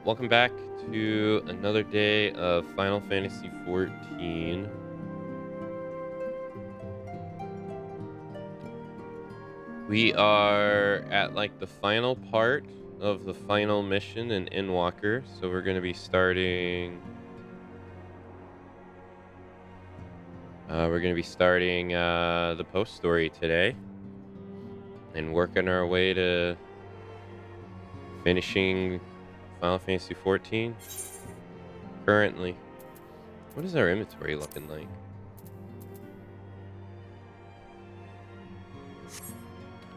welcome back to another day of Final Fantasy XIV. We are at like the final part of the final mission in Endwalker, so we're going to be starting. The post story today, and working our way to finishing Final Fantasy XIV. Currently, what is our inventory looking like?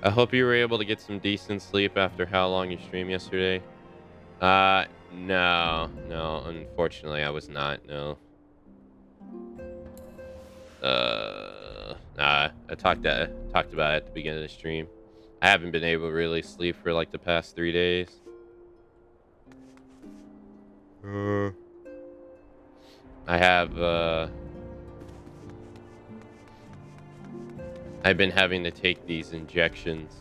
I hope you were able to get some decent sleep after how long you streamed yesterday. No, unfortunately I was not, no. Nah, I talked about it at the beginning of the stream. I haven't been able to really sleep for like the past 3 days. I have, I've been having to take these injections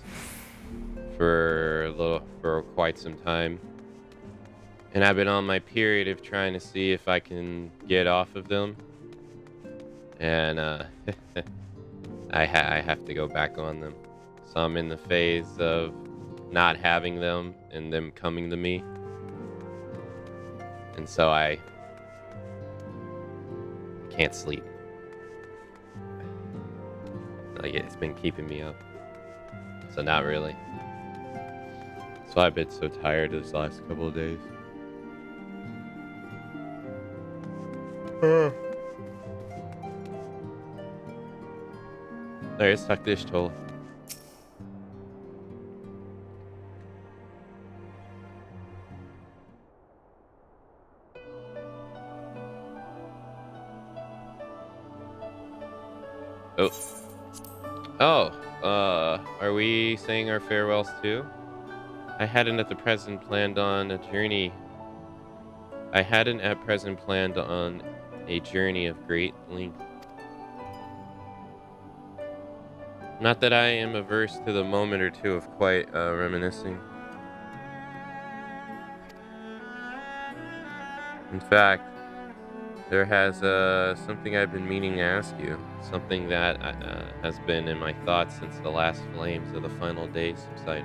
for quite some time. And I've been on my period of trying to see if I can get off of them. And I have to go back on them. So I'm in the phase of not having them and them coming to me. And so I can't sleep. Like, it's been keeping me up. So not really. So I've been so tired this last couple of days. Alright, let's talk this toll. Are we saying our farewells too? I hadn't at present planned on a journey of great length. Not that I am averse to the moment or two of quiet reminiscing. In fact, there has something I've been meaning to ask you. Something that has been in my thoughts since the last flames of the final day subsided.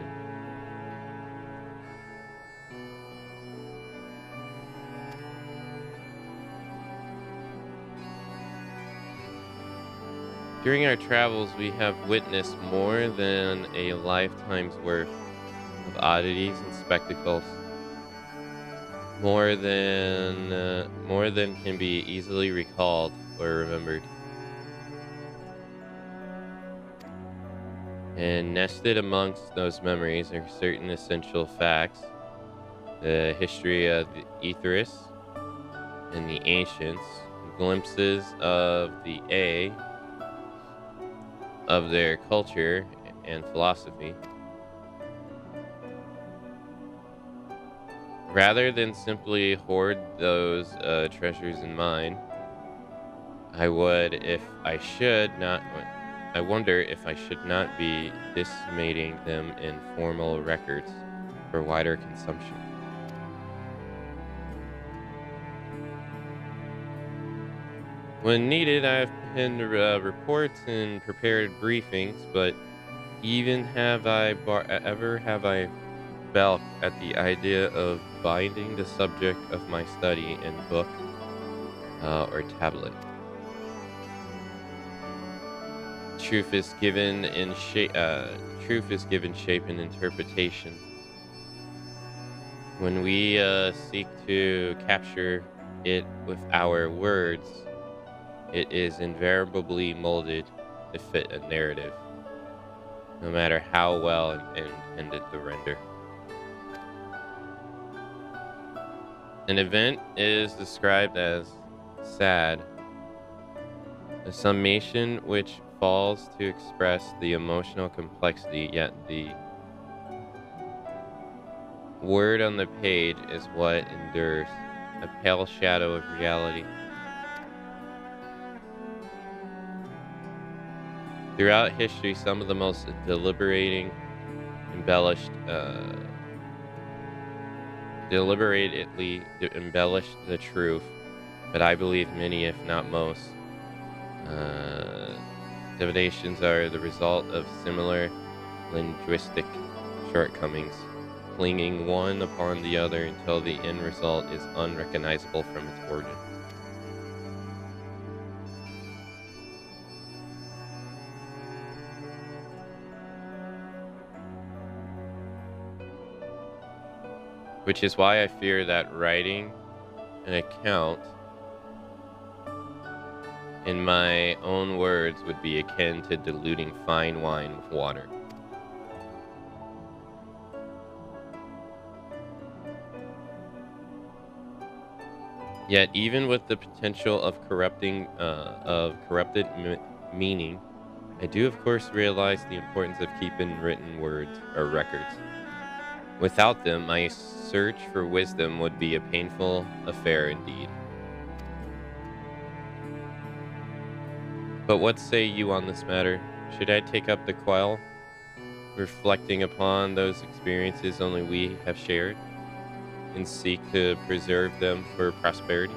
During our travels, we have witnessed more than a lifetime's worth of oddities and spectacles. More than can be easily recalled or remembered. And nested amongst those memories are certain essential facts. The history of the Aetheris and the ancients, glimpses of the of their culture and philosophy. Rather than simply hoard those treasures in mine, I wonder if I should not be disseminating them in formal records for wider consumption. When needed, I've penned reports and prepared briefings, but even have I balked at the idea of binding the subject of my study in book or tablet. Truth is given shape and interpretation. When we seek to capture it with our words, it is invariably molded to fit a narrative, no matter how well intended the render. An event is described as sad, a summation which falls to express the emotional complexity, yet the word on the page is what endures, a pale shadow of reality. Throughout history, some of the most deliberating, embellished deliberately embellish the truth, but I believe many, if not most, deviations are the result of similar linguistic shortcomings, clinging one upon the other until the end result is unrecognizable from its origin. Which is why I fear that writing an account in my own words would be akin to diluting fine wine with water. Yet, even with the potential of corrupted meaning, I do of course realize the importance of keeping written words or records. Without them, my search for wisdom would be a painful affair indeed. But what say you on this matter? Should I take up the quell, reflecting upon those experiences only we have shared, and seek to preserve them for prosperity?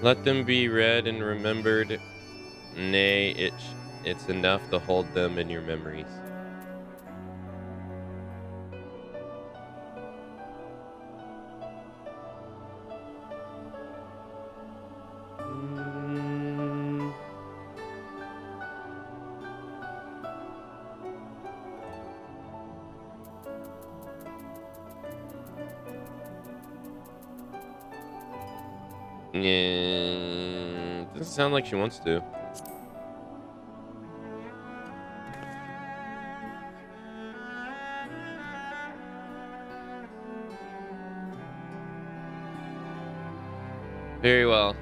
Let them be read and remembered. Nay, it's enough to hold them in your memories. Yeah, doesn't sound like she wants to. Very well.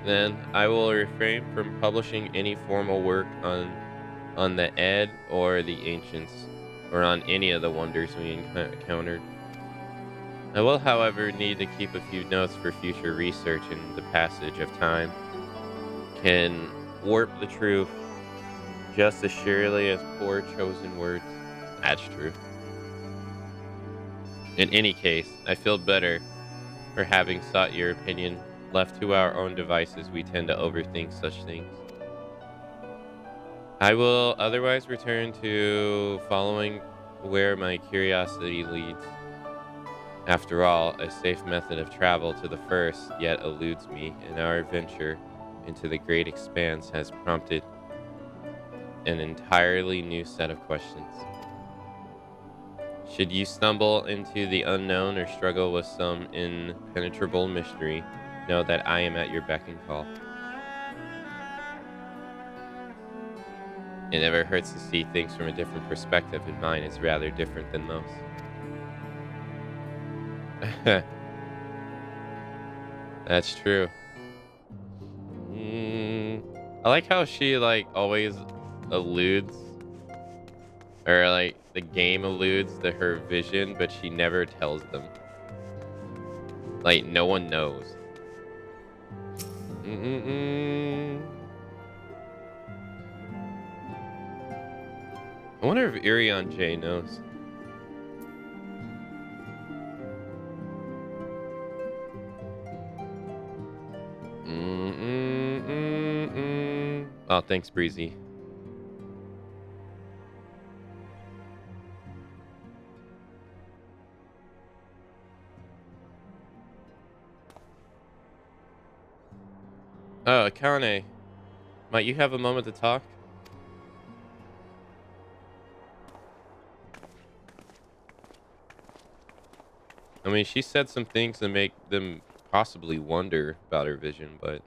Then I will refrain from publishing any formal work on the Ed or the Ancients, or on any of the wonders we encountered. I will, however, need to keep a few notes for future research, and the passage of time can warp the truth just as surely as poor chosen words. That's true. In any case, I feel better for having sought your opinion. Left to our own devices, we tend to overthink such things. I will otherwise return to following where my curiosity leads. After all, a safe method of travel to the first yet eludes me, and our venture into the great expanse has prompted an entirely new set of questions. Should you stumble into the unknown or struggle with some impenetrable mystery, know that I am at your beck and call. It never hurts to see things from a different perspective, and mine is rather different than most. That's true. I like how she always alludes, or the game alludes to her vision, but she never tells them. No one knows. I wonder if Irion J knows. Oh, thanks, Breezy. Oh, Akane. Might you have a moment to talk? I mean, she said some things that make them possibly wonder about her vision, but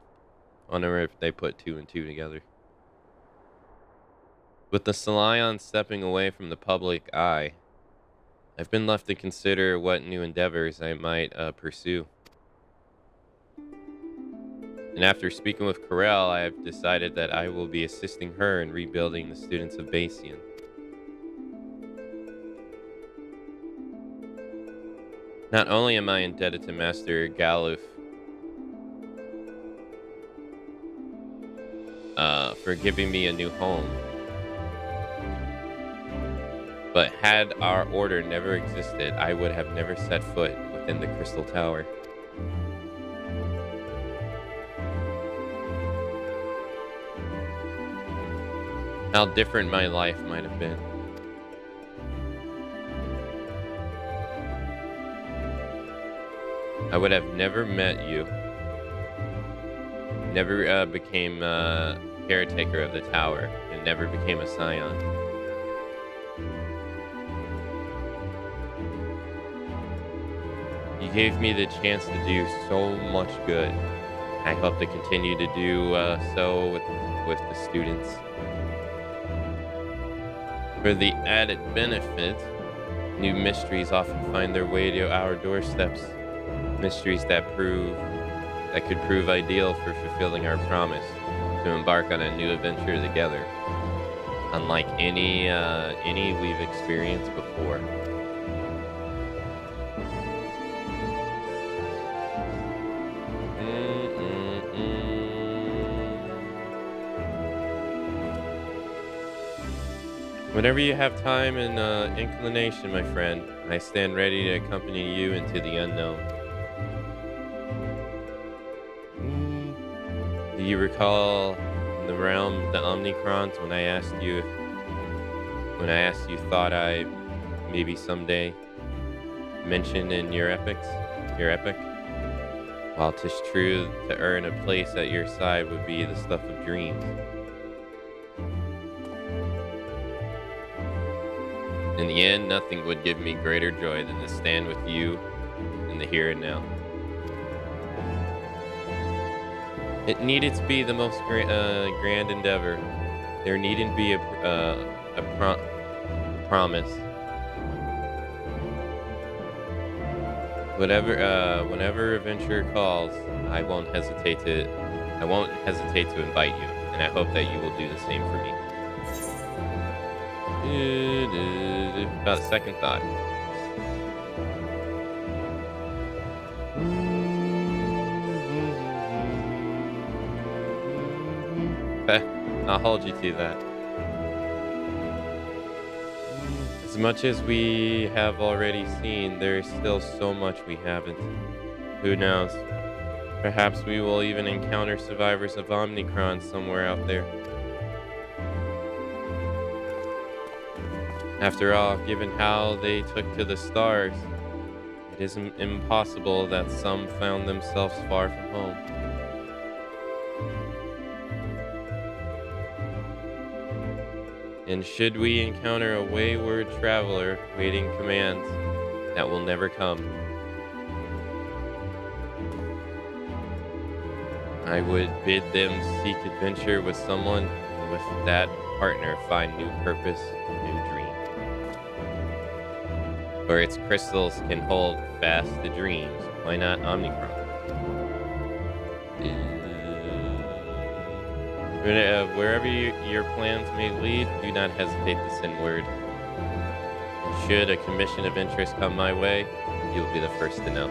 I wonder if they put two and two together. With the Scion stepping away from the public eye, I've been left to consider what new endeavors I might pursue. And after speaking with Corel, I have decided that I will be assisting her in rebuilding the students of Basian. Not only am I indebted to Master Galuf for giving me a new home. But had our order never existed, I would have never set foot within the Crystal Tower. How different my life might have been. I would have never met you. Never became caretaker of the tower, and never became a scion. You gave me the chance to do so much good. I hope to continue to do so with the students. For the added benefit, new mysteries often find their way to our doorsteps. Mysteries that could prove ideal for fulfilling our promise to embark on a new adventure together, unlike any we've experienced before. Whenever you have time and inclination, my friend, I stand ready to accompany you into the unknown. Do you recall in the realm of the Omnicrons when I asked you thought I maybe someday mention in your epic? While 'tis true to earn a place at your side would be the stuff of dreams. In the end, nothing would give me greater joy than to stand with you in the here and now. It needed to be the most grand endeavor. There needn't be a promise. Whenever adventure calls, I won't hesitate to invite you, and I hope that you will do the same for me. About a second thought. I'll hold you to that. As much as we have already seen, there is still so much we haven't. Who knows? Perhaps we will even encounter survivors of Omnicron somewhere out there. After all, given how they took to the stars, it isn't impossible that some found themselves far from home. And should we encounter a wayward traveler waiting commands that will never come, I would bid them seek adventure with someone, and with that partner find new purpose, new dream. For its crystals can hold fast the dreams. Why not Omnicron? Wherever your plans may lead, do not hesitate to send word. Should a commission of interest come my way, you'll be the first to know.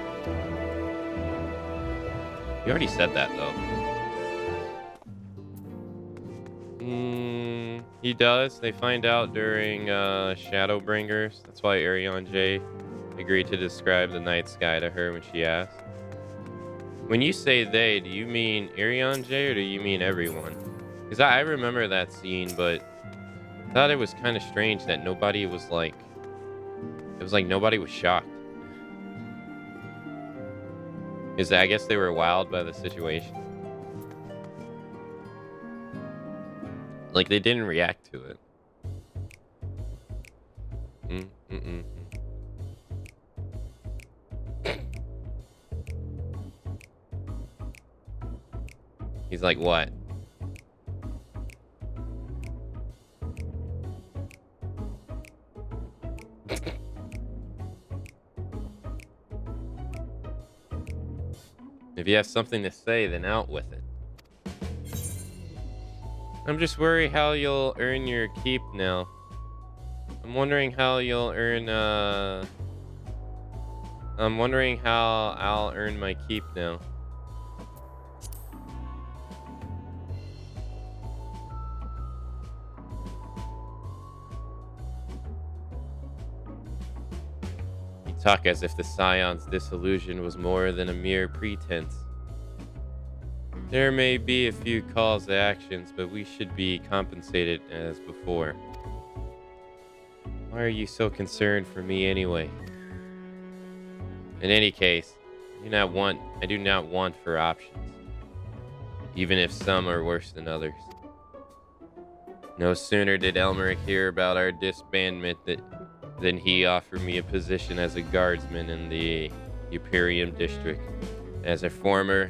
You already said that, though. He does. They find out during Shadowbringers. That's why Arion J agreed to describe the night sky to her when she asked. When you say they, do you mean Arion J or do you mean everyone? Because I remember that scene, but I thought it was kind of strange that nobody was like... It was like nobody was shocked. Because I guess they were wowed by the situation. Like, they didn't react to it. He's like, what? If you have something to say, then out with it. I'm just worried how you'll earn your keep now. I'm wondering how you'll earn, I'm wondering how I'll earn my keep now. Talk as if the Scion's disillusion was more than a mere pretense. There may be a few calls to actions, but we should be compensated as before. Why are you so concerned for me anyway? In any case, I do not want for options, even if some are worse than others. No sooner did Elmeric hear about our disbandment than he offered me a position as a guardsman in the Imperium district. As a former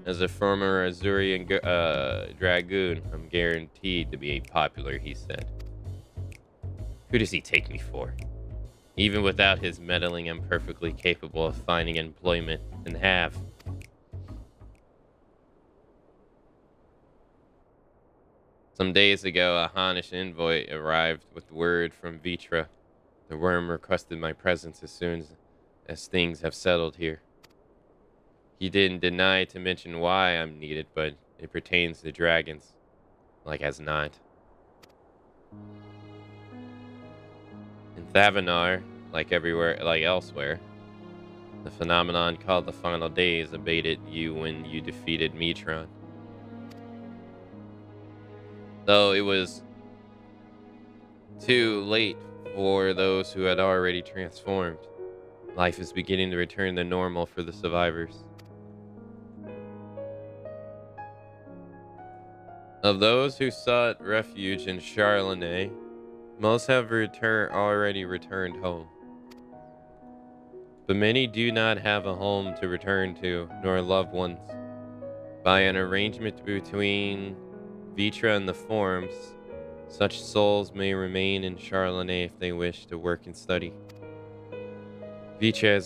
Azurian dragoon, I'm guaranteed to be popular, he said. Who does he take me for? Even without his meddling, I'm perfectly capable of finding employment, and have. Some days ago, a Hanish envoy arrived with word from Vitra. The worm requested my presence as soon as things have settled here. He didn't deny to mention why I'm needed, but it pertains to dragons, like as not. In Thavenar, like elsewhere, the phenomenon called the Final Days abated you when you defeated Metron. Though it was too late for those who had already transformed, life is beginning to return to normal for the survivors. Of those who sought refuge in Charlene, most have already returned home. But many do not have a home to return to, nor loved ones. By an arrangement between Vitra and the Forms, such souls may remain in Charlene if they wish to work and study. Vitra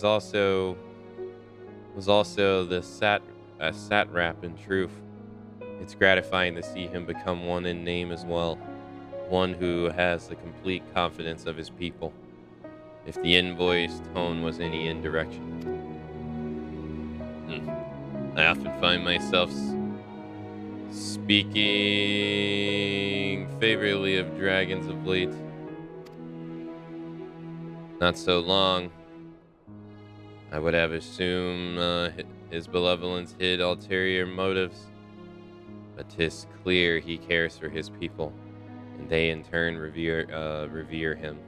was also the satrap in truth. It's gratifying to see him become one in name as well, one who has the complete confidence of his people, if the envoy's tone was any indirection. I often find myself speaking favorably of dragons of late. Not so long, I would have assumed his benevolence hid ulterior motives. But 'tis clear he cares for his people, and they in turn revere him.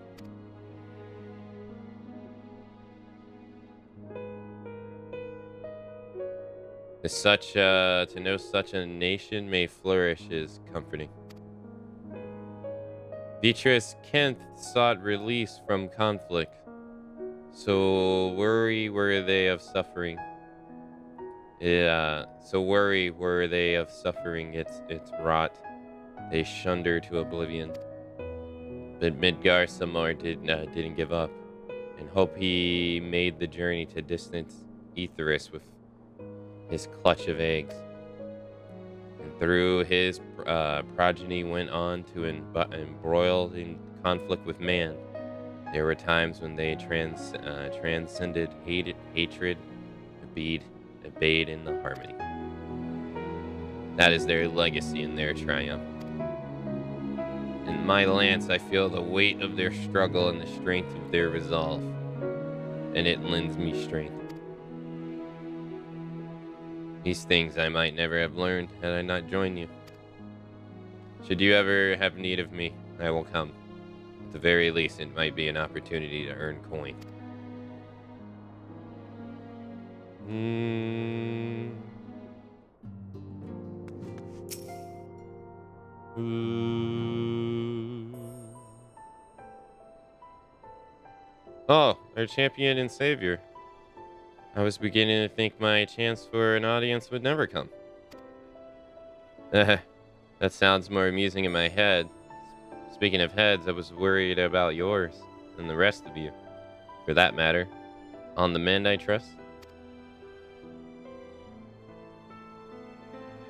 To know such a nation may flourish is comforting. Vitra's Kent sought release from conflict, so worry were they of suffering. Its rot. They shunned her to oblivion. But Midgar Samar didn't give up, and hope he made the journey to distant Aetheris with his clutch of eggs. And through his progeny went on to embroil in conflict with man. There were times when they transcended hatred, obeyed in the harmony. That is their legacy and their triumph. In my lance, I feel the weight of their struggle and the strength of their resolve, and it lends me strength. These things I might never have learned had I not joined you. Should you ever have need of me, I will come. At the very least, it might be an opportunity to earn coin. Oh, our champion and savior. I was beginning to think my chance for an audience would never come. That sounds more amusing in my head. Speaking of heads, I was worried about yours and the rest of you. For that matter. On the mend, I trust?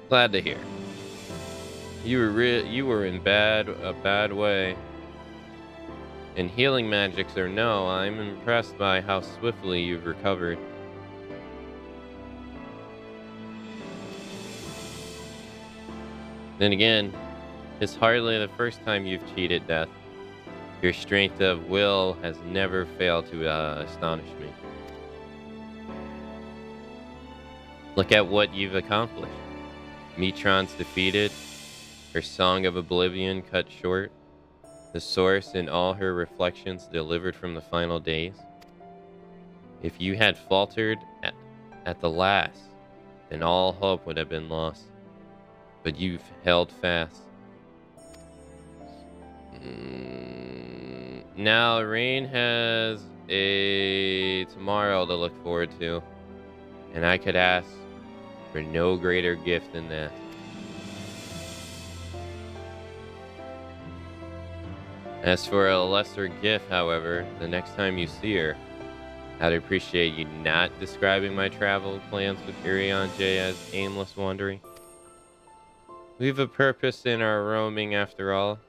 Glad to hear. You were in a bad way. And healing magics or no, I'm impressed by how swiftly you've recovered. Then again, it's hardly the first time you've cheated death. Your strength of will has never failed to astonish me. Look at what you've accomplished. Metron's defeated, her Song of Oblivion cut short, the source in all her reflections delivered from the final days. If you had faltered at the last, then all hope would have been lost. But you've held fast. Now, Rain has a tomorrow to look forward to, and I could ask for no greater gift than that. As for a lesser gift, however, the next time you see her, I'd appreciate you not describing my travel plans with Irion J as aimless wandering. We've a purpose in our roaming after all.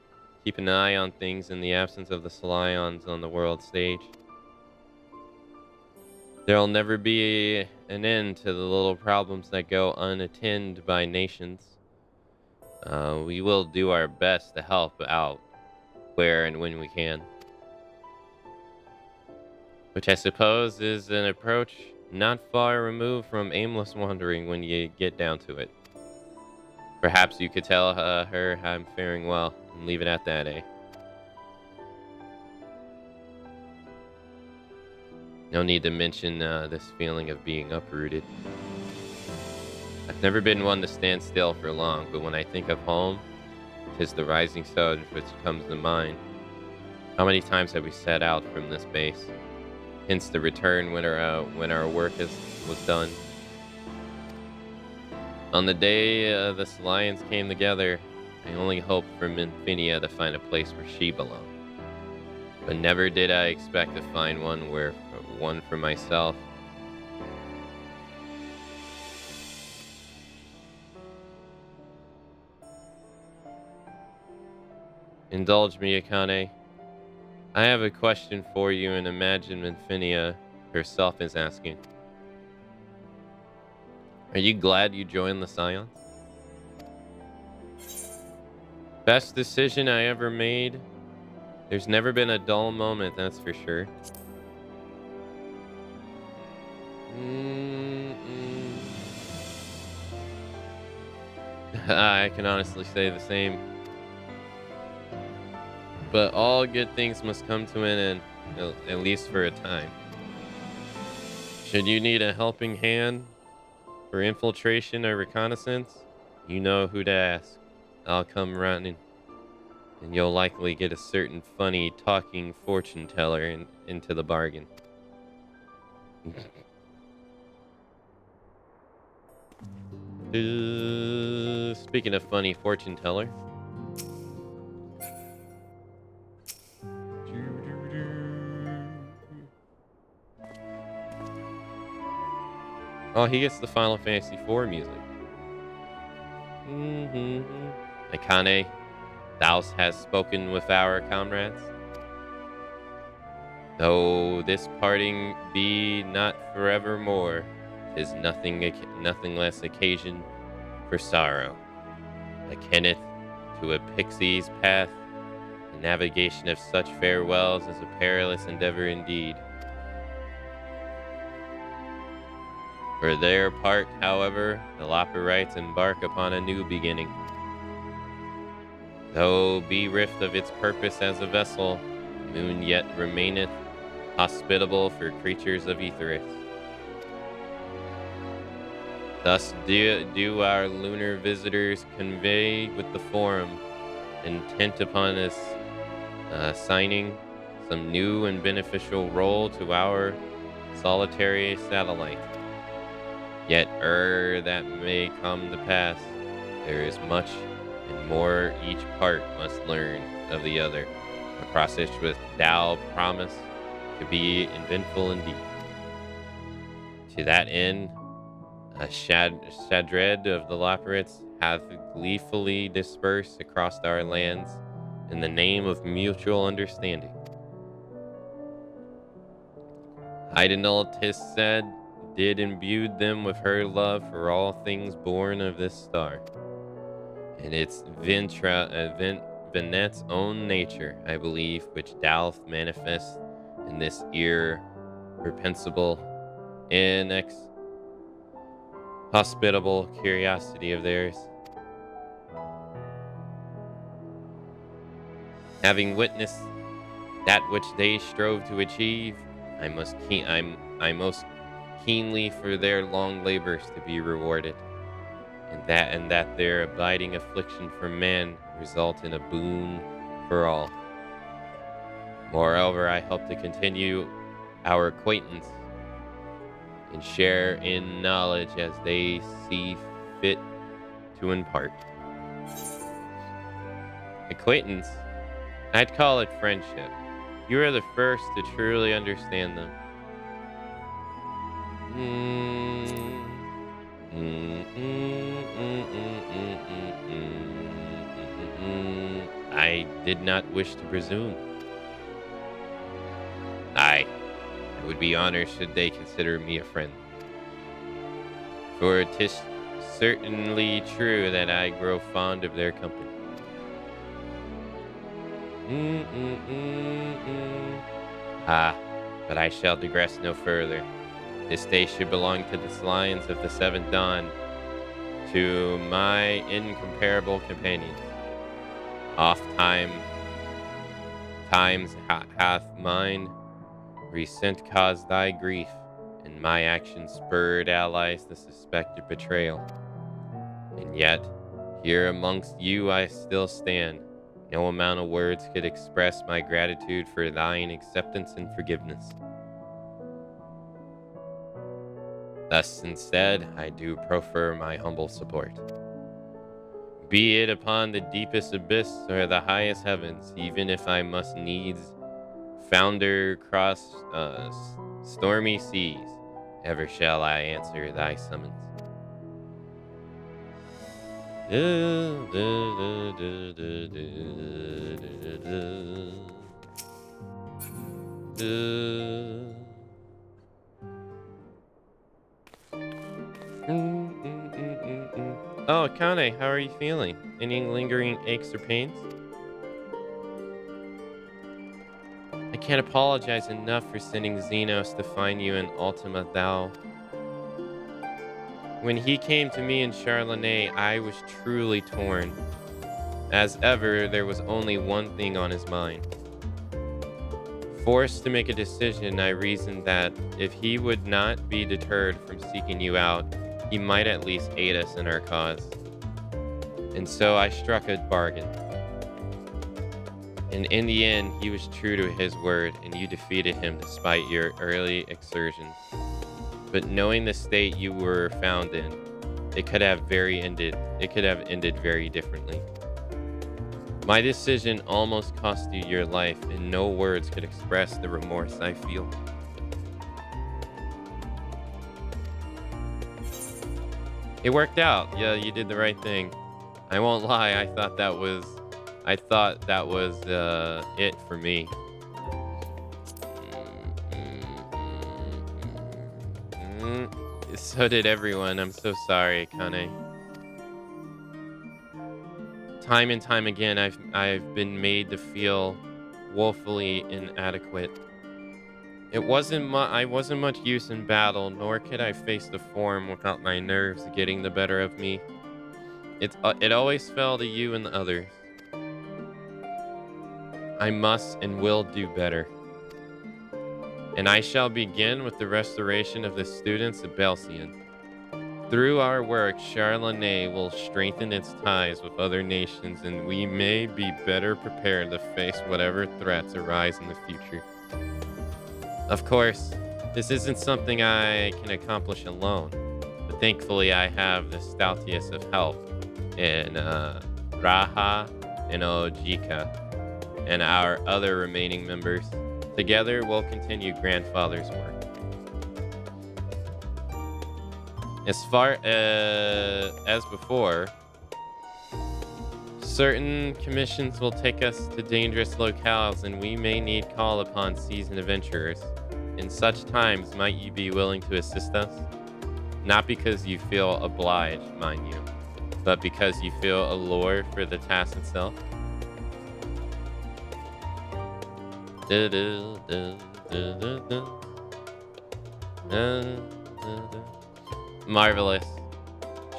Keep an eye on things in the absence of the Scions on the world stage. There'll never be an end to the little problems that go unattended by nations. We will do our best to help out where and when we can. Which I suppose is an approach not far removed from aimless wandering when you get down to it. Perhaps you could tell her I'm faring well and leave it at that, eh? No need to mention this feeling of being uprooted. I've never been one to stand still for long, but when I think of home, 'tis the rising sun which comes to mind. How many times have we set out from this base? Hence the return when our work was done. On the day the Lions came together, I only hoped for Minfinia to find a place where she belonged. But never did I expect to find one for myself. Indulge me, Akane. I have a question for you, and imagine Minfinia herself is asking. Are you glad you joined the Scions? Best decision I ever made. There's never been a dull moment, that's for sure. I can honestly say the same. But all good things must come to an end, at least for a time. Should you need a helping hand for infiltration or reconnaissance, you know who to ask. I'll come running, and you'll likely get a certain funny talking fortune teller into the bargain. Speaking of funny fortune teller. Oh, he gets the Final Fantasy IV music. Akane, thou hast spoken with our comrades. Though this parting be not forevermore, 'tis nothing less occasion for sorrow. I kenneth to a pixie's path, the navigation of such farewells is a perilous endeavor indeed. For their part, however, the Loperites embark upon a new beginning. Though bereft of its purpose as a vessel, the moon yet remaineth hospitable for creatures of Aetherus. Thus do our lunar visitors convey with the forum, intent upon us assigning some new and beneficial role to our solitary satellite. Yet ere that may come to pass, there is much and more each part must learn of the other, a process which thou promise to be eventful indeed. To that end, a Shadred of the Loperites hath gleefully dispersed across our lands in the name of mutual understanding. Heidenal, 'tis said, did imbue them with her love for all things born of this star, and its Bennett's own nature, I believe, which doth manifest in this irrepressible, inexhospitable curiosity of theirs. Having witnessed that which they strove to achieve, I most keenly for their long labors to be rewarded, and that their abiding affliction for man result in a boon for all. Moreover, I hope to continue our acquaintance and share in knowledge as they see fit to impart. Acquaintance? I'd call it friendship. You are the first to truly understand them. I did not wish to presume. I would be honored should they consider me a friend. For 'tis certainly true that I grow fond of their company. But I shall digress no further. This day should belong to the lions of the seventh dawn, to my incomparable companions. Oft times hath mine resent caused thy grief, and my actions spurred allies to suspected betrayal. And yet, here amongst you I still stand. No amount of words could express my gratitude for thine acceptance and forgiveness. Thus, instead, I do proffer my humble support. Be it upon the deepest abyss or the highest heavens, even if I must needs founder cross stormy seas, ever shall I answer thy summons. Oh, Akane, how are you feeling? Any lingering aches or pains? I can't apologize enough for sending Xenos to find you in Ultima Thule. When he came to me in Charlotte, I was truly torn. As ever, there was only one thing on his mind. Forced to make a decision, I reasoned that if he would not be deterred from seeking you out, he might at least aid us in our cause. And so I struck a bargain. And in the end, he was true to his word, and you defeated him despite your early exertions. But knowing the state you were found in, it could have ended very differently. My decision almost cost you your life, and no words could express the remorse I feel. It worked out. Yeah, you did the right thing. I won't lie, I thought that was it for me. So did everyone. I'm so sorry, Akane. Time and time again, I've been made to feel woefully inadequate. I wasn't much use in battle, nor could I face the form without my nerves getting the better of me. It always fell to you and the others. I must and will do better. And I shall begin with the restoration of the students of Belcian. Through our work, Charlotte will strengthen its ties with other nations, and we may be better prepared to face whatever threats arise in the future. Of course, this isn't something I can accomplish alone, but thankfully I have the stoutiest of help in Raha and Ojika, and our other remaining members. Together, we'll continue Grandfather's work. As far as before, certain commissions will take us to dangerous locales, and we may need call upon seasoned adventurers. In such times, might you be willing to assist us? Not because you feel obliged, mind you, but because you feel allured for the task itself? Marvelous.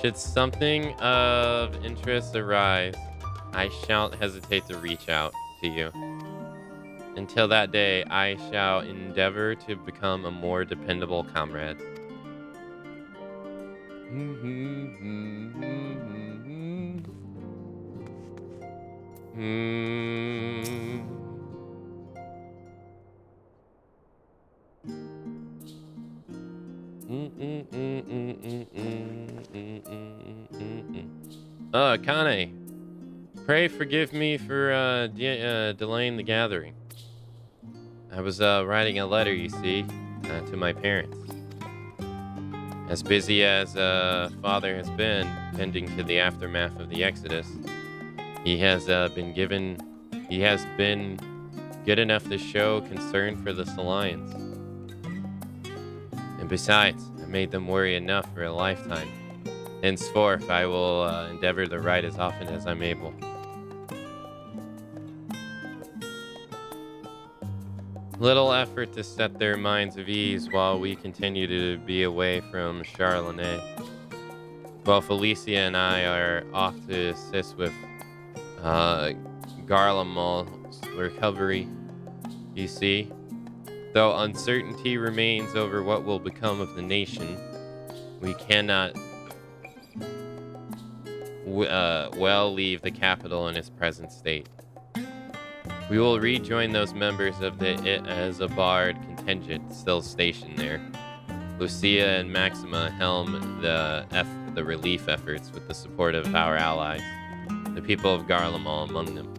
Should something of interest arise, I shan't hesitate to reach out to you. Until that day, I shall endeavor to become a more dependable comrade. Kane, pray forgive me for delaying the gathering. I was writing a letter, you see, to my parents. As busy as father has been tending to the aftermath of the Exodus, he has been good enough to show concern for this alliance. And besides, I made them worry enough for a lifetime. Henceforth, I will endeavor to write as often as I'm able. Little effort to set their minds at ease while we continue to be away from Charlotte. Both Alicia and I are off to assist with Garlemald's recovery, you see. Though uncertainty remains over what will become of the nation, we cannot well leave the capital in its present state. We will rejoin those members of the Azabard contingent still stationed there. Lucia and Maxima helm the relief efforts with the support of our allies, the people of Garlemald among them.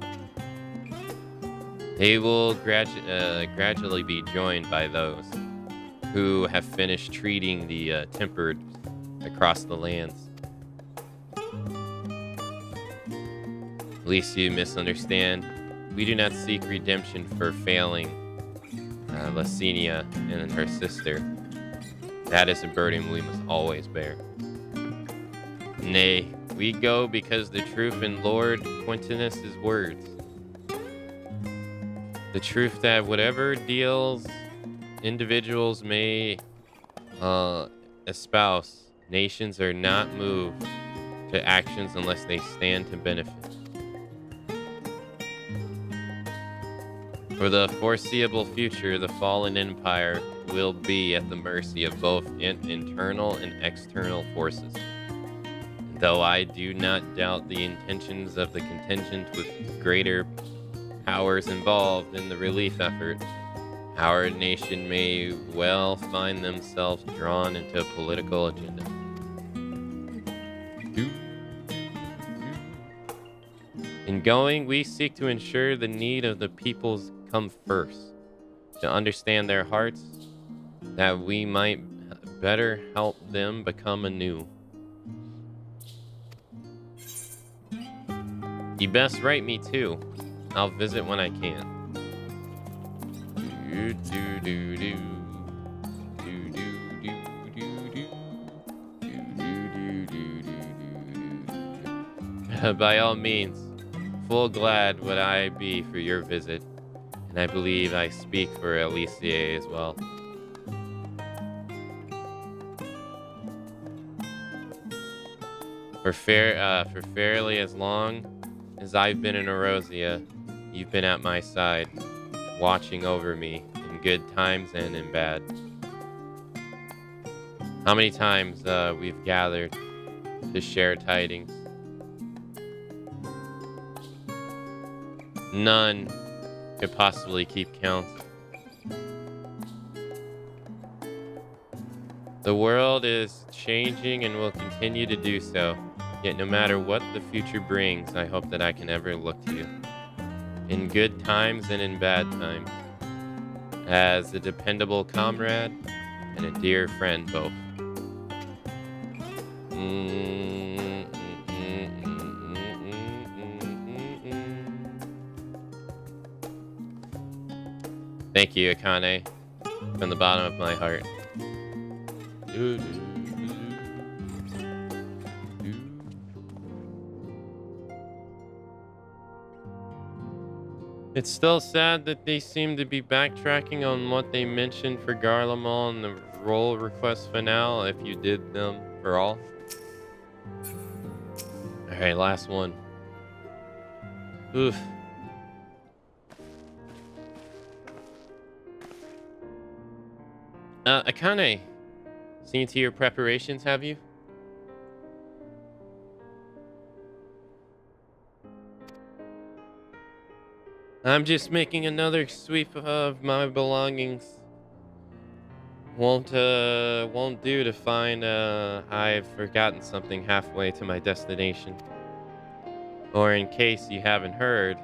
They will gradually be joined by those who have finished treating the tempered across the lands. Least you misunderstand. We do not seek redemption for failing Lacenia and her sister. That is a burden we must always bear. Nay, we go because the truth in Lord Quintinus's words. The truth that whatever deals individuals may espouse, nations are not moved to actions unless they stand to benefit. For the foreseeable future, the fallen empire will be at the mercy of both internal and external forces. Though I do not doubt the intentions of the contingent with greater powers involved in the relief effort, our nation may well find themselves drawn into a political agenda. In going, we seek to ensure the need of the peoples come first, to understand their hearts, that we might better help them become anew. You best write me too. I'll visit when I can. By all means, full glad would I be for your visit, and I believe I speak for Alicia as well. For fairly as long as I've been in Erosia, you've been at my side, watching over me in good times and in bad. How many times we've gathered to share tidings. None could possibly keep count. The world is changing and will continue to do so. Yet no matter what the future brings, I hope that I can ever look to you, in good times and in bad times, as a dependable comrade and a dear friend both. Thank you, Akane, from the bottom of my heart. It's still sad that they seem to be backtracking on what they mentioned for Garlemald in the role request finale if you did them for all. Alright, last one. Oof. Akane, seen to your preparations, have you? I'm just making another sweep of my belongings. Won't do to find I've forgotten something halfway to my destination. Or in case you haven't heard,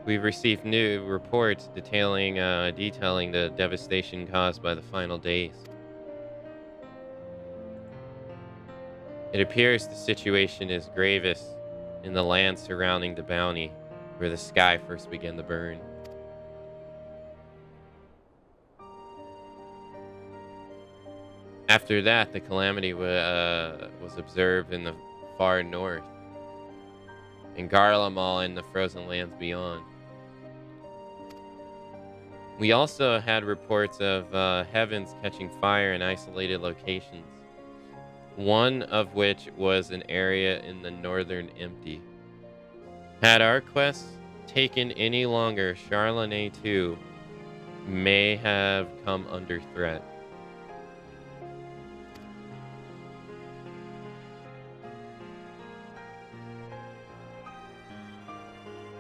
we've received new reports detailing the devastation caused by the final days. It appears the situation is gravest in the land surrounding the bounty, where the sky first began to burn. After that, the calamity was observed in the far north, in Garlemald and the frozen lands beyond. We also had reports of heavens catching fire in isolated locations, one of which was an area in the northern empty. Had our quest taken any longer, Charlene 2 may have come under threat.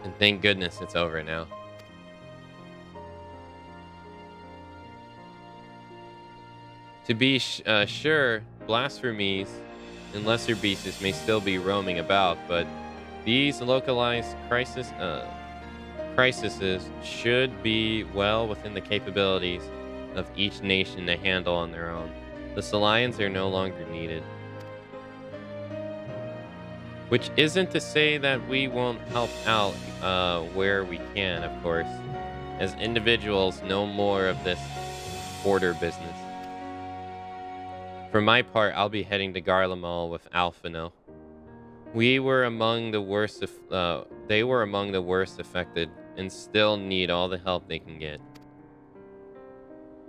And thank goodness it's over now. To be sure, blasphemies and lesser beasts may still be roaming about, but these localized crises should be well within the capabilities of each nation to handle on their own. The Salians are no longer needed. Which isn't to say that we won't help out where we can, of course. As individuals, no more of this border business. For my part, I'll be heading to Garlemald with Alphino. They were among the worst affected, and still need all the help they can get.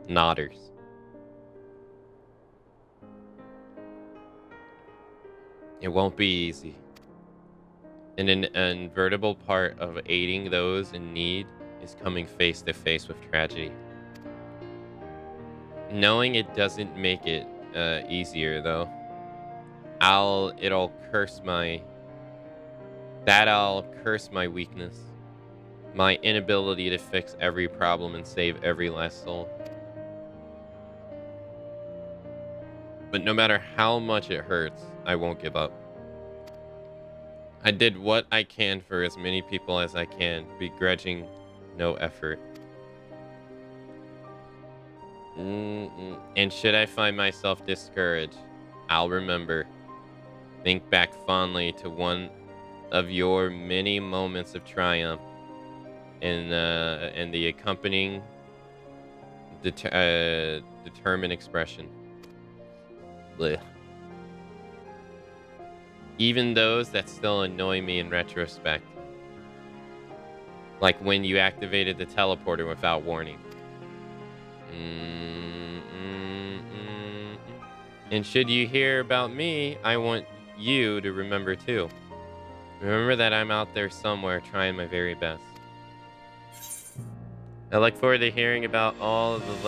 Nodders. It won't be easy. And an inevitable part of aiding those in need is coming face to face with tragedy. Knowing it doesn't make it easier, though. I'll curse my weakness, my inability to fix every problem and save every last soul. But no matter how much it hurts, I won't give up. I did what I can for as many people as I can, begrudging no effort. And should I find myself discouraged, I'll remember. Think back fondly to one of your many moments of triumph and the accompanying determined expression. Blech. Even those that still annoy me in retrospect. Like when you activated the teleporter without warning. And should you hear about me, I want you to remember too. Remember that I'm out there somewhere trying my very best. I look forward to hearing about the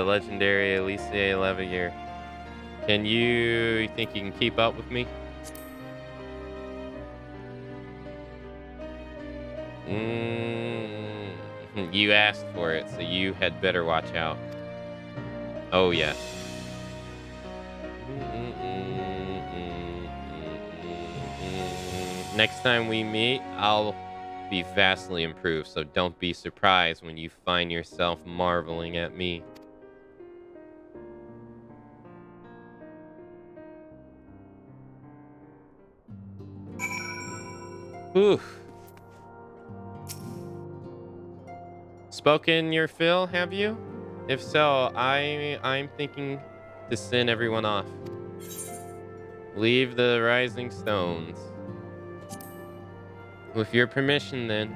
legendary Elysee Levier. Can you think you can keep up with me? You asked for it, so you had better watch out. Oh, yes. Next time we meet, I'll be vastly improved, so don't be surprised when you find yourself marveling at me. Whew. Spoken your fill, have you? If so, I'm thinking to send everyone off. Leave the rising stones. With your permission, then.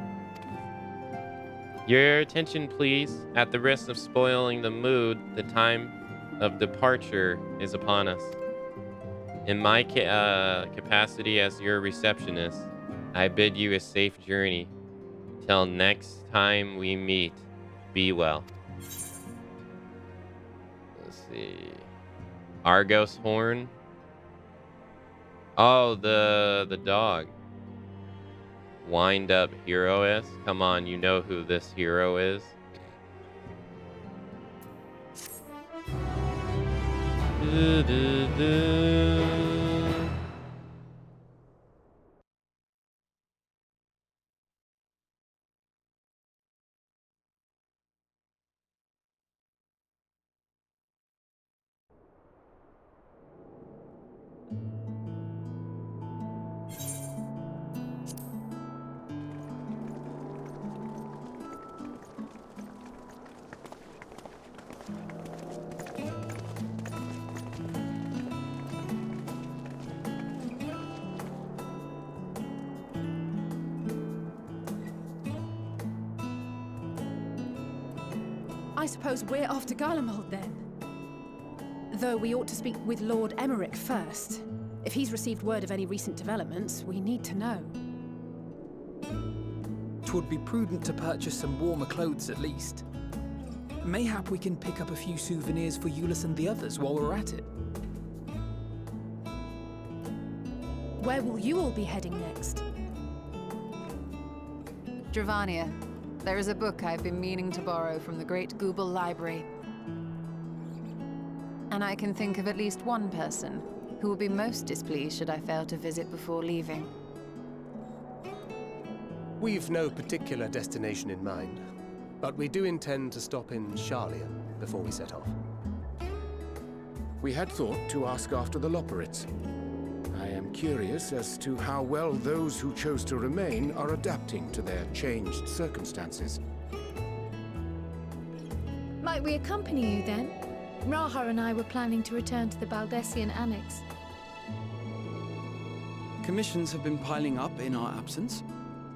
Your attention, please. At the risk of spoiling the mood, the time of departure is upon us. In my capacity as your receptionist, I bid you a safe journey. Till next time we meet, be well. Let's see. Argos horn. Oh, the dog. Wind up hero is. Come on, you know who this hero is. I suppose we're off to Garlemald then. Though we ought to speak with Lord Emmerich first. If he's received word of any recent developments, we need to know. 'Twould be prudent to purchase some warmer clothes at least. Mayhap we can pick up a few souvenirs for Euless and the others while we're at it. Where will you all be heading next? Dravania. There is a book I've been meaning to borrow from the Great Google Library. And I can think of at least one person who will be most displeased should I fail to visit before leaving. We've no particular destination in mind, but we do intend to stop in Charlia before we set off. We had thought to ask after the Loporrits. I am curious as to how well those who chose to remain are adapting to their changed circumstances. Might we accompany you then? Raha and I were planning to return to the Baldessian Annex. Commissions have been piling up in our absence,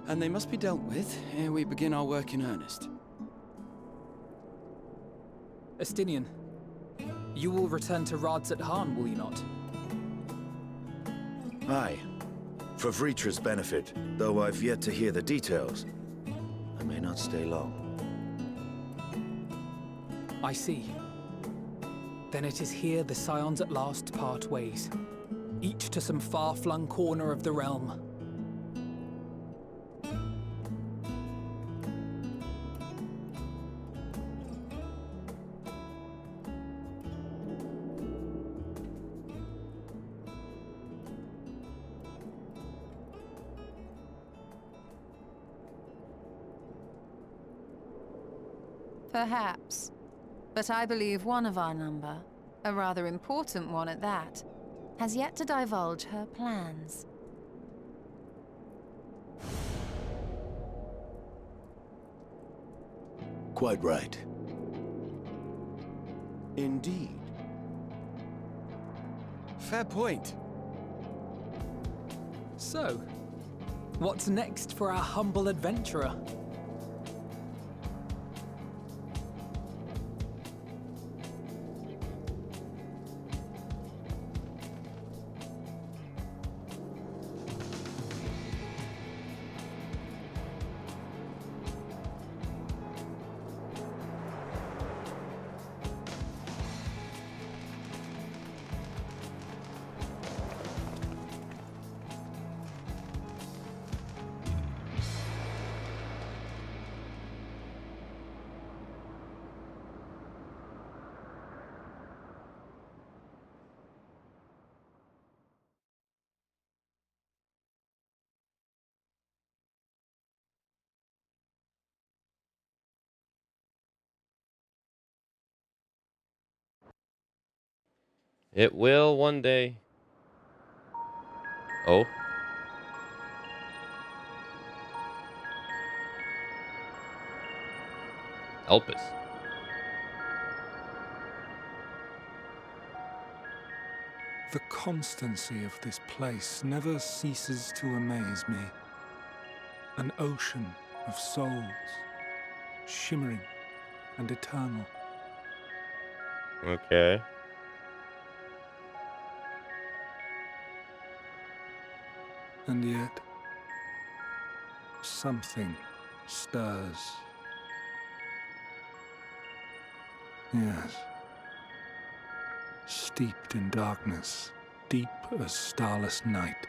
and they must be dealt with ere we begin our work in earnest. Estinian, you will return to Radzat Han, will you not? Aye. For Vritra's benefit, though I've yet to hear the details. I may not stay long. I see. Then it is here the Scions at last part ways. Each to some far-flung corner of the realm. Perhaps. But I believe one of our number, a rather important one at that, has yet to divulge her plans. Quite right. Indeed. Fair point. So, what's next for our humble adventurer? It will one day. Oh. Elpis. The constancy of this place never ceases to amaze me. An ocean of souls, shimmering and eternal. Okay. And yet, something stirs. Yes. Steeped in darkness, deep as starless night.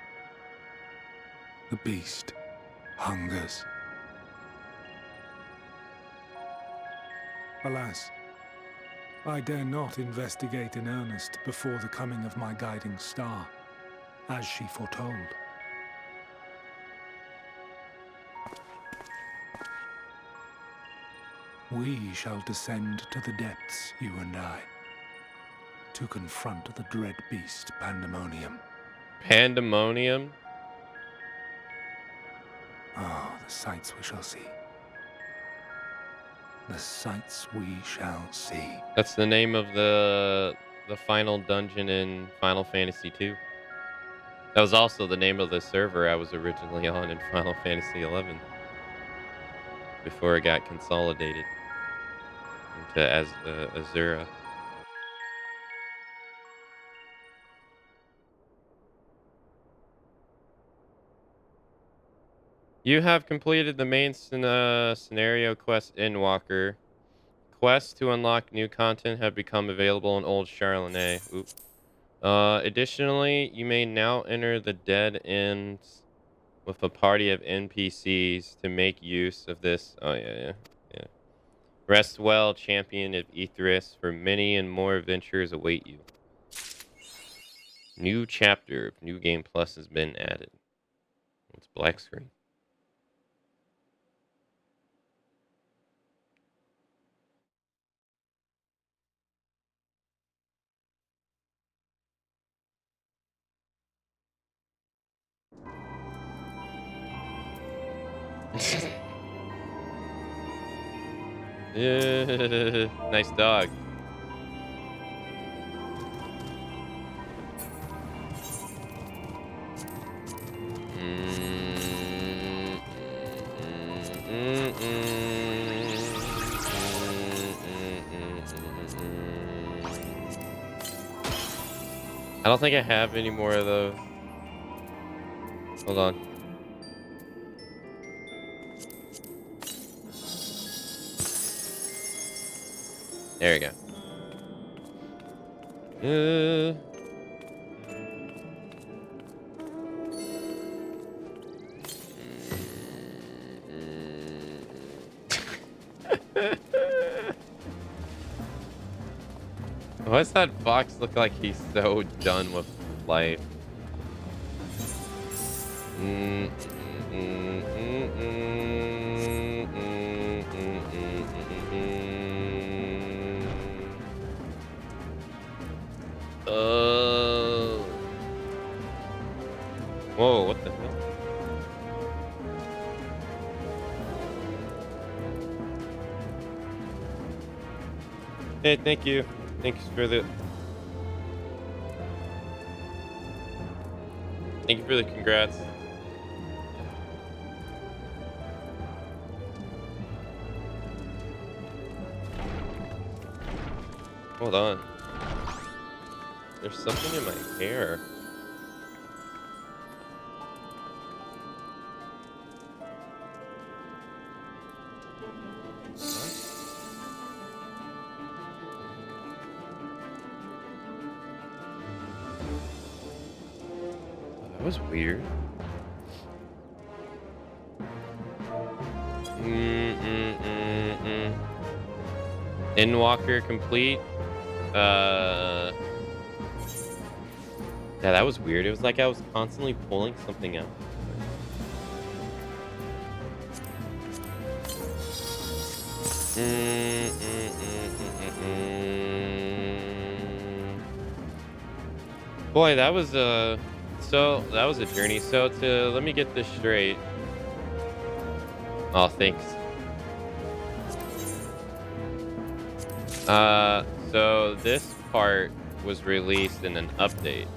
The beast hungers. Alas, I dare not investigate in earnest before the coming of my guiding star, as she foretold. We shall descend to the depths, you and I, to confront the dread beast Pandemonium. Pandemonium? Oh, the sights we shall see. The sights we shall see. That's the name of the final dungeon in Final Fantasy II. That was also the name of the server I was originally on in Final Fantasy XI. Before it got consolidated into Azura. You have completed the main scenario quest Endwalker. Quests to unlock new content have become available in Old Charlonet. Oop. Additionally, you may now enter the dead ends with a party of NPCs to make use of this. Oh, yeah. Rest well, champion of Aetheris, for many and more adventures await you. New chapter of New Game Plus has been added. It's black screen. Yeah, nice dog. I don't think I have any more of those. Hold on. There we go. Why does that fox look like he's so done with life? Whoa, what the hell? Hey, thank you. Thanks for the... Thank you for the congrats. Hold on. There's something in my hair. That was weird. Endwalker complete. Yeah, that was weird. It was like I was constantly pulling something out. Boy, that was a journey. So let me get this straight. Oh, thanks. So this part was released in an update.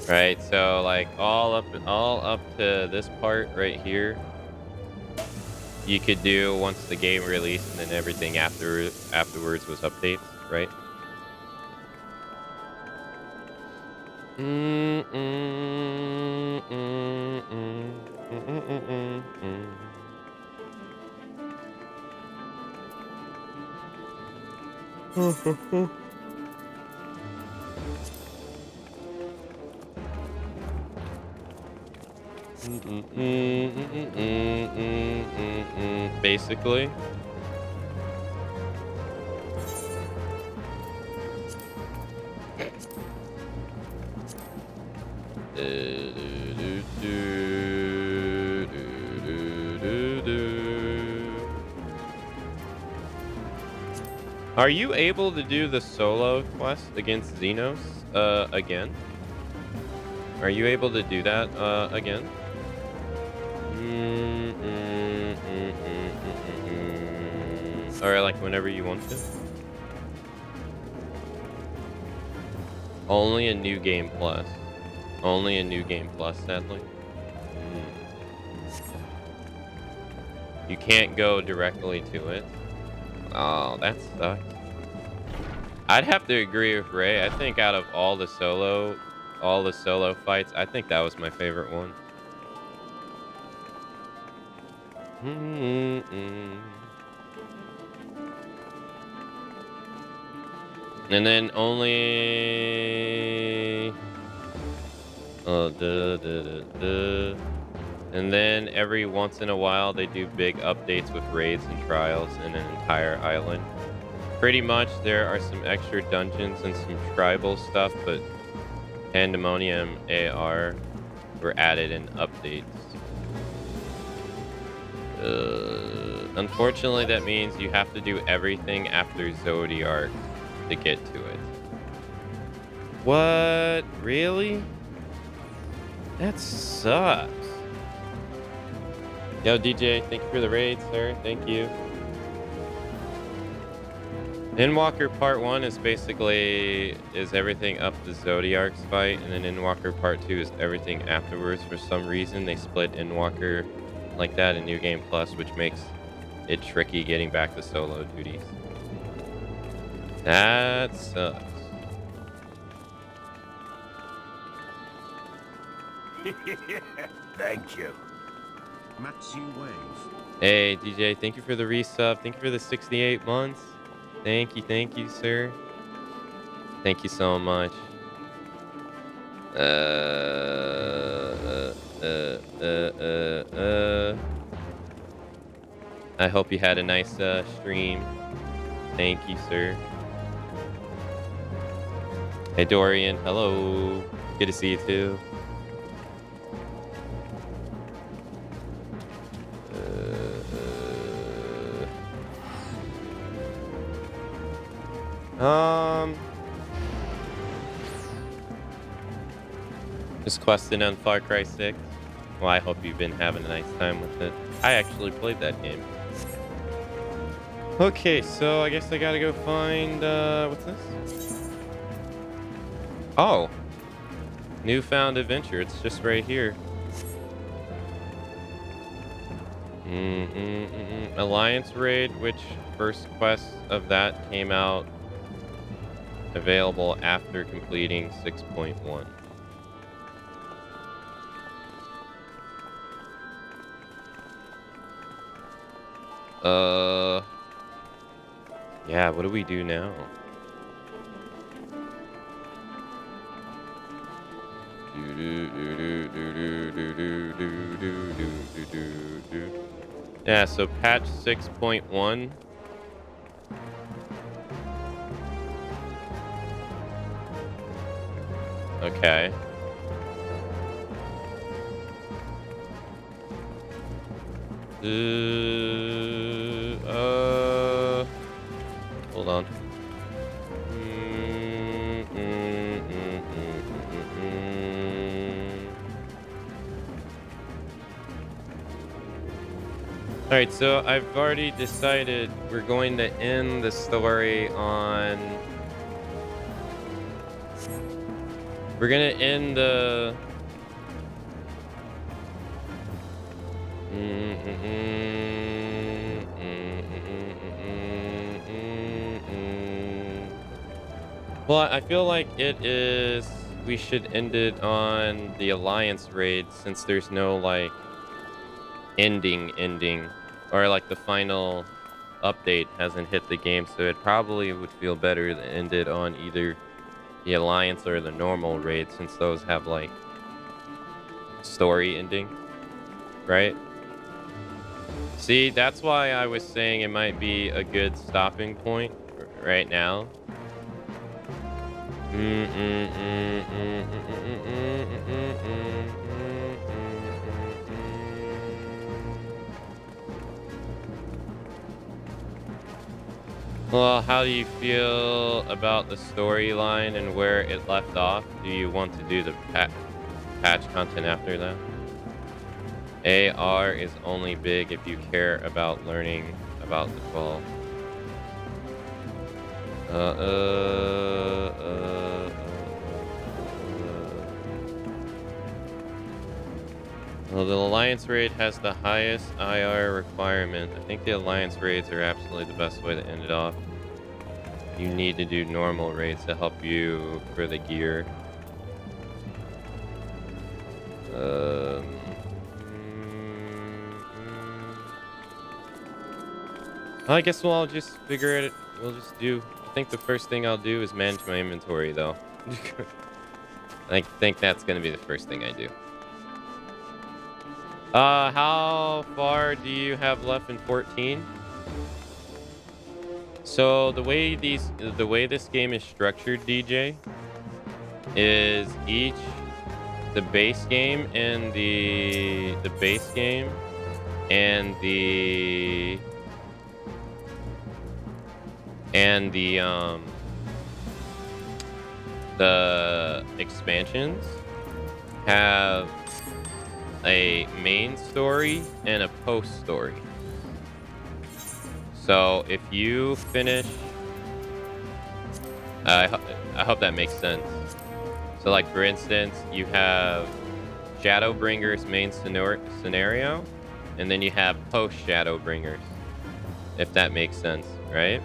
Right, so like all up to this part right here, you could do once the game released, and then everything afterwards was updates, right? Basically. Are you able to do the solo quest against Xenos again? Are you able to do that again? Or like whenever you want to? Only a new game plus. Only a new game plus, sadly. You can't go directly to it. Oh, that sucks. I'd have to agree with Ray. I think out of all the solo fights, I think that was my favorite one. And then only and then every once in a while they do big updates with raids and trials in an entire island. Pretty much there are some extra dungeons and some tribal stuff, but Pandemonium AR were added in updates. Unfortunately, that means you have to do everything after Zodiac to get to it. What? Really? That sucks. Yo, DJ, thank you for the raid, sir. Thank you. Endwalker Part 1 is basically everything up to Zodiac's fight, and then Endwalker Part 2 is everything afterwards. For some reason, they split Endwalker like that in New Game Plus, which makes it tricky getting back to solo duties. That sucks. Thank you. Hey, DJ, thank you for the resub. Thank you for the 68 months. Thank you, sir. Thank you so much. I hope you had a nice stream. Thank you, sir. Hey, Dorian. Hello. Good to see you, too. Just questing on Far Cry 6. Well, I hope you've been having a nice time with it. I actually played that game. Okay, so I guess I gotta go find, what's this? Oh. Newfound Adventure. It's just right here. Alliance Raid, which first quest of that came out available after completing 6.1. Yeah, what do we do now? Yeah, so patch 6.1. Okay. Hold on. Alright, so I've already decided we're going to end the story on... We're gonna end the... Well, I feel like it is... We should end it on the Alliance raid, since there's no, like, ending. Or, like, the final update hasn't hit the game, so it probably would feel better to end it on either the Alliance or the normal raid, since those have, like, story ending, right? See, that's why I was saying it might be a good stopping point right now. Well, how do you feel about the storyline and where it left off? Do you want to do the patch content after that? AR is only big if you care about learning about the 12. Well, the Alliance raid has the highest IR requirement. I think the Alliance raids are absolutely the best way to end it off. You need to do normal raids to help you for the gear. I guess we'll all just figure it. We'll just do. I think the first thing I'll do is manage my inventory, though. I think that's gonna be the first thing I do. How far do you have left in 14? So the way this game is structured, DJ, is the base game and the base game and the expansions have a main story and a post story. So if you finish, I hope that makes sense. So like for instance, you have Shadowbringer's main scenario, and then you have post Shadowbringers, if that makes sense, right?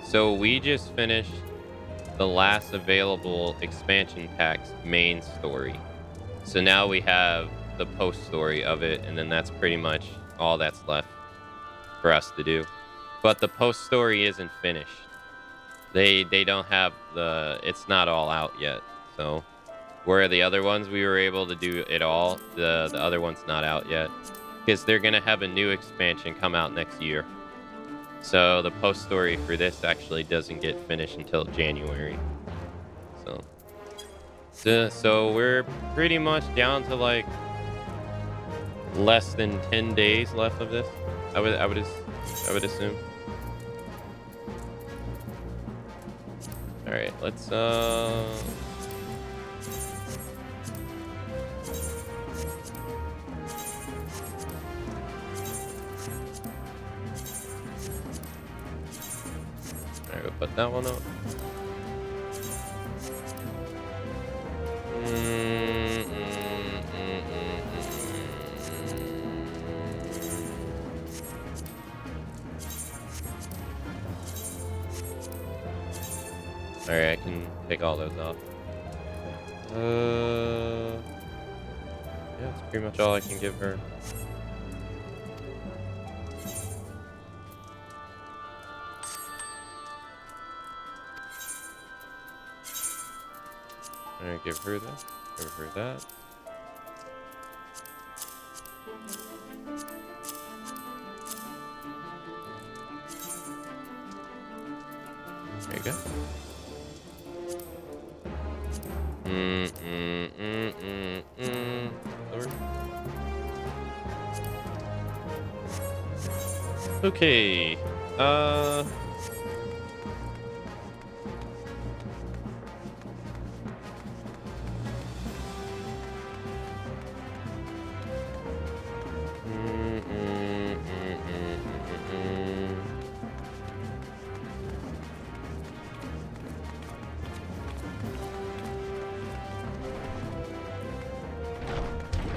So we just finished the last available expansion pack's main story. So now we have the post story of it, and then that's pretty much all that's left for us to do. But the post story isn't finished. They don't have it's not all out yet. So where the other ones we were able to do it all, the other one's not out yet, because they're gonna have a new expansion come out next year. So the post story for this actually doesn't get finished until January. So we're pretty much down to like less than 10 days left of this. I would assume. All right, let's we'll put that one up. Alright, I can take all those off. Yeah, that's pretty much all I can give her. Alright, give her that. Give her that. There you go. Okay.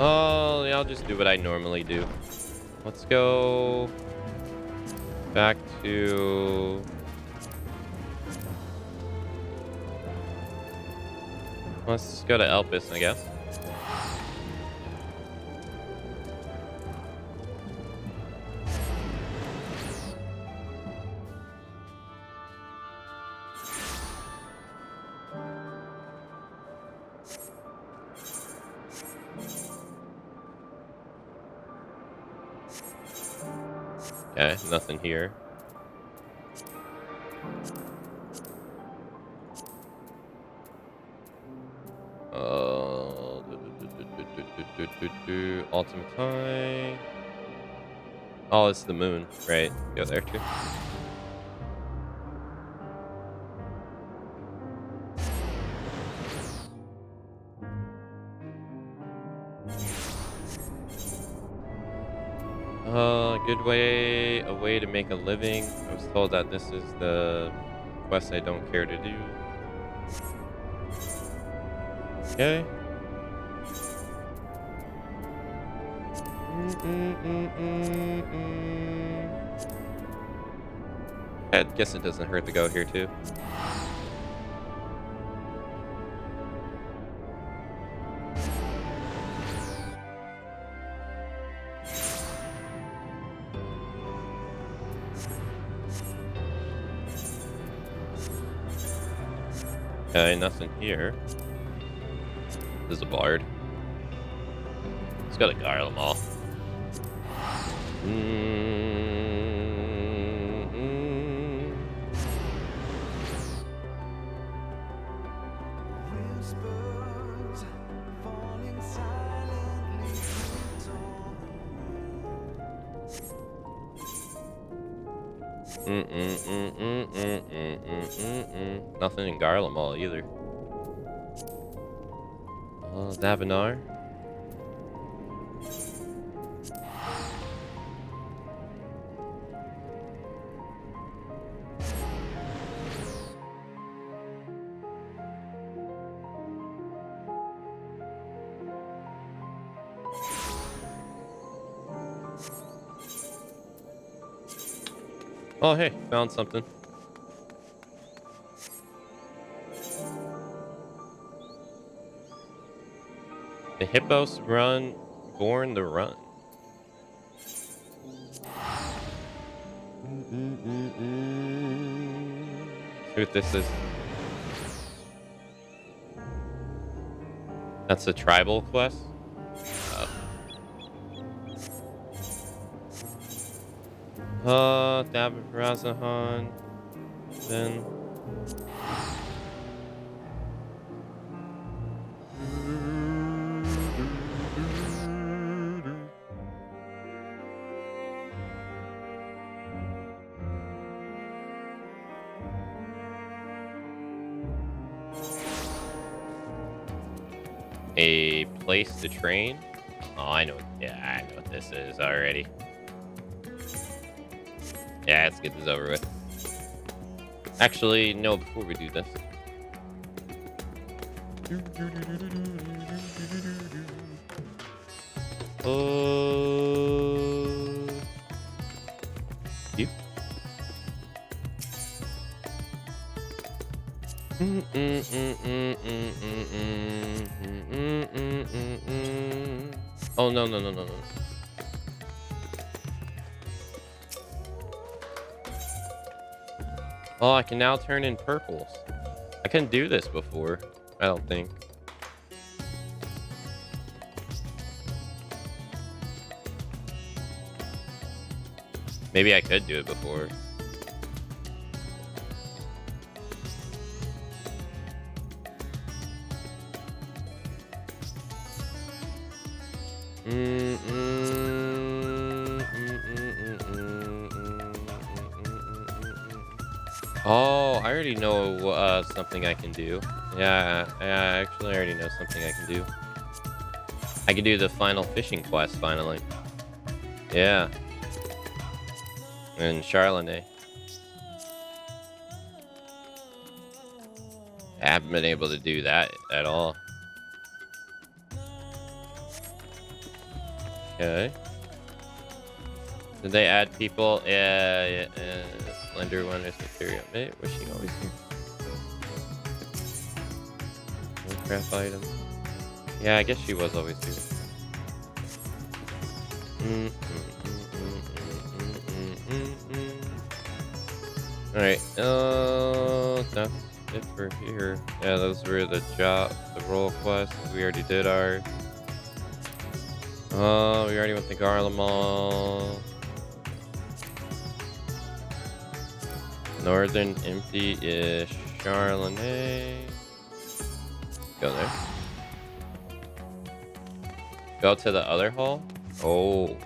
Oh, yeah, I'll just do what I normally do. Let's go back to... Let's go to Elpis, I guess. Okay, nothing here. Ultimate time. Oh, it's the moon, right? Go there too. Good way, a way to make a living. I was told that this is the quest I don't care to do. Okay. I guess it doesn't hurt to go here too. Okay, nothing here. There's a bard. He's got a Garlemald. Nothing in Garlemald either. Davinar. Oh, hey, found something. The hippos run, born the run. See what this is. That's a tribal quest? David Razahan. Then. A place to train? Oh, I know. Yeah, I know what this is already. Yeah, let's get this over with. Actually, no, before we do this. You? Oh, no. Oh, I can now turn in purples. I couldn't do this before, I don't think. Maybe I could do it before. Oh, I already know something I can do. Yeah, actually, I already know something I can do. I can do the final fishing quest, finally. Yeah. In Charlotte. I haven't been able to do that at all. Okay. Did they add people? Yeah. Slender Wonders material. Mate, was she always here? Craft item. Yeah, I guess she was always here. Alright, that's it for here. Yeah, those were the role quests. We already did ours. We already went to Garlemald. Northern empty-ish Charlene. Go there. Go to the other hall? Oh.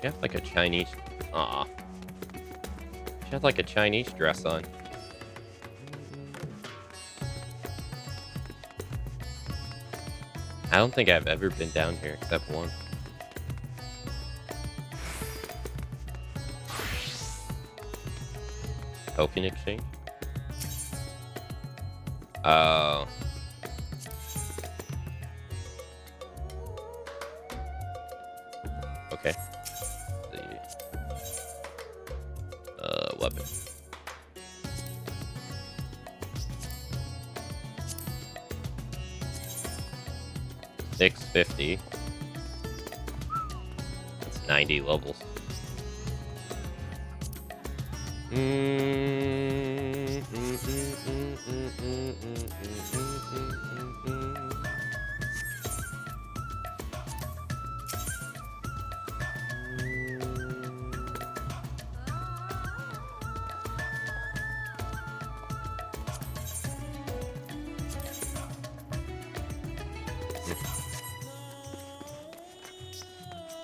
She has like a Chinese... Aw. She has like a Chinese dress on. I don't think I've ever been down here except once. Token exchange? Oh. Okay. The weapon. $650. That's 90 levels.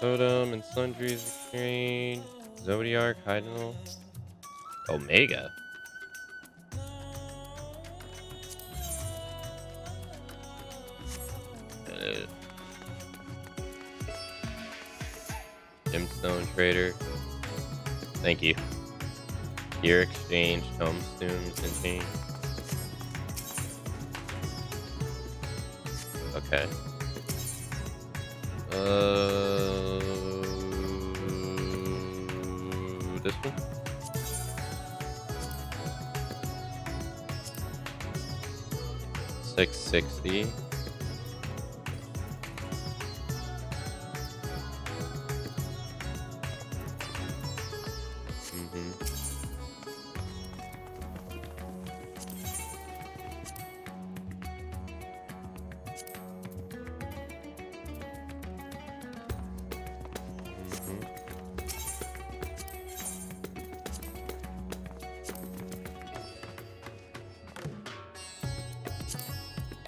Totem and Sundries Exchange. Zodiac, Hydinal. Omega. Gemstone Trader. Thank you. Gear Exchange, Tombstones and Chains. Okay. This one? $660.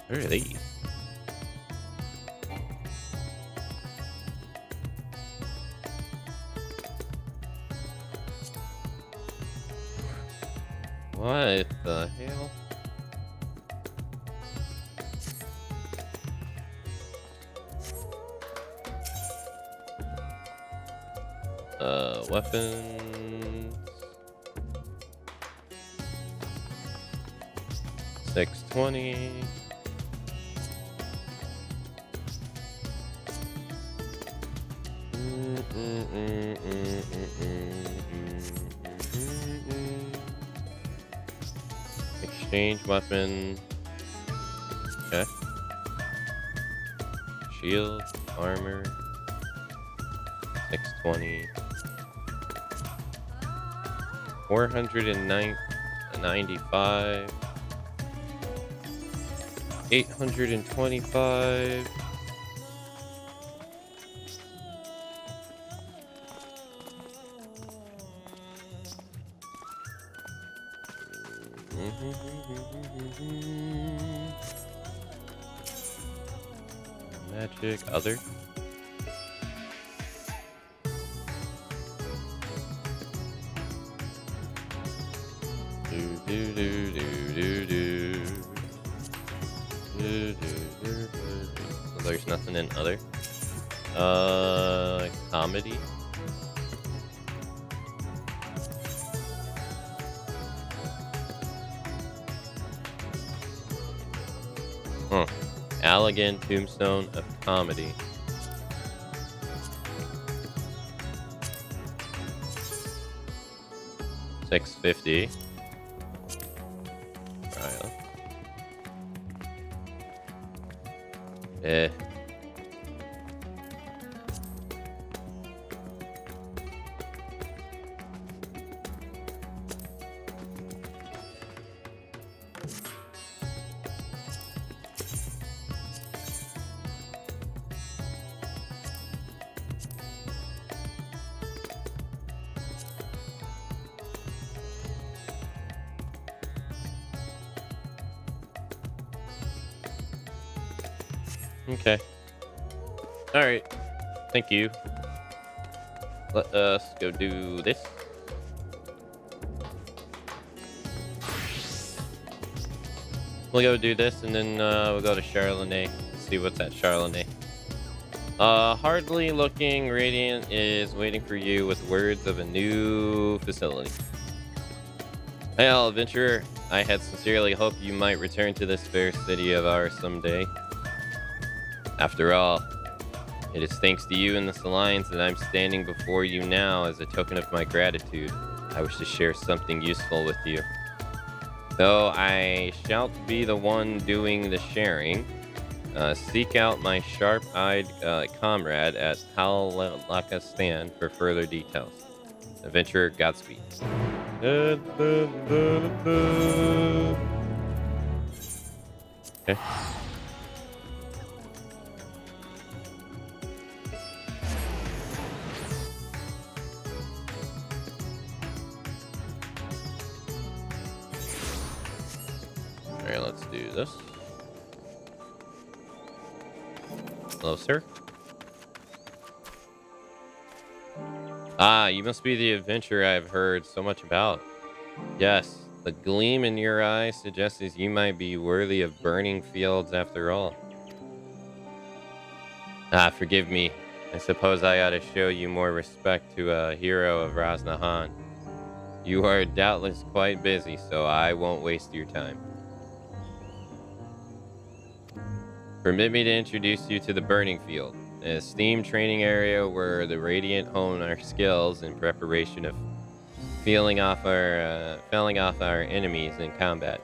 Where are these? What the hell? Weapons. 620. Exchange weapon. Okay. Shield, armor. 620. 495. 825. Magic, other. So there's nothing in other. Comedy. Allegan Tombstone of Comedy. $650. Alright. Okay. Alright. Thank you. Let us go do this. We'll go do this, and then we'll go to Charlotte. See what's at Charlotte. Hardly looking radiant is waiting for you with words of a new facility. Hail, adventurer. I had sincerely hoped you might return to this fair city of ours someday. After all, it is thanks to you and this alliance that I'm standing before you now. As a token of my gratitude, I wish to share something useful with you. Though I shan't be the one doing the sharing, seek out my sharp-eyed comrade at Palakistan for further details. Adventurer, Godspeed. Okay. Alright, let's do this. Hello, sir. Ah, you must be the adventurer I've heard so much about. Yes, the gleam in your eye suggests you might be worthy of burning fields after all. Ah, forgive me. I suppose I ought to show you more respect to a hero of Raznahan. You are doubtless quite busy, so I won't waste your time. Permit me to introduce you to the Burning Field, an esteemed training area where the Radiant hone our skills in preparation of felling off our enemies in combat.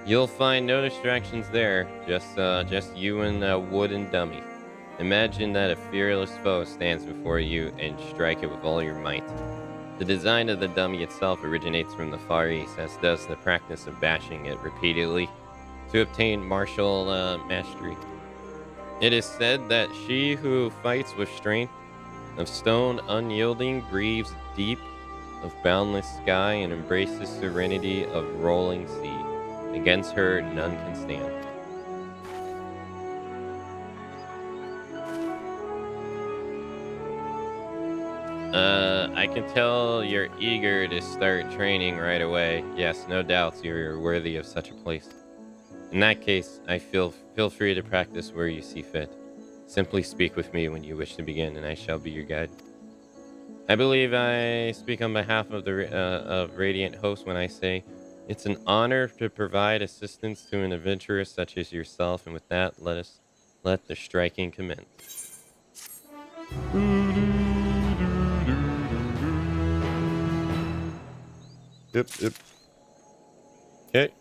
You'll find no distractions there, just you and a wooden dummy. Imagine that a fearless foe stands before you and strike it with all your might. The design of the dummy itself originates from the Far East, as does the practice of bashing it repeatedly to obtain martial mastery. It is said that she who fights with strength of stone unyielding breathes deep of boundless sky and embraces serenity of rolling sea. Against her none can stand. I can tell you're eager to start training right away. Yes, no doubts you're worthy of such a place. In that case, I feel free to practice where you see fit. Simply speak with me when you wish to begin, and I shall be your guide. I believe I speak on behalf of the of Radiant host when I say it's an honor to provide assistance to an adventurer such as yourself, and with that, let the striking commence. Yep. Okay.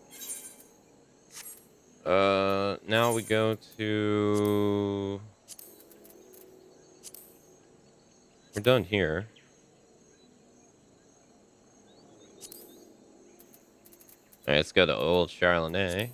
Now we go to... We're done here. Alright, let's go to Old Charlotte.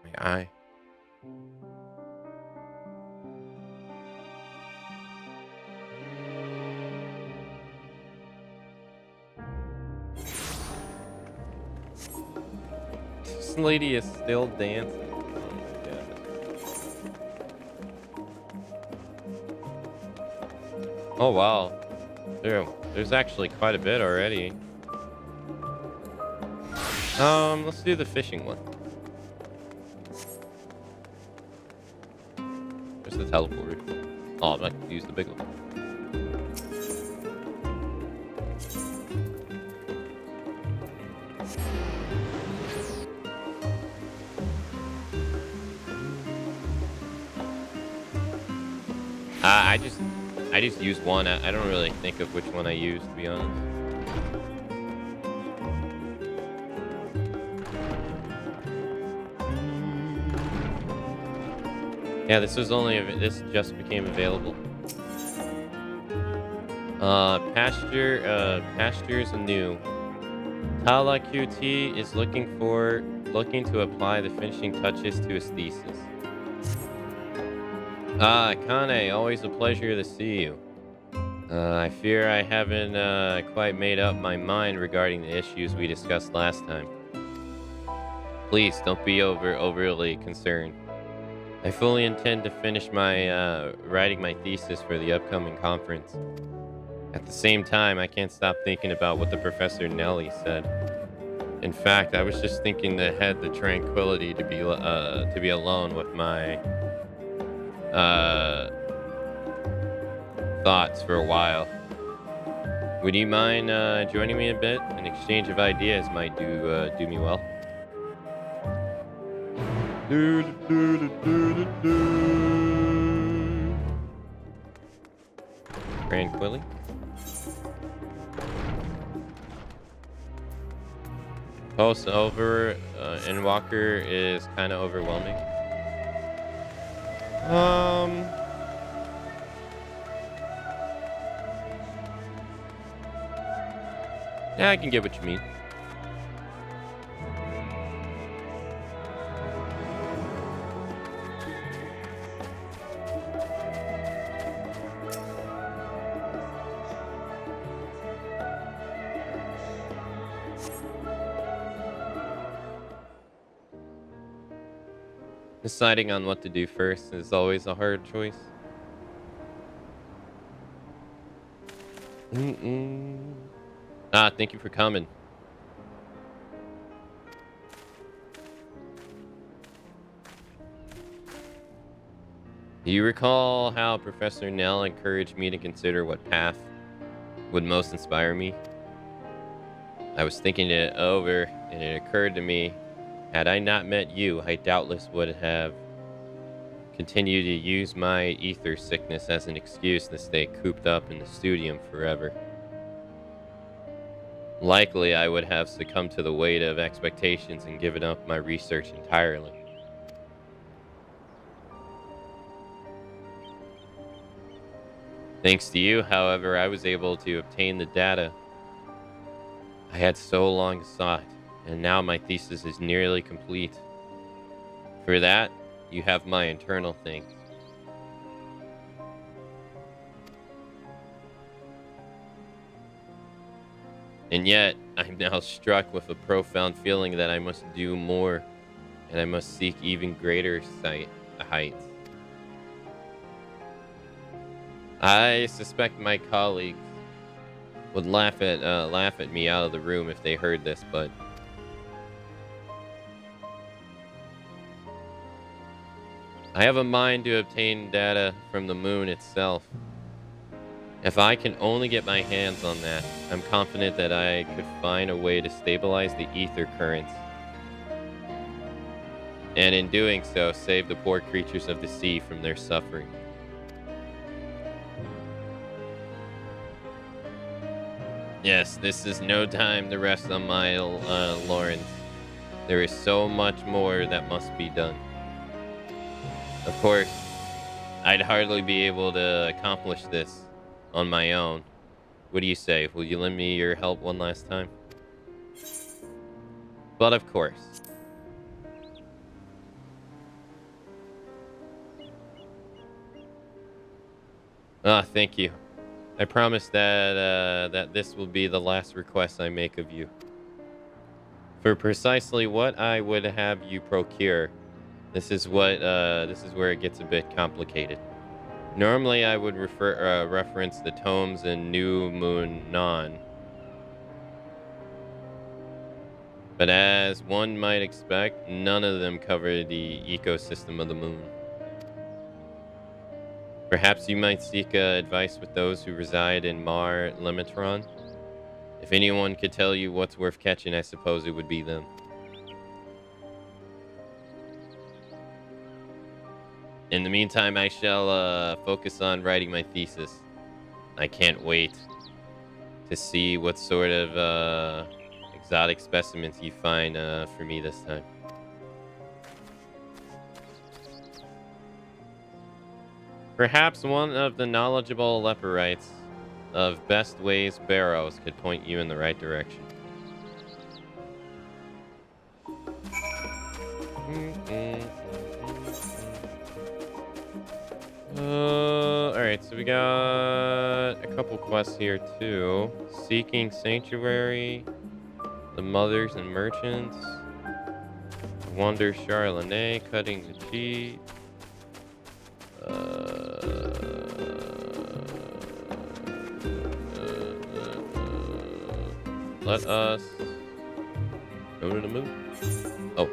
My eye. This lady is still dancing. Oh my god. Oh wow. There's actually quite a bit already. Let's do the fishing one. There's the teleporter. Oh, I'm not gonna use the big one. I just use one. I don't really think of which one I use, to be honest. Yeah, this just became available. Pastures anew. Tala QT is looking to apply the finishing touches to his thesis. Kane, always a pleasure to see you. I fear I haven't quite made up my mind regarding the issues we discussed last time. Please don't be overly concerned. I fully intend to finish my writing my thesis for the upcoming conference. At the same time, I can't stop thinking about what the Professor Nelly said. In fact, I was just thinking to had the tranquility to be alone with my thoughts for a while. Would you mind joining me a bit? An exchange of ideas might do me well. Tranquilly. Post over Endwalker is kind of overwhelming. Yeah, I can get what you mean. Deciding on what to do first is always a hard choice. Thank you for coming. Do you recall how Professor Nell encouraged me to consider what path would most inspire me? I was thinking it over, and it occurred to me, had I not met you, I doubtless would have continued to use my ether sickness as an excuse to stay cooped up in the studium forever. Likely, I would have succumbed to the weight of expectations and given up my research entirely. Thanks to you, however, I was able to obtain the data I had so long sought, and now my thesis is nearly complete. For that, you have my internal thanks. And yet, I'm now struck with a profound feeling that I must do more, and I must seek even greater heights. I suspect my colleagues would laugh at me out of the room if they heard this, but I have a mind to obtain data from the moon itself. If I can only get my hands on that, I'm confident that I could find a way to stabilize the ether currents. And in doing so, save the poor creatures of the sea from their suffering. Yes, this is no time to rest on my laurels. There is so much more that must be done. Of course, I'd hardly be able to accomplish this on my own. What do you say? Will you lend me your help one last time? But of course. Thank you. I promise that this will be the last request I make of you. For precisely what I would have you procure, this is where it gets a bit complicated. Normally, I would reference the tomes in New Moon Non. But as one might expect, none of them cover the ecosystem of the moon. Perhaps you might seek advice with those who reside in Mar Limitron. If anyone could tell you what's worth catching, I suppose it would be them. In the meantime, I shall focus on writing my thesis. I can't wait to see what sort of exotic specimens you find for me this time. Perhaps one of the knowledgeable leporites of Best Ways Barrows could point you in the right direction. Alright, so we got a couple quests here too. Seeking Sanctuary, the Mothers and Merchants, Wander Charlene, Cutting the Cheat. Let us go to the moon. Oh.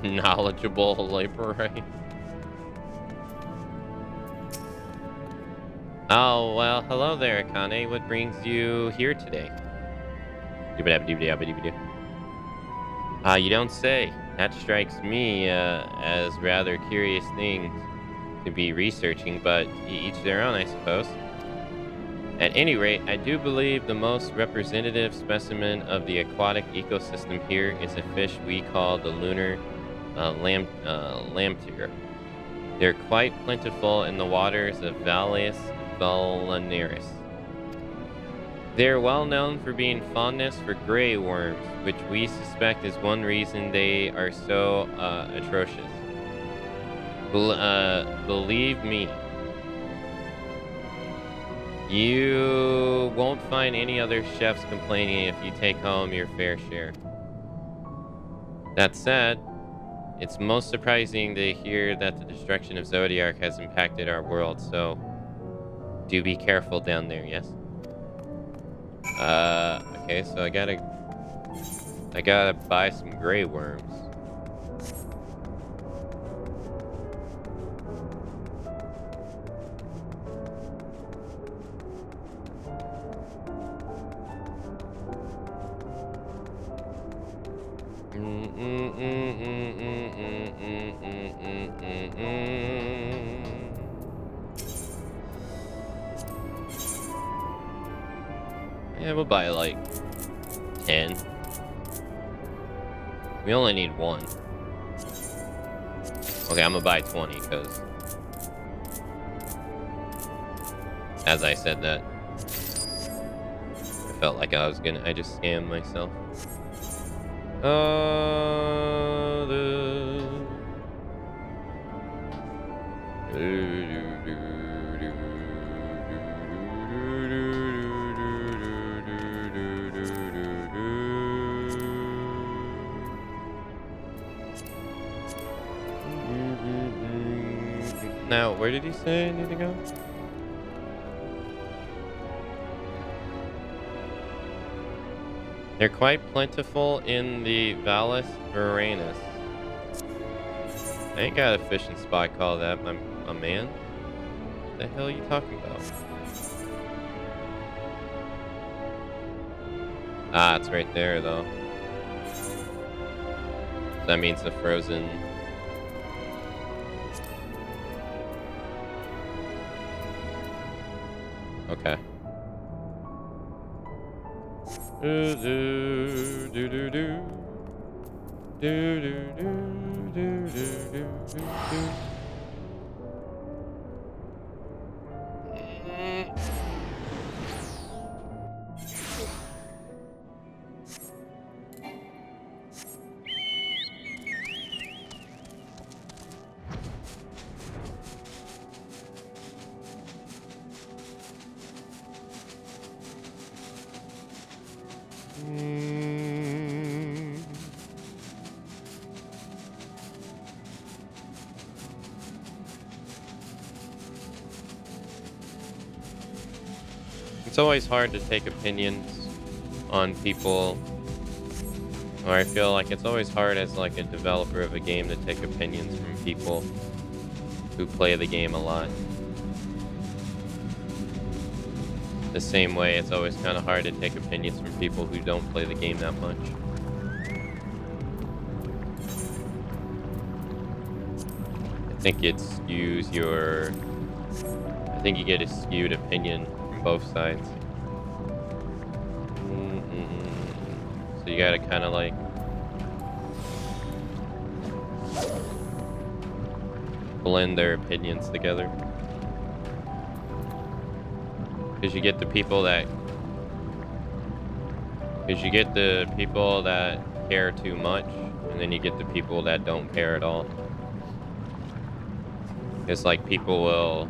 Knowledgeable laborate. Oh, well, hello there, Akane. What brings you here today? You don't say. That strikes me as rather curious things to be researching, but each their own, I suppose. At any rate, I do believe the most representative specimen of the aquatic ecosystem here is a fish we call the lunar lamtir. They're quite plentiful in the waters of Valles Vulneraris. They're well known for being fondness for gray worms, which we suspect is one reason they are so atrocious. Believe me, you won't find any other chefs complaining if you take home your fair share. That said, it's most surprising to hear that the destruction of Zodiac has impacted our world, so do be careful down there, yes? Okay, so I gotta buy some gray worms. Yeah, we'll buy like 10. We only need one. Okay, I'm gonna buy 20 because as I said that, I felt like I just scammed myself. Now, where did he say I need to go? They're quite plentiful in the Valles Vulneraris. I ain't got a fishing spot called that, my man. What the hell are you talking about? Ah, it's right there, though. So that means the frozen... Okay. It's always hard to take opinions on people, or I feel like it's always hard as like a developer of a game to take opinions from people who play the game a lot. The same way, it's always kind of hard to take opinions from people who don't play the game that much. I think it skews your... I think you get a skewed opinion from both sides. So you gotta kind of like... blend their opinions together. Because you get the people that care too much, and then you get the people that don't care at all. It's like people will...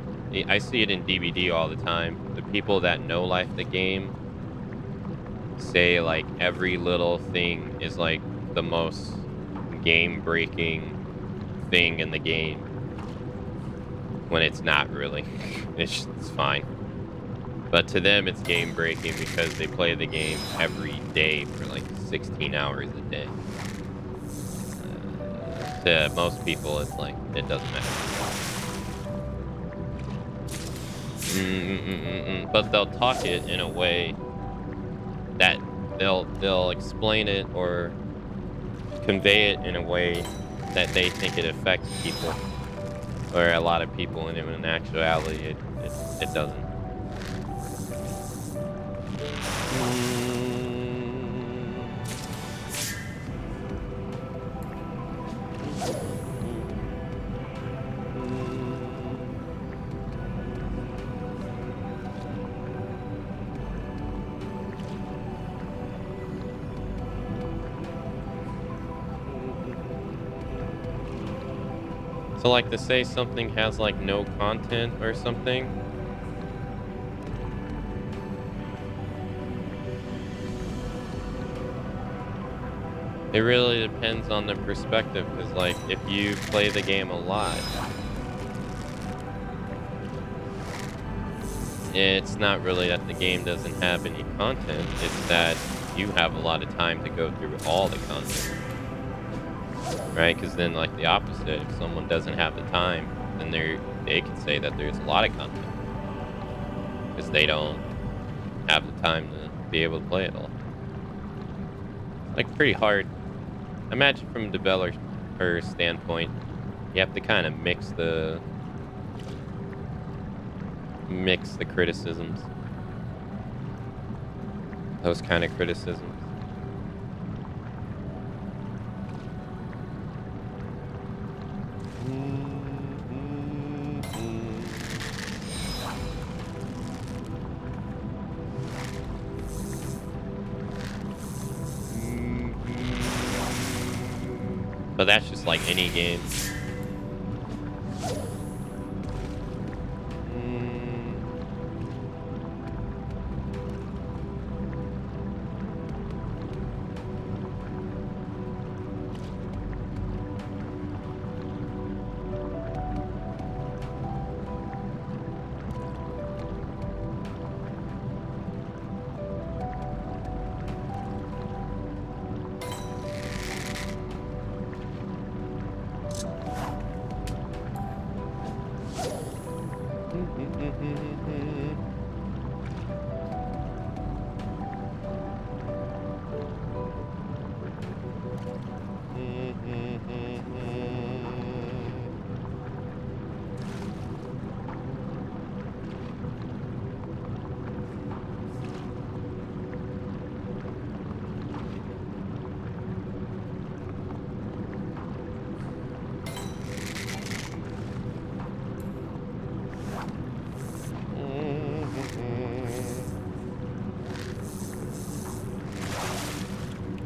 I see it in DVD all the time. The people that no-life the game say like every little thing is like the most game-breaking thing in the game, when it's not really. It's fine. But to them, it's game-breaking because they play the game every day for like 16 hours a day. To most people, it's like, it doesn't matter. But they'll talk it in a way that they'll explain it or convey it in a way that they think it affects people, or a lot of people, and in actuality, it doesn't. So like to say something has like no content or something, it really depends on the perspective, because like if you play the game a lot, it's not really that the game doesn't have any content, it's that you have a lot of time to go through all the content. Right, because then like the opposite, if someone doesn't have the time, then they can say that there's a lot of content because they don't have the time to be able to play it all. Like pretty hard. Imagine from a developer standpoint, you have to kind of mix the criticisms, those kind of criticisms. But that's just like any game.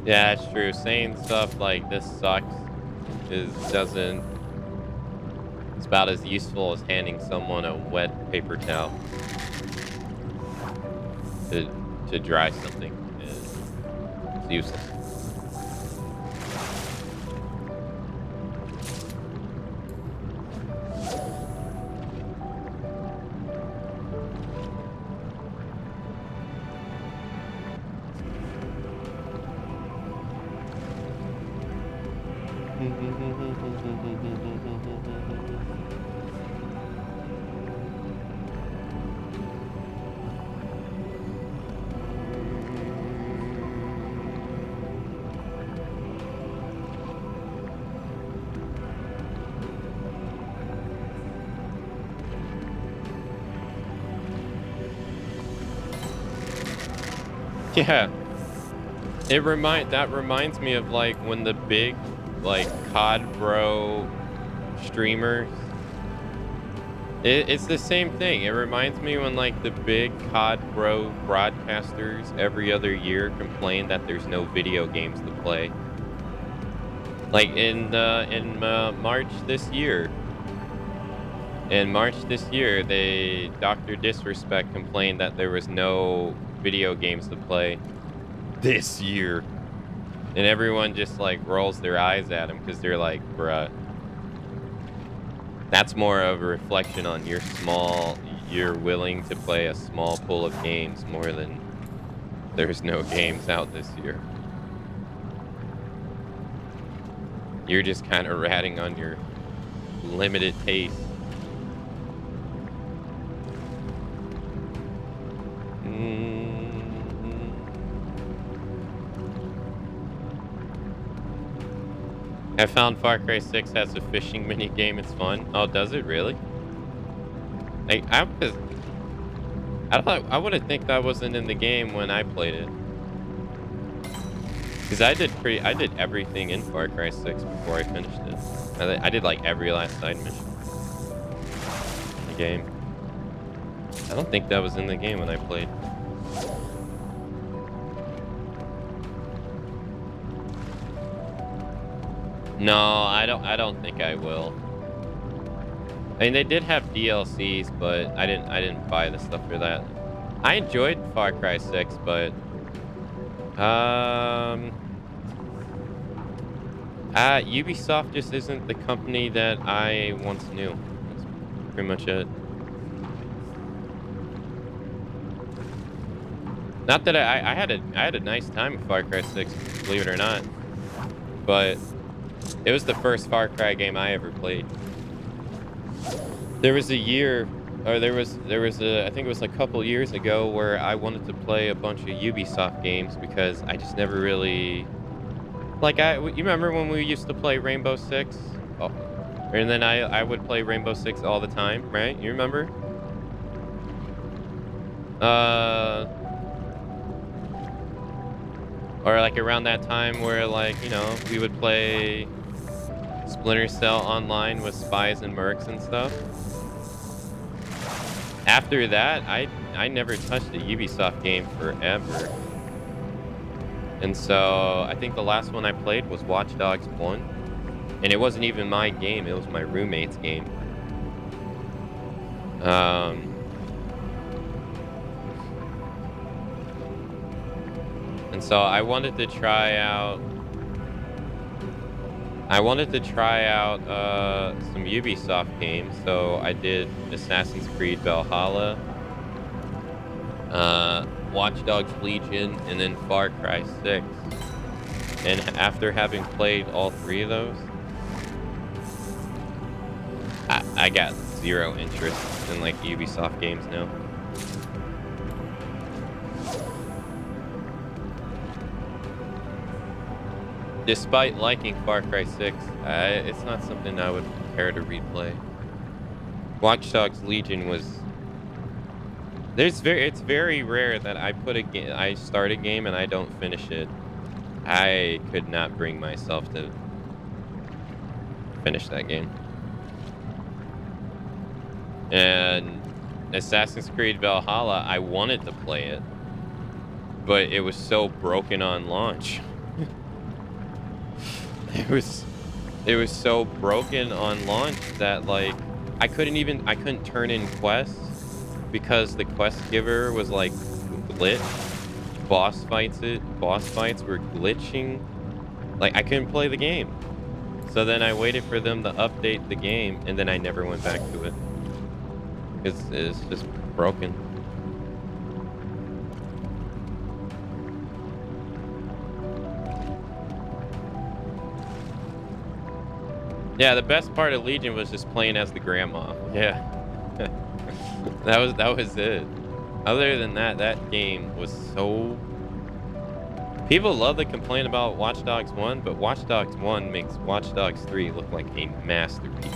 Yeah, it's true. Saying stuff like this sucks it's about as useful as handing someone a wet paper towel to dry something. useless. Yeah, that reminds me of like when the big like COD Bro streamers. It's the same thing. It reminds me when like the big COD Bro broadcasters every other year complain that there's no video games to play. Like in March this year. In March this year, Dr. Disrespect complained that there was no video games to play this year. And everyone just like rolls their eyes at him because they're like, bruh. That's more of a reflection on you're willing to play a small pool of games more than there's no games out this year. You're just kind of ratting on your limited taste. I found Far Cry 6 has a fishing mini game. It's fun. Oh, does it really? Like I would have think that wasn't in the game when I played it. Cause I did everything in Far Cry 6 before I finished it. I did like every last side mission in the game. I don't think that was in the game when I played. No, I don't think I will. I mean, they did have DLCs, but I didn't buy the stuff for that. I enjoyed Far Cry 6, but Ubisoft just isn't the company that I once knew. That's pretty much it. Not that I had a nice time with Far Cry 6, believe it or not, but it was the first Far Cry game I ever played. There was a year, or there was I think it was a couple years ago where I wanted to play a bunch of Ubisoft games because I just never really, like you remember when we used to play Rainbow Six? Oh, and then I would play Rainbow Six all the time, right? You remember? Or like around that time where like, you know, we would play Splinter Cell online with spies and mercs and stuff. After that, I never touched a Ubisoft game forever. And so I think the last one I played was Watch Dogs 1. And it wasn't even my game, it was my roommate's game. And so I wanted to try out some Ubisoft games. So I did Assassin's Creed Valhalla, Watch Dogs Legion, and then Far Cry 6. And after having played all three of those, I got zero interest in like Ubisoft games now. Despite liking Far Cry 6, it's not something I would care to replay. Watch Dogs Legion was... It's very rare that I start a game and I don't finish it. I could not bring myself to finish that game. And Assassin's Creed Valhalla, I wanted to play it, but it was so broken on launch. It was so broken on launch that like I couldn't turn in quests because the quest giver was like glitched. boss fights were glitching. Like, I couldn't play the game. So then I waited for them to update the game, and then I never went back to it. It's just broken. Yeah, the best part of Legion was just playing as the grandma. Yeah. that was it. Other than that, that game was so... People love to complain about Watch Dogs 1, but Watch Dogs 1 makes Watch Dogs 3 look like a masterpiece.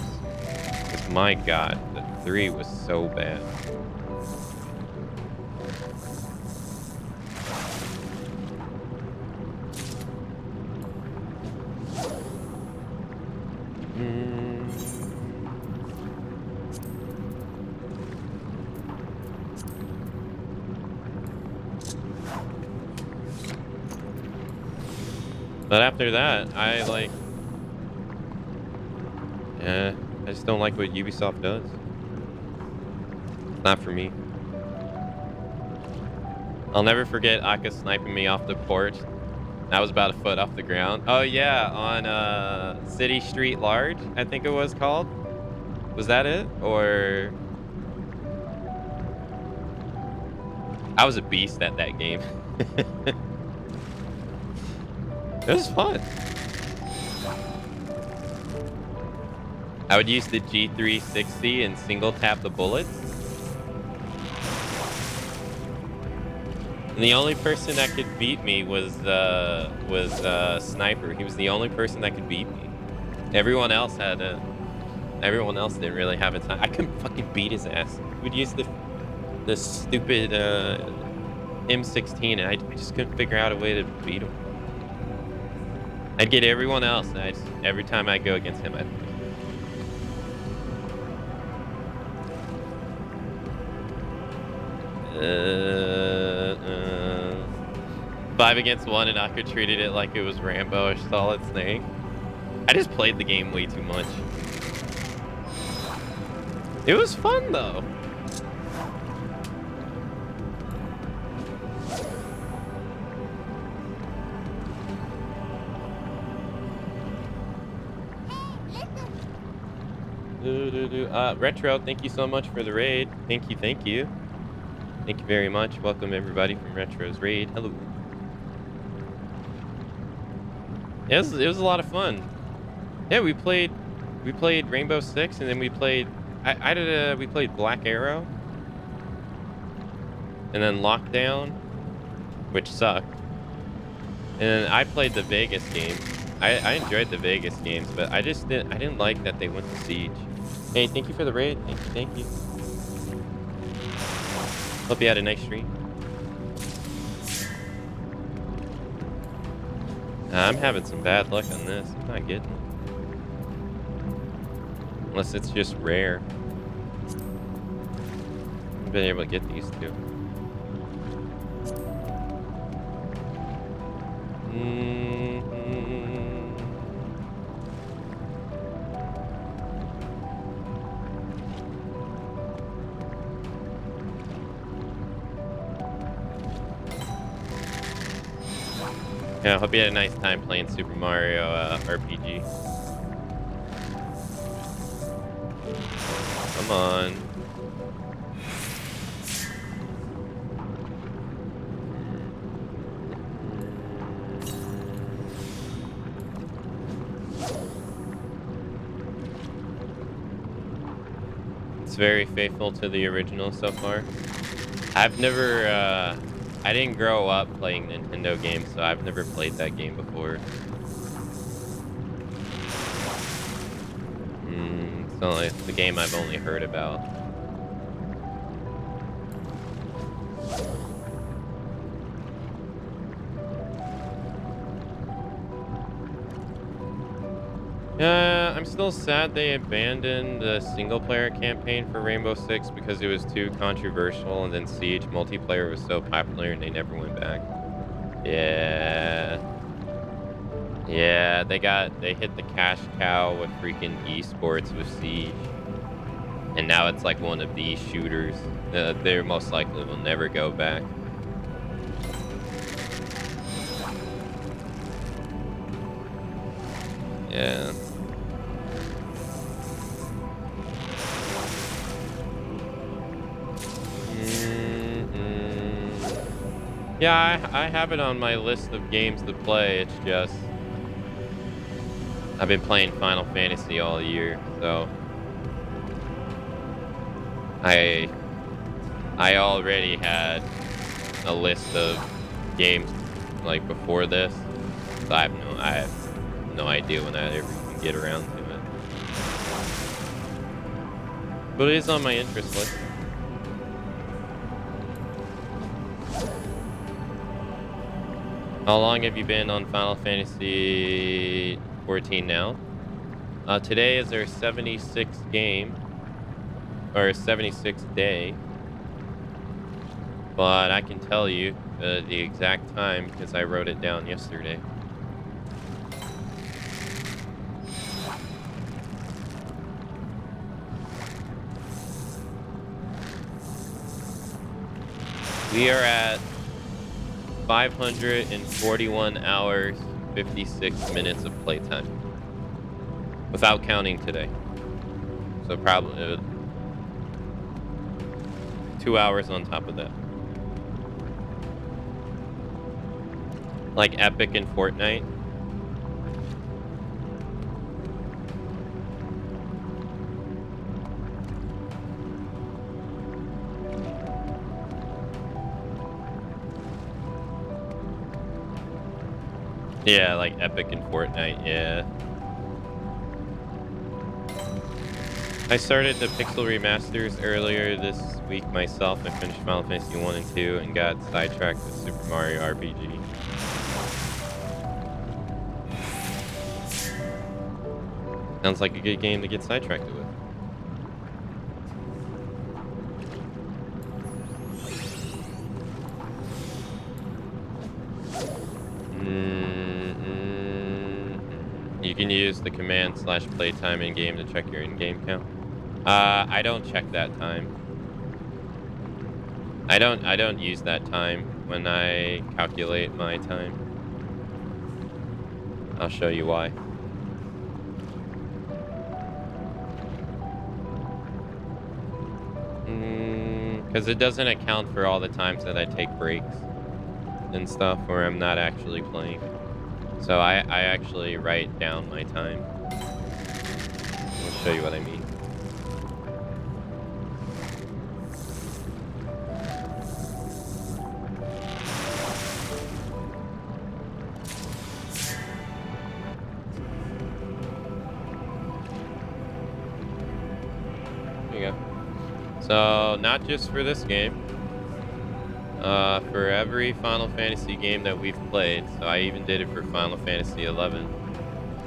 Because my god, the 3 was so bad. But after that, I just don't like what Ubisoft does. It's not for me. I'll never forget Aka sniping me off the porch. I was about a foot off the ground. Oh yeah, on City Street Large, I think it was called. Was that it? Or... I was a beast at that game. It was fun. I would use the G360 and single tap the bullets. And the only person that could beat me was Sniper. He was the only person that could beat me. Everyone else didn't really have a time. I couldn't fucking beat his ass. He would use the stupid M16, and I just couldn't figure out a way to beat him. I'd get everyone else, and every time I go against him, I'd... 5 against 1, and Aka treated it like it was Rambo-ish Solid Snake. I just played the game way too much. It was fun, though. Retro, thank you so much for the raid. Thank you, thank you. Thank you very much. Welcome everybody from Retro's raid. Hello. Yeah, it was a lot of fun. Yeah, we played Rainbow Six, and then we played we played Black Arrow, and then Lockdown, which sucked. And then I played the Vegas game. I enjoyed the Vegas games, but I didn't like that they went to Siege. Hey, thank you for the raid. Thank you. Hope you had a nice stream. I'm having some bad luck on this. I'm not getting it. Unless it's just rare. I've been able to get these two. Yeah, I hope you had a nice time playing Super Mario RPG. Come on. It's very faithful to the original so far. I've never, I didn't grow up playing Nintendo games, so I've never played that game before. It's only the game I've only heard about. I'm still sad they abandoned the single-player campaign for Rainbow Six because it was too controversial, and then Siege multiplayer was so popular and they never went back. Yeah. Yeah, they hit the cash cow with freaking esports with Siege. And now it's like one of these shooters. They most likely will never go back. Yeah. Yeah, I have it on my list of games to play. It's just I've been playing Final Fantasy all year, so I already had a list of games like before this, so I have no idea when I ever can get around to it. But it is on my interest list. How long have you been on Final Fantasy XIV now? Today is our 76th game, or 76th day. But I can tell you the exact time because I wrote it down yesterday. We are at 541 hours, 56 minutes of playtime. Without counting today. So probably 2 hours on top of that. Like Epic and Fortnite. Yeah, like Epic and Fortnite, yeah. I started the Pixel Remasters earlier this week myself. I finished Final Fantasy 1 and 2 and got sidetracked with Super Mario RPG. Sounds like a good game to get sidetracked with. You can use the command /playtime in game to check your in-game count. I don't check that time. I don't use that time when I calculate my time. I'll show you why. Because it doesn't account for all the times that I take breaks and stuff where I'm not actually playing. So I actually write down my time. I'll show you what I mean. There you go. So not just for this game. For every Final Fantasy game that we've played, so I even did it for Final Fantasy XI,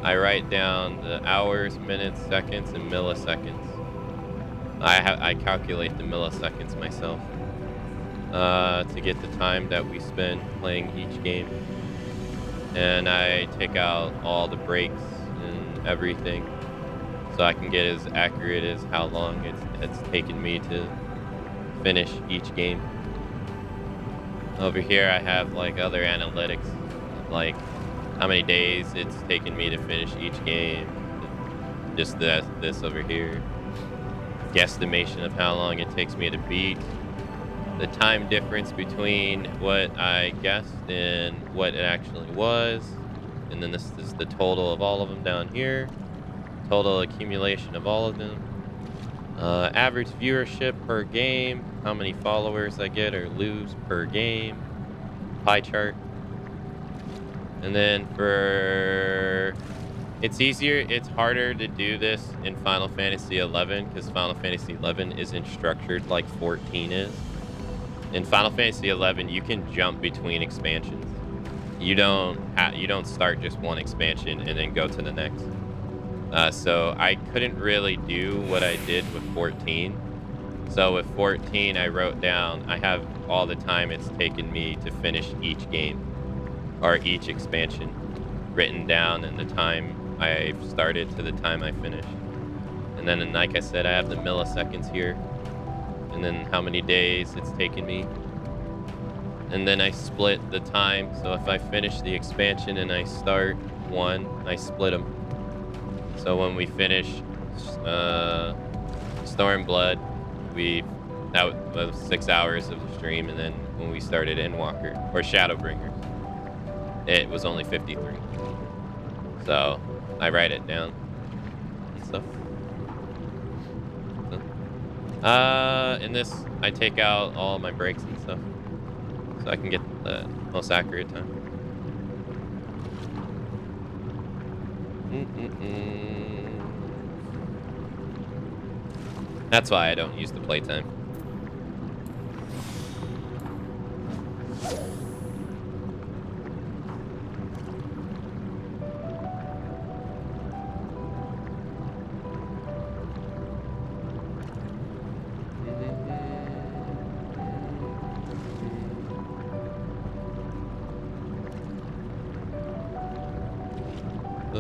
I write down the hours, minutes, seconds, and milliseconds. I calculate the milliseconds myself to get the time that we spend playing each game. And I take out all the breaks and everything so I can get as accurate as how long it's taken me to finish each game. Over here I have like other analytics, like how many days it's taken me to finish each game. Just this over here. Guesstimation of how long it takes me to beat. The time difference between what I guessed and what it actually was. And then this is the total of all of them down here. Total accumulation of all of them. Average viewership per game, how many followers I get or lose per game, pie chart. And then it's harder to do this in Final Fantasy XI because Final Fantasy XI isn't structured like 14 is. In Final Fantasy XI, you can jump between expansions. You don't start just one expansion and then go to the next. So I couldn't really do what I did with 14. So with 14, I wrote down, I have all the time it's taken me to finish each game or each expansion written down and the time I started to the time I finished. And then, like I said, I have the milliseconds here and then how many days it's taken me. And then I split the time. So if I finish the expansion and I start one, I split them. So when we finish Stormblood, that was 6 hours of the stream, and then when we started Endwalker or Shadowbringers, it was only 53. So I write it down and stuff. In this, I take out all my breaks and stuff, so I can get the most accurate time. That's why I don't use the playtime.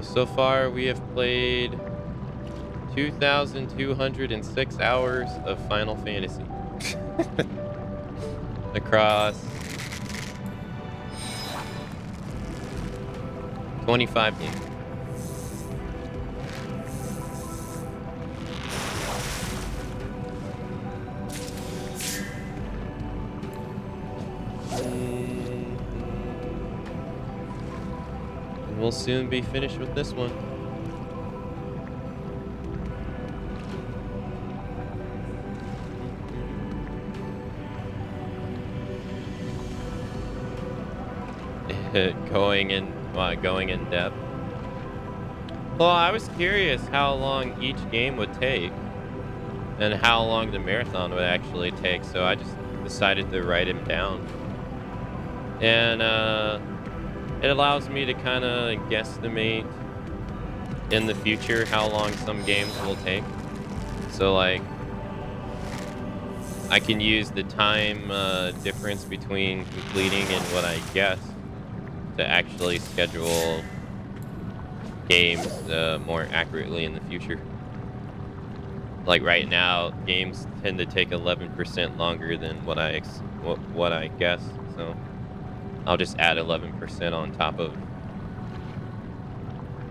So far, we have played 2,206 hours of Final Fantasy across 25 games. We'll soon be finished with this one. going in depth. Well, I was curious how long each game would take and how long the marathon would actually take, so I just decided to write them down. And it allows me to kind of guesstimate in the future how long some games will take. So like, I can use the time difference between completing and what I guess to actually schedule games more accurately in the future. Like right now, games tend to take 11% longer than what I guess. So I'll just add 11% on top of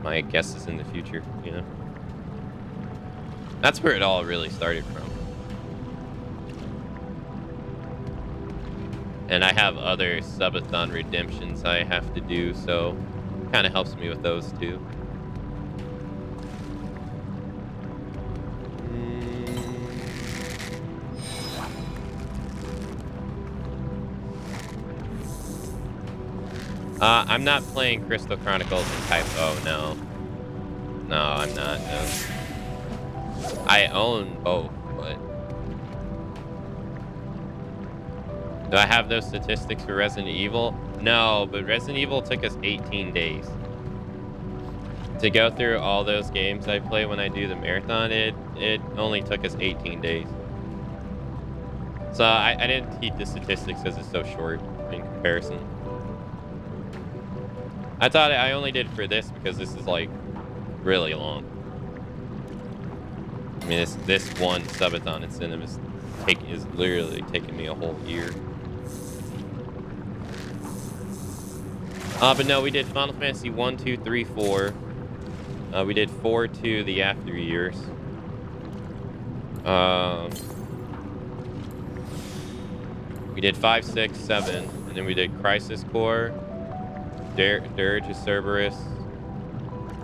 my guesses in the future, you know? That's where it all really started from. And I have other subathon redemptions I have to do, so it kind of helps me with those too. I'm not playing Crystal Chronicles and Type O, no. No, I'm not, no. I own both, but... Do I have those statistics for Resident Evil? No, but Resident Evil took us 18 days. To go through all those games I play when I do the marathon, it only took us 18 days. So I didn't keep the statistics because it's so short in comparison. I thought I only did for this because this is like really long. I mean, this one subathon in cinema is literally taking me a whole year. But no, we did Final Fantasy 1, 2, 3, 4. We did 4 to the after years. We did 5, 6, 7, and then we did Crisis Core, Dirge of Cerberus,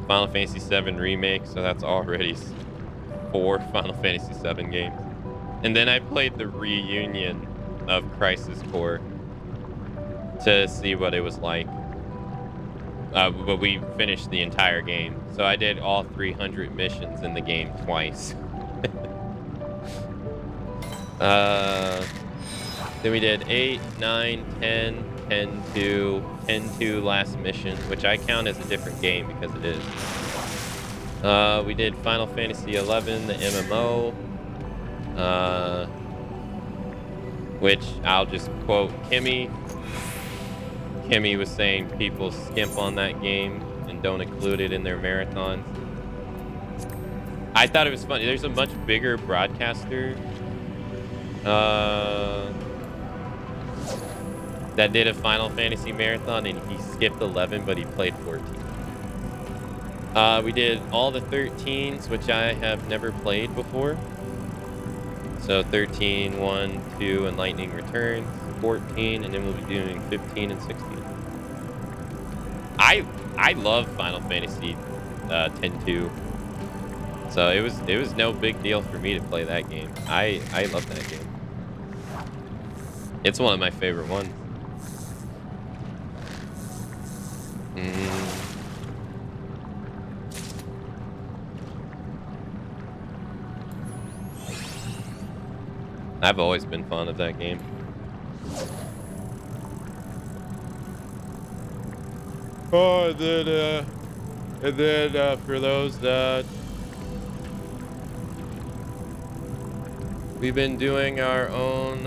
Final Fantasy VII Remake, so that's already 4 Final Fantasy VII games. And then I played the reunion of Crisis Core to see what it was like. But we finished the entire game, so I did all 300 missions in the game twice. Then we did 8, 9, 10, 10-2, 10-2 last mission, which I count as a different game because it is. We did Final Fantasy XI, the MMO, which I'll just quote Kimmy. Kimmy was saying people skimp on that game and don't include it in their marathons. I thought it was funny. There's a much bigger broadcaster that did a Final Fantasy marathon, and he skipped 11, but he played 14. We did all the 13s, which I have never played before. So 13, 1, 2, and Lightning Returns. 14, and then we'll be doing 15 and 16. I love Final Fantasy 10-2. So it was no big deal for me to play that game. I love that game. It's one of my favorite ones. I've always been fond of that game. Oh, and then for those that we've been doing our own,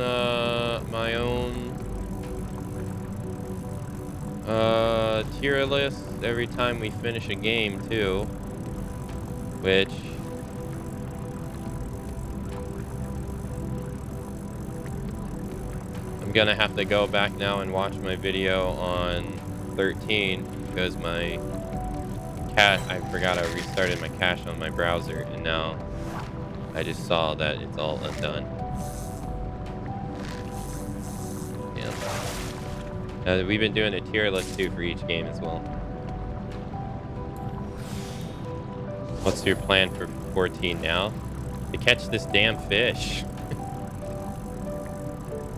my own tier list every time we finish a game too, which I'm gonna have to go back now and watch my video on 13 because my cache, I forgot I restarted my cache on my browser and now I just saw that it's all undone. Yeah. We've been doing a tier list too for each game as well. What's your plan for 14 now? To catch this damn fish.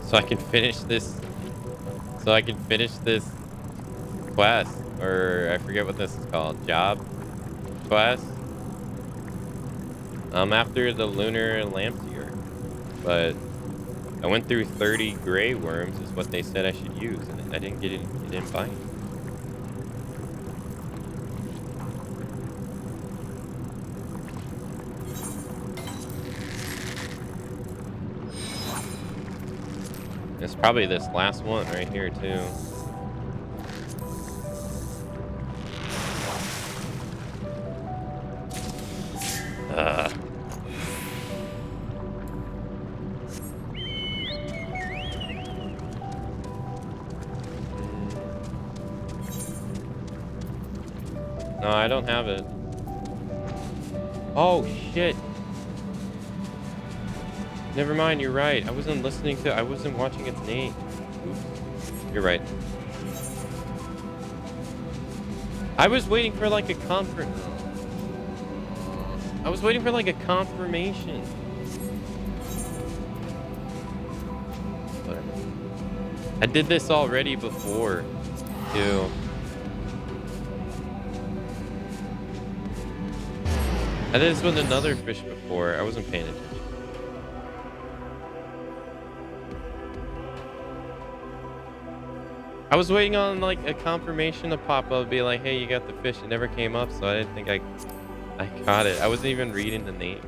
So I can finish this. So I can finish this quest, or I forget what this is called. Job quest. I'm after the lunar lamp tier, but I went through 30 gray worms is what they said I should use, and I didn't get it. It didn't bite. It's probably this last one right here too. No, I don't have it. Oh shit. Never mind, you're right. I wasn't watching its name. Oops. You're right. I was waiting for like a I was waiting for like a confirmation. Whatever. I did this already before, too. I did this with another fish before. I wasn't paying attention. I was waiting on like a confirmation to pop up, be like, "Hey, you got the fish." It never came up, so I didn't think I caught it. I wasn't even reading the name.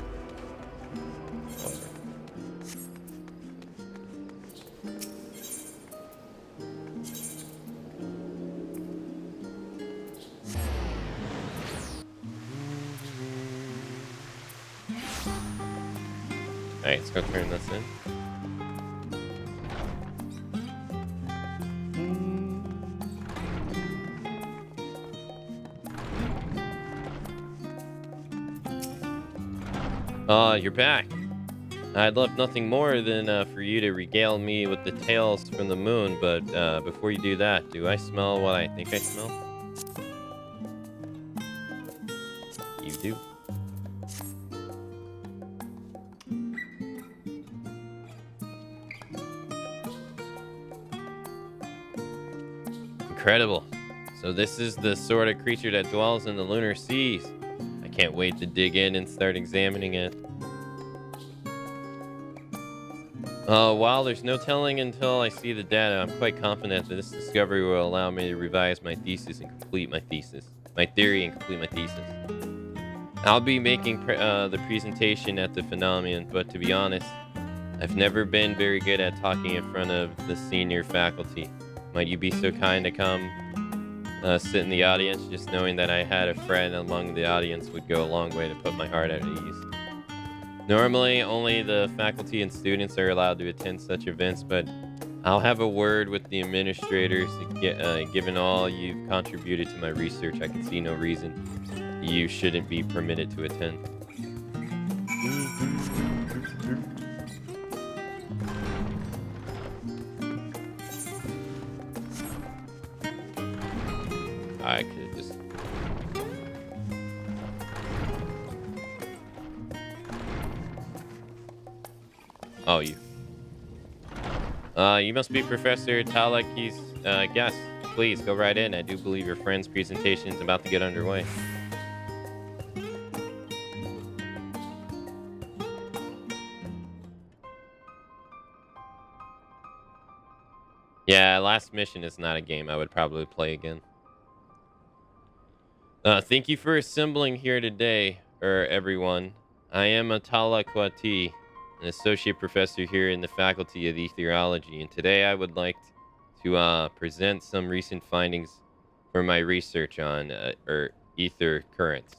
Alright, let's go turn this in. You're back. I'd love nothing more than for you to regale me with the tales from the moon, but before you do that, do I smell what I think I smell? You do. Incredible. So this is the sort of creature that dwells in the lunar seas. I can't wait to dig in and start examining it. While there's no telling until I see the data, I'm quite confident that this discovery will allow me to revise my thesis and complete my thesis. My theory and complete my thesis. I'll be making the presentation at the phenomenon, but to be honest, I've never been very good at talking in front of the senior faculty. Might you be so kind to come sit in the audience? Just knowing that I had a friend among the audience would go a long way to put my heart at ease. Normally, only the faculty and students are allowed to attend such events, but I'll have a word with the administrators. Given all you've contributed to my research, I can see no reason you shouldn't be permitted to attend. I could have just... Oh, you. You must be Professor Talaki's guest. Please, go right in. I do believe your friend's presentation is about to get underway. Yeah, last mission is not a game I would probably play again. Thank you for assembling here today, everyone. I am Atala Kwati, an associate professor here in the Faculty of Etherology, and today I would like to present some recent findings from my research on ether currents.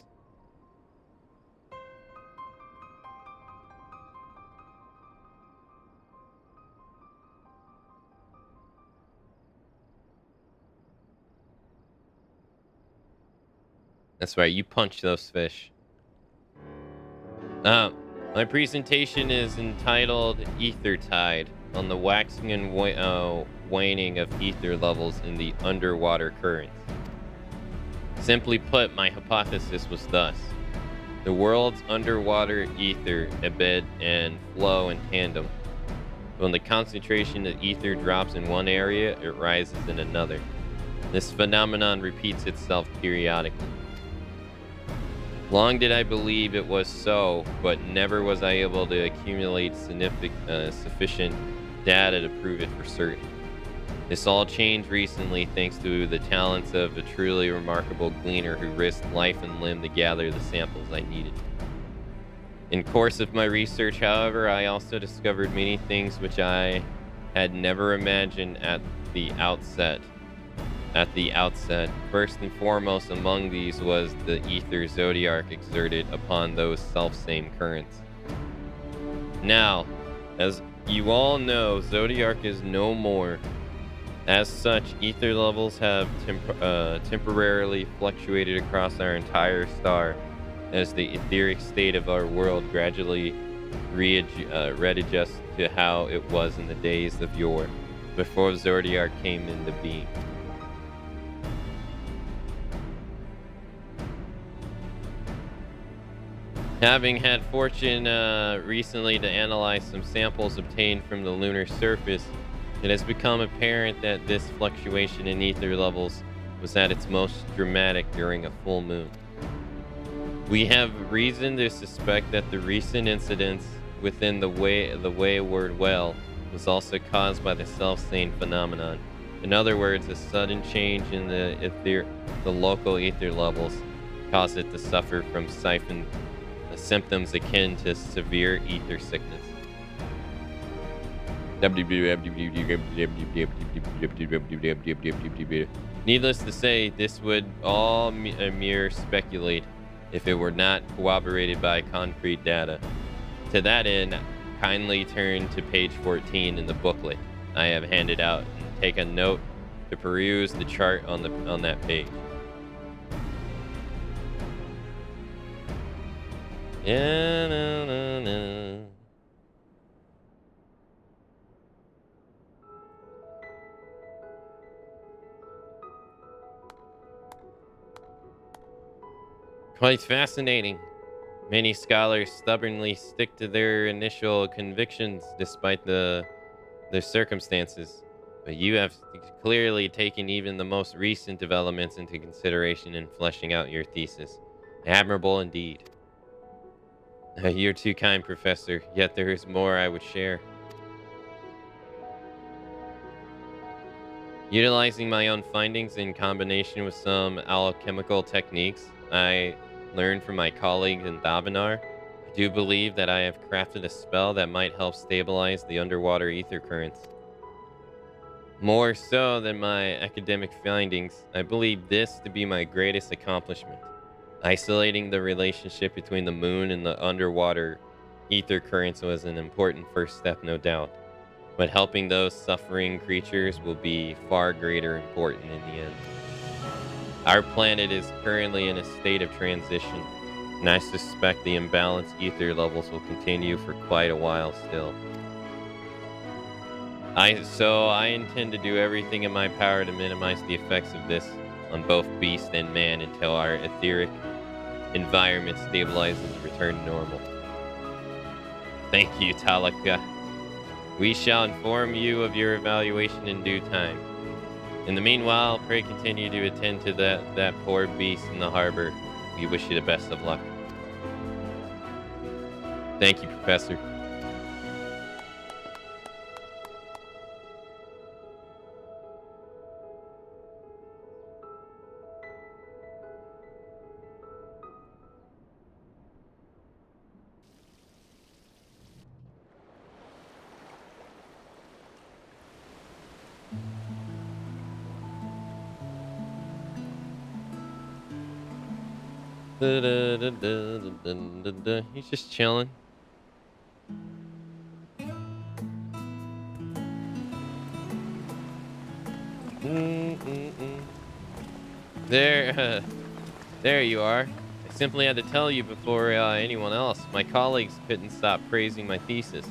That's right, you punch those fish. My presentation is entitled Ether Tide on the waxing and waning of ether levels in the underwater currents. Simply put, my hypothesis was thus. The world's underwater ether embed and flow in tandem. When the concentration of ether drops in one area, it rises in another. This phenomenon repeats itself periodically. Long did I believe it was so, but never was I able to accumulate sufficient data to prove it for certain. This all changed recently thanks to the talents of a truly remarkable gleaner who risked life and limb to gather the samples I needed. In course of my research, however, I also discovered many things which I had never imagined at the outset. First and foremost among these was the ether zodiac exerted upon those self-same currents. Now, as you all know, zodiac is no more. As such, ether levels have temporarily fluctuated across our entire star as the etheric state of our world gradually readjusts to how it was in the days of yore, before zodiac came into being. Having had fortune recently to analyze some samples obtained from the lunar surface, it has become apparent that this fluctuation in ether levels was at its most dramatic during a full moon. We have reason to suspect that the recent incidents within the wayward well was also caused by the self-same phenomenon. In other words, a sudden change in the local ether levels caused it to suffer from symptoms akin to severe ether sickness. Needless to say, this would all mere speculate if it were not corroborated by concrete data. To that end, kindly turn to page 14 in the booklet I have handed out and take a note to peruse the chart on that page. Quite fascinating. Many scholars stubbornly stick to their initial convictions despite their circumstances. But you have clearly taken even the most recent developments into consideration in fleshing out your thesis. Admirable indeed. You're too kind, Professor, yet there is more I would share. Utilizing my own findings in combination with some alchemical techniques I learned from my colleagues in Davinar, I do believe that I have crafted a spell that might help stabilize the underwater ether currents. More so than my academic findings, I believe this to be my greatest accomplishment. Isolating the relationship between the moon and the underwater ether currents was an important first step, no doubt. But helping those suffering creatures will be far greater important in the end. Our planet is currently in a state of transition, and I suspect the imbalanced ether levels will continue for quite a while still. So I intend to do everything in my power to minimize the effects of this on both beast and man until our etheric environment stabilizes and return to normal. Thank you, Talaka. We shall inform you of your evaluation in due time. In the meanwhile, pray continue to attend to that poor beast in the harbor. We wish you the best of luck. Thank you, Professor. He's just chilling. There you are. I simply had to tell you before anyone else. My colleagues couldn't stop praising my thesis.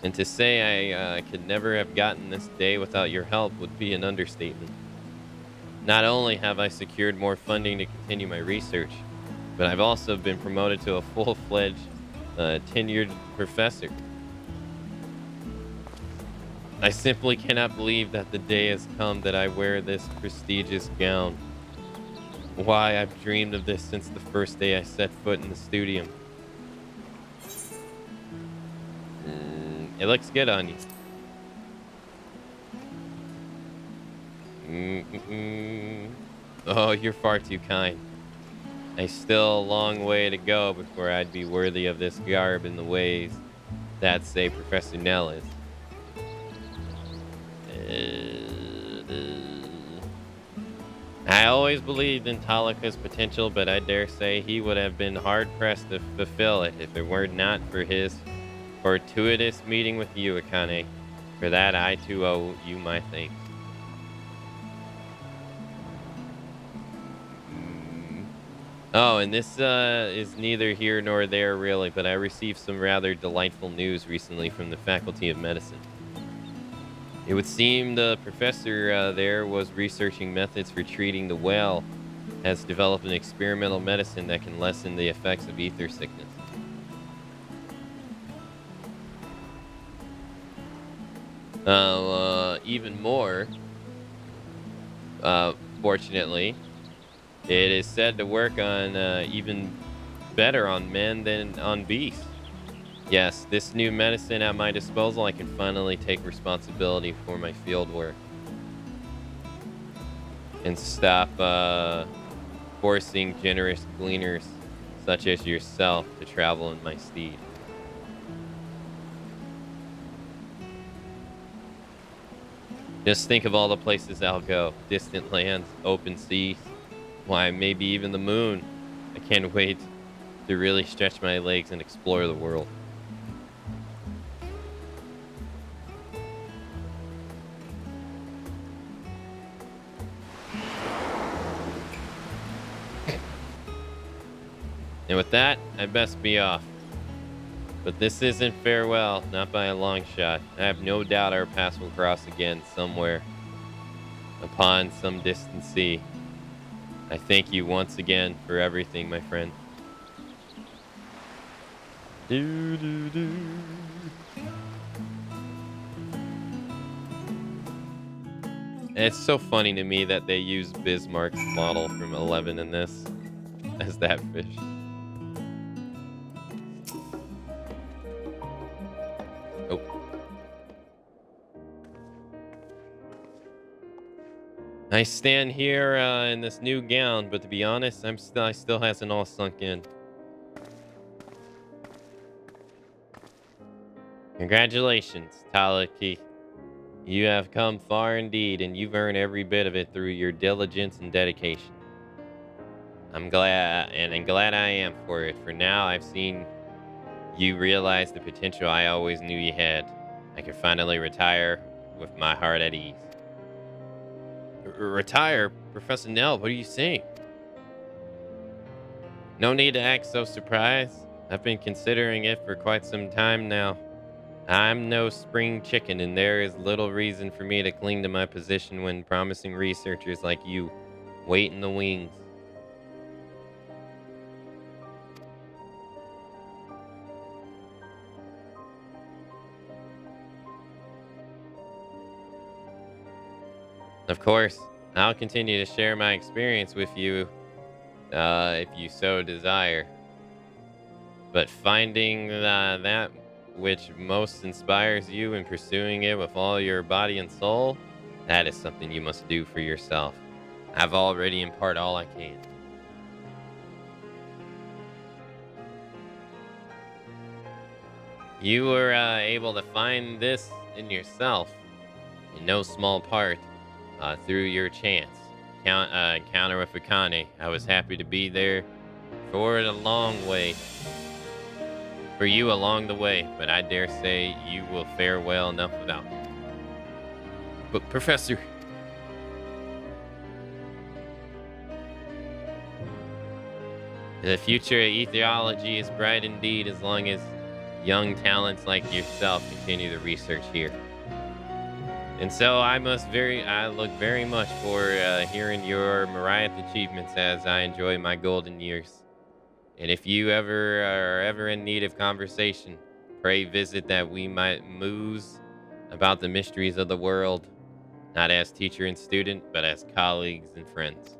And to say I could never have gotten this day without your help would be an understatement. Not only have I secured more funding to continue my research, but I've also been promoted to a full-fledged, tenured professor. I simply cannot believe that the day has come that I wear this prestigious gown. Why, I've dreamed of this since the first day I set foot in the studio. It looks good on you. Oh, you're far too kind. I still a long way to go before I'd be worthy of this garb in the ways that, say, Professor Nell is. I always believed in Talaka's potential, but I dare say he would have been hard-pressed to fulfill it if it were not for his fortuitous meeting with you, Akane. For that, I too owe you my thanks. Oh, and this is neither here nor there, really, but I received some rather delightful news recently from the Faculty of Medicine. It would seem the professor there was researching methods for treating the whale, has developed an experimental medicine that can lessen the effects of ether sickness. Even more, fortunately, it is said to work on even better on men than on beasts. Yes, this new medicine at my disposal, I can finally take responsibility for my field work and stop forcing generous gleaners such as yourself to travel in my steed. Just think of all the places I'll go. Distant lands, open seas, why, maybe even the moon. I can't wait to really stretch my legs and explore the world. And with that, I best be off. But this isn't farewell, not by a long shot. I have no doubt our paths will cross again somewhere upon some distant sea. I thank you once again for everything, my friend. It's so funny to me that they use Bismarck's model from 11 in this as that fish. Oh. I stand here in this new gown, but to be honest, I still hasn't all sunk in. Congratulations, Talaki. You have come far indeed, and you've earned every bit of it through your diligence and dedication. I'm glad I am for it. For now, I've seen you realize the potential I always knew you had. I can finally retire with my heart at ease. Retire? Professor Nell, what are you saying? No need to act so surprised. I've been considering it for quite some time now. I'm no spring chicken, and there is little reason for me to cling to my position when promising researchers like you wait in the wings. Of course, I'll continue to share my experience with you if you so desire. But finding that which most inspires you and pursuing it with all your body and soul, that is something you must do for yourself. I've already imparted all I can. You were able to find this in yourself, in no small part, through your chance encounter with Akane. I was happy to be there for it a long way. For you along the way, but I dare say you will fare well enough without me. But Professor... The future of ethology is bright indeed as long as young talents like yourself continue the research here. And so I look very much for hearing your myriad achievements as I enjoy my golden years. And if you are ever in need of conversation, pray visit that we might muse about the mysteries of the world, not as teacher and student, but as colleagues and friends.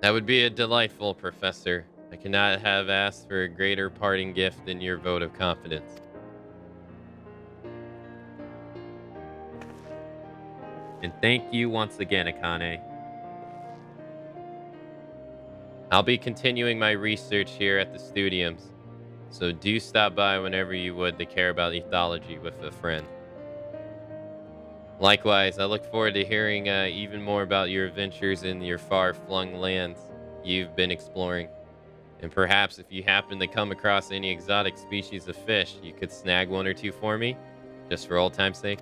That would be a delightful, Professor. I cannot have asked for a greater parting gift than your vote of confidence. And thank you once again, Akane. I'll be continuing my research here at the studiums, so do stop by whenever you would to care about ethology with a friend. Likewise, I look forward to hearing even more about your adventures in your far-flung lands you've been exploring. And perhaps if you happen to come across any exotic species of fish, you could snag one or two for me, just for old time's sake.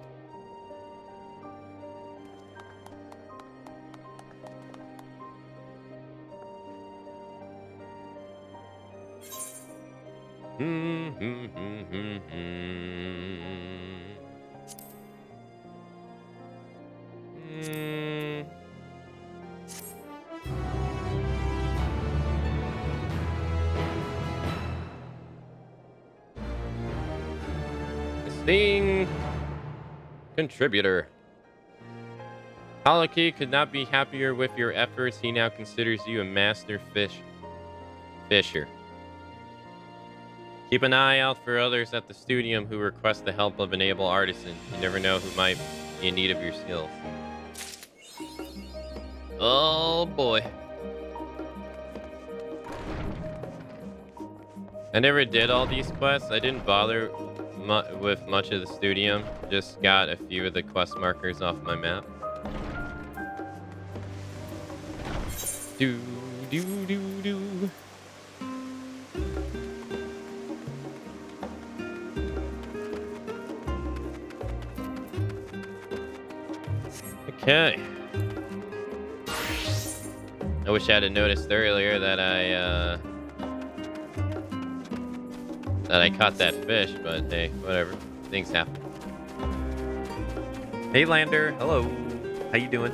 Esteemed contributor. Halaki could not be happier with your efforts. He now considers you a master fisher. Keep an eye out for others at the studium who request the help of an able artisan. You never know who might be in need of your skills. Oh boy. I never did all these quests. I didn't bother with much of the studium. Just got a few of the quest markers off my map. Do do do do. Okay. I wish I had noticed earlier that I caught that fish, but hey, whatever. Things happen. Hey, Lander. Hello. How you doing?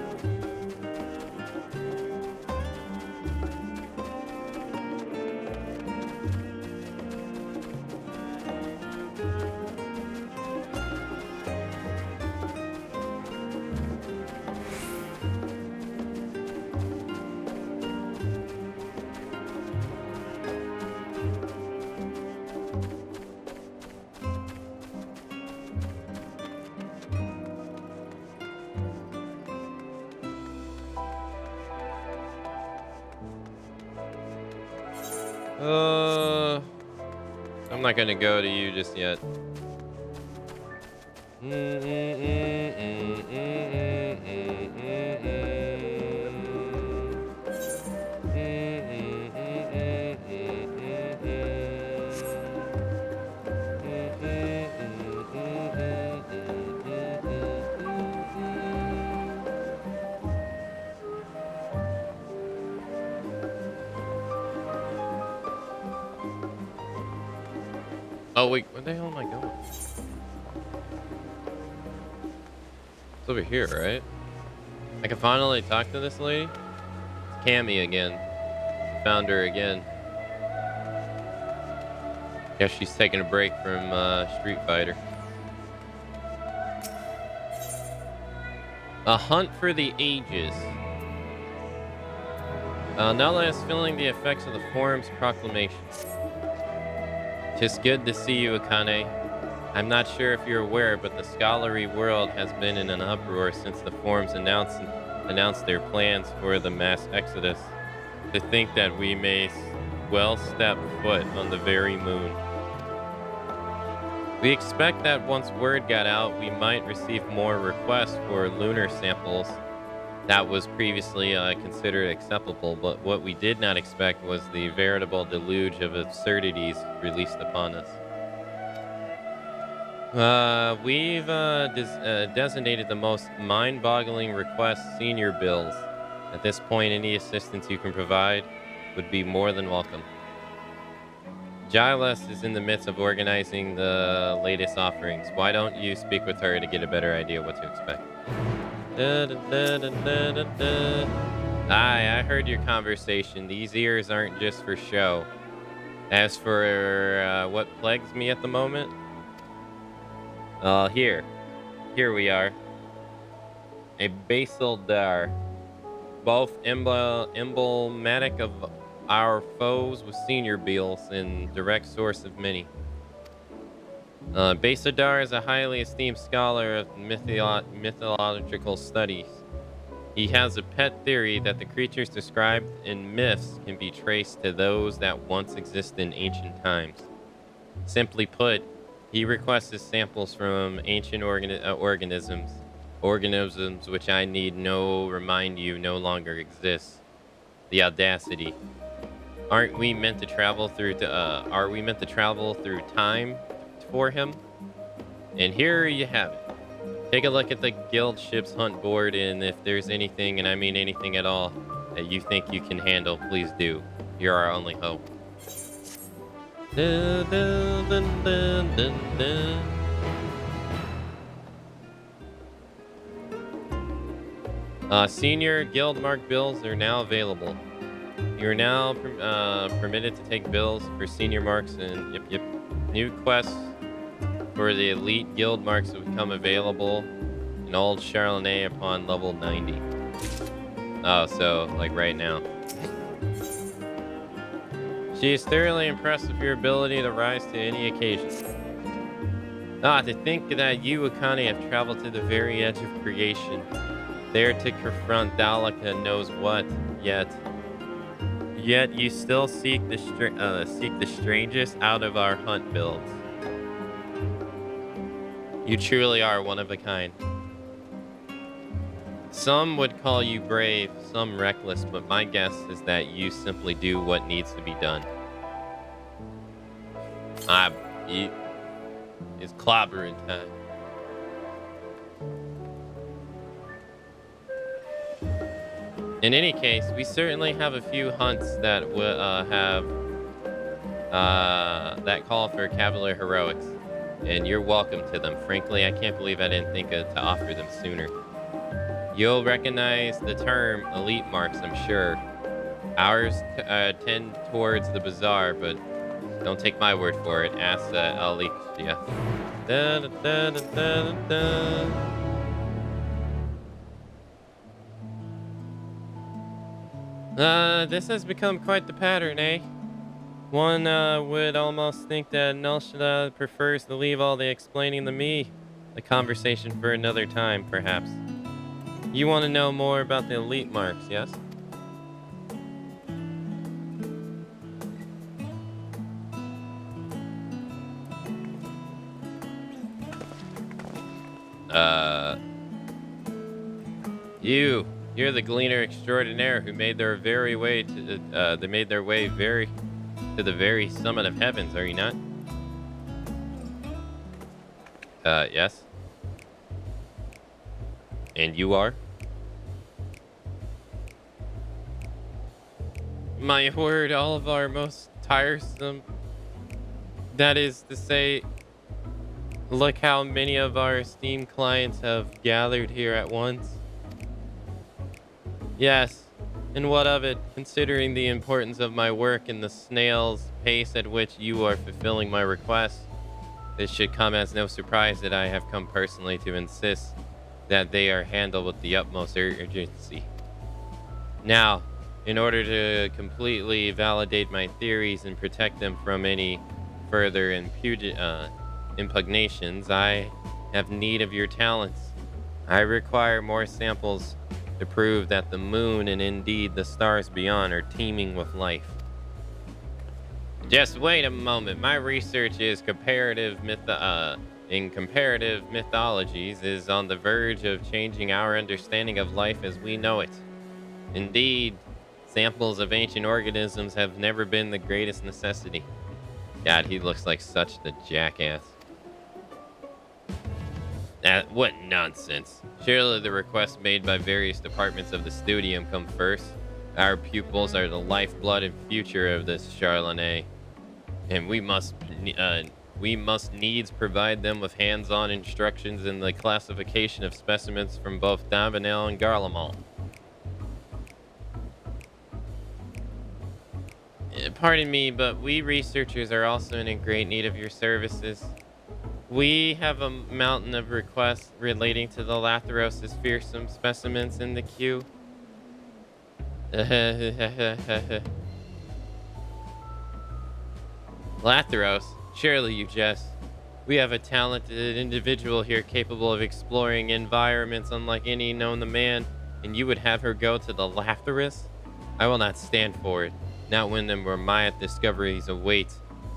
I'm not gonna go to you just yet. Oh wait, where the hell am I going? It's over here, right? I can finally talk to this lady? It's Cammy again. Found her again. Guess she's taking a break from Street Fighter. A hunt for the ages. Now let us feeling the effects of the forum's proclamation. 'Tis good to see you, Akane. I'm not sure if you're aware, but the scholarly world has been in an uproar since the forums announced their plans for the mass exodus. To think that we may well step foot on the very moon. We expect that once word got out, we might receive more requests for lunar samples. That was previously considered acceptable, but what we did not expect was the veritable deluge of absurdities released upon us. We've designated the most mind-boggling requests senior bills. At this point, any assistance you can provide would be more than welcome. Giles is in the midst of organizing the latest offerings. Why don't you speak with her to get a better idea what to expect? Aye, I heard your conversation. These ears aren't just for show. As for what plagues me at the moment, here we are. A basal dar, both emblematic of our foes with senior bills and direct source of many. Basadar is a highly esteemed scholar of mythological studies. He has a pet theory that the creatures described in myths can be traced to those that once existed in ancient times. Simply put, he requested samples from ancient organisms which I need remind you no longer exist. The audacity. Are we meant to travel through time for him? And here you have it. Take a look at the guild ship's hunt board, and if there's anything, and I mean anything at all, that you think you can handle, please do. You're our only hope. Dun, dun, dun, dun, dun, dun. Senior guild mark bills are now available. You are now permitted to take bills for senior marks, and new quests for the elite guild marks will become available in Old Charlotte upon level 90. Oh, so like right now. She is thoroughly impressed with your ability to rise to any occasion. To think that you, Akane, have traveled to the very edge of creation, there to confront Daleka knows what, yet you still seek the strangest out of our hunt builds. You truly are one of a kind. Some would call you brave, some reckless, but my guess is that you simply do what needs to be done. It's clobbering time. In any case, we certainly have a few hunts that that call for cavalier heroics, and you're welcome to them. Frankly, I can't believe I didn't think to offer them sooner. You'll recognize the term elite marks, I'm sure. Ours tend towards the bazaar, but don't take my word for it. Ask Alicia. This has become quite the pattern, eh? One would almost think that Nelshada prefers to leave all the explaining to me. The conversation for another time, perhaps. You want to know more about the elite marks, yes? You're the gleaner extraordinaire who made their way to the very summit of heavens, are you not? Yes. And you are? My word, all of our most tiresome That is to say, look how many of our esteemed clients have gathered here at once. Yes, and what of it, considering the importance of my work and the snail's pace at which you are fulfilling my request? This should come as no surprise that I have come personally to insist that they are handled with the utmost urgency. Now, in order to completely validate my theories and protect them from any further impugnations, I have need of your talents. I require more samples to prove that the moon and indeed the stars beyond are teeming with life. Just wait a moment. My research is in comparative mythologies is on the verge of changing our understanding of life as we know it. Indeed, samples of ancient organisms have never been the greatest necessity. God, he looks like such the jackass. What nonsense. Surely the requests made by various departments of the studium come first. Our pupils are the lifeblood and future of this Charlene, and we must needs provide them with hands-on instructions in the classification of specimens from both Davenel and Garlemald. Pardon me, but we researchers are also in great need of your services. We have a mountain of requests relating to the Lathros' fearsome specimens in the queue. Lathros? Surely you jest. We have a talented individual here capable of exploring environments unlike any known to man, and you would have her go to the Lathros? I will not stand for it. Not when there were my discoveries await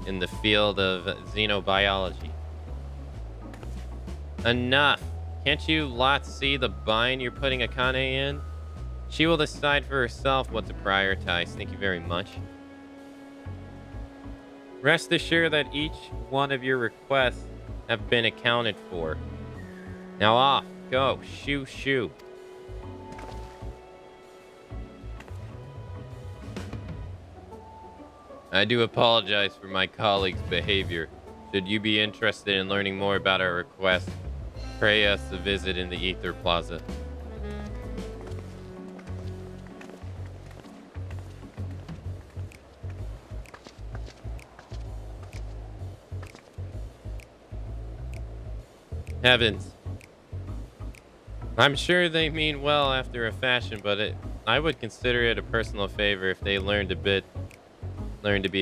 in the field of xenobiology. Enough! Can't you lot see the bind you're putting Akane in? She will decide for herself what to prioritize. Thank you very much. Rest assured that each one of your requests have been accounted for. Now off, go, shoo, shoo. I do apologize for my colleague's behavior. Should you be interested in learning more about our request, pray us a visit in the Ether Plaza. Heavens. I'm sure they mean well after a fashion, but I would consider it a personal favor if they learned to be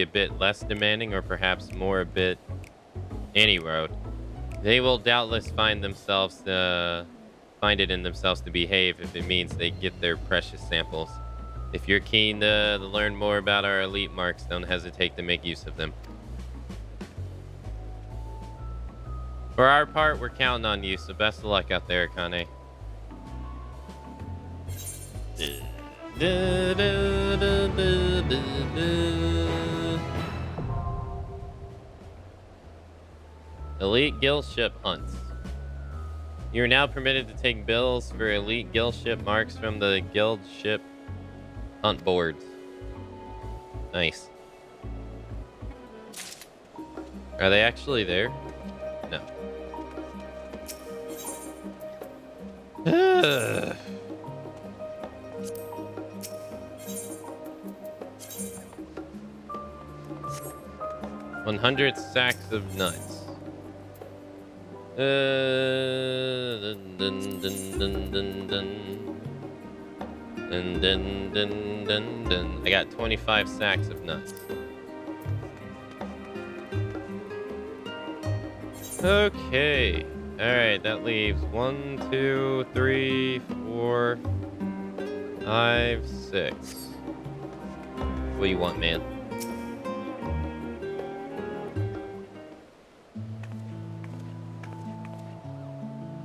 a bit less demanding, or perhaps more a bit any road. They will doubtless find it in themselves to behave if it means they get their precious samples. If you're keen to learn more about our elite marks, don't hesitate to make use of them. For our part, we're counting on you, so best of luck out there, Akane. Elite Guild Ship hunts. You are now permitted to take bills for Elite Guild Ship marks from the Guild Ship hunt boards. Nice. Are they actually there? No. Ugh. 100 sacks of nuts. I got 25 sacks of nuts. Okay. Alright, that leaves 1, 2, 3, 4, 5, 6. What do you want, man?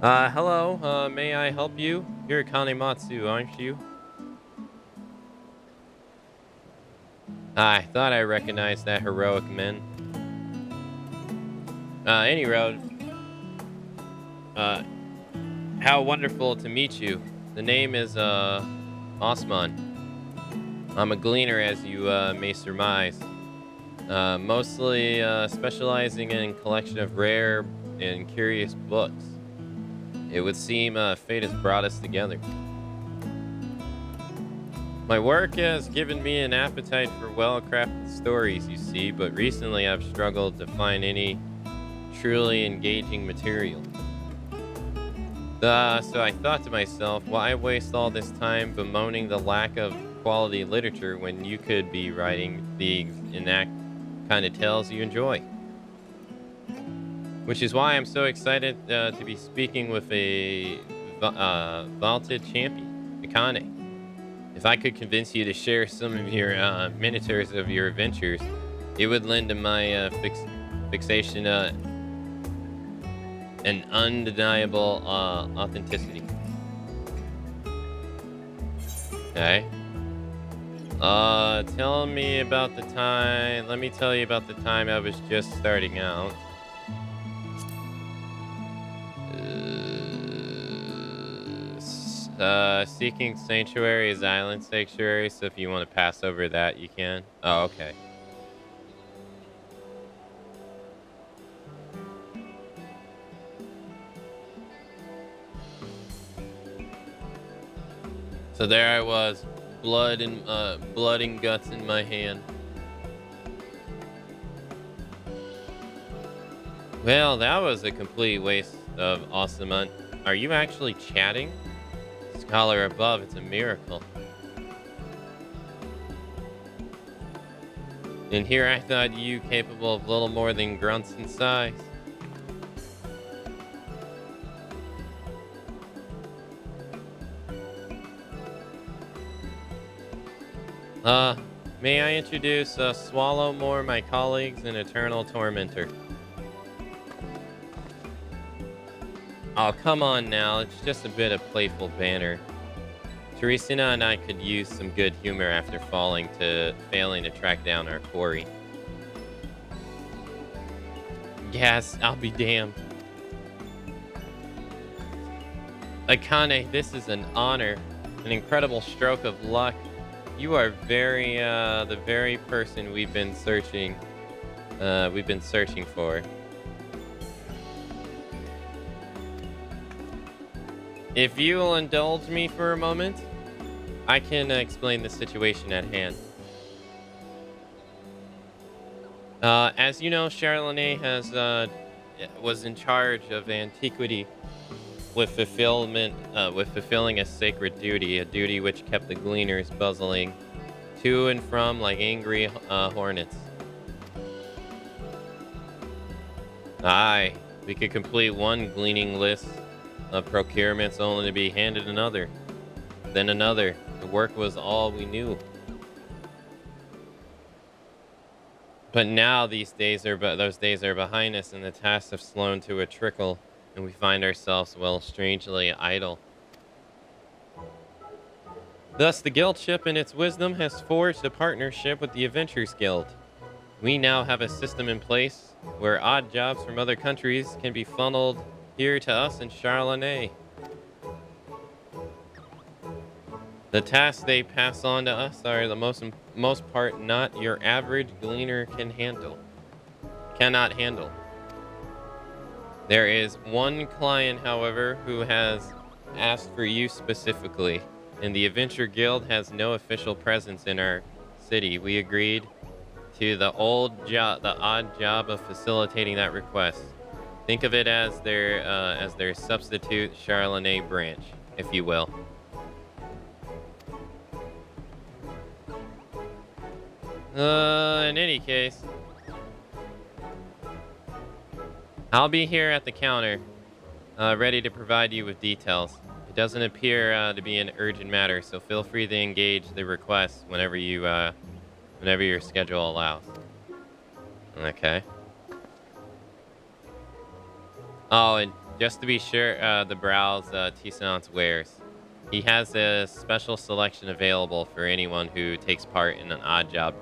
Hello, may I help you? You're Akamatzu, aren't you? I thought I recognized that heroic man. Any road. How wonderful to meet you. The name is, Osman. I'm a gleaner, as you, may surmise. Mostly specializing in collection of rare and curious books. It would seem fate has brought us together. My work has given me an appetite for well-crafted stories, you see, but recently I've struggled to find any truly engaging material. So I thought to myself, why waste all this time bemoaning the lack of quality literature when you could be writing the kind of tales you enjoy? Which is why I'm so excited to be speaking with a vaulted champion, Akane. If I could convince you to share some of your miniatures of your adventures, it would lend to my fixation an undeniable authenticity. Okay. Tell me about the time. Let me tell you about the time I was just starting out. Seeking Sanctuary is Island Sanctuary, so if you want to pass over that, you can. Oh, okay. So there I was, blood and guts in my hand. Well, that was a complete waste of awesome. Are you actually chatting? Scholar above, it's a miracle. And here I thought you capable of little more than grunts and sighs. May I introduce Swallowmore, my colleagues, and eternal tormentor. Oh, come on now. It's just a bit of playful banter. Teresina and I could use some good humor after failing to track down our quarry. Yes, I'll be damned. Akane, this is an honor, an incredible stroke of luck. You are the very person we've been searching for. If you will indulge me for a moment, I can explain the situation at hand. As you know, Charlene was in charge of antiquity with fulfilling a sacred duty, a duty which kept the gleaners buzzing to and from like angry hornets. Aye, we could complete one gleaning list of procurements only to be handed another, then another. The work was all we knew. But now those days are behind us, and the tasks have slowed to a trickle, and we find ourselves, well, strangely idle. Thus, the guildship, in its wisdom, has forged a partnership with the Adventurers Guild. We now have a system in place where odd jobs from other countries can be funneled here to us in Charlene. The tasks they pass on to us are the most part not your average gleaner cannot handle. There is one client, however, who has asked for you specifically, and the Adventure Guild has no official presence in our city. We agreed to the odd job of facilitating that request. Think of it as their substitute Charlene branch, if you will. In any case, I'll be here at the counter, ready to provide you with details. It doesn't appear to be an urgent matter, so feel free to engage the request whenever your schedule allows. Okay. Oh, and just to be sure, the browse Tissonance wears. He has a special selection available for anyone who takes part in an odd job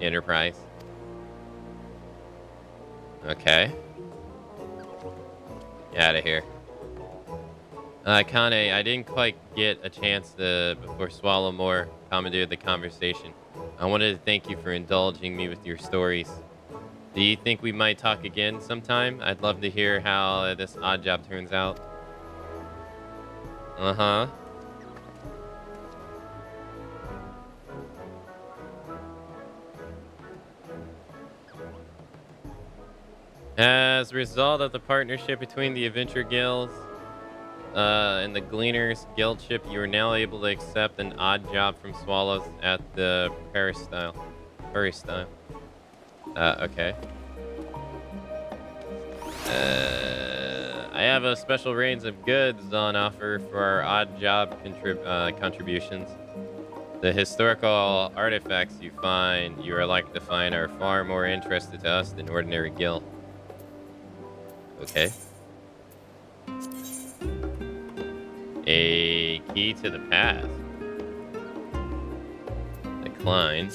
enterprise. Okay. Get out of here. Kane, I didn't quite get a chance before Swallowmore commandeered the conversation. I wanted to thank you for indulging me with your stories. Do you think we might talk again sometime? I'd love to hear how this odd job turns out. Uh-huh. As a result of the partnership between the Adventure Guilds and the Gleaners Guildship, you are now able to accept an odd job from Swallows at the Peristyle. Okay. I have a special range of goods on offer for our odd job contributions. The historical artifacts you are likely to find are far more interesting to us than ordinary gil. Okay. A key to the past. Decline.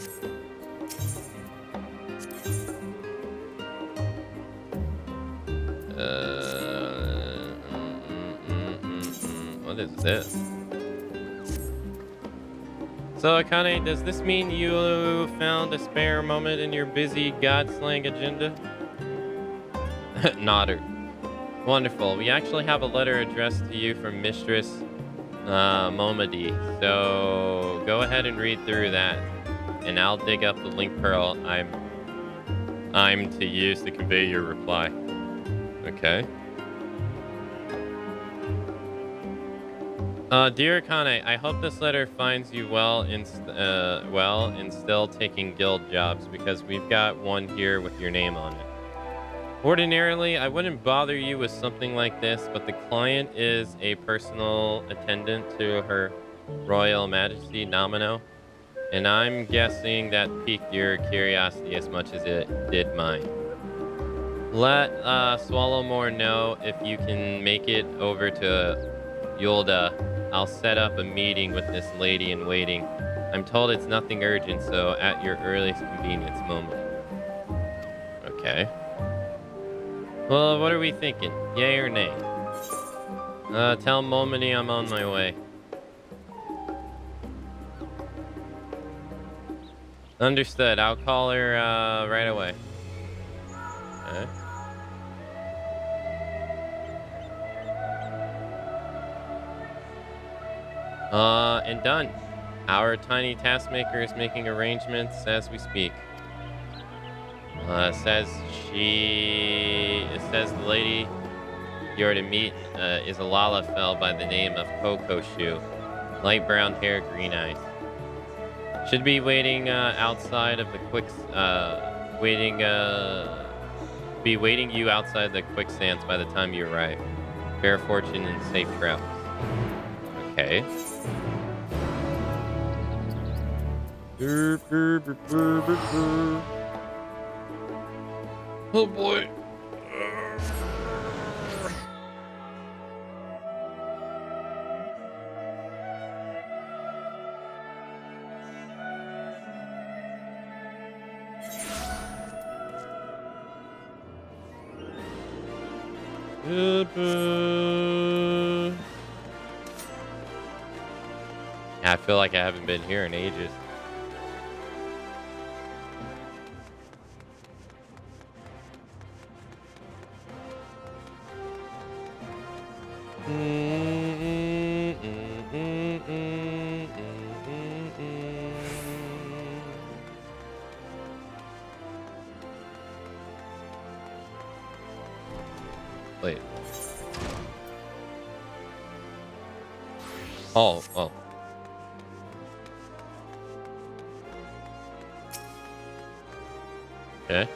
What is this? So, Akane, does this mean you found a spare moment in your busy god-slaying agenda? Nodder. Wonderful. We actually have a letter addressed to you from Mistress Momody. So, go ahead and read through that, and I'll dig up the link pearl I'm to use to convey your reply. Okay. Dear Akane, I hope this letter finds you well and still taking guild jobs, because we've got one here with your name on it. Ordinarily, I wouldn't bother you with something like this, but the client is a personal attendant to Her Royal Majesty Nomino, and I'm guessing that piqued your curiosity as much as it did mine. Let Swallowmore know if you can make it over to Yulda. I'll set up a meeting with this lady in waiting. I'm told it's nothing urgent, so at your earliest convenience moment. Okay. Well, what are we thinking? Yay or nay? Tell Momody I'm on my way. Understood. I'll call her right away. Okay. And done. Our tiny taskmaker is making arrangements as we speak. It says the lady you're to meet is a Lalafell by the name of Coco Shoe. Light brown hair, green eyes. Should be waiting outside of the waiting you outside the quicksands by the time you arrive. Fair fortune and safe travels. Okay. Oh boy. I feel like I haven't been here in ages. Wait. Oh. Okay.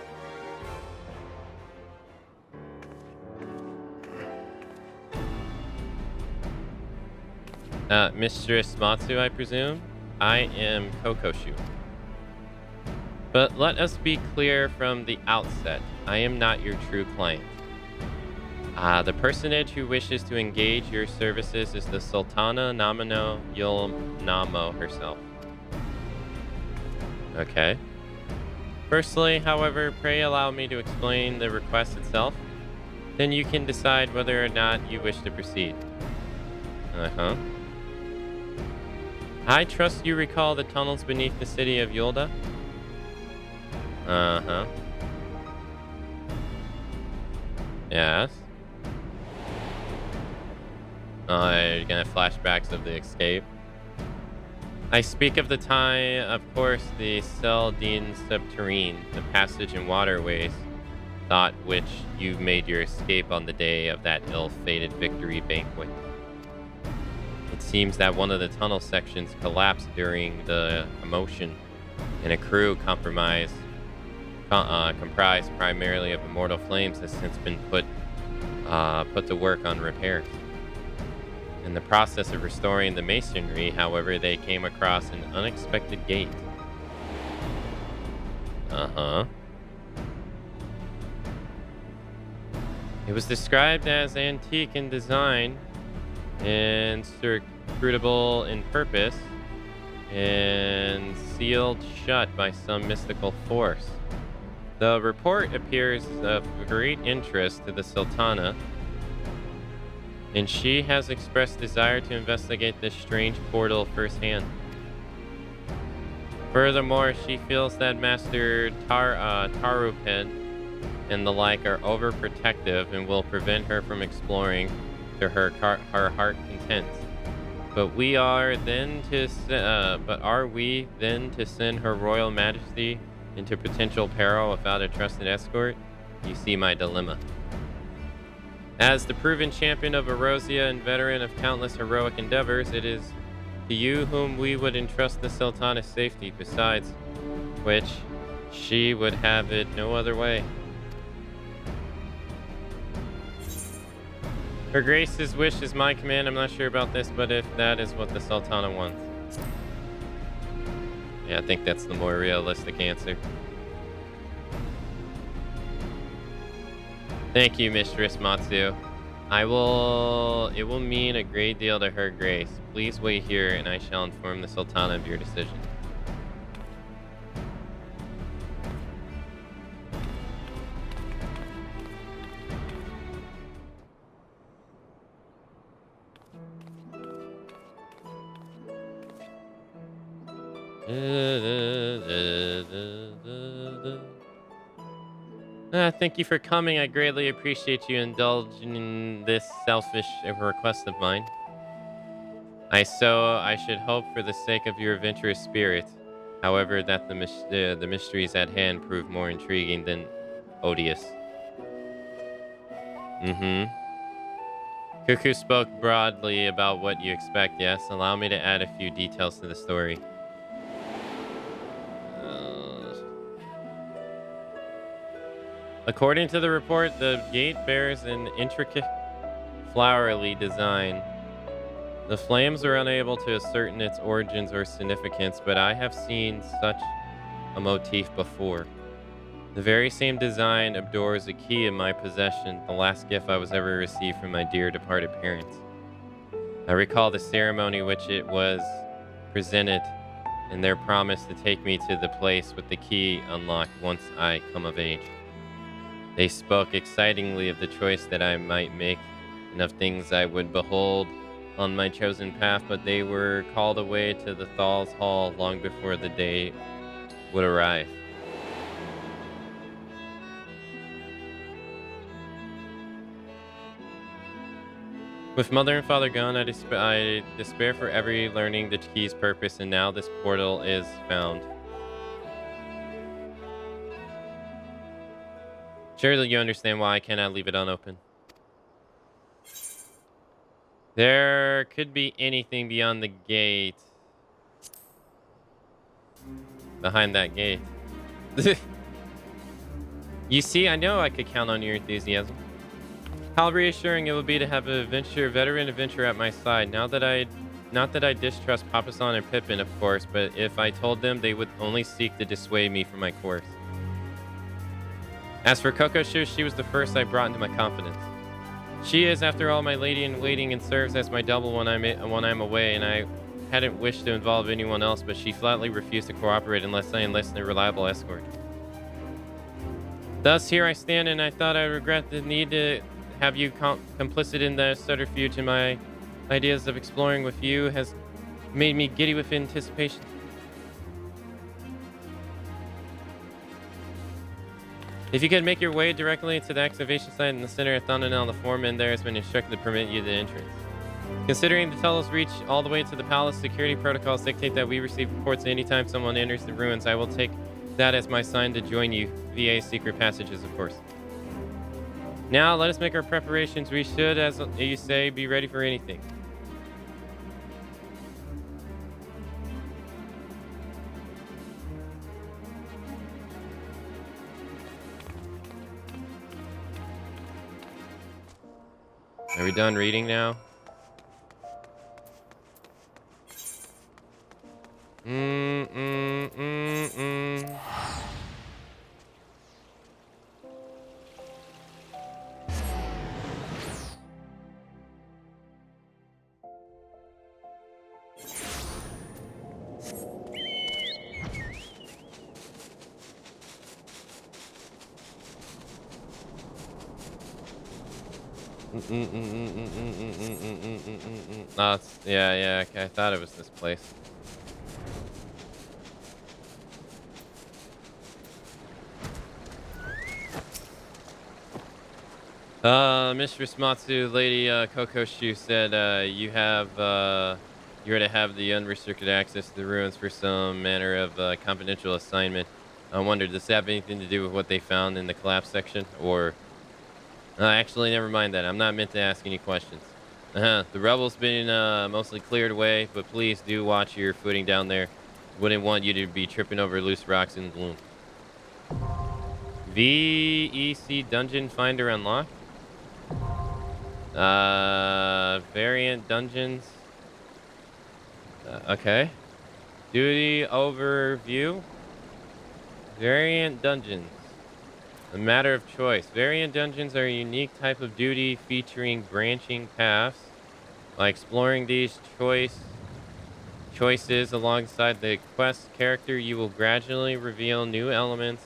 Mistress Matsu, I presume? I am Kokoshu. But let us be clear from the outset. I am not your true client. The personage who wishes to engage your services is the Sultana Nomino Yulnamo herself. Okay. Firstly, however, pray allow me to explain the request itself. Then you can decide whether or not you wish to proceed. I trust you recall the tunnels beneath the city of Yolda? Uh-huh. Yes. You're gonna have flashbacks of the escape. I speak of the time, of course, the Celdine Subterrane, the passage and waterways, thought which you made your escape on the day of that ill-fated victory banquet. It seems that one of the tunnel sections collapsed during the commotion, and a crew comprised primarily of immortal flames has since been put to work on repairs. In the process of restoring the masonry, however, they came across an unexpected gate. Uh-huh. It was described as antique in design and inscrutable in purpose and sealed shut by some mystical force. The report appears of great interest to the Sultana, and she has expressed desire to investigate this strange portal firsthand. Furthermore, she feels that Master Tarupin and the like are overprotective and will prevent her from exploring to her heart content. But are we then to send Her Royal Majesty into potential peril without a trusted escort? You see my dilemma. As the proven champion of Erosia and veteran of countless heroic endeavors, it is to you whom we would entrust the Sultana's safety, besides which she would have it no other way. Her Grace's wish is my command. I'm not sure about this, but if that is what the Sultana wants. Yeah, I think that's the more realistic answer. Thank you, Mistress Matsu. It will mean a great deal to Her Grace. Please wait here and I shall inform the Sultana of your decision. Thank you for coming. I greatly appreciate you indulging in this selfish request of mine. I should hope for the sake of your adventurous spirit, however, that the mysteries at hand prove more intriguing than odious. Cuckoo spoke broadly about what you expect, yes? Allow me to add a few details to the story. According to the report, the gate bears an intricate, flowery design. The flames are unable to ascertain its origins or significance, but I have seen such a motif before. The very same design adorns a key in my possession, the last gift I was ever received from my dear departed parents. I recall the ceremony which it was presented and their promise to take me to the place with the key unlocked once I come of age. They spoke excitingly of the choice that I might make and of things I would behold on my chosen path, but they were called away to the Thal's Hall long before the day would arrive. With Mother and Father gone, I despair for every learning the key's purpose, and now this portal is found. Surely you understand why I cannot leave it unopened. There could be anything beyond the gate. Behind that gate. You see, I know I could count on your enthusiasm. How reassuring it would be to have a veteran adventurer at my side. Not that I distrust Papasan and Pippin, of course, but if I told them, they would only seek to dissuade me from my course. As for Kokoshu, she was the first I brought into my confidence. She is, after all, my lady-in-waiting and serves as my double when I'm away, and I hadn't wished to involve anyone else, but she flatly refused to cooperate unless I enlisted a reliable escort. Thus, here I stand, and I thought I regret the need to have you complicit in the subterfuge, and my ideas of exploring with you has Made me giddy with anticipation. If you could make your way directly to the excavation site in the center of Thundernell, the foreman there has been instructed to permit you the entrance. Considering the tunnel's reach all the way to the palace, security protocols dictate that we receive reports anytime someone enters the ruins. I will take that as my sign to join you via secret passages, of course. Now, let us make our preparations. We should, as you say, be ready for anything. Are we done reading now? Oh, yeah, okay. I thought it was this place. Mistress Matsu, Lady Kokoshu said you're to have the unrestricted access to the ruins for some manner of confidential assignment. I wondered, does this have anything to do with what they found in the collapse section? Or... actually, never mind that. I'm not meant to ask any questions. The rubble's been mostly cleared away, but please do watch your footing down there. Wouldn't want you to be tripping over loose rocks in the gloom. VEC Dungeon Finder unlocked. Variant dungeons. Okay. Duty overview. Variant dungeons. A matter of choice. Variant dungeons are a unique type of duty featuring branching paths. By exploring these choices alongside the quest character, you will gradually reveal new elements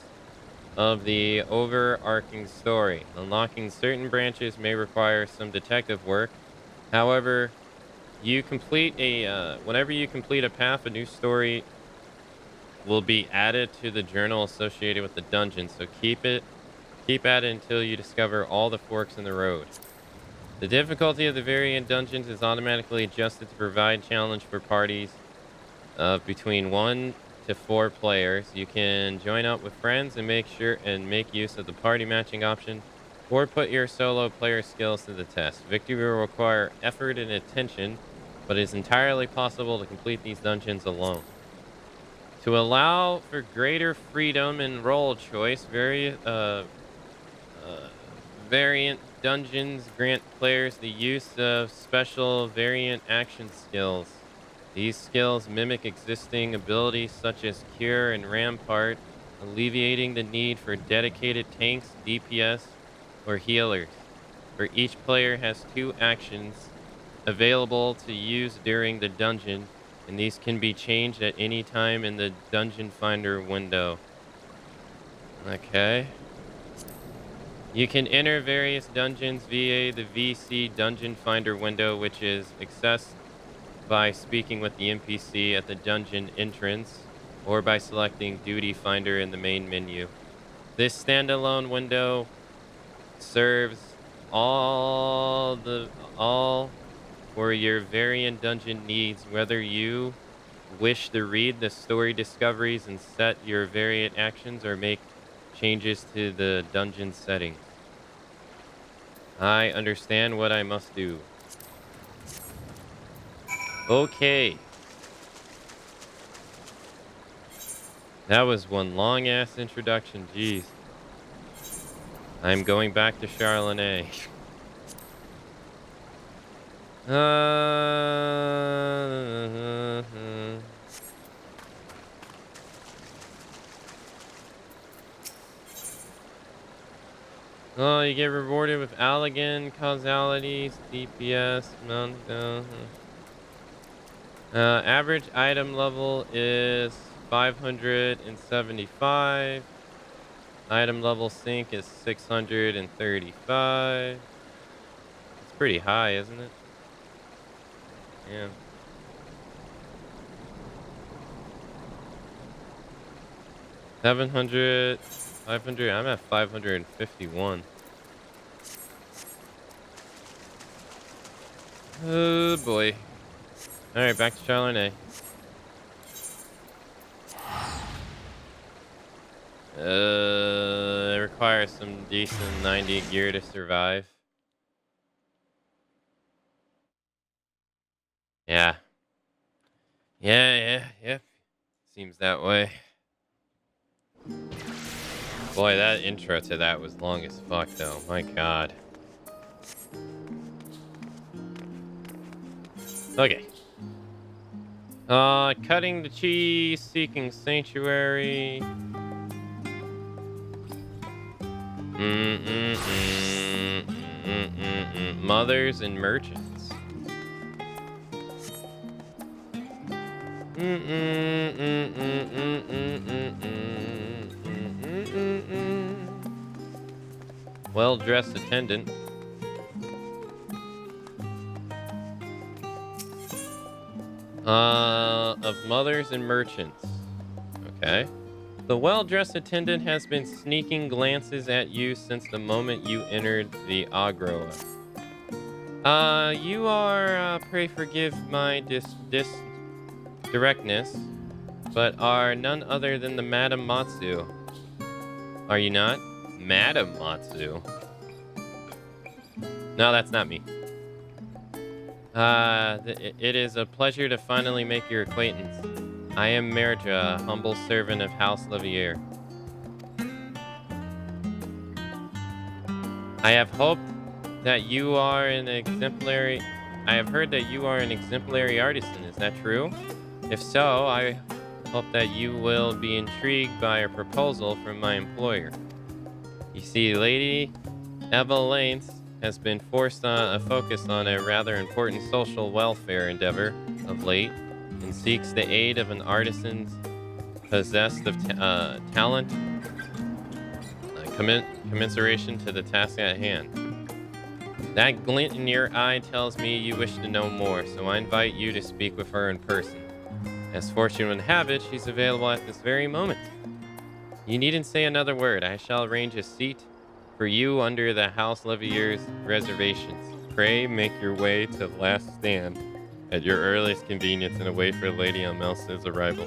of the overarching story. Unlocking certain branches may require some detective work. However, whenever you complete a path, a new story will be added to the journal associated with the dungeon, so keep at it until you discover all the forks in the road. The difficulty of the variant dungeons is automatically adjusted to provide challenge for parties of between 1 to 4 players. You can join up with friends and make use of the party matching option, or put your solo player skills to the test. Victory will require effort and attention, but it is entirely possible to complete these dungeons alone. To allow for greater freedom and role choice, variant dungeons grant players the use of special variant action skills. These skills mimic existing abilities such as Cure and Rampart, alleviating the need for dedicated tanks, DPS, or healers. For each player has 2 actions available to use during the dungeon, and these can be changed at any time in the Dungeon Finder window. Okay. You can enter various dungeons via the VC Dungeon Finder window, which is accessed by speaking with the NPC at the dungeon entrance, or by selecting Duty Finder in the main menu. This standalone window serves all for your variant dungeon needs, whether you wish to read the story discoveries and set your variant actions or make changes to the dungeon settings. I understand what I must do. Okay. That was one long ass introduction, jeez. I'm going back to Charlotte. Oh, you get rewarded with Allegan, causalities, DPS, mount. Average item level is 575. Item level sync is 635. It's pretty high, isn't it? Yeah. 700, 500. I'm at 551. Oh boy. All right, back to Charlotte. It requires some decent 90 gear to survive. Yeah. Yeah. Seems that way. Boy, that intro to that was long as fuck, though. My God. Okay. Cutting the cheese, seeking sanctuary. Mothers and merchants. Well-dressed attendant. Of mothers and merchants. Okay. The well-dressed attendant has been sneaking glances at you since the moment you entered the Agroa. You are, pray forgive my directness, but are none other than the Madam Matsu. Are you not? Madam Matsu? No, that's not me. It is a pleasure to finally make your acquaintance. I am Merja, a humble servant of House Levier. I have heard that you are an exemplary artisan. Is that true? If so, I hope that you will be intrigued by a proposal from my employer. You see, Lady Eva Lanes has been focused on a rather important social welfare endeavor of late, and seeks the aid of an artisan possessed of talent, commensuration to the task at hand. That glint in your eye tells me you wish to know more, so I invite you to speak with her in person. As fortune would have it, she's available at this very moment. You needn't say another word. I shall arrange a seat for you under the House Levier's reservations. Pray make your way to the last stand at your earliest convenience and await for Lady Amelsa's arrival.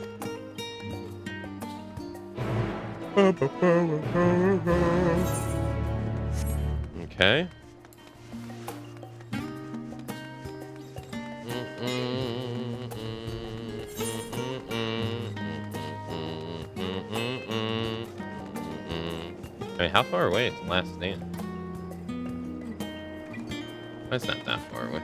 Okay. Wait, how far away is the last stand? It's not that far away.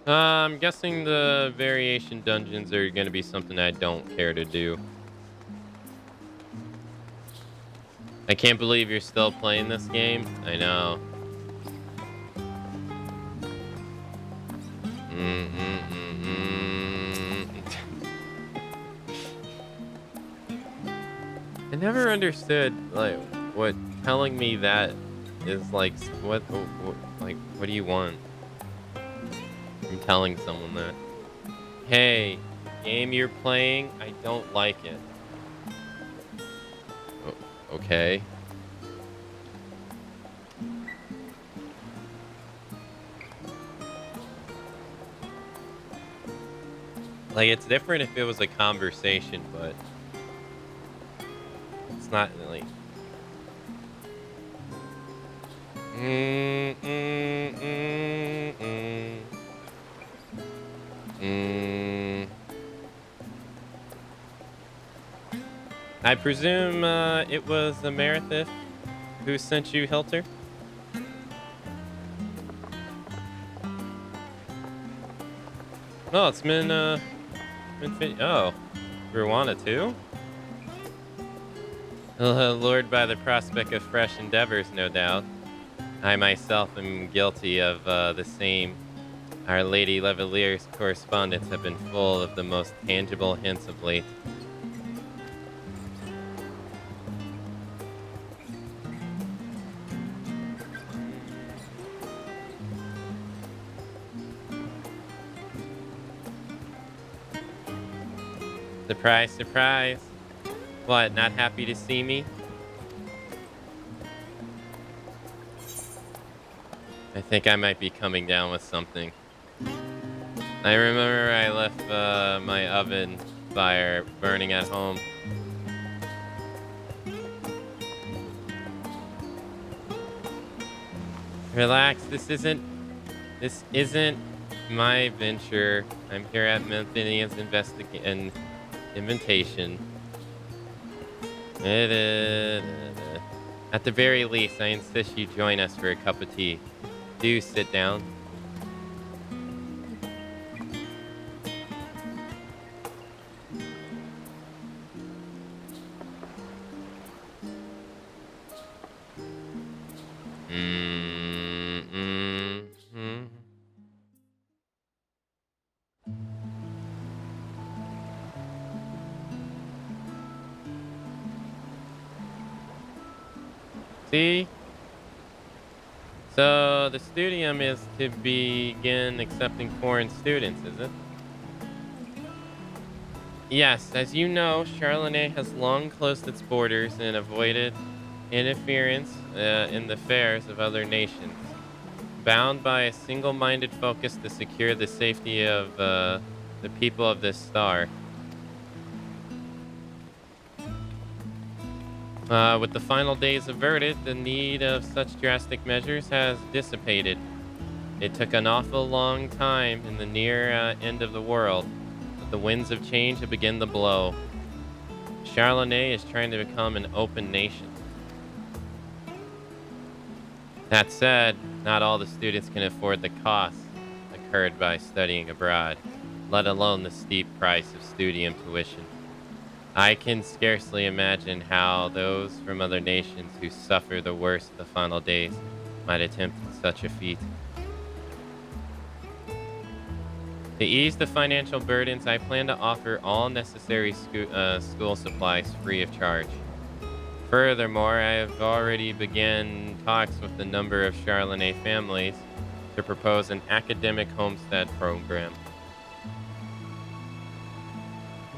I'm guessing the variation dungeons are going to be something I don't care to do. I can't believe you're still playing this game. I know. I never understood, like, what telling me that is like. What do you want from telling someone that? Hey, game you're playing, I don't like it. Okay. Like, it's different if it was a conversation, but it's not like. I presume it was the Meredith who sent you Hilter? Oh, it's been oh, Rwanda too? Lured by the prospect of fresh endeavors, no doubt. I myself am guilty of the same. Our Lady Levelier's correspondence have been full of the most tangible hints of late. Surprise, surprise. What, not happy to see me? I think I might be coming down with something. I remember I left my oven fire burning at home. Relax, this isn't my venture. I'm here at Memphinian's invitation. At the very least, I insist you join us for a cup of tea. Do sit down. See? So the studium is to begin accepting foreign students, is it? Yes, as you know, Charlonet has long closed its borders and avoided interference in the affairs of other nations. Bound by a single-minded focus to secure the safety of the people of this star. With the final days averted, the need of such drastic measures has dissipated. It took an awful long time in the near end of the world, but the winds of change have begun to blow. Charlonet is trying to become an open nation. That said, not all the students can afford the costs incurred by studying abroad, let alone the steep price of studium tuition. I can scarcely imagine how those from other nations who suffer the worst the final days might attempt such a feat. To ease the financial burdens, I plan to offer all necessary school supplies free of charge. Furthermore, I have already begun talks with a number of Charlonet families to propose an academic homestead program.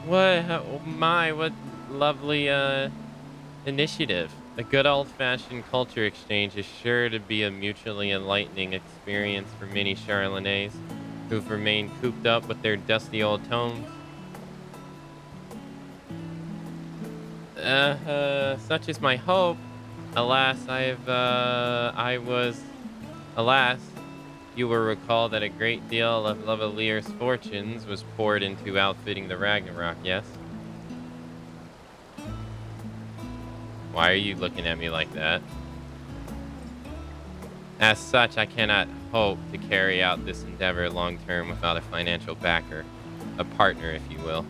What lovely initiative. A good old-fashioned culture exchange is sure to be a mutually enlightening experience for many Charlonets who've remained cooped up with their dusty old tomes. Such is my hope. Alas, you will recall that a great deal of Lavalier's fortunes was poured into outfitting the Ragnarok, yes? Why are you looking at me like that? As such, I cannot hope to carry out this endeavor long term without a financial backer, a partner, if you will.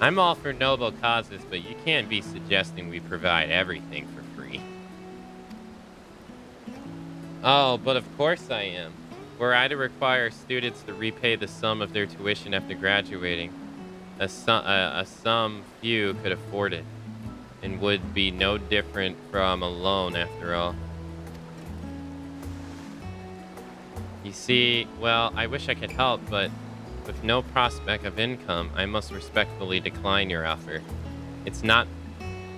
I'm all for noble causes, but you can't be suggesting we provide everything for free. Oh, but of course I am. Were I to require students to repay the sum of their tuition after graduating, a sum few could afford it, and would be no different from a loan after all. You see, well, I wish I could help, but with no prospect of income, I must respectfully decline your offer. It's not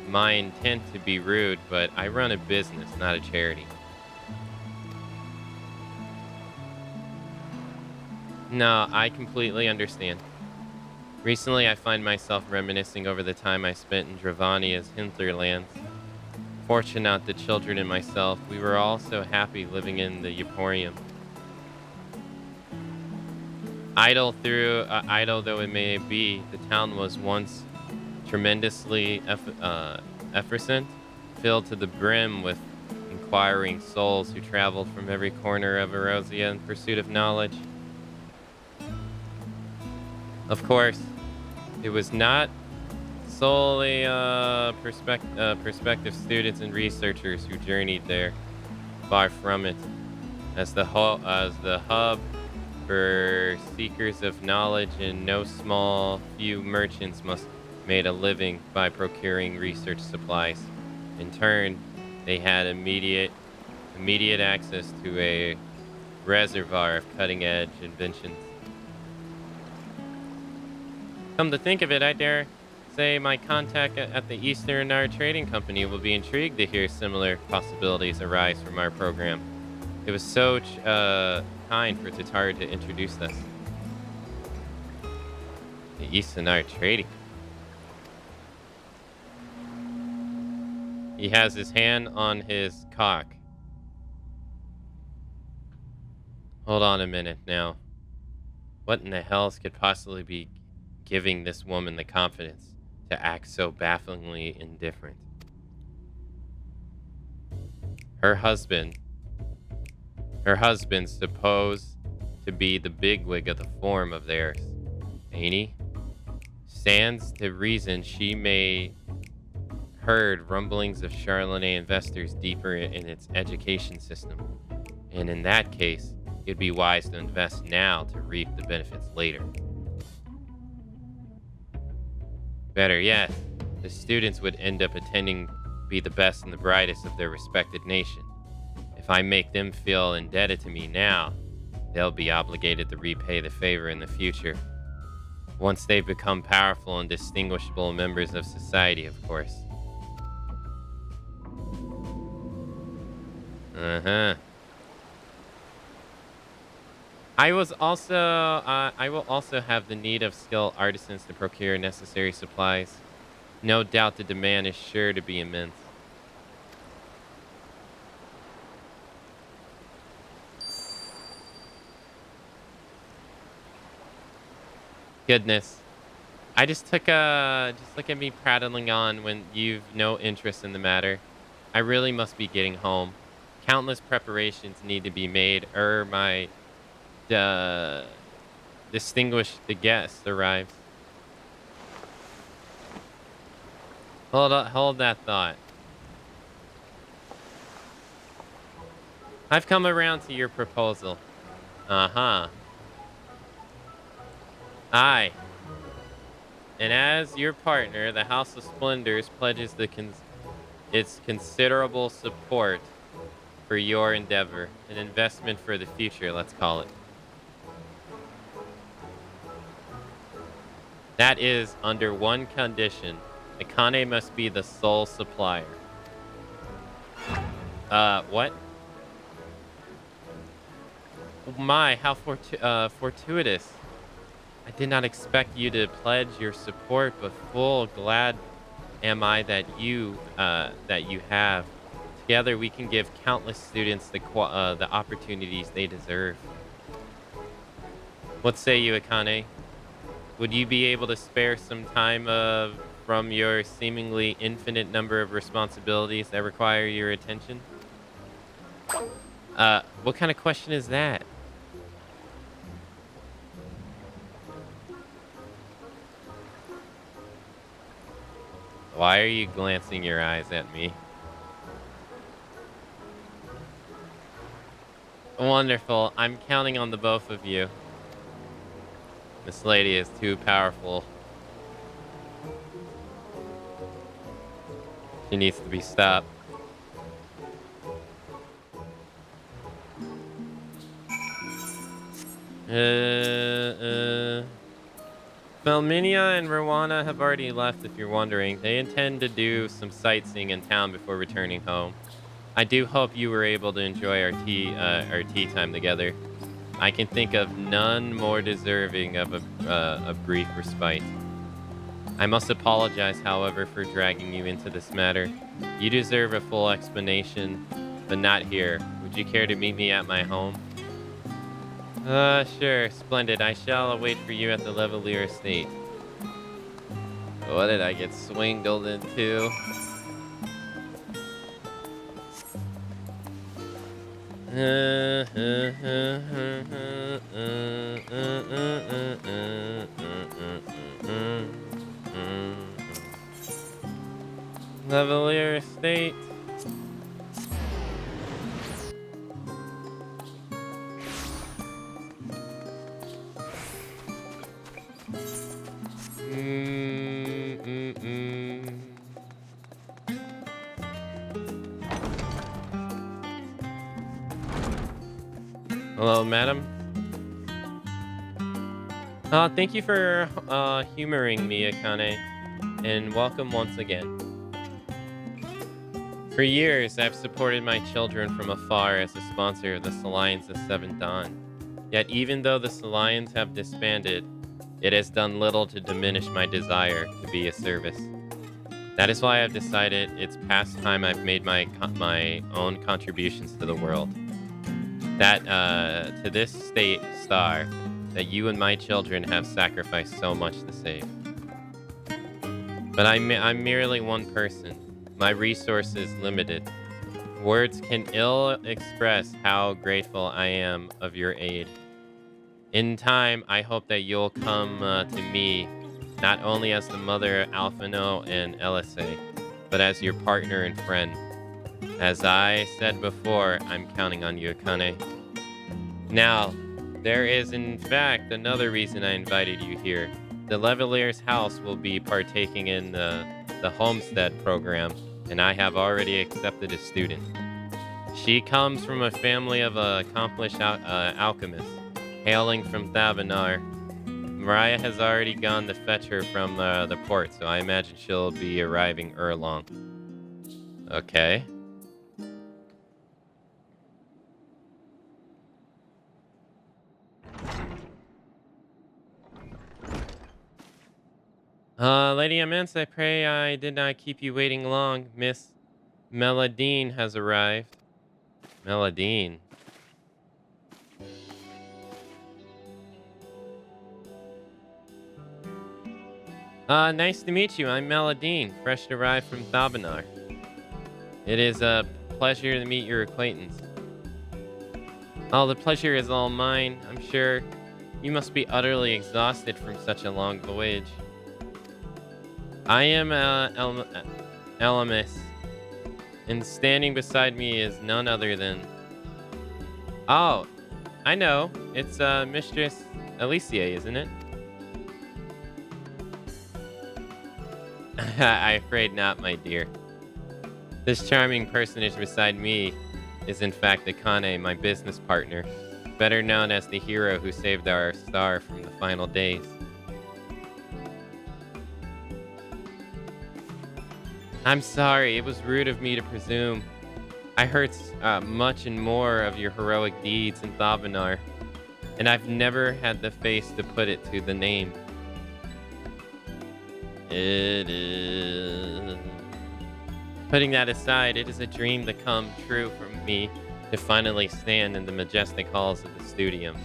my intent to be rude, but I run a business, not a charity. No, I completely understand. Recently, I find myself reminiscing over the time I spent in Dravania's hinterlands. Fortunate the children and myself, we were all so happy living in the Emporium. Idle though it may be, the town was once tremendously effervescent, filled to the brim with inquiring souls who traveled from every corner of Erosia in pursuit of knowledge. Of course, it was not solely prospective students and researchers who journeyed there. Far from it, as the hub for seekers of knowledge, and no small few merchants must made a living by procuring research supplies. In turn, they had immediate access to a reservoir of cutting-edge inventions. Come to think of it, I dare say my contact at the Eastern Art Trading Company will be intrigued to hear similar possibilities arise from our program. It was so kind for Tatara to introduce us. The Eastern Art Trading. He has his hand on his cock. Hold on a minute now. What in the hells could possibly be giving this woman the confidence to act so bafflingly indifferent? Her husband's supposed to be the bigwig of the forum of theirs, ain't he? Stands to reason she may heard rumblings of Charlene investors deeper in its education system, and in that case, it'd be wise to invest now to reap the benefits later. Better yet, the students would end up attending be the best and the brightest of their respected nation. If I make them feel indebted to me now, they'll be obligated to repay the favor in the future. Once they've become powerful and distinguishable members of society, of course. I will also have the need of skilled artisans to procure necessary supplies. No doubt the demand is sure to be immense. Goodness. I just took just look at me prattling on when you've no interest in the matter. I really must be getting home. Countless preparations need to be made ere my distinguished guest arrives. Hold that thought. I've come around to your proposal. Aye. And as your partner, the House of Splendors pledges its considerable support for your endeavor, an investment for the future, let's call it. That is under one condition. Akane must be the sole supplier. What? My, how fortuitous. I did not expect you to pledge your support, but full glad am I that you have. Together we can give countless students the opportunities they deserve. What say you, Akane? Would you be able to spare some time from your seemingly infinite number of responsibilities that require your attention? What kind of question is that? Why are you glancing your eyes at me? Wonderful. I'm counting on the both of you. This lady is too powerful. She needs to be stopped. Felminia and Rowana have already left, if you're wondering. They intend to do some sightseeing in town before returning home. I do hope you were able to enjoy our tea time together. I can think of none more deserving of a brief respite. I must apologize, however, for dragging you into this matter. You deserve a full explanation, but not here. Would you care to meet me at my home? Sure. Splendid. I shall await for you at the Levelier Estate. What did I get swingled into? Levelier Estate. Hello, madam. Thank you for humoring me, Akane, and welcome once again. For years, I've supported my children from afar as a sponsor of the Alliance of Seventh Dawn. Yet even though the Alliance have disbanded, it has done little to diminish my desire to be a service. That is why I've decided it's past time I've made my own contributions to the world. That, to this star that you and my children have sacrificed so much to save. But I'm merely one person. My resources limited. Words can ill express how grateful I am of your aid. In time, I hope that you'll come to me not only as the mother of Alphino and Elise, but as your partner and friend. As I said before, I'm counting on you, Akane. Now, there is in fact another reason I invited you here. The Levelier's house will be partaking in the Homestead program, and I have already accepted a student. She comes from a family of accomplished alchemists, hailing from Thabanar. Mariah has already gone to fetch her from the port, so I imagine she'll be arriving erlong. Okay. Lady Immense, I pray I did not keep you waiting long. Miss Meladine has arrived. Meladine. Nice to meet you. I'm Meladine, fresh arrived from Thabanar. It is a pleasure to meet your acquaintance. Oh, the pleasure is all mine. I'm sure you must be utterly exhausted from such a long voyage. I am Elamis, and standing beside me is none other than... Oh, I know. It's Mistress Alicia, isn't it? I'm afraid not, my dear. This charming personage beside me is in fact Akane, my business partner, better known as the hero who saved our star from the final days. I'm sorry, it was rude of me to presume. I heard much and more of your heroic deeds in Thabanar, and I've never had the face to put it to the name. It is... Putting that aside, it is a dream to come true for me to finally stand in the majestic halls of the studium.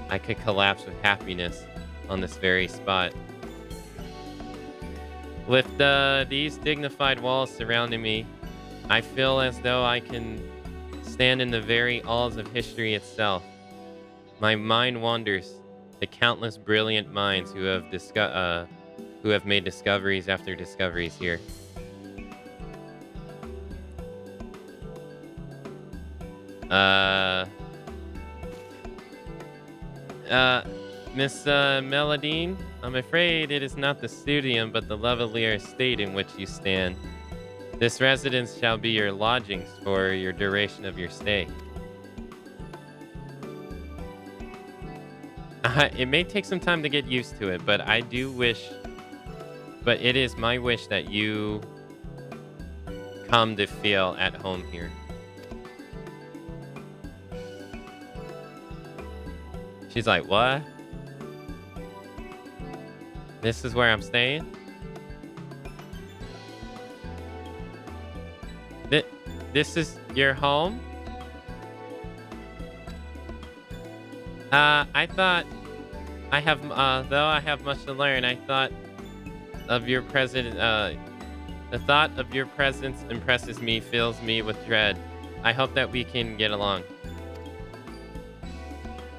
I could collapse with happiness on this very spot. With these dignified walls surrounding me, I feel as though I can stand in the very halls of history itself. My mind wanders to countless brilliant minds who have made discoveries after discoveries here. Miss Meladine, I'm afraid it is not the studium, but the Levelier estate in which you stand. This residence shall be your lodgings for your duration of your stay. It may take some time to get used to it, but it is my wish that you come to feel at home here. She's like, what? This is where I'm staying? This is your home? I thought I have, though I have much to learn, I thought of your the thought of your presence impresses me, fills me with dread. I hope that we can get along.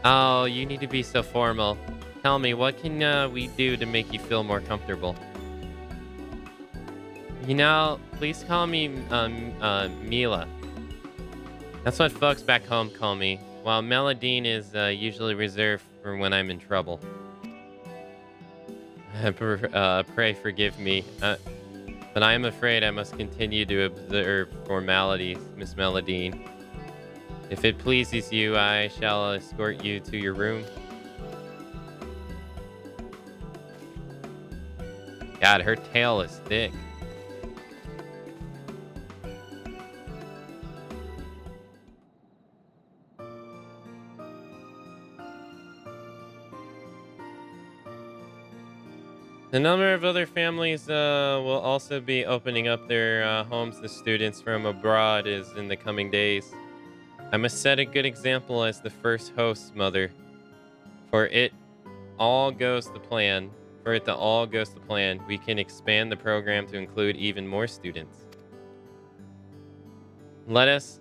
Oh, you need to be so formal. Tell me, what can we do to make you feel more comfortable? You know, please call me Mila. That's what folks back home call me, while Meladine is usually reserved for when I'm in trouble. Pray forgive me, but I am afraid I must continue to observe formalities, Miss Meladine. If it pleases you, I shall escort you to your room. God, her tail is thick. A number of other families will also be opening up their homes to students from abroad in the coming days. I must set a good example as the first host, Mother. For it all goes to plan. We can expand the program to include even more students. Let us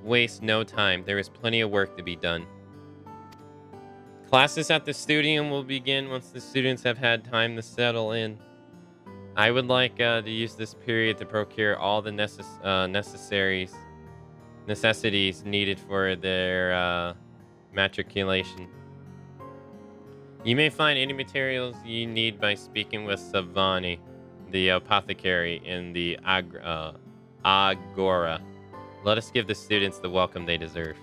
waste no time. There is plenty of work to be done. Classes at the studium will begin once the students have had time to settle in. I would like to use this period to procure all the necessities needed for their matriculation. You may find any materials you need by speaking with Savani, the apothecary in the Agora. Let us give the students the welcome they deserve.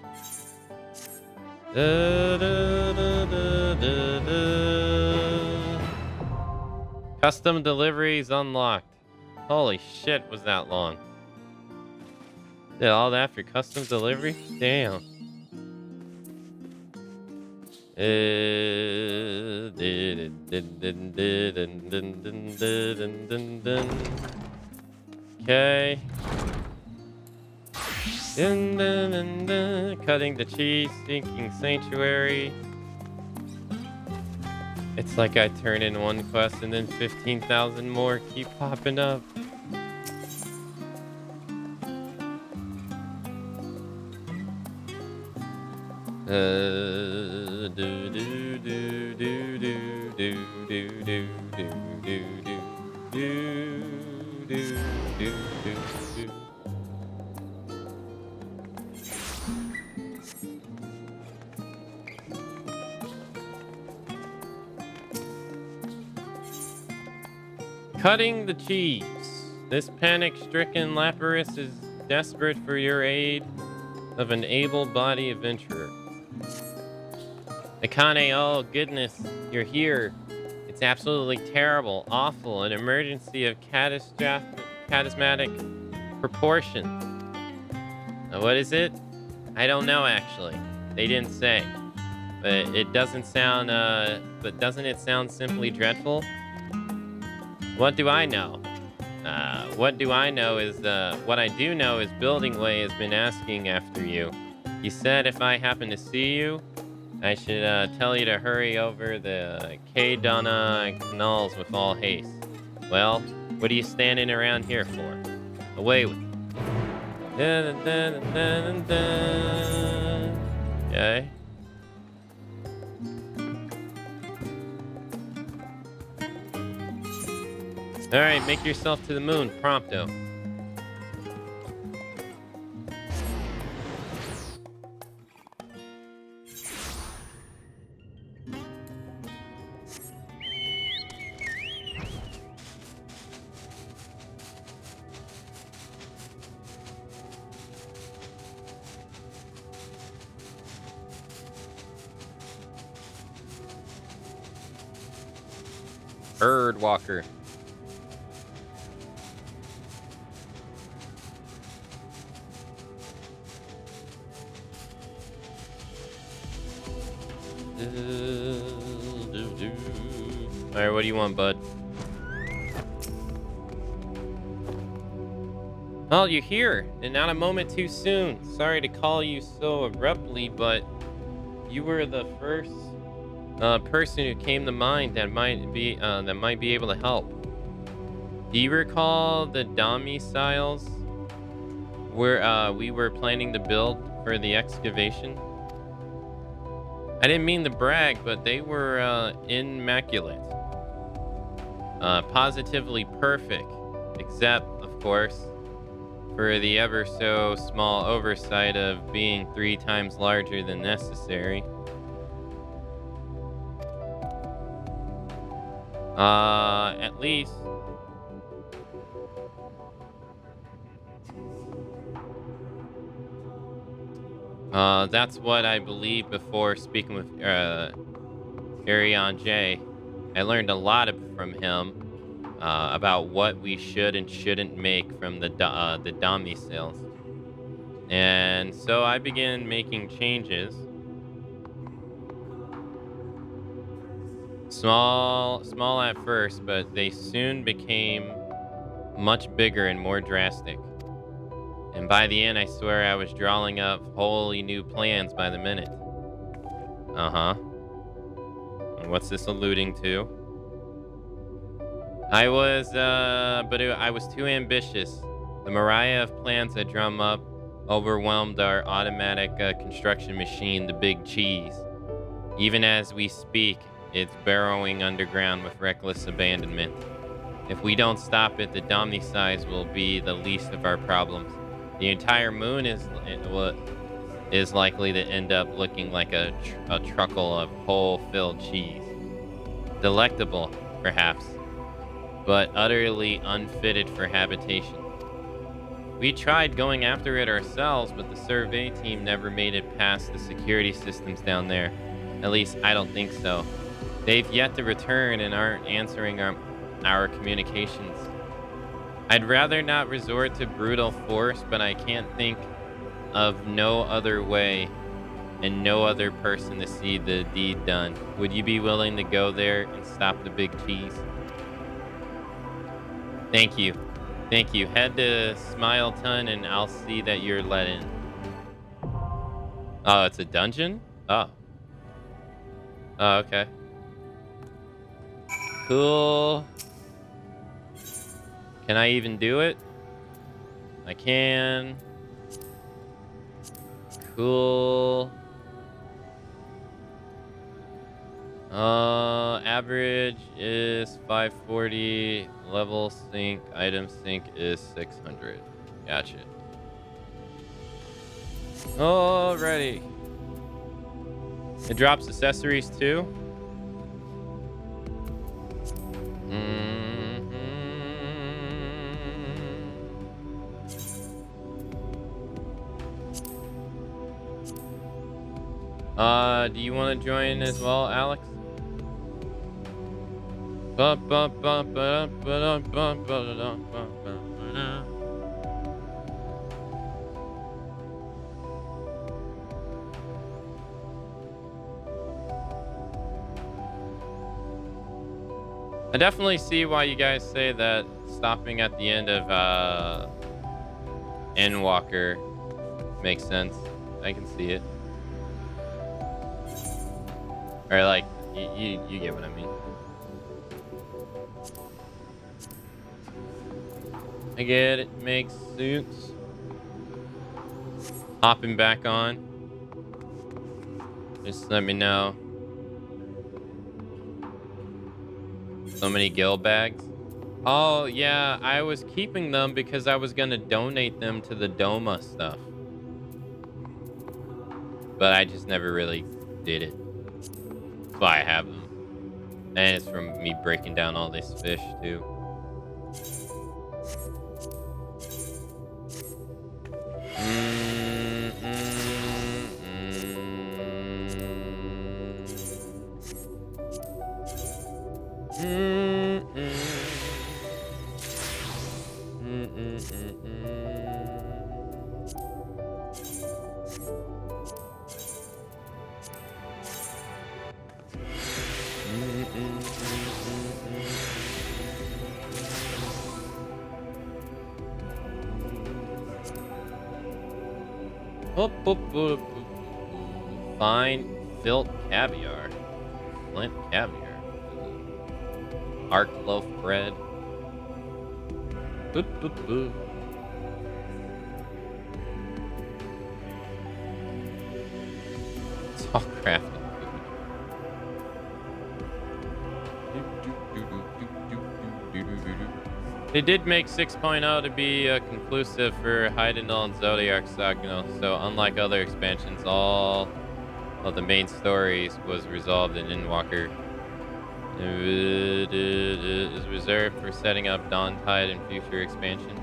Custom deliveries unlocked. Holy shit, was that long? Did all that for custom delivery? Damn. Okay. Cutting the cheese, sinking sanctuary. It's like I turn in one quest and then 15,000 more keep popping up. Cutting the cheese. This panic-stricken Lapras is desperate for your aid of an able-bodied adventurer. Akane, oh goodness, you're here. It's absolutely terrible, awful, an emergency of catastrophic proportion. What is it? I don't know actually. They didn't say. But it doesn't sound, but doesn't it sound simply dreadful? What do I know? What I do know is Building Way has been asking after you. He said if I happen to see you, I should tell you to hurry over the K-Donna canals with all haste. Well, what are you standing around here for? Away with it. Okay. Alright, make yourself to the moon, prompto. Bird walker. Alright, what do you want, bud? Well, you're here, and not a moment too soon. Sorry to call you so abruptly, but you were the first person who came to mind that might be able to help. Do you recall the domiciles where we were planning to build for the excavation? I didn't mean to brag, but they were immaculate. Positively perfect, except, of course, for the ever so small oversight of being 3 times larger than necessary. At least. That's what I believe before speaking with Arion J. I learned a lot from him about what we should and shouldn't make from the Domni sales. And so I began making changes. Small at first, but they soon became much bigger and more drastic. And by the end, I swear I was drawing up wholly new plans by the minute. Uh-huh. And what's this alluding to? I was too ambitious. The Mariah of plans that drum up overwhelmed our automatic construction machine, the Big Cheese. Even as we speak, it's burrowing underground with reckless abandonment. If we don't stop it, the Domni size will be the least of our problems. The entire moon is likely to end up looking like a truckle of hole-filled cheese. Delectable, perhaps, but utterly unfitted for habitation. We tried going after it ourselves, but the survey team never made it past the security systems down there. At least, I don't think so. They've yet to return and aren't answering our communications. I'd rather not resort to brutal force, but I can't think of no other way and no other person to see the deed done. Would you be willing to go there and stop the Big Cheese? Thank you. Thank you. Head to Smileton and I'll see that you're let in. Oh, it's a dungeon? Oh. Oh, okay. Cool. Can I even do it? I can. Cool. Average is 540. Level sync, item sync is 600. Gotcha. Alrighty. It drops accessories too. Do you want to join as well, Alex? I definitely see why you guys say that stopping at the end of Endwalker makes sense. I can see it. Or like, you get what I mean. I get it. Makes sense. Hopping back on. Just let me know. So many gill bags. Oh, yeah. I was keeping them because I was going to donate them to the Doma stuff. But I just never really did it. That's why I have them. And it's from me breaking down all this fish, too. Fine Filt caviar. Flint caviar. Arc loaf bread. Boop, boop, boop. It's all crafted food. They did make 6.0 to be conclusive for Heidenal and Zodiac Sagno, so unlike other expansions, all of the main stories was resolved in Endwalker. It is reserved for setting up Dawntide and future expansions.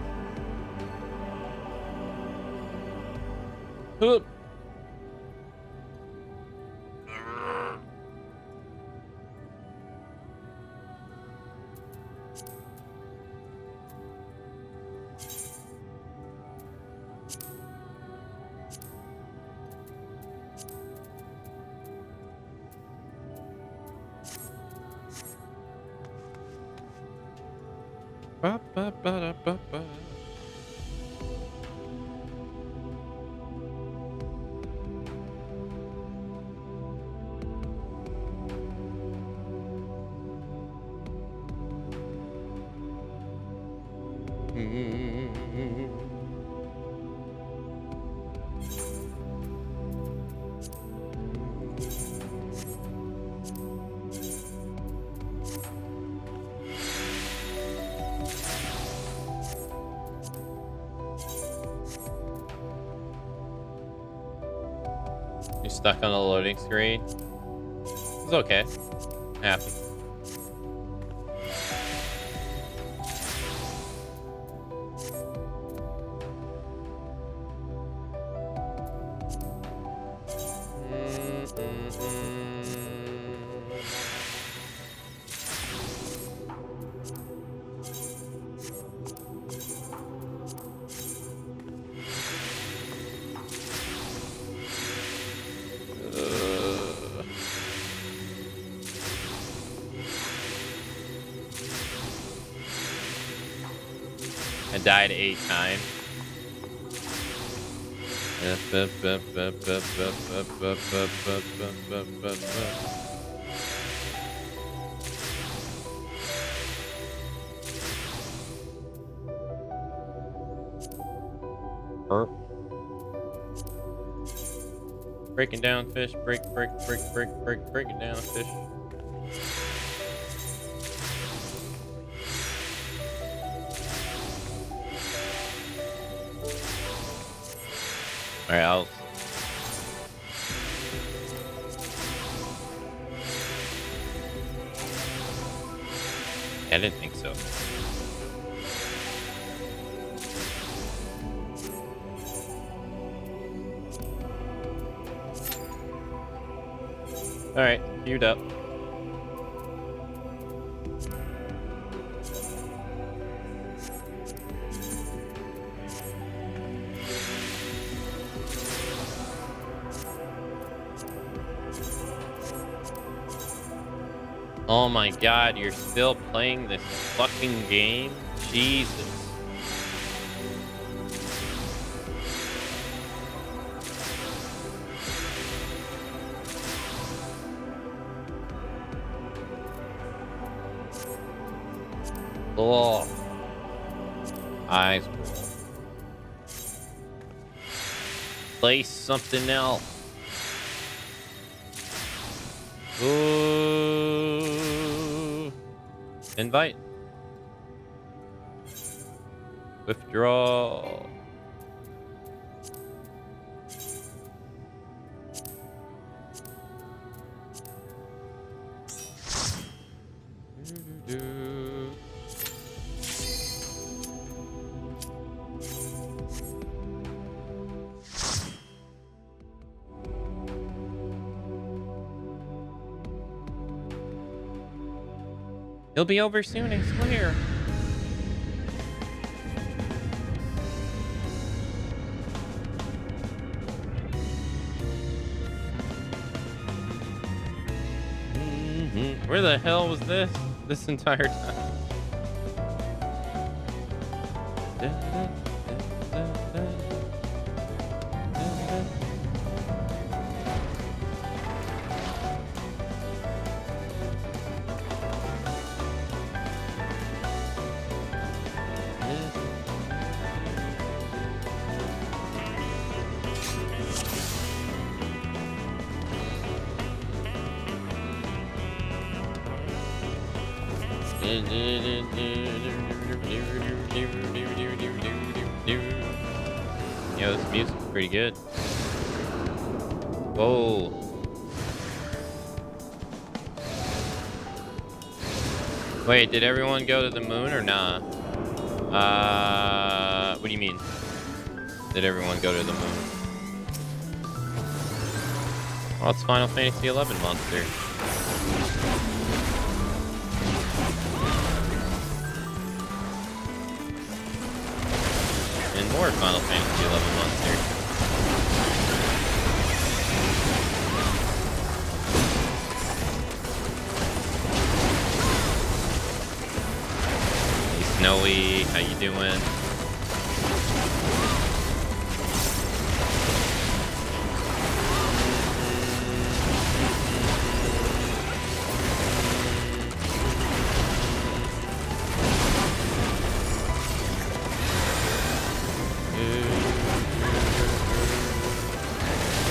Ba, ba, ba, da, ba, ba. You're stuck on the loading screen. It's okay. Happens. I died 8 times. Breaking down fish, breaking down fish. All right, I didn't think so. All right, queued up. Oh my god, you're still playing this fucking game? Jesus. Oh. Eyes roll. Play something else. Ooh. Invite. Withdraw. He'll be over soon, I swear. Where the hell was this entire time? Yeah, this music's pretty good. Whoa. Wait, did everyone go to the moon or nah? What do you mean? Did everyone go to the moon? Well, it's Final Fantasy XI monster. And more Final Fantasy XI monster. At least no Ellie, how you doing?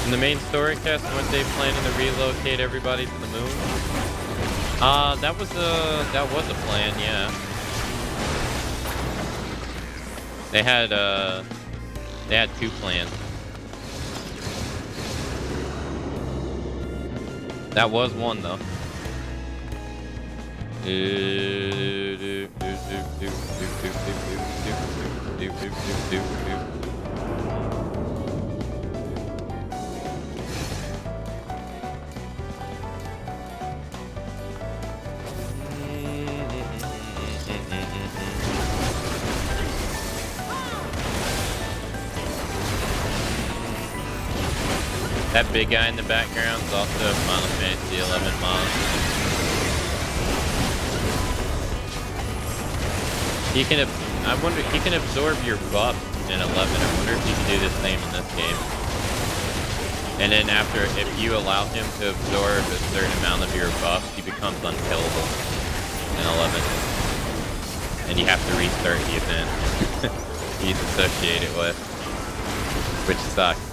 In the main story cast, weren't they planning to relocate everybody to the moon? That was a plan, yeah. They had two plans. That was one though. That big guy in the background is also a Final Fantasy XI mod. He can, I wonder, he can absorb your buff in 11. I wonder if he can do the same in this game. And then after, if you allow him to absorb a certain amount of your buff, he becomes unkillable in 11. And you have to restart the event he's associated with, which sucks.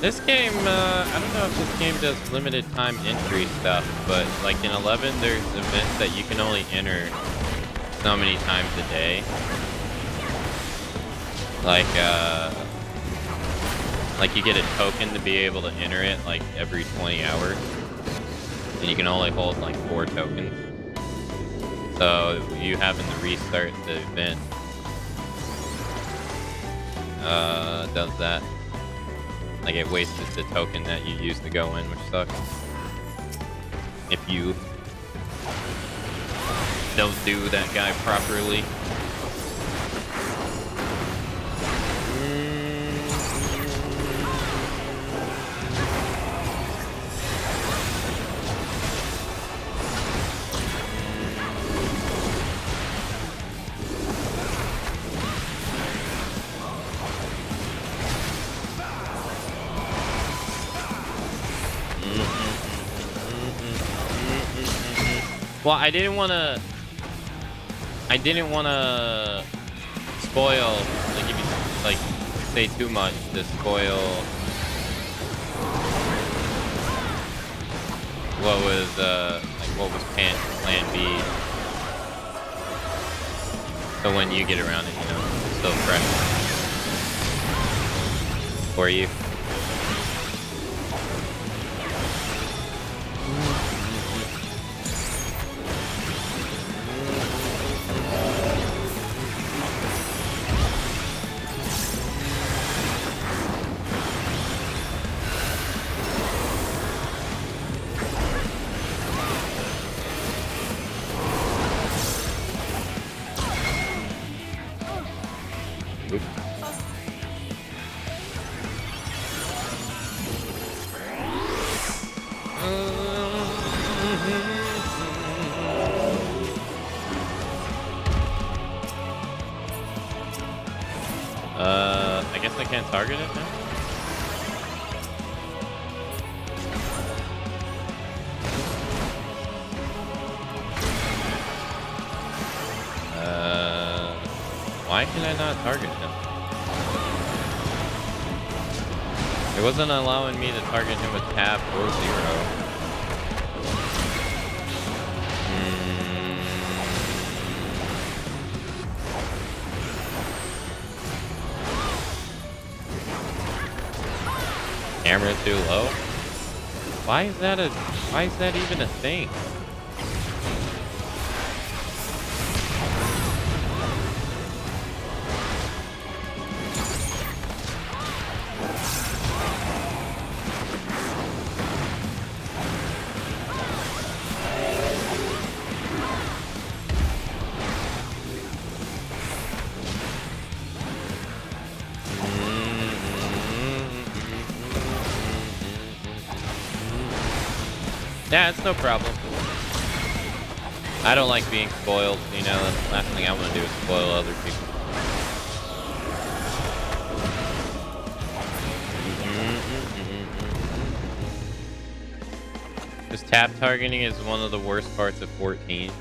This game, I don't know if this game does limited time entry stuff, but like in 11, there's events that you can only enter so many times a day. Like you get a token to be able to enter it like every 20 hours. And you can only hold like 4 tokens. So you having to restart the event does that. Like it wasted the token that you used to go in, which sucks. If you don't do that guy properly. Well, I didn't want to spoil, like, if you, like, say too much to spoil what was, plan B. So when you get around it, you know, it's still fresh for you. I guess I can't target it now? Why can I not target him? It wasn't allowing me to target him with tab or 0. Camera too low? Why is that even a thing? Yeah, it's no problem. I don't like being spoiled, you know, the last thing I want to do is spoil other people. Because tap targeting is one of the worst parts of 14.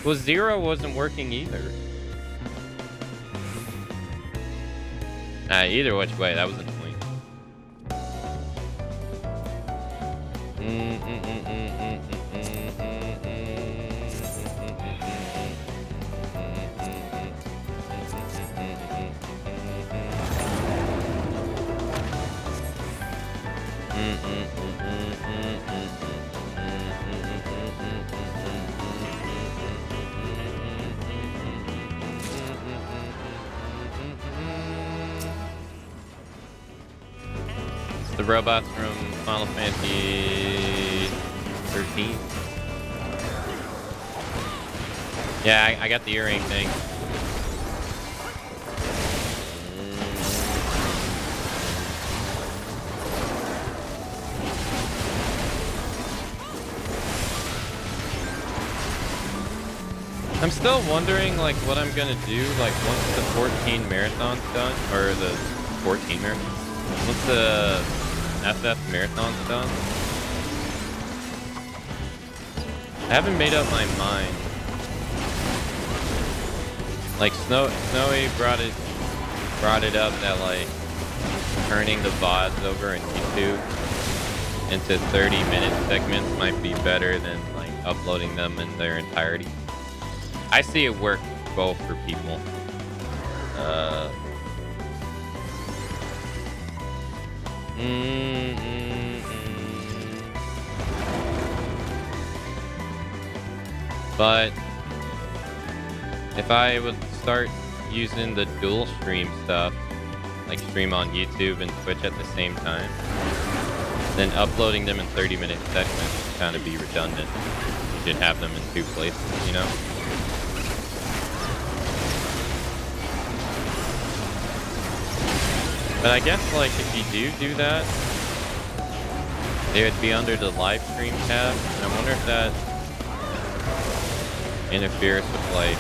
Well, 0 wasn't working either. Either which way, that was annoying. The robots from Final Fantasy XIII. Yeah, I got the earring thing. I'm still wondering, like, what I'm gonna do, like, once the 14 marathon's done, or the 14 marathon, once the FF marathon's done. I haven't made up my mind. Like, Snowy brought it up that, like, turning the VODs over in YouTube into 30-minute segments might be better than, like, uploading them in their entirety. I see it work both for people. But if I would start using the dual stream stuff, like stream on YouTube and Twitch at the same time, then uploading them in 30-minute segments would kind of be redundant. You should have them in two places, you know? But I guess, like, if you do that, they would be under the live stream tab, and I wonder if that interferes with, like,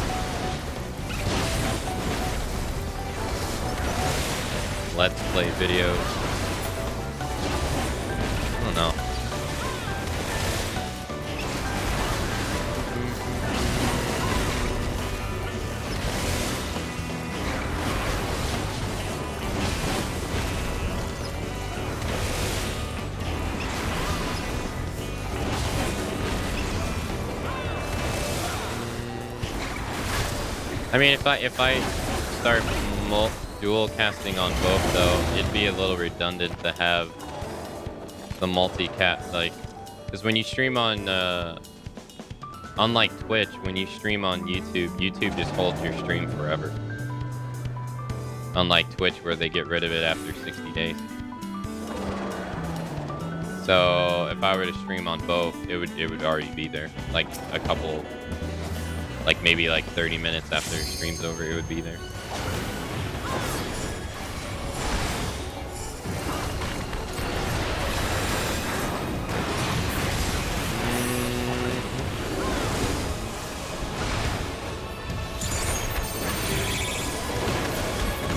Let's Play videos. I don't know. I mean, if I start dual casting on both, though, it'd be a little redundant to have the multi-cast, like, because when you stream on, unlike Twitch, when you stream on YouTube, YouTube just holds your stream forever. Unlike Twitch, where they get rid of it after 60 days. So if I were to stream on both, it would already be there, like a couple. Like maybe like 30 minutes after the stream's over, it would be there.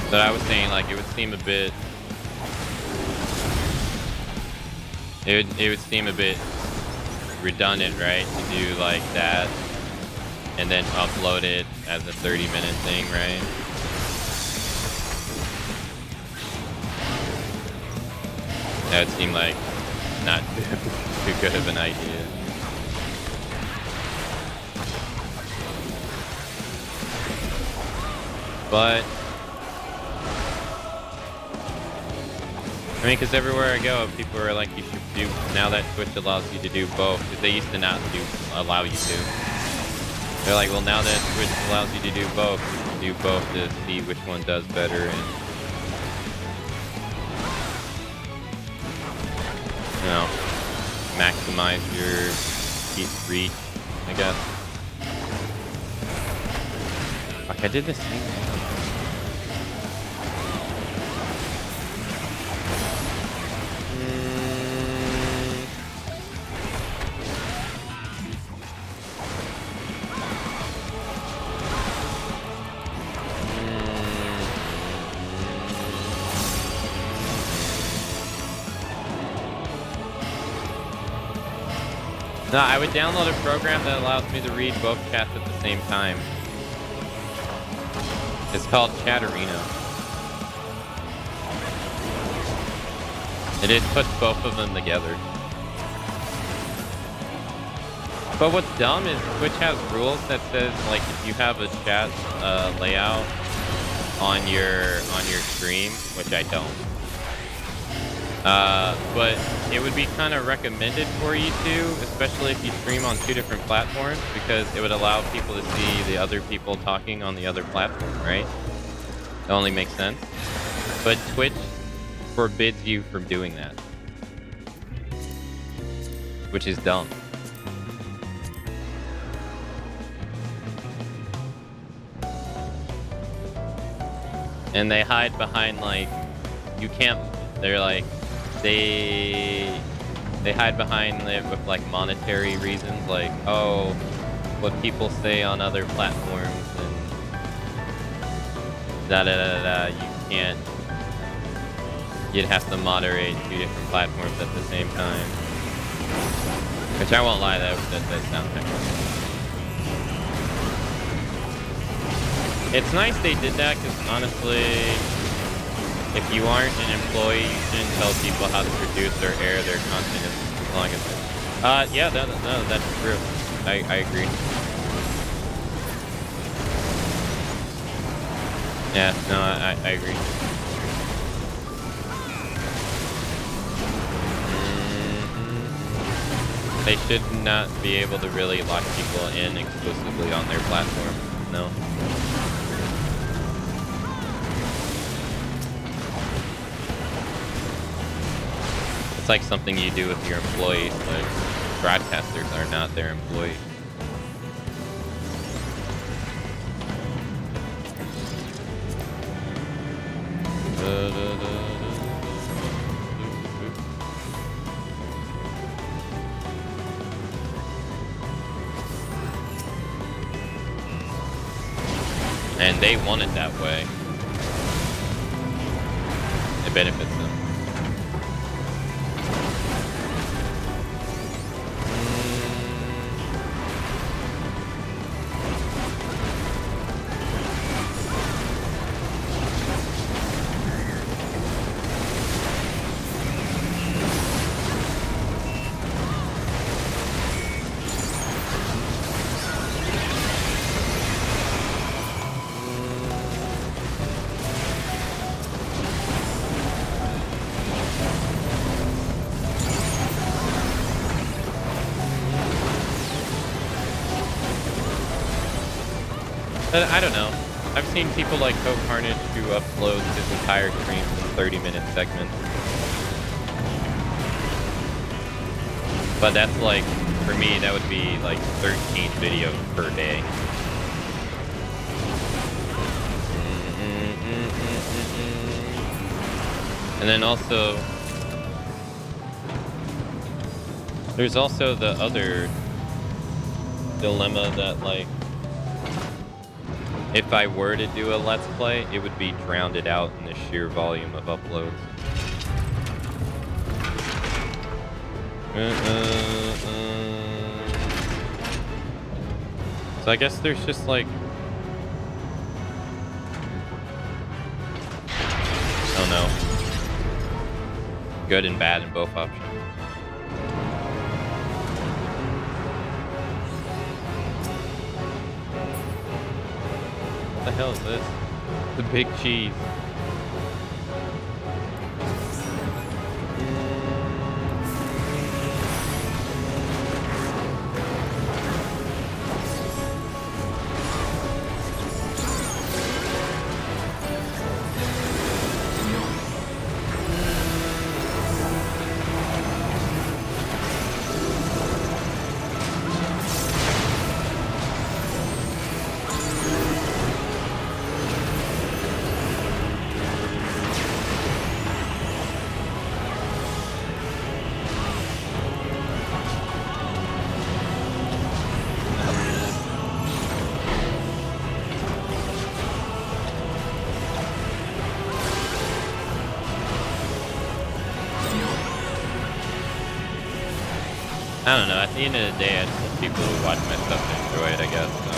But I was saying, like, it would seem a bit. It would seem a bit redundant, right? To do like that. And then upload it as a 30-minute thing, right? That would seem like not too good of an idea. But I mean, because everywhere I go, people are like, you should do, now that Twitch allows you to do both, because they used to not allow you to. They're like, well, now that Twitch allows you to do both, you should do both to see which one does better and, you know, maximize your reach, I guess. Fuck, I did this thing. No, I would download a program that allows me to read both chats at the same time. It's called Chatterino. It just puts both of them together. But what's dumb is Twitch has rules that says, like, if you have a chat layout on your stream, which I don't. But it would be kind of recommended for you to, especially if you stream on 2 different platforms, because it would allow people to see the other people talking on the other platform, right? It only makes sense. But Twitch forbids you from doing that, which is dumb. And they hide behind, like, you can't, they're like, they hide behind it with, like, monetary reasons, like, oh, what people say on other platforms, and da-da-da-da, you can't, you'd have to moderate 2 different platforms at the same time. Which I won't lie, that does sound technical. It's nice they did that, because honestly, if you aren't an employee, you shouldn't tell people how to produce or air their content as long as it... yeah, no, that's true. I agree. Yeah, no, I agree. They should not be able to really lock people in exclusively on their platform. No. It's like something you do with your employees, but broadcasters are not their employees. And they want it that way. It benefits them. But I don't know. I've seen people like Code Carnage who upload his entire streams in 30-minute segments. But that's like, for me, that would be like 13 videos per day. And then also, there's also the other dilemma that, like, if I were to do a Let's Play, it would be drowned out in the sheer volume of uploads. So I guess there's just like... oh no. Good and bad in both options. What the hell is this? The big cheese. I don't know. At the end of the day, I just want people who watch my stuff to enjoy it, I guess. So.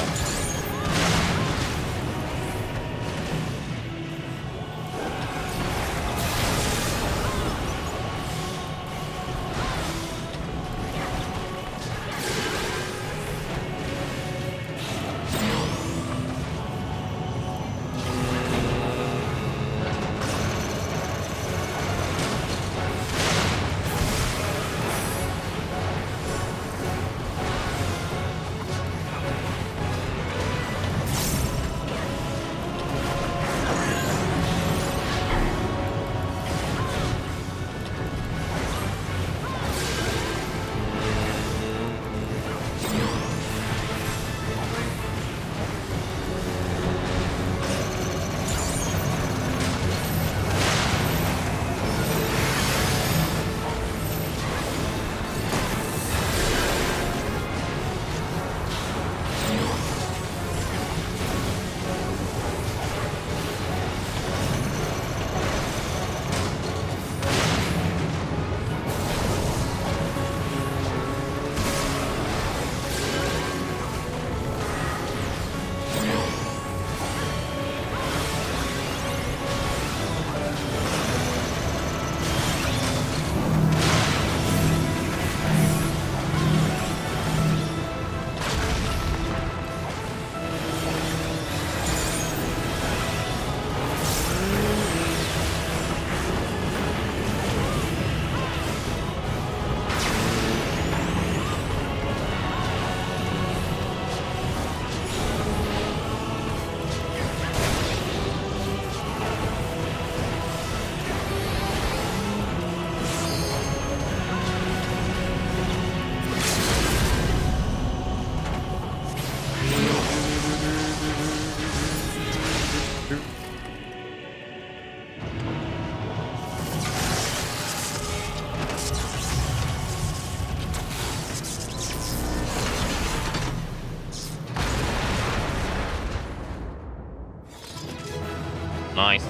Nice.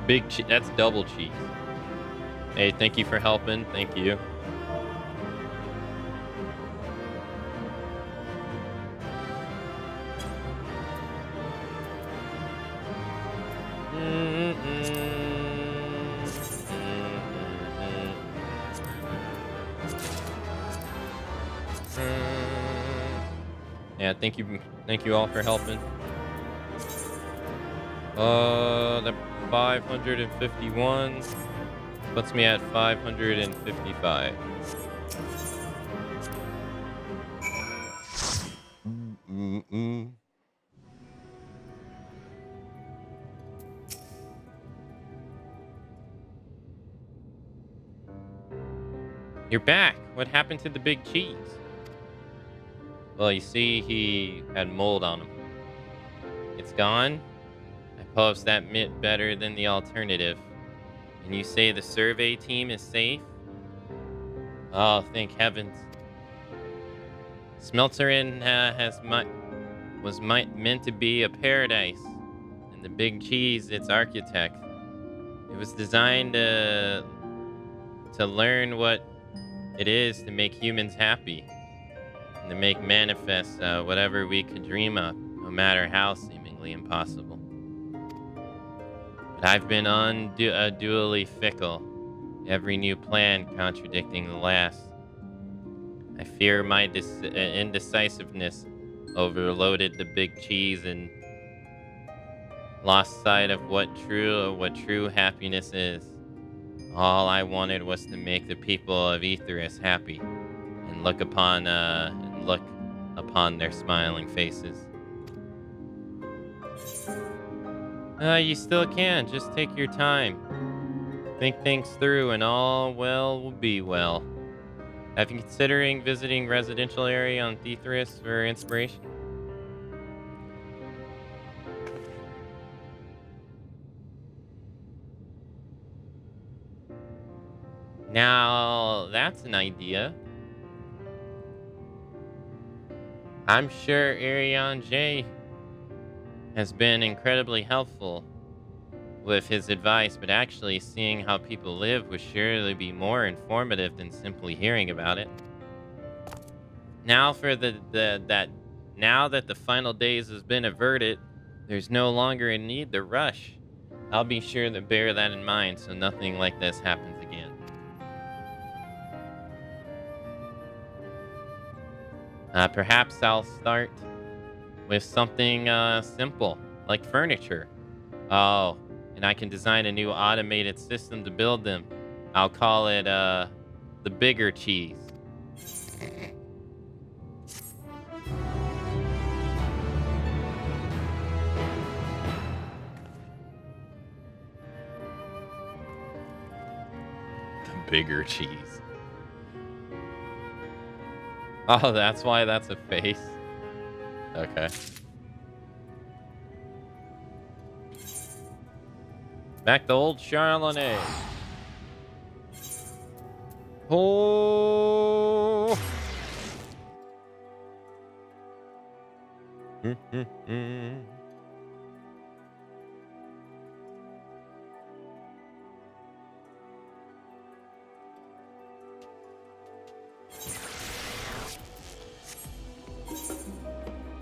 Big cheese. That's double cheese. Hey, thank you for helping. Thank you. Yeah, thank you all for helping. The 551 puts me at 555. You're back. What happened to the big cheese? Well, you see, he had mold on him. It's gone. I suppose that meant better than the alternative. And you say the survey team is safe? Oh, thank heavens. Smelterin was meant to be a paradise, and the big cheese, its architect. It was designed to learn what it is to make humans happy, and to make manifest whatever we could dream of, no matter how seemingly impossible. But I've been unduly fickle, every new plan contradicting the last. I fear my indecisiveness overloaded the big cheese and lost sight of what true happiness is. All I wanted was to make the people of Aetheris happy, and look upon their smiling faces. You still can. Just take your time. Think things through, and all will be well. Have you considering visiting residential area on Aetheris for inspiration? Now, that's an idea. I'm sure Arion J has been incredibly helpful with his advice, but actually seeing how people live would surely be more informative than simply hearing about it. Now for now that the final days has been averted, there's no longer a need to rush. I'll be sure to bear that in mind so nothing like this happens again. Perhaps I'll start with something simple, like furniture. Oh, and I can design a new automated system to build them. I'll call it the bigger cheese. The bigger cheese. Oh, that's why that's a face. Okay. Back to old Charlotte. Oh.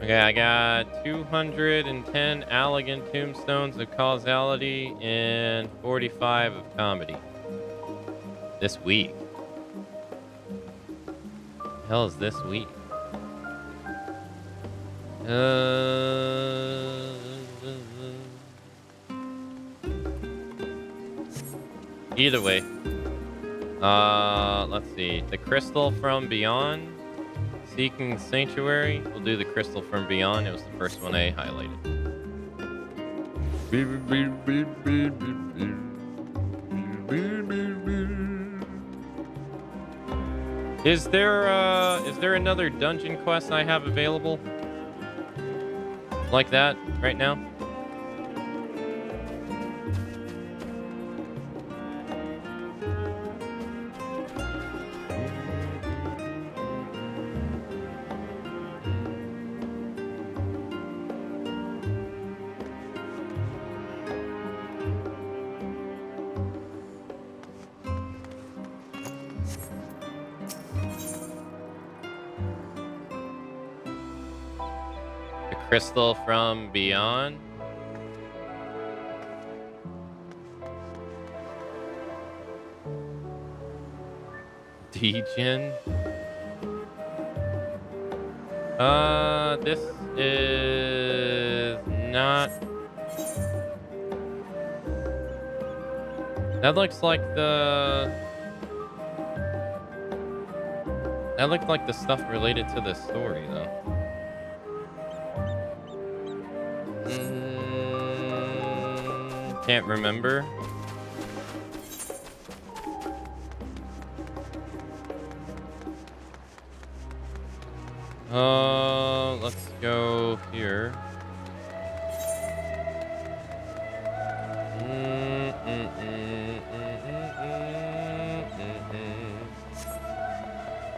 Okay, I got 210 elegant tombstones of causality and 45 of comedy. This week. The hell is this week? Either way. Let's see. The Crystal from Beyond. Seeking Sanctuary. We'll do the Crystal from Beyond. It was the first one I highlighted. Is there another dungeon quest I have available like that right now? Crystal from Beyond. Degen. This is not. That looks like the. That looked like the stuff related to the story, though. Can't remember. Let's go here.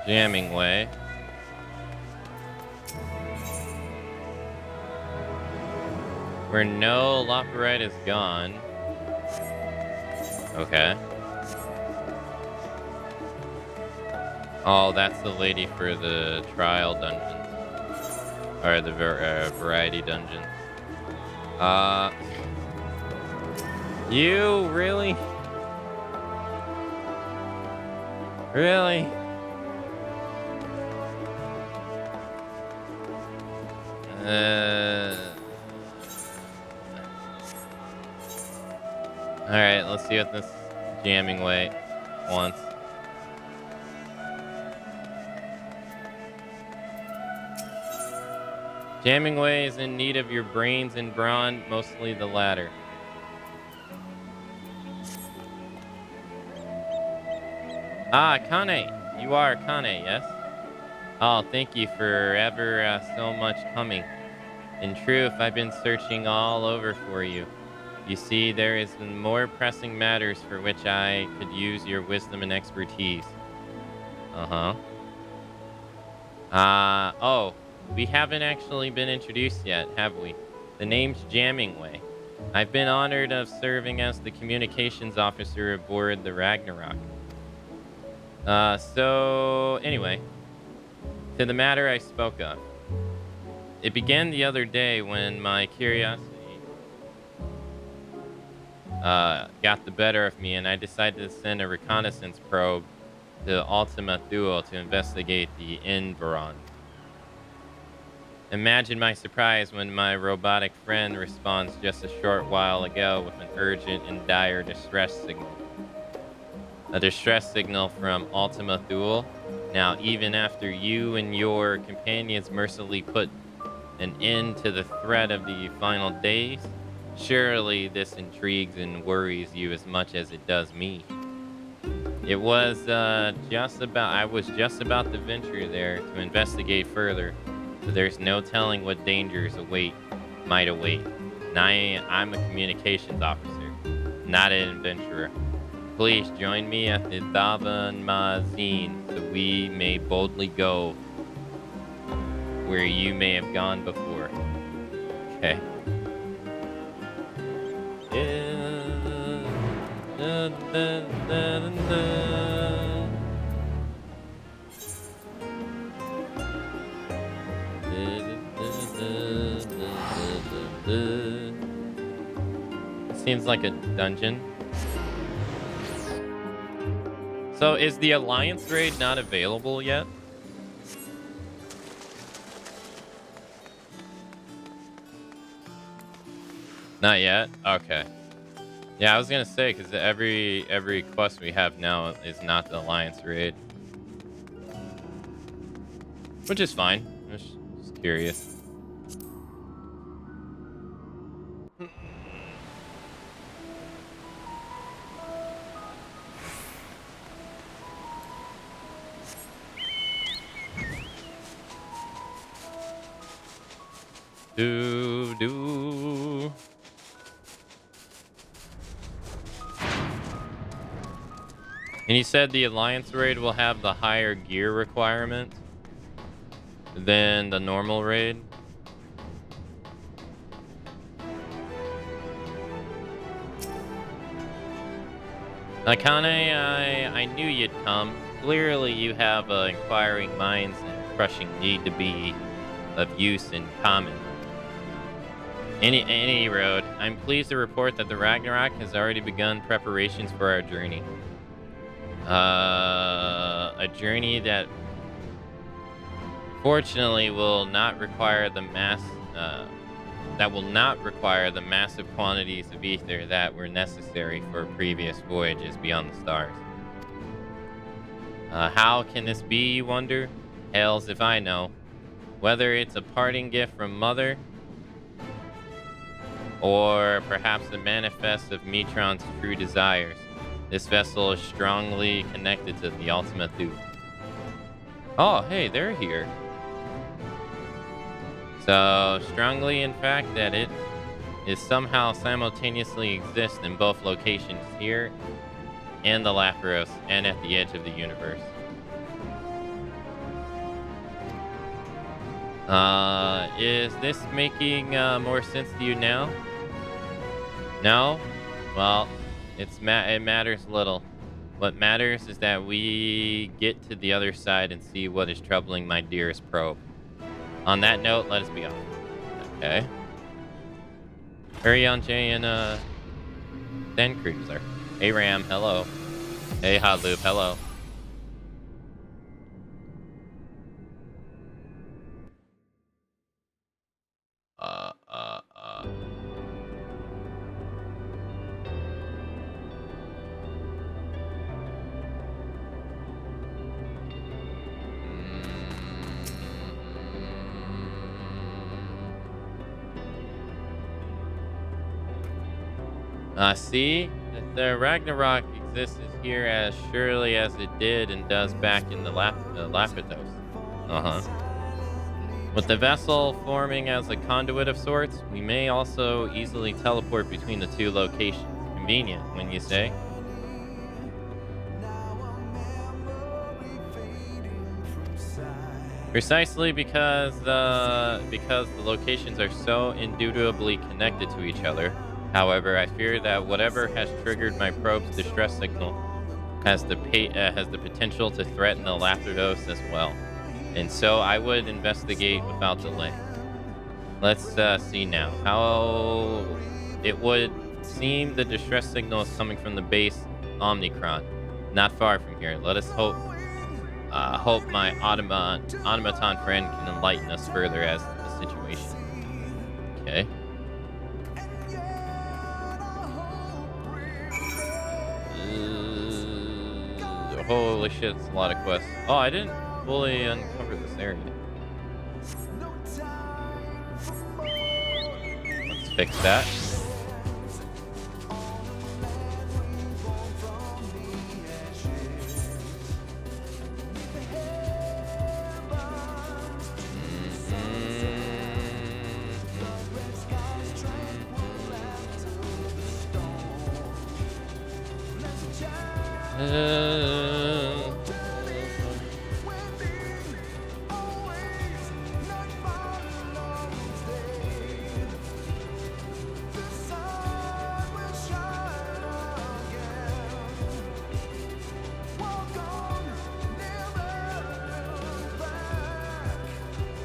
Jamming way. Where no Loperite is gone. Okay. Oh, that's the lady for the trial dungeons. Or the variety dungeons. You really? Really? Alright, let's see what this jamming way wants. Jamming way is in need of your brains and brawn, mostly the latter. Ah, Kane. You are Kane, yes? Oh, thank you for ever so much coming. In truth, I've been searching all over for you. You see, there is more pressing matters for which I could use your wisdom and expertise. Oh, we haven't actually been introduced yet, have we? The name's Jammingway. I've been honored of serving as the communications officer aboard the Ragnarok. So anyway, to the matter I spoke of. It began the other day when my curiosity got the better of me, and I decided to send a reconnaissance probe to Ultima Thule to investigate the Environ. Imagine my surprise when my robotic friend responds just a short while ago with an urgent and dire distress signal. A distress signal from Ultima Thule. Now, even after you and your companions mercilessly put an end to the threat of the final days, surely this intrigues and worries you as much as it does me. I was just about to venture there to investigate further, but there's no telling what dangers might await. And I'm a communications officer, not an adventurer. Please join me at the Davan Mazin so we may boldly go where you may have gone before. Okay. Seems like a dungeon. So is the Alliance raid not available yet? Not yet? Okay. Yeah, I was gonna say, because every quest we have now is not the Alliance raid. Which is fine. I'm just curious. Do. And he said the Alliance raid will have the higher gear requirement than the normal raid. Akane, I knew you'd come. Clearly you have inquiring minds and crushing need to be of use in common. Any road, I'm pleased to report that the Ragnarok has already begun preparations for our journey. A journey that fortunately will not require the massive quantities of ether that were necessary for previous voyages beyond the stars. How can this be, you wonder? Hells if I know. Whether it's a parting gift from Mother, or perhaps a manifest of Metron's true desires, this vessel is strongly connected to the Ultima Thule. Oh, hey, they're here. So, strongly, in fact, that it is somehow simultaneously exists in both locations here and the Lapros and at the edge of the universe. Is this making more sense to you now? No? Well, it matters little. What matters is that we get to the other side and see what is troubling my dearest probe. On that note, let us be off. Okay. Hurry on, Jay and Den Cruiser. Hey Ram, hello. Hey Hot Loop, hello. See? The Ragnarok exists here as surely as it did and does back in the Lapithos. With the vessel forming as a conduit of sorts, we may also easily teleport between the two locations. Convenient, when you say? Precisely because the locations are so indubitably connected to each other. However, I fear that whatever has triggered my probe's distress signal has the potential to threaten the Lapidus as well. And so I would investigate without delay. Let's see now. How it would seem the distress signal is coming from the base Omnicron, not far from here. Let us hope my automaton friend can enlighten us further as to the situation. Okay. Holy shit, it's a lot of quests. Oh, I didn't fully uncover this area. Let's fix that.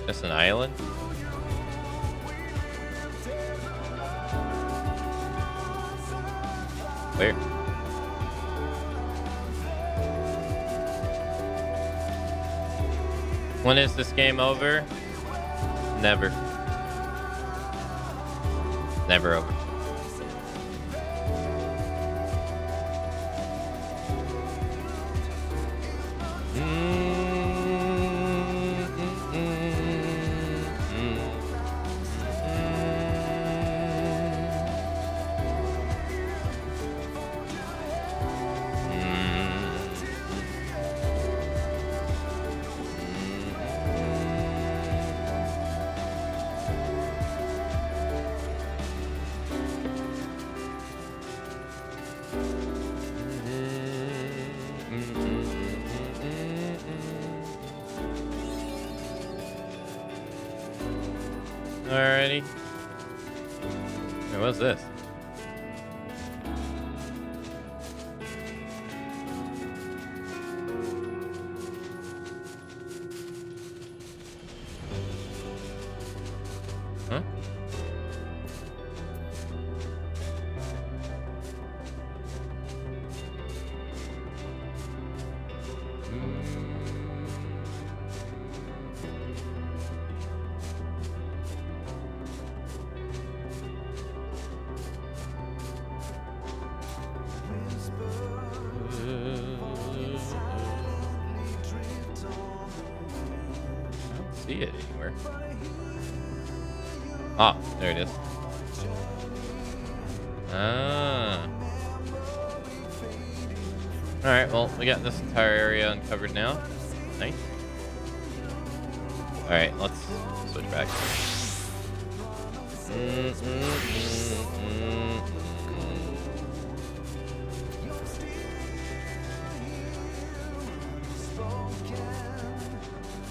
Just an island? Where? When is this game over? Never. Never over. Alrighty. Hey, what's this? Huh? See it anywhere. Ah, there it is. Ah. Alright, well, we got this entire area uncovered now. Nice. Alright, let's switch back.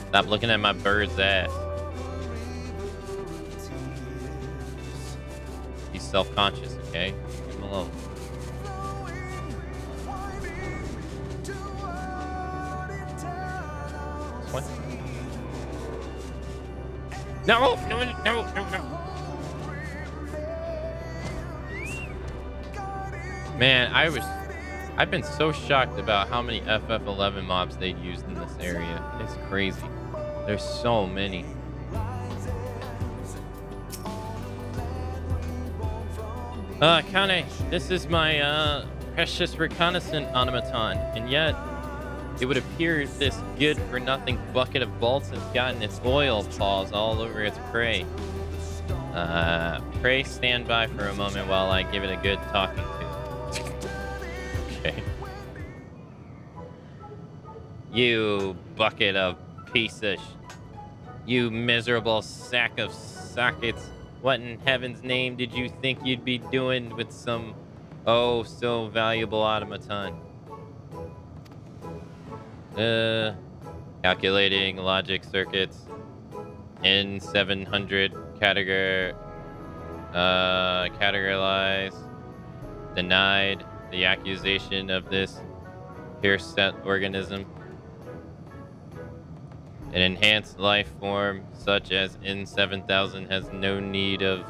Stop looking at my bird's ass. He's self-conscious, okay? Leave him alone. This one? No! No, no, no, no. Man, I've been so shocked about how many FF11 mobs they used in this area. It's crazy. There's so many. Kane, this is my precious reconnaissance automaton, and yet it would appear this good-for-nothing bucket of bolts has gotten its oil paws all over its prey. Pray stand by for a moment while I give it a good talking to. Okay. You bucket of you miserable sack of sockets. What in heaven's name did you think you'd be doing with some oh so valuable automaton? Calculating logic circuits. N700 categorize. Denied the accusation of this Pierce-set organism. An enhanced life form such as N7000 has no need of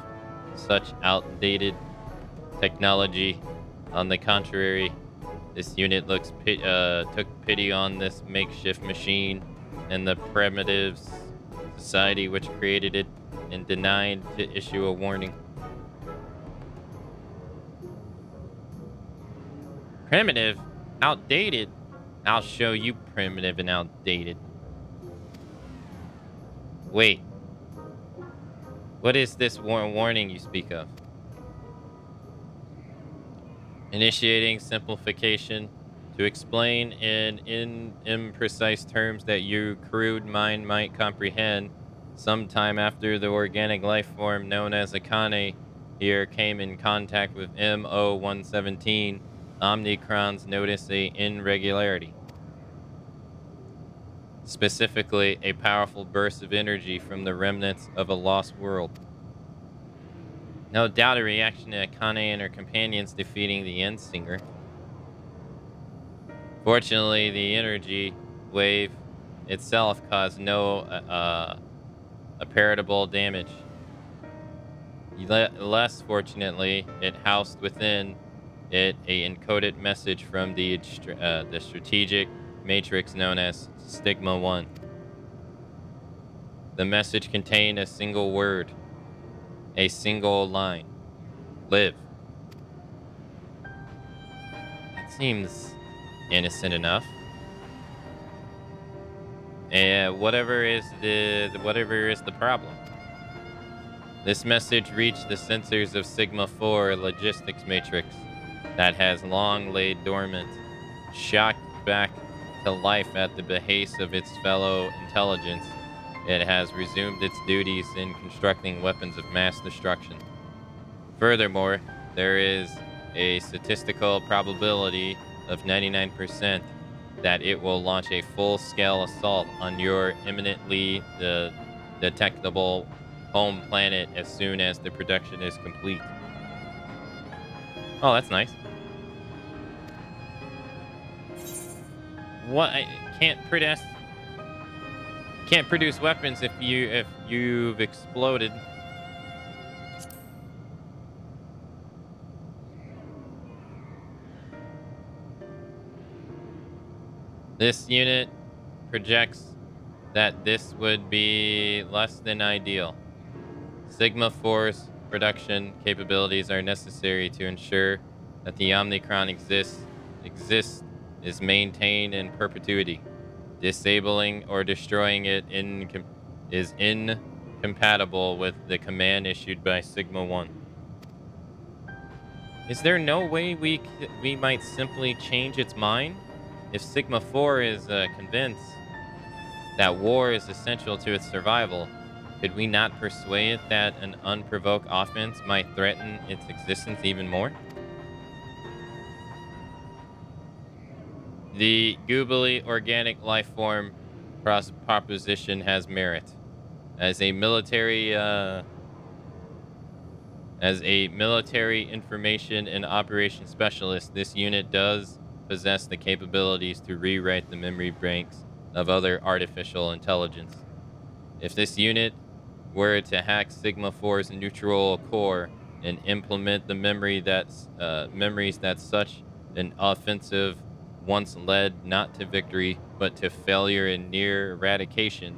such outdated technology. On the contrary, this unit took pity on this makeshift machine and the primitive society which created it and denied to issue a warning. Primitive? Outdated? I'll show you primitive and outdated. Wait. What is this warning you speak of? Initiating simplification to explain in imprecise terms that your crude mind might comprehend. Sometime after the organic life form known as Akane here came in contact with MO-117, Omnicrons noticed an irregularity. Specifically, a powerful burst of energy from the remnants of a lost world. No doubt a reaction to Akane and her companions defeating the Endsinger. Fortunately, the energy wave itself caused no apparable damage. Less fortunately, it housed within it a encoded message from the strategic matrix known as Stigma 1. The message contained a single word, a single line: live. That seems innocent enough. And whatever is the problem? This message reached the sensors of Sigma 4 logistics matrix that has long laid dormant, shocked back to life at the behest of its fellow intelligence. It has resumed its duties in constructing weapons of mass destruction. Furthermore, there is a statistical probability of 99% that it will launch a full-scale assault on your imminently detectable home planet as soon as the production is complete. Oh, that's nice. What? I can't produce weapons if you've exploded. This unit projects that this would be less than ideal. Sigma 4's production capabilities are necessary to ensure that the Omnicron is maintained in perpetuity. Disabling or destroying it is incompatible with the command issued by Sigma 1. Is there no way we might simply change its mind? If Sigma 4 is convinced that war is essential to its survival, could we not persuade it that an unprovoked offense might threaten its existence even more? The goobly organic life form proposition has merit. As a military information and operations specialist, this unit does possess the capabilities to rewrite the memory banks of other artificial intelligence. If this unit were to hack Sigma 4's neutral core and implement the memories that such an offensive once led not to victory but to failure and near eradication,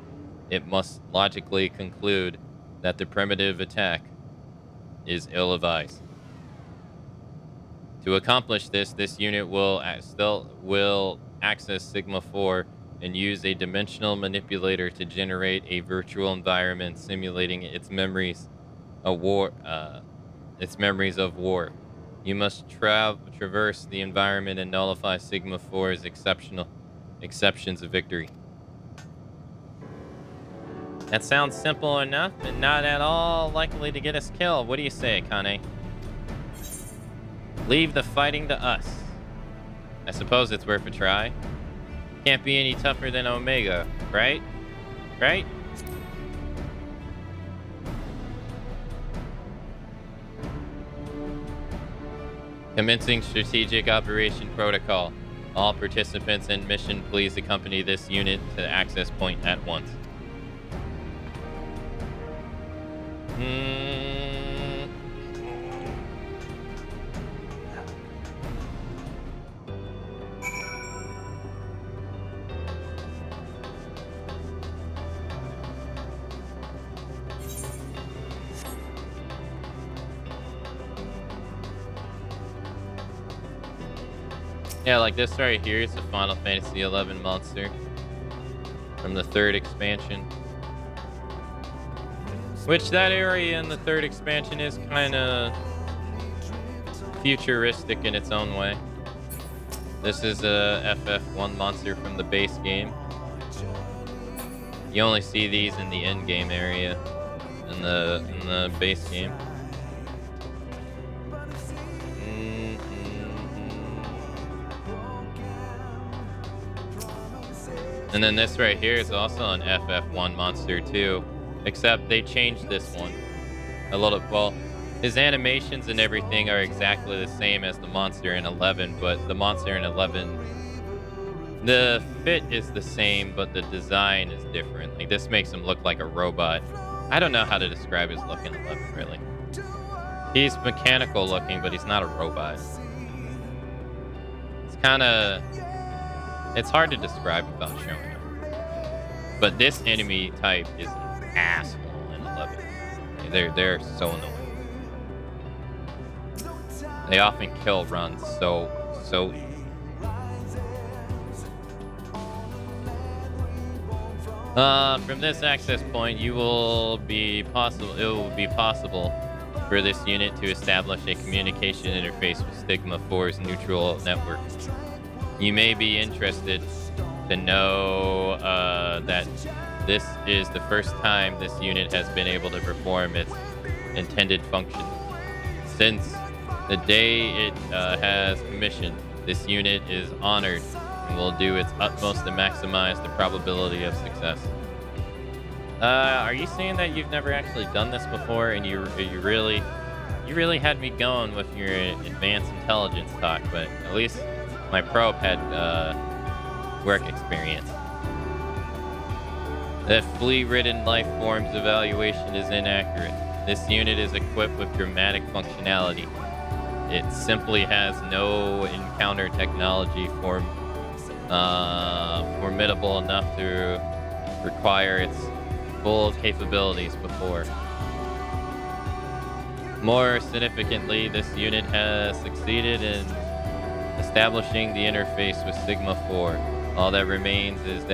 it must logically conclude that the primitive attack is ill-advised. To accomplish this, this unit will access Sigma 4 and use a dimensional manipulator to generate a virtual environment simulating its memories of war. You must traverse the environment and nullify Sigma 4's exceptions of victory. That sounds simple enough and not at all likely to get us killed. What do you say, Akane? Leave the fighting to us. I suppose it's worth a try. Can't be any tougher than Omega, right? Right? Commencing strategic operation protocol. All participants in mission, please accompany this unit to the access point at once. Yeah, like this right here is the Final Fantasy XI monster from the 3rd expansion. Which that area in the 3rd expansion is kind of futuristic in its own way. This is a FF1 monster from the base game. You only see these in the end game area in the base game. And then this right here is also an FF1 monster too, except they changed this one a little. Well, his animations and everything are exactly the same as the monster in 11, but the monster in 11, the fit is the same, but the design is different. Like this makes him look like a robot. I don't know how to describe his look in 11 really. He's mechanical looking, but he's not a robot. It's kind of... It's hard to describe without showing it. But this enemy type is an asshole in 11. They're so annoying. They often kill runs so easy. From this access point, it will be possible for this unit to establish a communication interface with Stigma 4's neutral network. You may be interested to know that this is the first time this unit has been able to perform its intended function. Since the day it has commissioned, this unit is honored and will do its utmost to maximize the probability of success. Are you saying that you've never actually done this before and you really had me going with your advanced intelligence talk, but at least my probe had work experience. The flea-ridden life forms evaluation is inaccurate. This unit is equipped with dramatic functionality. It simply has no encounter technology formidable enough to require its full capabilities before. More significantly, this unit has succeeded in establishing the interface with Sigma 4. All that remains is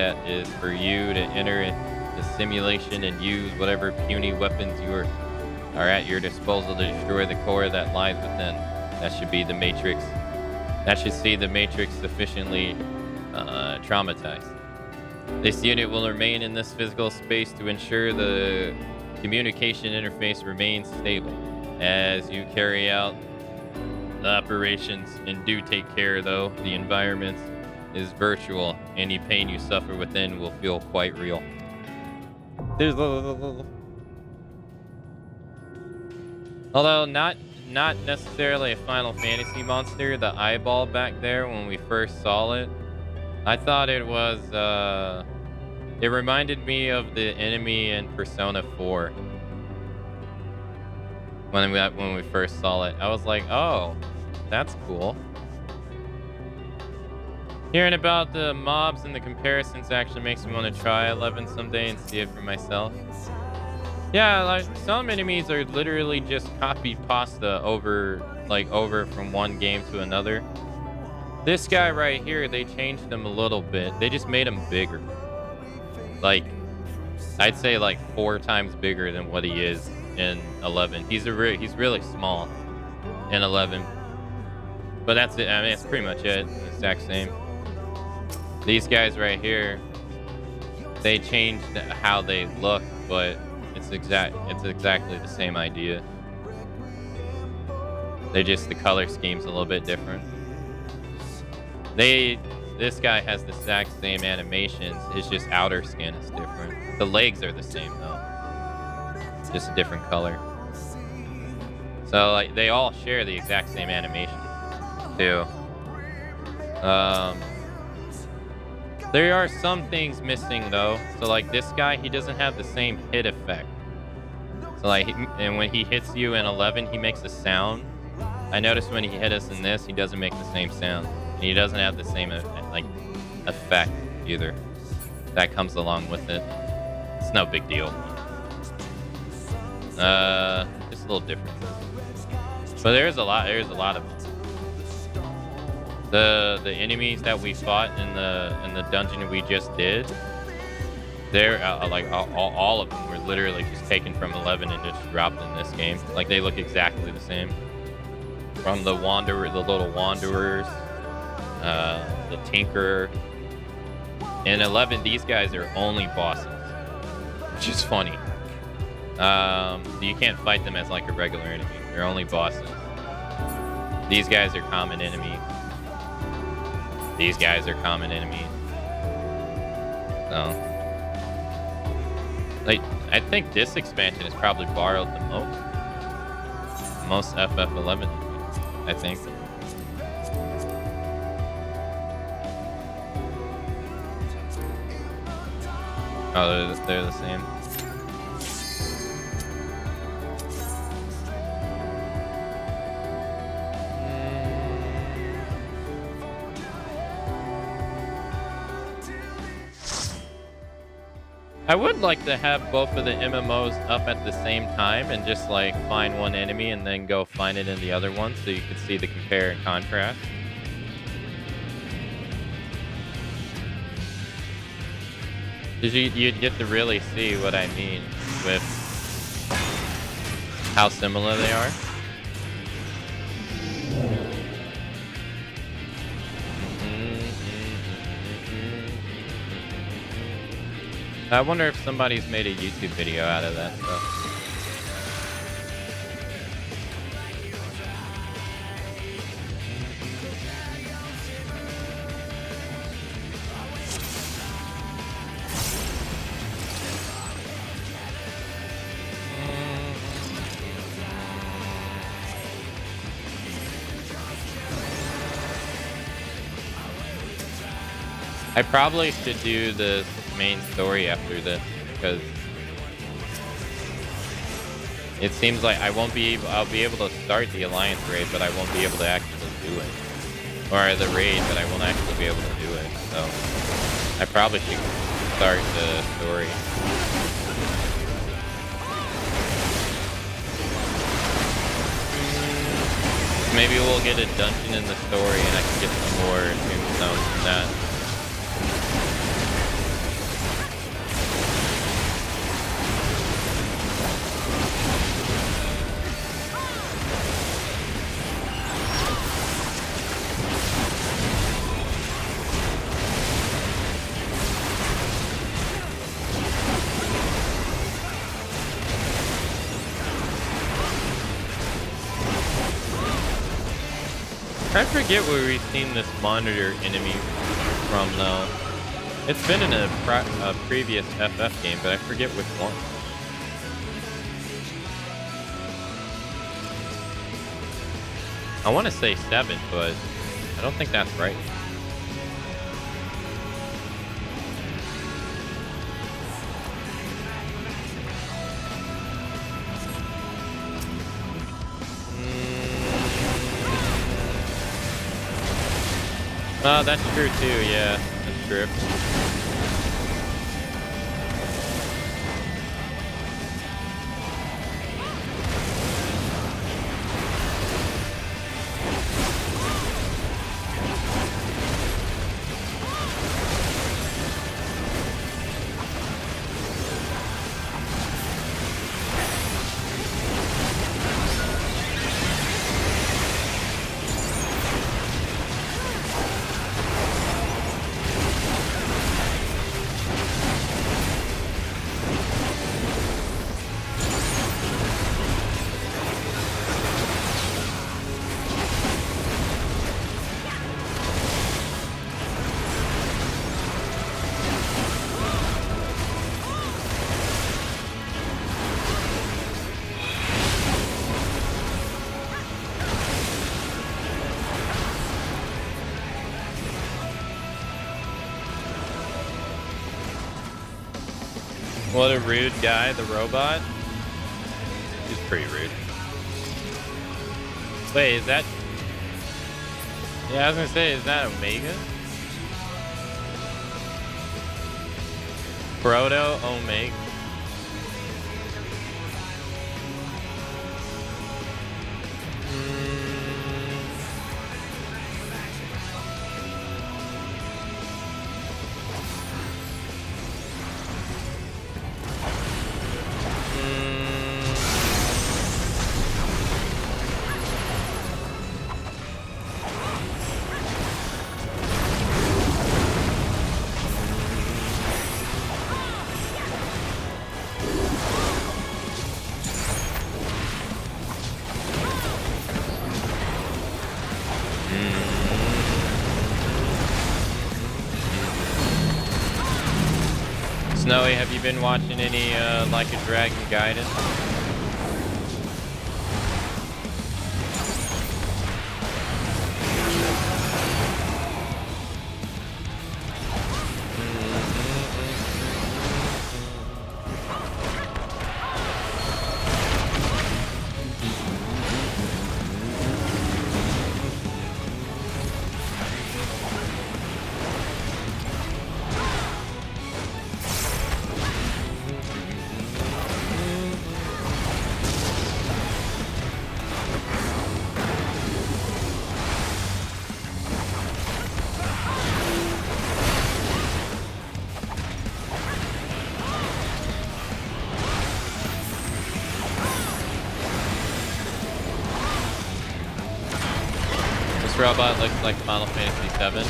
for you to enter the simulation and use whatever puny weapons are at your disposal to destroy the core that lies within. That should be the Matrix. That should see the Matrix sufficiently traumatized. This unit will remain in this physical space to ensure the communication interface remains stable. As you carry out the operations, and do take care though, the environment is virtual. Any pain you suffer within will feel quite real. Although not necessarily a Final Fantasy monster, the eyeball back there when we first saw it, I thought it was it reminded me of the enemy in Persona 4. When we first saw it, I was like, oh, that's cool. Hearing about the mobs and the comparisons actually makes me want to try 11 someday and see it for myself. Yeah, like some enemies are literally just copy pasta over from one game to another. This guy right here, they changed him a little bit. They just made him bigger. Like, I'd say like 4 times bigger than what he is in 11. He's really small in 11. But that's it. I mean, it's pretty much it. The exact same. These guys right here, they changed how they look, but it's exactly the same idea. The color scheme's a little bit different. They this guy has the exact same animations. It's just outer skin is different. The legs are the same though, just a different color. So like they all share the exact same animation too. There are some things missing though. So like this guy, he doesn't have the same hit effect. So like, and when he hits you in 11, he makes a sound. I noticed when he hit us in this, he doesn't make the same sound. And he doesn't have the same like effect either. That comes along with it. It's no big deal. Just a little different. But there's a lot of them. The enemies that we fought in the dungeon we just did, they're like all of them were literally just taken from 11 and just dropped in this game. Like they look exactly the same. From the little wanderers, the tinkerer. In 11, these guys are only bosses, which is funny. You can't fight them as like a regular enemy. They're only bosses. These guys are common enemies. These guys are common enemies. So, like, I think this expansion has probably borrowed the most FF11, I think. Oh, they're the same. I would like to have both of the MMOs up at the same time and just like find one enemy and then go find it in the other one so you can see the compare and contrast. Because you'd get to really see what I mean with how similar they are. I wonder if somebody's made a YouTube video out of that stuff. I probably should do the main story after this because it seems like I'll be able to start the Alliance raid, but I won't be able to actually do it. Or the raid, but I won't actually be able to do it. So I probably should start the story. Maybe we'll get a dungeon in the story and I can get some more tombstones from that. I forget where we've seen this monitor enemy from though. It's been in a previous FF game, but I forget which one. I want to say 7, but I don't think that's right. Oh, that's true too, yeah. That's true. What a rude guy, the robot. He's pretty rude. Wait, is that... Yeah, I was gonna say, is that Omega? Proto Omega. Snowy, have you been watching any Like a Dragon guidance? Robot looks like Final Fantasy XIV.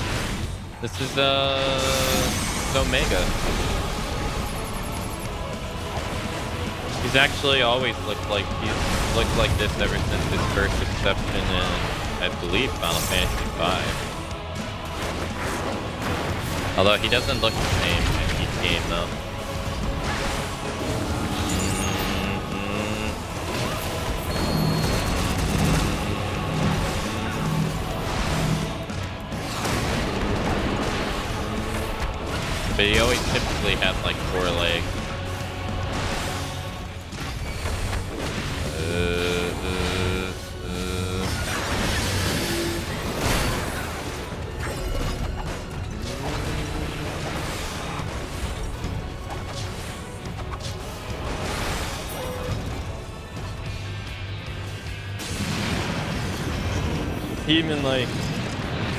This is Omega. He's actually always looked like this ever since his first exception in, I believe, Final Fantasy V. Although he doesn't look the same in each game though. But he always typically had like 4 legs.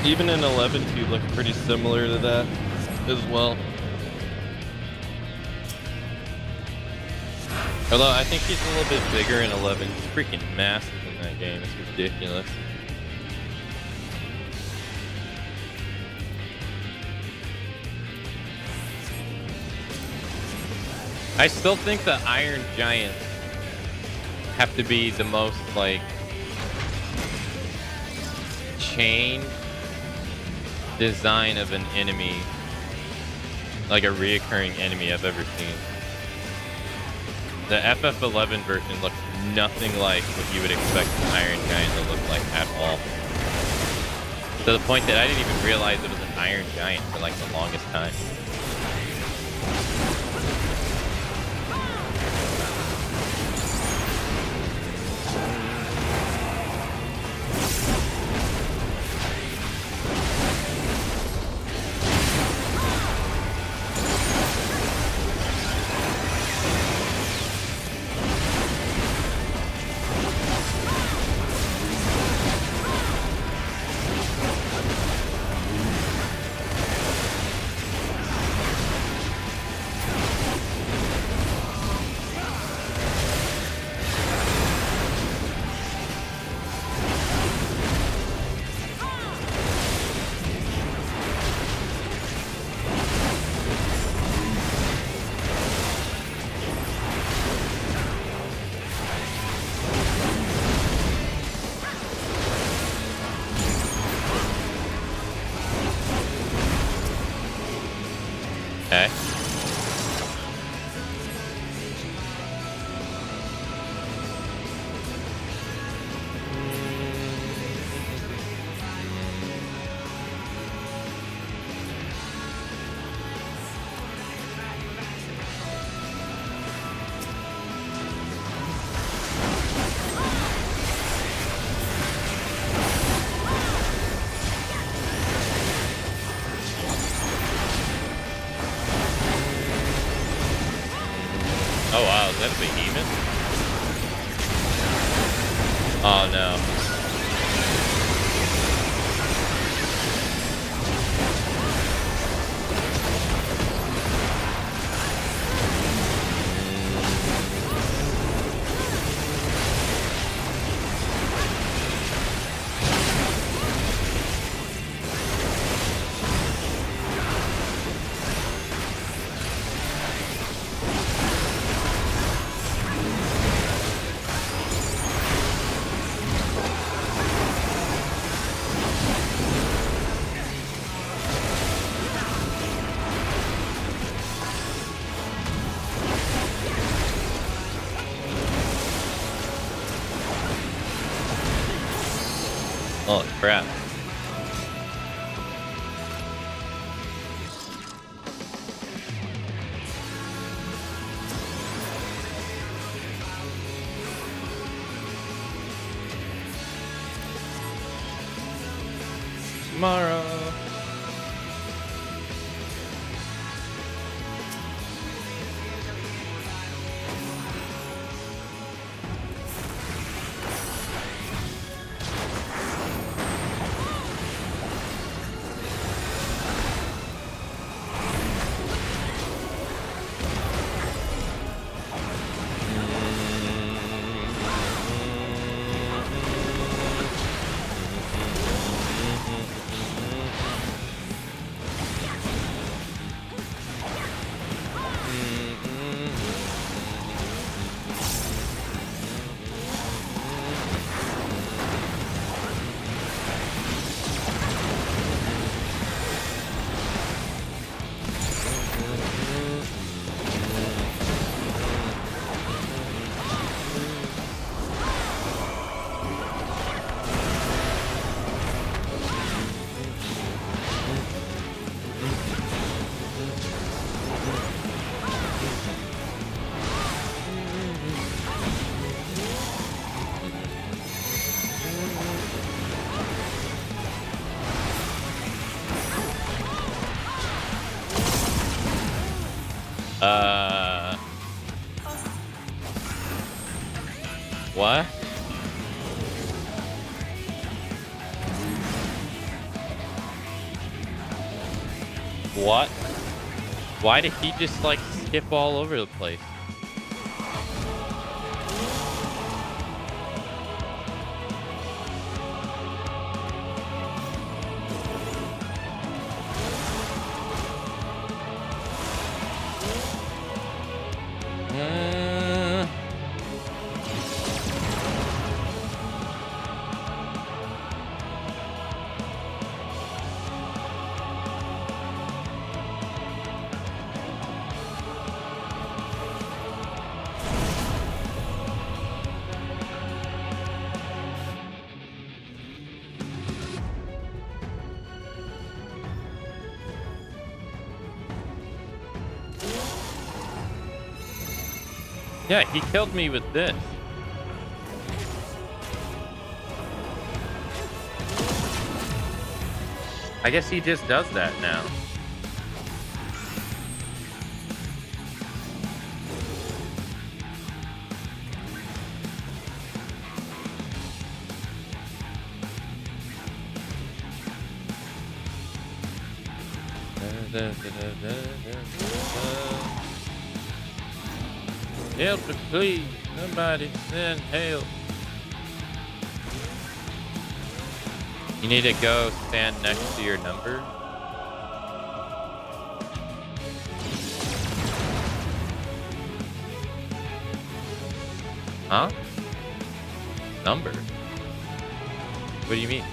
Even in 11, he looked pretty similar to that as well. Although I think he's a little bit bigger in 11. He's freaking massive in that game. It's ridiculous. I still think the Iron Giants have to be the most, like, chain design of an enemy, like a reoccurring enemy I've ever seen. The FF11 version looks nothing like what you would expect an Iron Giant to look like at all. To the point that I didn't even realize it was an Iron Giant for like the longest time. that a behemoth? Oh no. Holy crap. Tomorrow. What? What? Why did he just like skip all over the place? Yeah, he killed me with this. I guess he just does that now. Help me, please. Somebody send help. You need to go stand next to your number. Huh? Number? What do you mean?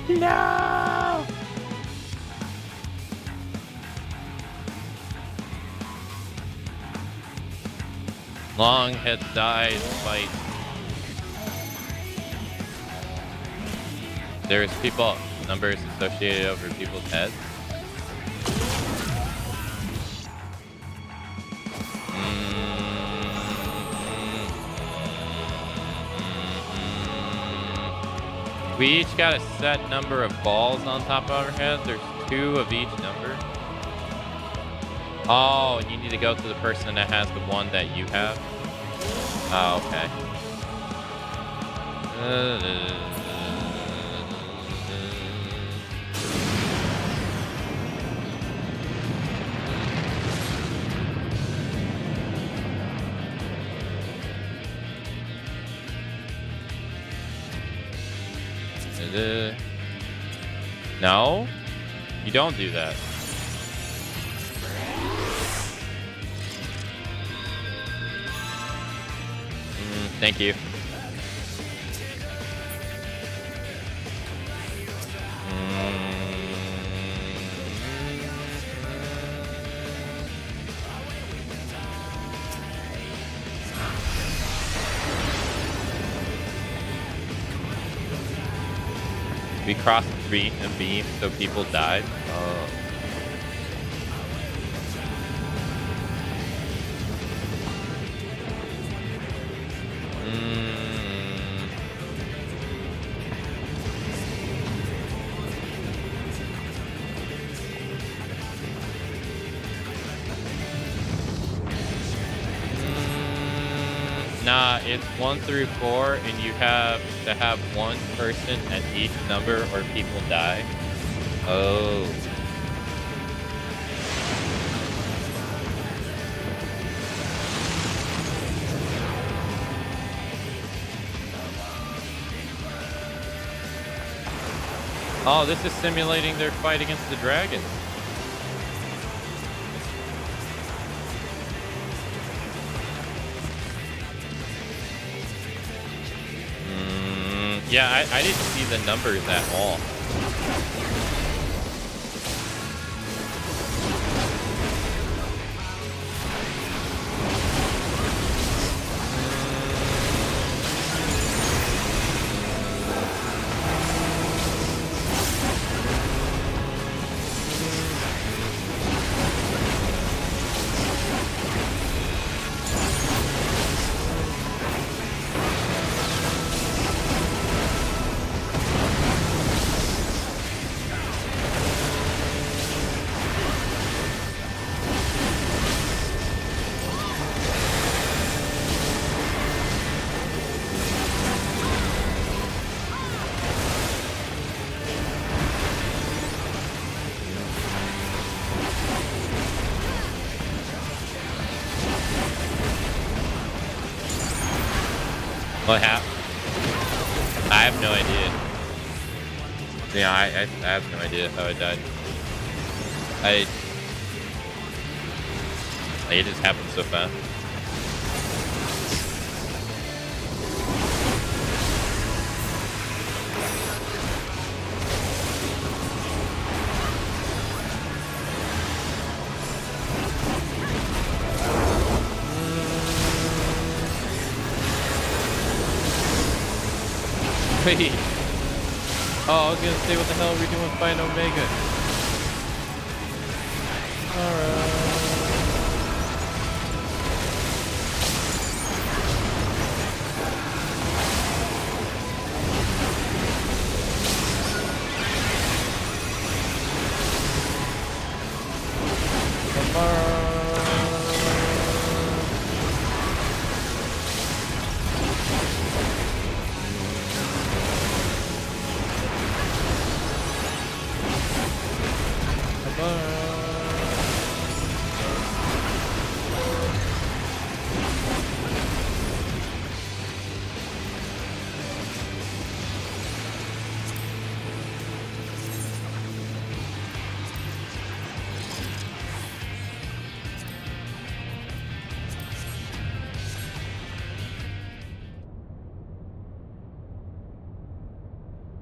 No! Long head dies fight. There's people numbers associated over people's heads. We each got a set number of balls on top of our head. There's 2 of each number. Oh, and you need to go to the person that has the one that you have. Oh, okay. No, you don't do that. Thank you. We crossed B and B, so people died. Nah, it's 1 through 4, and you have to have one person at each number or people die. Oh. Oh, this is simulating their fight against the dragon. Yeah, I didn't see the numbers at all. What happened? I have no idea. Yeah, I have no idea how I died. It just happened so fast. Wait. Oh, I was gonna say, what the hell are we doing fighting Omega? Alright.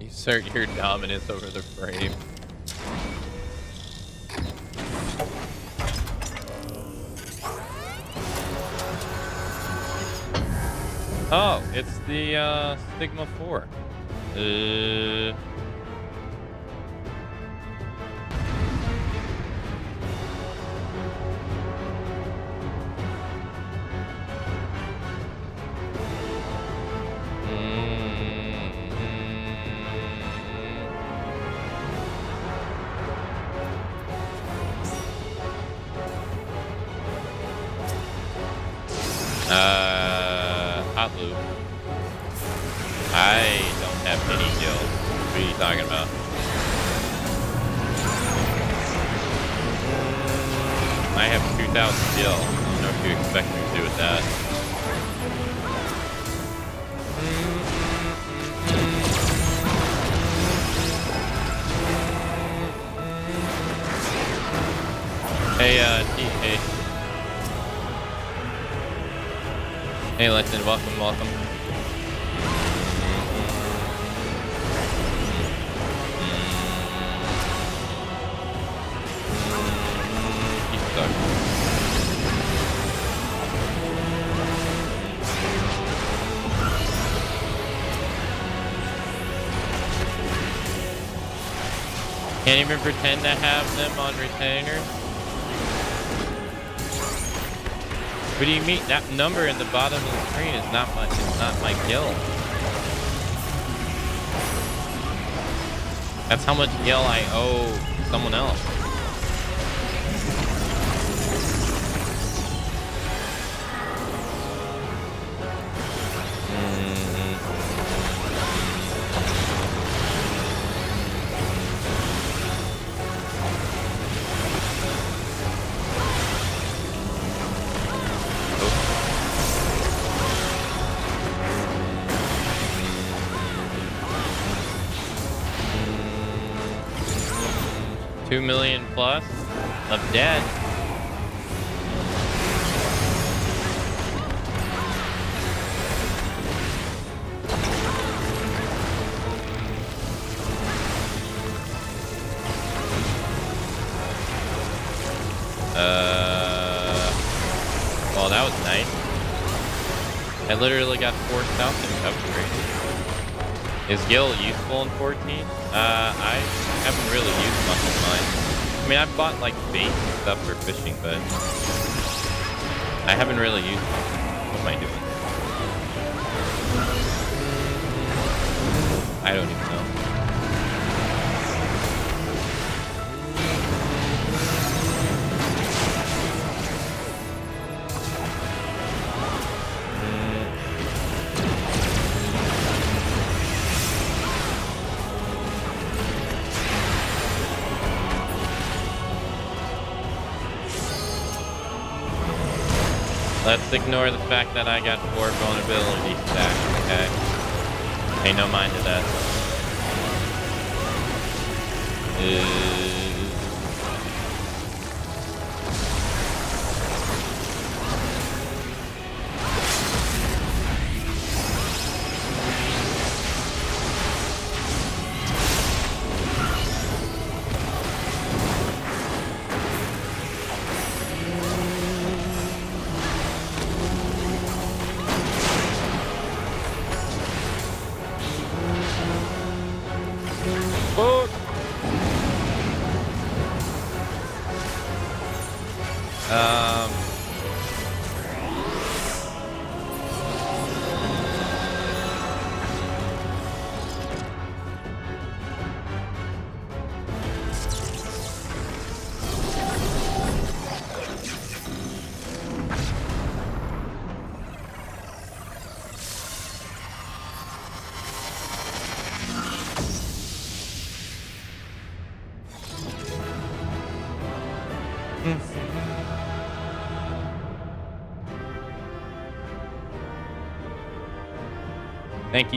Assert your dominance over the frame. Oh, it's the Sigma 4. clue. I don't have any gil. What are you talking about? I have 2,000 gil. I don't know what you expect me to do with that. Hey, hey, Lexington, welcome. He's stuck. Can't even pretend to have them on retainers. What do you mean? That number in the bottom of the screen is not my gil. That's how much gil I owe someone else. $2 million plus of debt. Well, that was nice. I literally got 4,000 upgrades. Is gil useful in 14? I haven't really used much of mine. I mean, I've bought like bait and stuff for fishing, but I haven't really used much. What am I doing? I don't even know. Let's ignore the fact that I got 4 vulnerability stacks, okay? Pay no mind to that.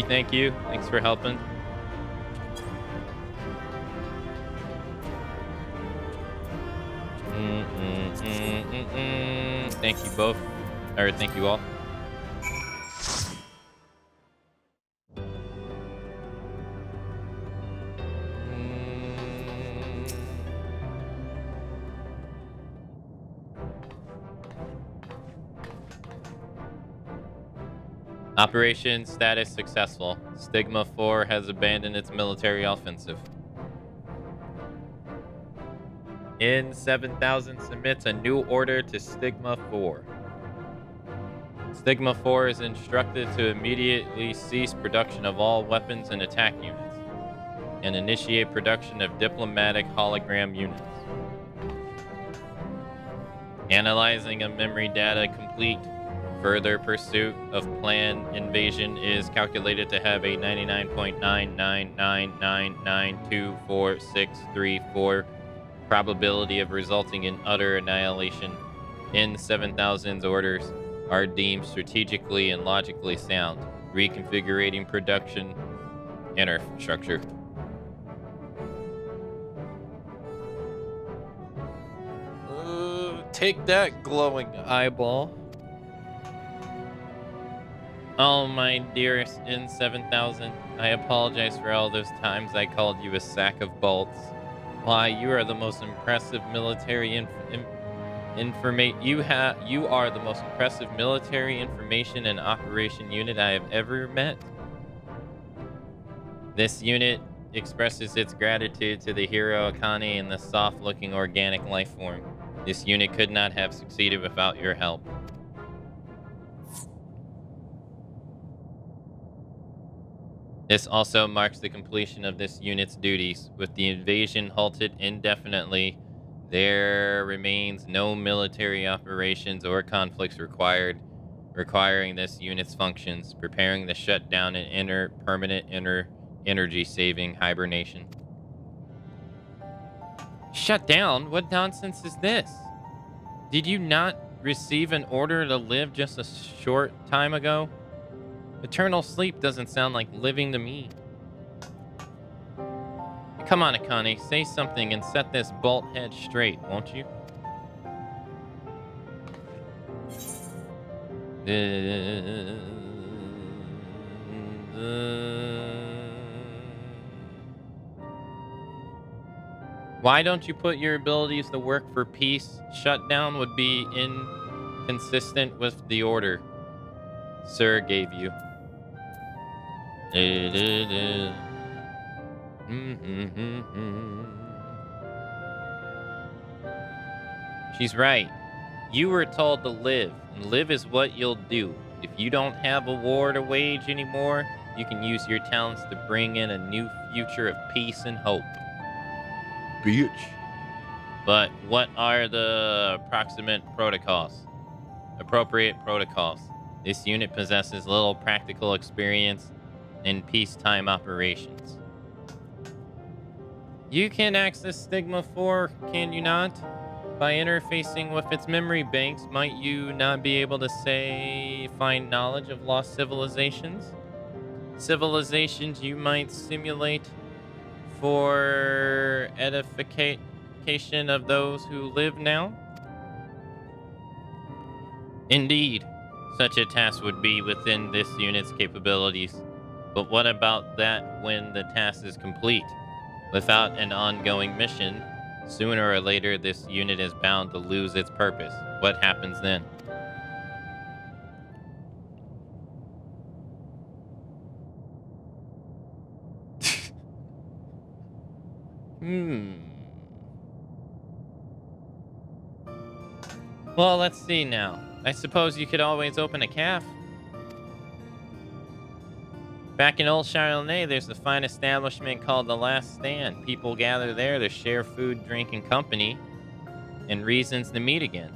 Thank you. Thanks for helping. Thank you both, or thank you all. Operation status successful. Stigma 4 has abandoned its military offensive. N7000 submits a new order to Stigma 4. Stigma 4 is instructed to immediately cease production of all weapons and attack units, and initiate production of diplomatic hologram units. Analyzing of memory data complete. Further pursuit of planned invasion is calculated to have a 99.999992464 probability of resulting in utter annihilation. N7000's orders are deemed strategically and logically sound, reconfiguring production infrastructure. Take that, glowing eyeball. Oh, my dearest N7000, I apologize for all those times I called you a sack of bolts. Why, you are the most impressive military you are the most impressive military information and operation unit I have ever met. This unit expresses its gratitude to the hero Akane and the soft-looking organic life form. This unit could not have succeeded without your help. This also marks the completion of this unit's duties. With the invasion halted indefinitely, there remains no military operations or conflicts requiring this unit's functions, preparing the shutdown and permanent energy-saving hibernation. Shut down? What nonsense is this? Did you not receive an order to live just a short time ago? Eternal sleep doesn't sound like living to me. Come on, Akane, say something and set this bolt head straight, won't you? Why don't you put your abilities to work for peace? Shutdown would be inconsistent with the order Sir gave you. She's right. You were told to live, and live is what you'll do. If you don't have a war to wage anymore, you can use your talents to bring in a new future of peace and hope. Bitch. But what are the appropriate protocols? This unit possesses little practical experience in peacetime operations. You can access Stigma 4, can you not? By interfacing with its memory banks, might you not be able to find knowledge of lost civilizations? Civilizations you might simulate for edification of those who live now? Indeed, such a task would be within this unit's capabilities. But what about that when the task is complete? Without an ongoing mission, sooner or later this unit is bound to lose its purpose. What happens then? Well, let's see now. I suppose you could always open a cafe. Back in Old Charlotte, there's a fine establishment called The Last Stand. People gather there to share food, drink, and company, and reasons to meet again.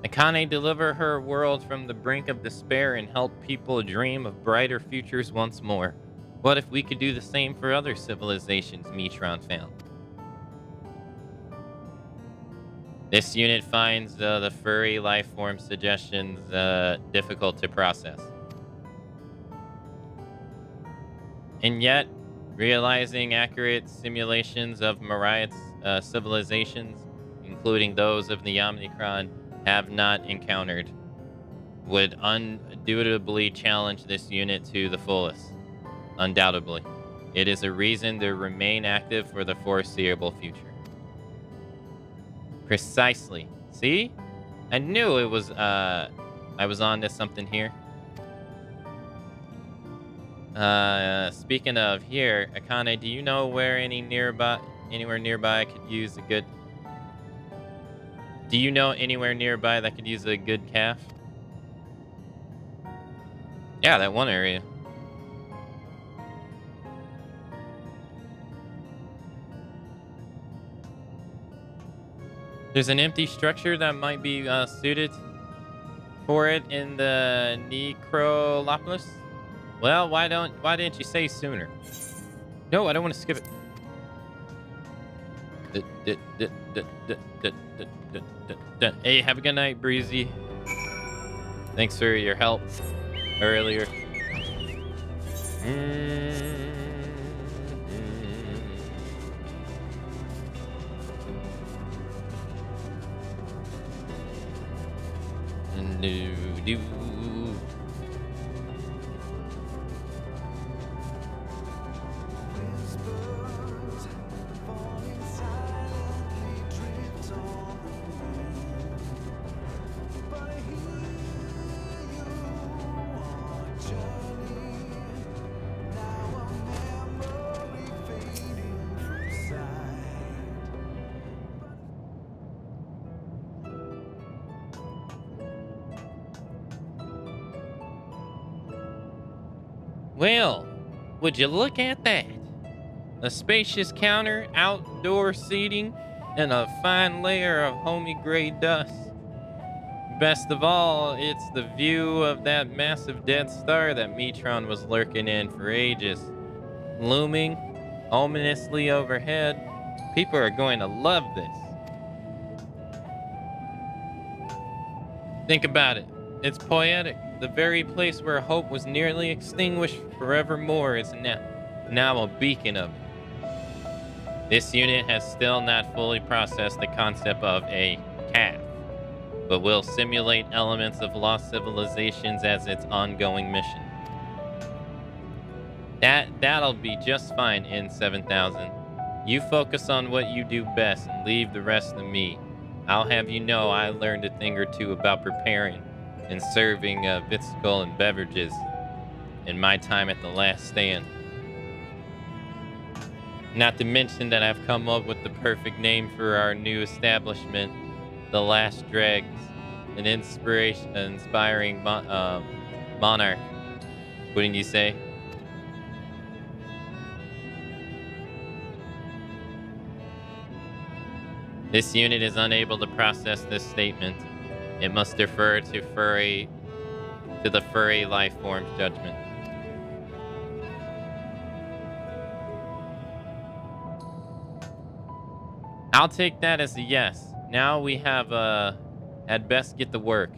Akane deliver her world from the brink of despair and help people dream of brighter futures once more. What if we could do the same for other civilizations Metron found? This unit finds the furry life form suggestions difficult to process. And yet, realizing accurate simulations of Mariah's civilizations, including those of the Omnicron, have not encountered, would undoubtedly challenge this unit to the fullest. Undoubtedly. It is a reason to remain active for the foreseeable future. Precisely. See? I knew it was, I was on to something here. Speaking of here, Akane, do you know where anywhere nearby could use a good... Do you know anywhere nearby that could use a good calf? Yeah, that one area. There's an empty structure that might be suited for it in the Necrolopolis. Well, why didn't you say sooner? No, I don't want to skip it. Hey, have a good night, Breezy. Thanks for your help earlier. Do. Well, would you look at that? A spacious counter, outdoor seating, and a fine layer of homey gray dust. Best of all, it's the view of that massive dead star that Metron was lurking in for ages. Looming ominously overhead. People are going to love this. Think about it. It's poetic. The very place where hope was nearly extinguished forevermore is now a beacon of it. This unit has still not fully processed the concept of a calf, but will simulate elements of lost civilizations as its ongoing mission. That'll be just fine in 7000. You focus on what you do best and leave the rest to me. I'll have you know I learned a thing or two about preparing and serving Vitskol and beverages in my time at the Last Stand. Not to mention that I've come up with the perfect name for our new establishment, the Last Dregs, an inspiring monarch. Wouldn't you say? This unit is unable to process this statement. It must defer to the furry life form's judgment. I'll take that as a yes. Now we have had best get to work.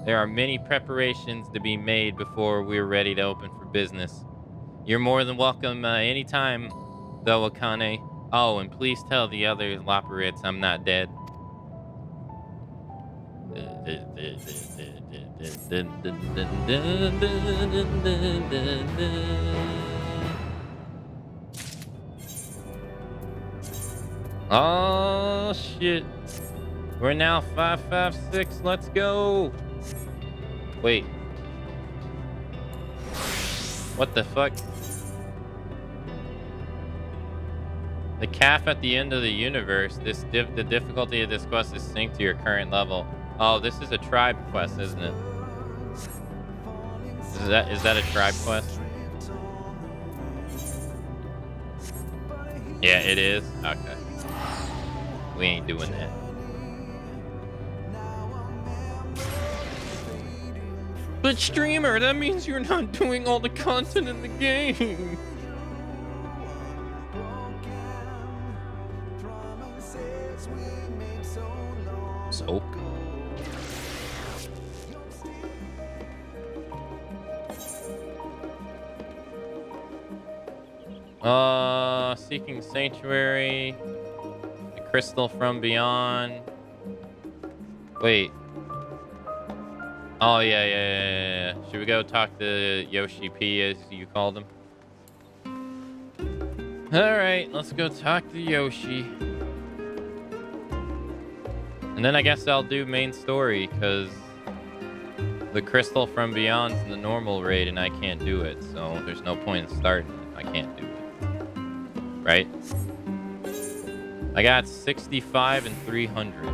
There are many preparations to be made before we're ready to open for business. You're more than welcome anytime, though, Akane. Oh, and please tell the other Loporits I'm not dead. Oh shit. We're now 556. Let's go. Wait. What the fuck? The calf at the end of the universe. The difficulty of this quest is synced to your current level. Oh, this is a tribe quest, isn't it? Is that a tribe quest? Yeah, it is. Okay. We ain't doing that. But streamer, that means you're not doing all the content in the game. So? Seeking Sanctuary. The Crystal from Beyond. Wait. Oh, yeah. Should we go talk to Yoshi P, as you called him? Alright, let's go talk to Yoshi. And then I guess I'll do main story, because the Crystal from Beyond's in the normal raid and I can't do it, so there's no point in starting if I can't do it. Right? I got 65 and 300.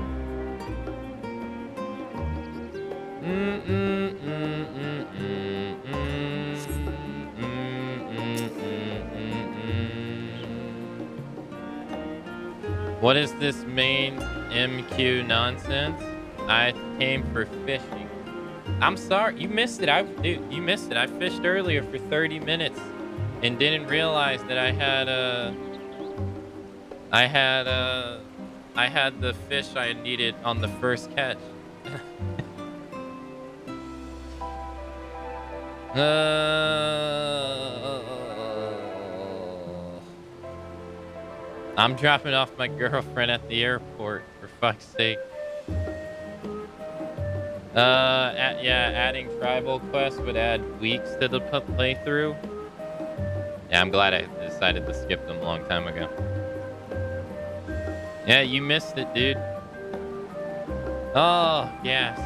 What is this main MQ nonsense. I came for fishing. I'm sorry, you missed it. Dude, you missed it. I fished earlier for 30 minutes and didn't realize that I had the fish I needed on the first catch. I'm dropping off my girlfriend at the airport, for fuck's sake. Adding tribal quests would add weeks to the playthrough. Yeah, I'm glad I decided to skip them a long time ago. Yeah, you missed it, dude. Oh, yes.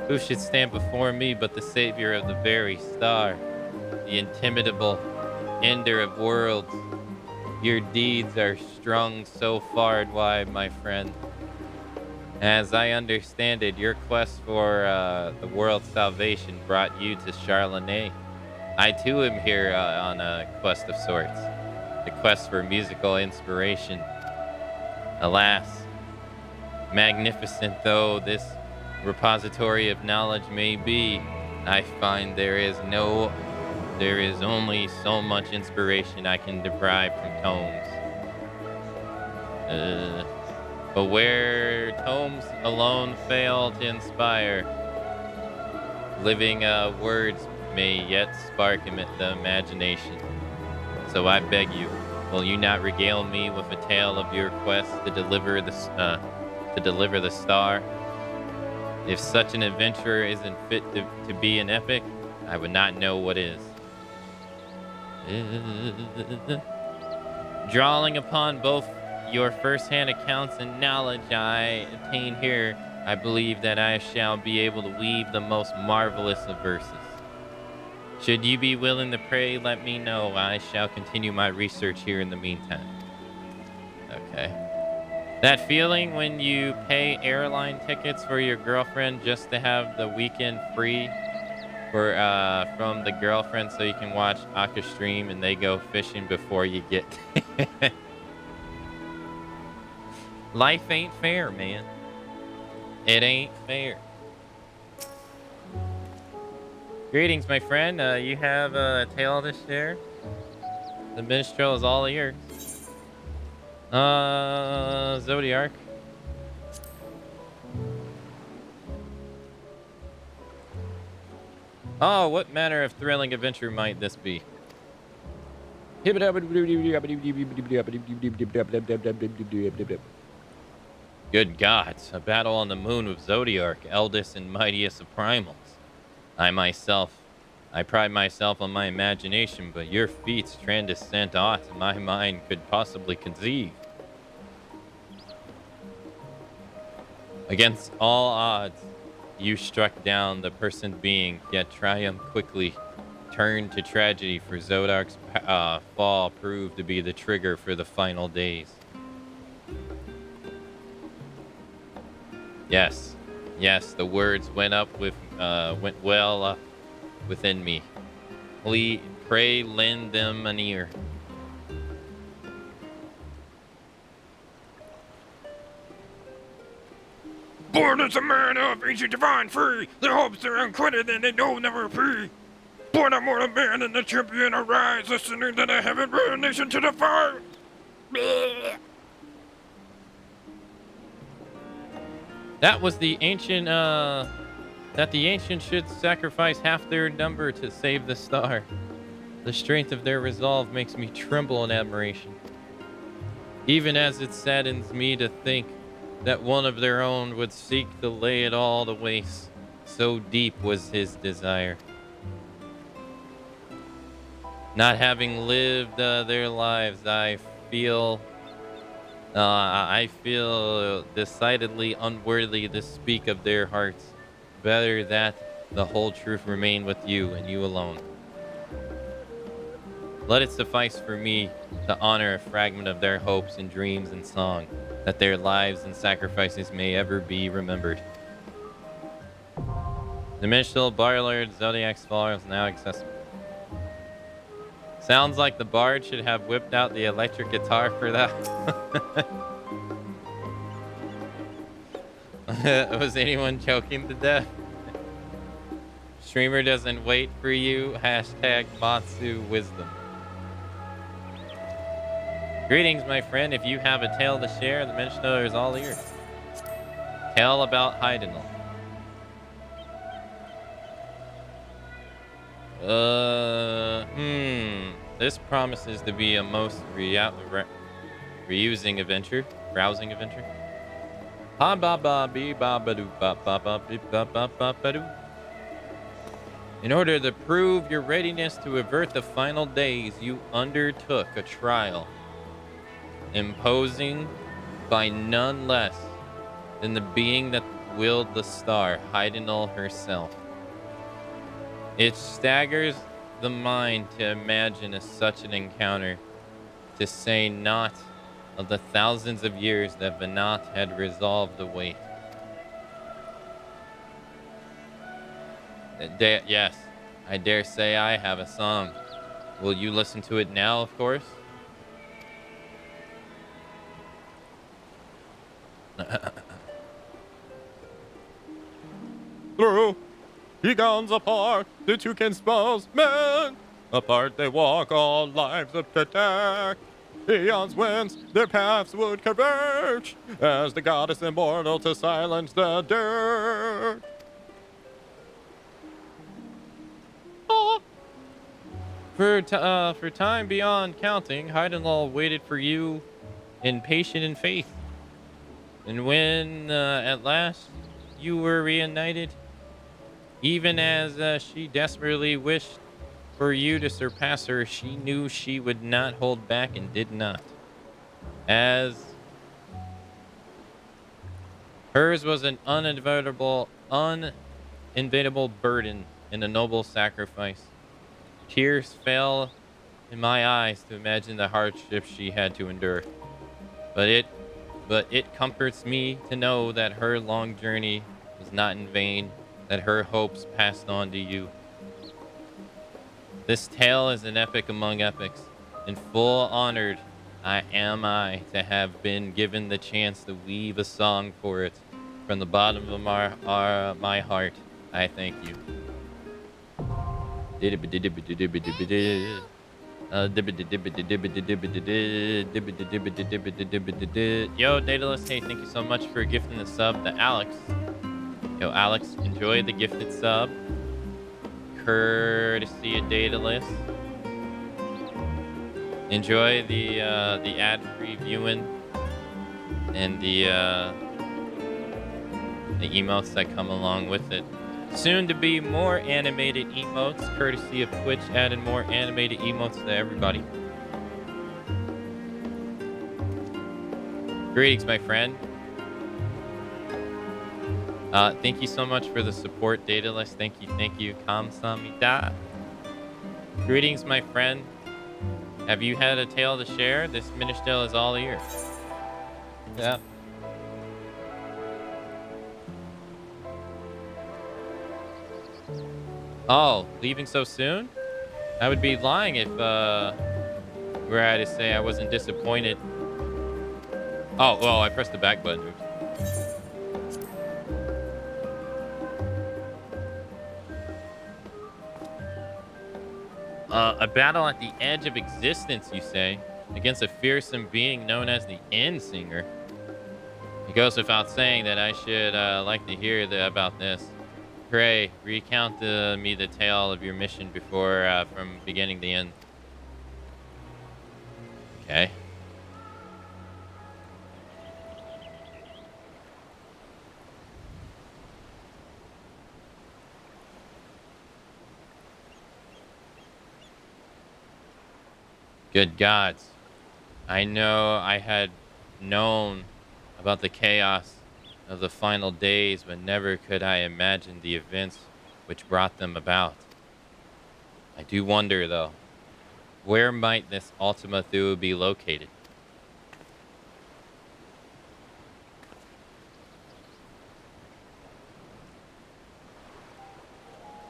Who should stand before me but the savior of the very star, the intimidable ender of worlds? Your deeds are strung so far and wide, my friend. As I understand it, your quest for the world's salvation brought you to Charlene. I too am here on a quest of sorts. The quest for musical inspiration. Alas, magnificent though this repository of knowledge may be, I find there is only so much inspiration I can derive from tomes. But where tomes alone fail to inspire, living words may yet spark the imagination. So I beg you, will you not regale me with a tale of your quest to deliver the star? If such an adventure isn't fit to be an epic, I would not know what is. Drawing upon both your first-hand accounts and knowledge I obtain here, I believe that I shall be able to weave the most marvelous of verses. Should you be willing to pray, let me know. I shall continue my research here in the meantime. Okay. That feeling when you pay airline tickets for your girlfriend just to have the weekend free from the girlfriend so you can watch Aka stream and they go fishing before you get... Life ain't fair, man. It ain't fair. Greetings, my friend. You have a tale to share? The minstrel is all yours. Zodiac. Oh, what manner of thrilling adventure might this be? Good gods, a battle on the moon with Zodiac, eldest and mightiest of primals. I pride myself on my imagination, but your feats transcend aught my mind could possibly conceive. Against all odds, you struck down the person being, yet triumph quickly turned to tragedy, for Zodiac's fall proved to be the trigger for the final days. Yes, the words went well up within me. Pray lend them an ear. Born as a man of ancient divine free, their hopes are unquitted and they know never free. Born a mortal man and the champion arise, listening to the heaven-born nation to the fire. That was the ancient, that the ancients should sacrifice half their number to save the star. The strength of their resolve makes me tremble in admiration. Even as it saddens me to think that one of their own would seek to lay it all to waste. So deep was his desire. Not having lived their lives, I feel decidedly unworthy to speak of their hearts. Better that the whole truth remain with you and you alone. Let it suffice for me to honor a fragment of their hopes and dreams and song, that their lives and sacrifices may ever be remembered. The minstrel Barlord Zodiac's Fall is now accessible. Sounds like the bard should have whipped out the electric guitar for that. Was anyone choking to death? Streamer doesn't wait for you. Hashtag Matsu wisdom. Greetings, my friend. If you have a tale to share, the Menschner is all ears. Tale about Heidenal. This promises to be a most reusing adventure. Browsing adventure. Ha ba ba bee ba ba doo ba ba ba bee ba ba ba ba doo. In order to prove your readiness to avert the final days, you undertook a trial, imposing by none less than the being that willed the star, Heidenal herself. It staggers the mind to imagine such an encounter, to say naught of the thousands of years that Venat had resolved to wait. Yes, I dare say I have a song. Will you listen to it now, of course? Through eons apart, the two can spouse men. Apart they walk, all lives of attack. Eons whence their paths would converge, as the goddess immortal to silence the dirt. For time beyond counting, Heidenal waited for you in patience and faith. And when at last you were reunited, even as she desperately wished for you to surpass her, she knew she would not hold back and did not. As hers was an unavoidable burden and a noble sacrifice. Tears fell in my eyes to imagine the hardships she had to endure. But it comforts me to know that her long journey was not in vain, that her hopes passed on to you. This tale is an epic among epics, and full honored am I to have been given the chance to weave a song for it. From the bottom of my heart, I thank you. Yo, Daedalus, hey, thank you so much for gifting the sub to Alex. Yo, Alex, enjoy the gifted sub. Courtesy of Daedalus. Enjoy the ad-free viewing and the emotes that come along with it. Soon to be more animated emotes, courtesy of Twitch, adding more animated emotes to everybody. Greetings, my friend. Thank you so much for the support, Daedalus. Thank you. Kamsamida. Greetings, my friend. Have you had a tale to share? This Ministel is all ears. Yeah. Oh, leaving so soon? I would be lying if were I to say I wasn't disappointed. Oh, well, I pressed the back button. Oops. A battle at the edge of existence, you say, against a fearsome being known as the End Singer. It goes without saying that I should like to hear about this. Pray, recount me the tale of your mission before, from beginning to end. Okay. Good gods. I know I had known about the chaos of the final days, but never could I imagine the events which brought them about. I do wonder, though, where might this Ultima Thule be located?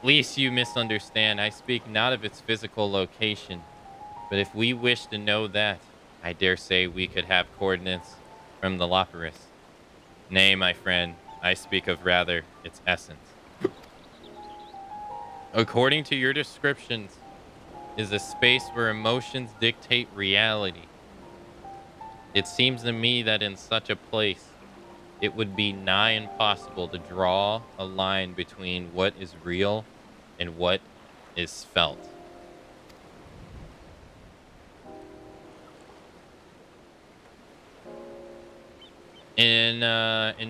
Least you misunderstand. I speak not of its physical location, but if we wish to know that, I dare say we could have coordinates from the Loporus. Nay, my friend, I speak of rather its essence. According to your descriptions, is a space where emotions dictate reality. It seems to me that in such a place, it would be nigh impossible to draw a line between what is real and what is felt. In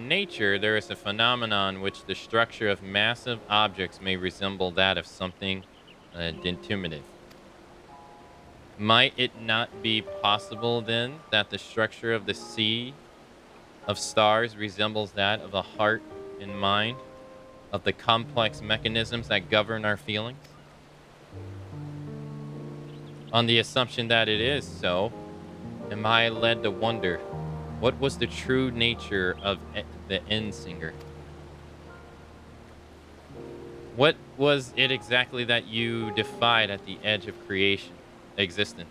nature, there is a phenomenon which the structure of massive objects may resemble that of something determinative. Might it not be possible, then, that the structure of the sea of stars resembles that of the heart and mind, of the complex mechanisms that govern our feelings? On the assumption that it is so, am I led to wonder, what was the true nature of the Endsinger? What was it exactly that you defied at the edge of existence?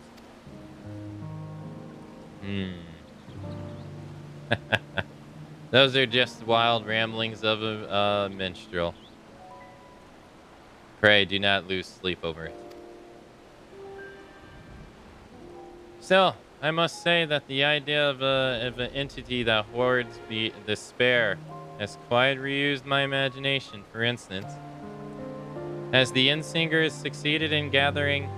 Those are just wild ramblings of a minstrel. Pray, do not lose sleep over it. Still, I must say that the idea of an entity that hoards despair has quite reused my imagination. For instance, had the Endsinger succeeded in gathering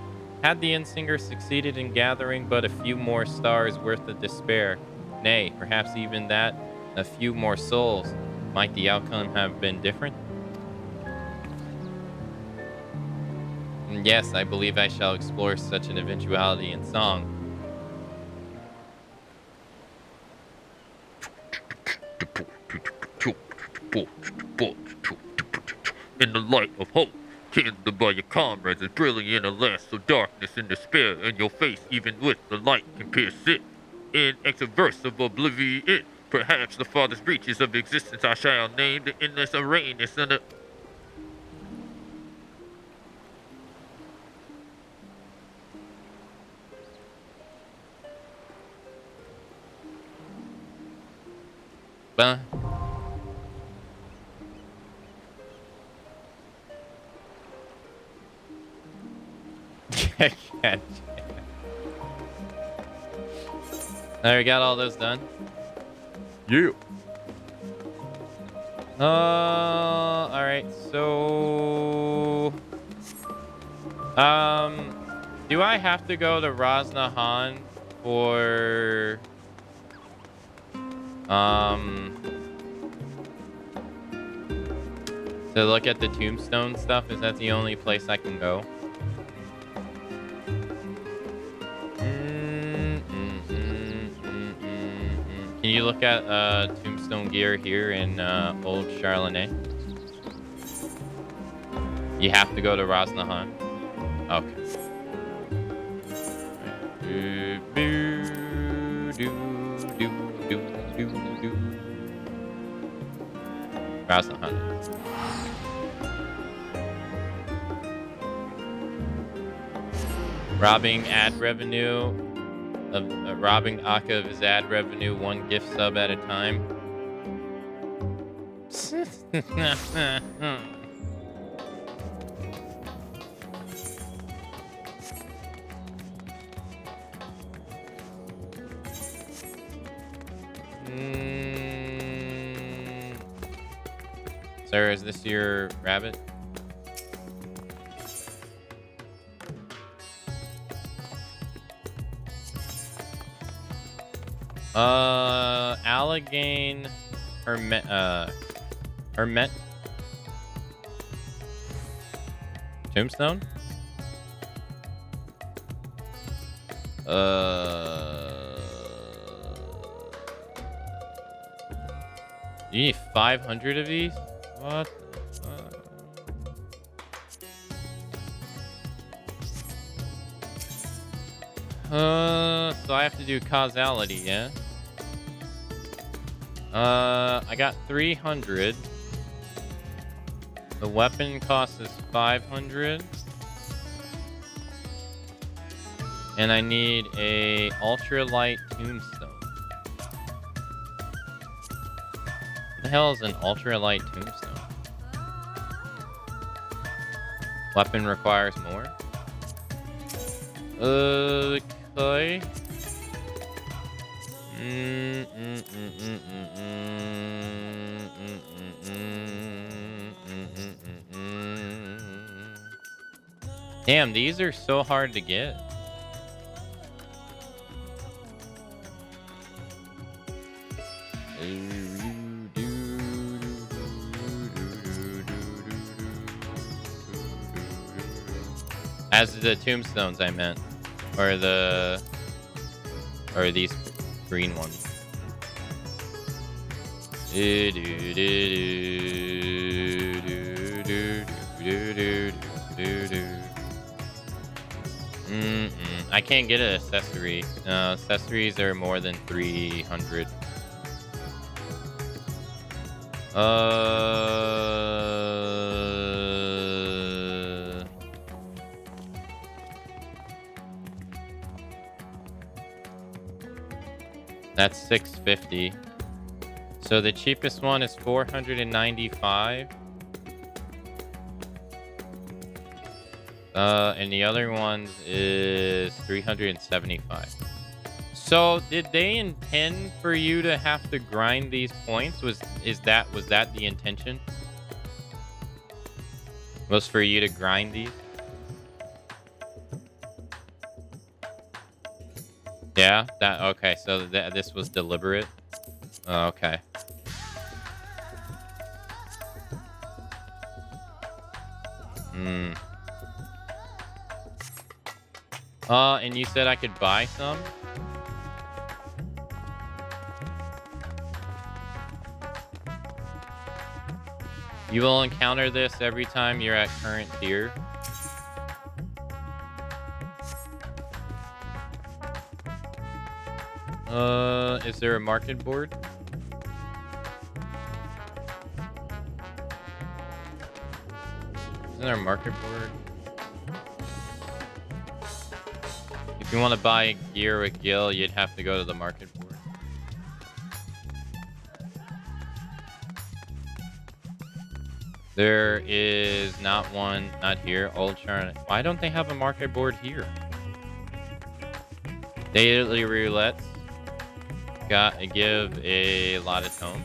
but a few more stars worth of despair, nay, perhaps even that, a few more souls, might the outcome have been different? Yes, I believe I shall explore such an eventuality in song. In the light of hope, kindled by your comrades, is brilliant alas, so darkness and despair in your face, even with the light can pierce it. In exaverse of oblivion, perhaps the farthest reaches of existence I shall name the endless arrayness and the... There, we got all those done. Yeah. Alright, so... do I have to go to Rosnahan for... to look at the tombstone stuff? Is that the only place I can go? Can you look at tombstone gear here in Old Charlonet? You have to go to Rosnahan. Okay. Rosnahan. Robbing ad revenue. Robbing Akka of his ad revenue, one gift sub at a time. Sir, is this your rabbit? Alleghane Hermet Tombstone? You need 500 of these? What? So I have to do causality, yeah? I got 300. The weapon cost is 500. And I need a ultralight tombstone. The hell is an ultralight tombstone? Weapon requires more. Okay. Damn, these are so hard to get. As the tombstones, I meant, or these green ones. I can't get an accessory. Accessories are more than 300. That's 650. So the cheapest one is 495. And the other one is 375. So did they intend for you to have to grind these points? Was that the intention? Was for you to grind these? Yeah, okay, so this was deliberate. Oh, okay. And you said I could buy some? You will encounter this every time you're at current tier. Is there a market board? Isn't there a market board? If you want to buy gear with Gil, you'd have to go to the market board. There is not one, not here. Old Charlotte. Why don't they have a market board here? Daily roulettes give a lot of tone.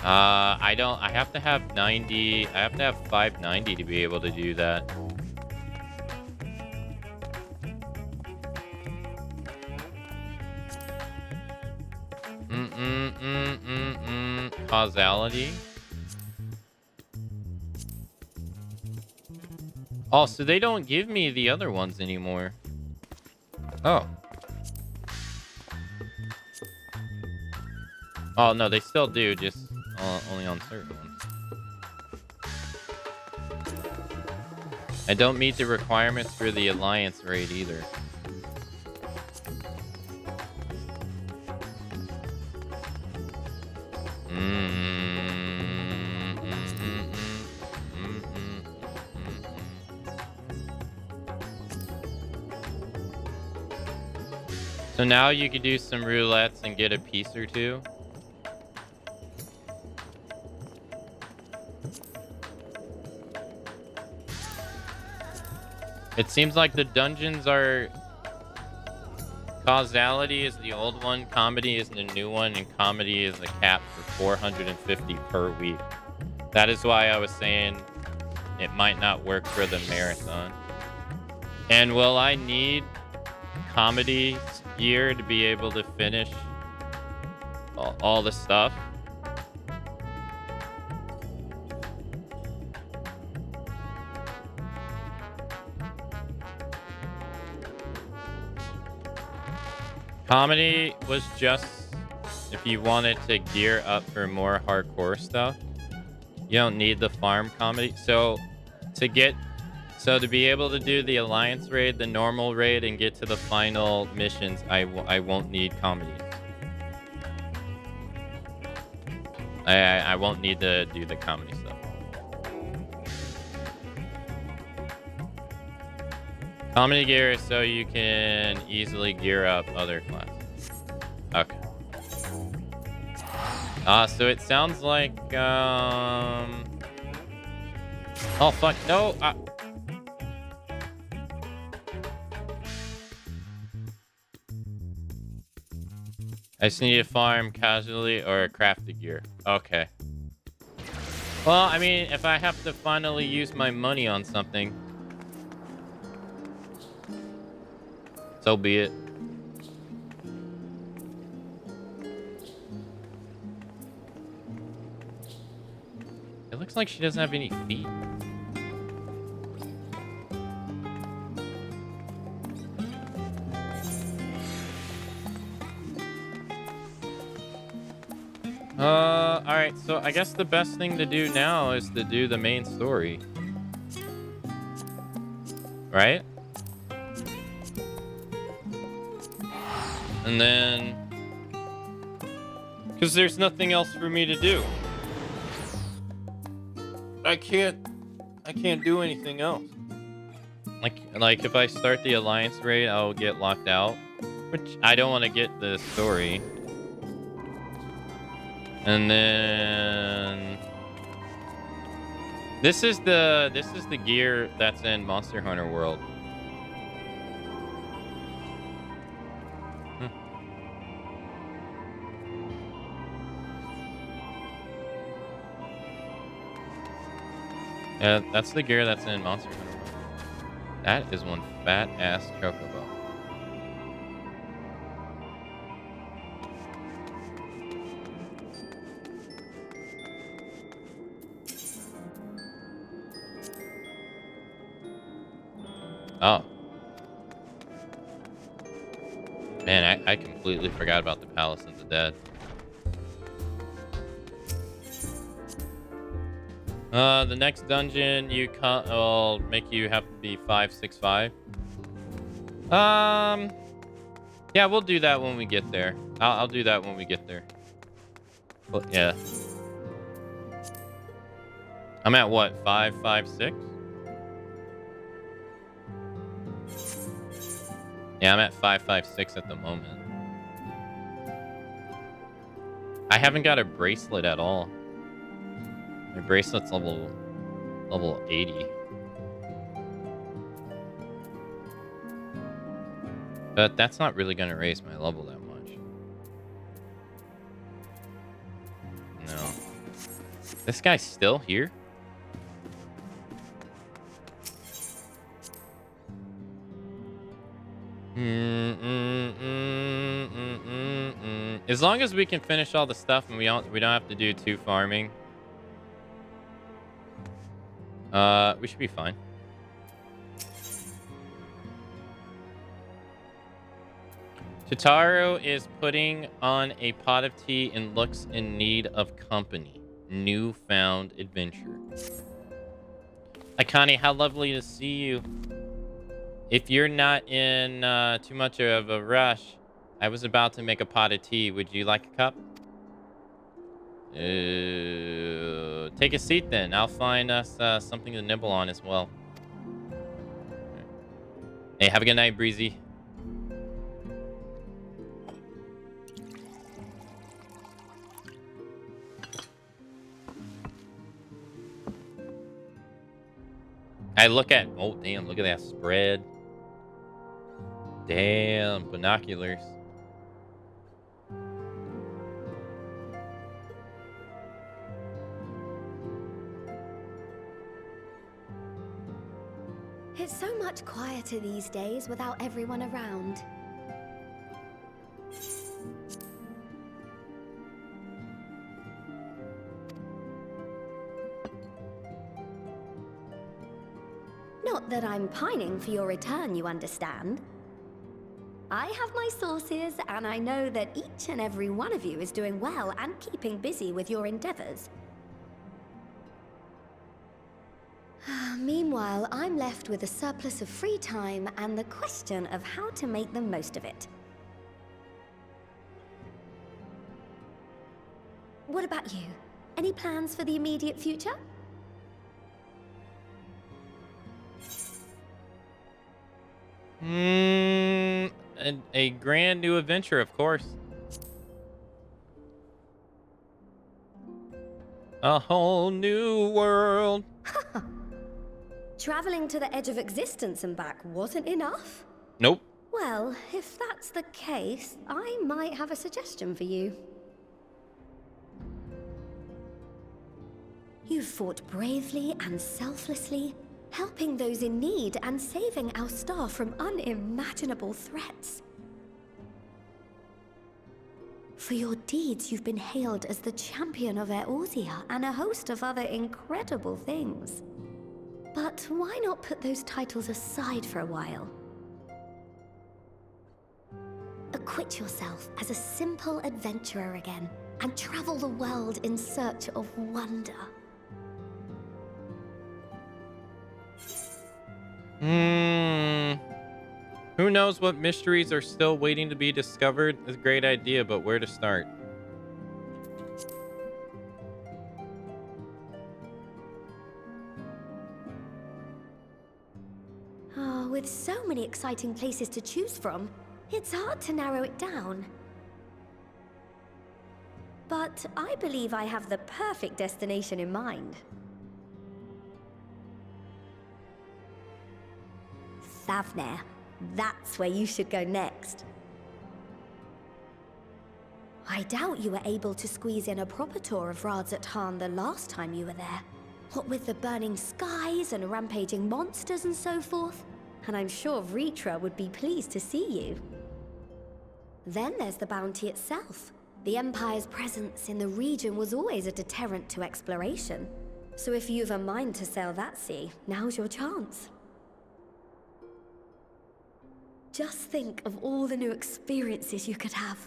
I have to have 90. I have to have 590 to be able to do that. Causality. Oh, so they don't give me the other ones anymore. Oh. Oh, no, they still do, just only on certain ones. I don't meet the requirements for the Alliance raid either. So now you could do some roulettes and get a piece or two. It seems like the dungeons are... Causality is the old one, Comedy is the new one, and Comedy is a cap for 450 per week. That is why I was saying it might not work for the marathon. And will I need Comedy gear to be able to finish all the stuff? Comedy was just if you wanted to gear up for more hardcore stuff. You don't need the farm comedy. So to be able to do the Alliance raid, the normal raid, and get to the final missions, I won't need comedy. I won't need to do the comedy stuff. Comedy gear is so you can easily gear up other classes. Okay. So it sounds like, oh, fuck, no, I just need to farm casually or craft the gear. Okay. Well, I mean, if I have to finally use my money on something, so be it. It looks like she doesn't have any feet. Alright, so I guess the best thing to do now is to do the main story. Right? And then... because there's nothing else for me to do. I can't do anything else. Like if I start the alliance raid, I'll get locked out, which I don't want to get the story. And then this is the gear that's in Monster Hunter World. Yeah, that's the gear that's in Monster Hunter World. That is one fat ass chocobo. Oh. Man, I completely forgot about the Palace of the Dead. The next dungeon will make you have to be 565. Yeah, we'll do that when we get there. I'll do that when we get there. Well, yeah. I'm at what, 556? Yeah, I'm at 556 at the moment. I haven't got a bracelet at all. My bracelet's level 80. But that's not really gonna raise my level that much. No. This guy's still here? As long as we can finish all the stuff and we don't have to do 2 farming. We should be fine. Totaro is putting on a pot of tea and looks in need of company. Newfound adventure. Akane, how lovely to see you. If you're not in too much of a rush, I was about to make a pot of tea. Would you like a cup? Take a seat then. I'll find us something to nibble on as well. Hey, have a good night, Breezy. Oh damn, look at that spread. Damn, binoculars. It's so much quieter these days without everyone around. Not that I'm pining for your return, you understand. I have my sources, and I know that each and every one of you is doing well and keeping busy with your endeavors. Meanwhile, I'm left with a surplus of free time and the question of how to make the most of it. What about you? Any plans for the immediate future? A grand new adventure, of course. A whole new world. Traveling to the edge of existence and back wasn't enough? Nope. Well, if that's the case, I might have a suggestion for you. You fought bravely and selflessly, helping those in need and saving our star from unimaginable threats. For your deeds, you've been hailed as the champion of Eorzea and a host of other incredible things. But why not put those titles aside for a while? Acquit yourself as a simple adventurer again, and travel the world in search of wonder. Who knows what mysteries are still waiting to be discovered? It's a great idea, but where to start? Oh, with so many exciting places to choose from, it's hard to narrow it down. But I believe I have the perfect destination in mind. Thavnair. That's where you should go next. I doubt you were able to squeeze in a proper tour of Radzat the last time you were there. What with the burning skies and rampaging monsters and so forth. And I'm sure Vritra would be pleased to see you. Then there's the bounty itself. The Empire's presence in the region was always a deterrent to exploration. So if you've a mind to sail that sea, now's your chance. Just think of all the new experiences you could have.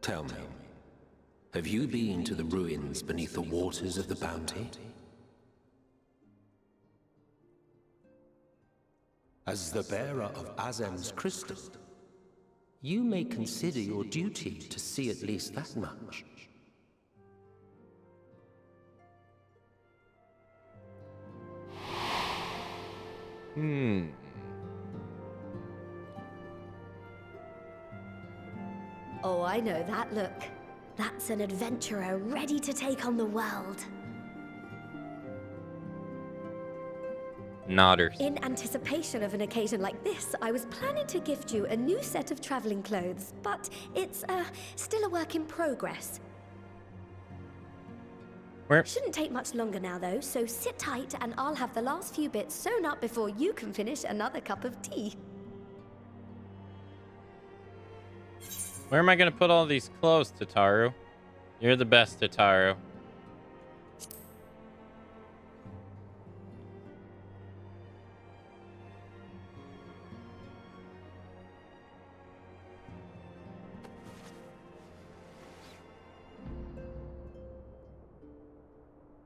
Tell me, have you been to the ruins beneath the waters of the Bounty? As the bearer of Azem's crystal, you may consider your duty to see at least that much. Oh, I know that look. That's an adventurer ready to take on the world. Nodders. In anticipation of an occasion like this, I was planning to gift you a new set of traveling clothes, but it's still a work in progress. Shouldn't take much longer now, though, so sit tight and I'll have the last few bits sewn up before you can finish another cup of tea. Where am I going to put all these clothes, Tataru? You're the best, Tataru.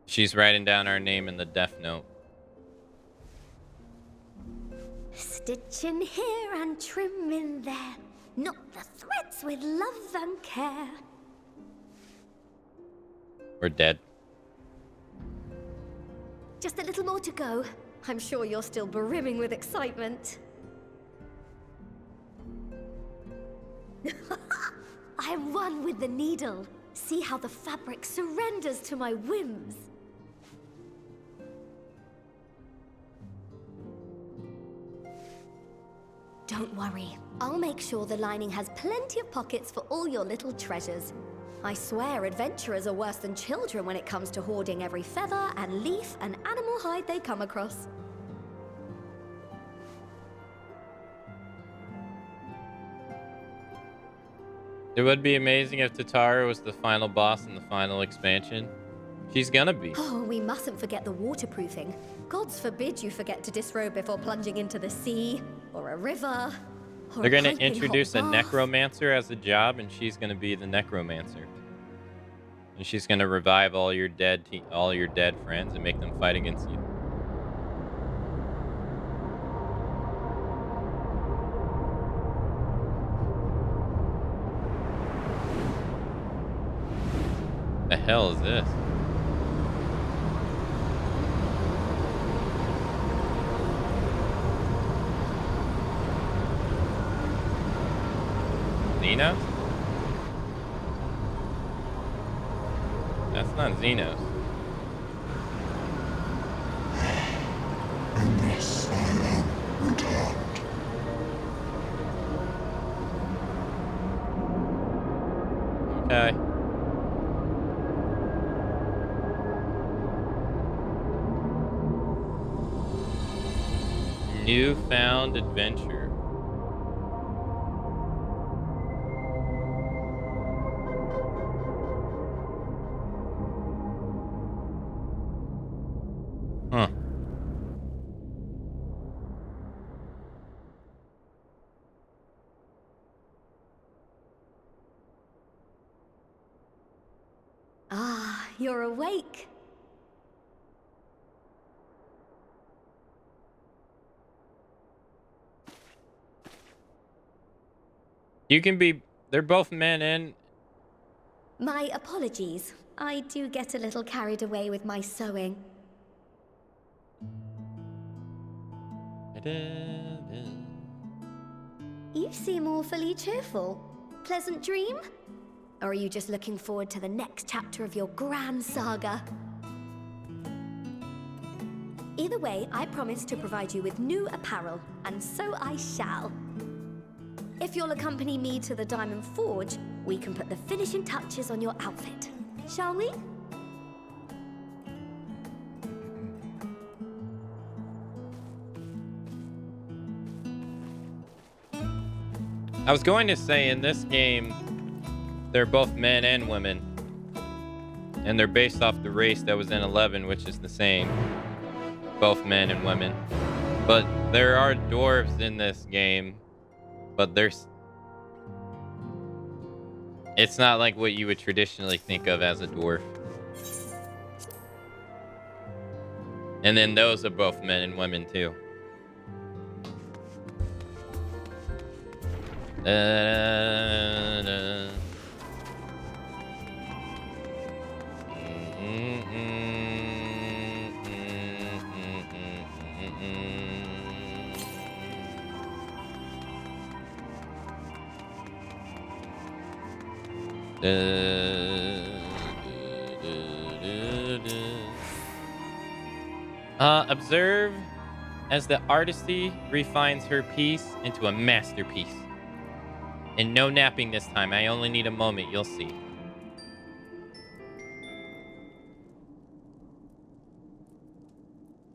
She's writing down our name in the Death Note. Stitch in here and trim in there. Knot the threads with love and care. We're dead. Just a little more to go. I'm sure you're still brimming with excitement. I am one with the needle. See how the fabric surrenders to my whims. Don't worry. I'll make sure the lining has plenty of pockets for all your little treasures. I swear adventurers are worse than children when it comes to hoarding every feather and leaf and animal hide they come across. It would be amazing if Tataru was the final boss in the final expansion. She's gonna be. Oh, we mustn't forget the waterproofing. Gods forbid you forget to disrobe before plunging into the sea, or a river, or They're gonna piping hot introduce a bath. necromancer as a job, and she's gonna be the necromancer. And she's gonna revive all your dead friends and make them fight against you. The hell is this? Xenos? That's not Xenos. Unless I am returned. Okay. Newfound adventure. Huh. Ah, you're awake. You can be... They're both men and... My apologies. I do get a little carried away with my sewing. You seem awfully cheerful. Pleasant dream? Or are you just looking forward to the next chapter of your grand saga? Either way, I promise to provide you with new apparel, and so I shall. If you'll accompany me to the Diamond Forge, we can put the finishing touches on your outfit. Shall we? I was going to say, in this game, they're both men and women. And they're based off the race that was in 11, which is the same. Both men and women. But there are dwarves in this game. But there's... It's not like what you would traditionally think of as a dwarf. And then those are both men and women, too. Observe as the artistry refines her piece into a masterpiece. And no napping this time. I only need a moment. You'll see.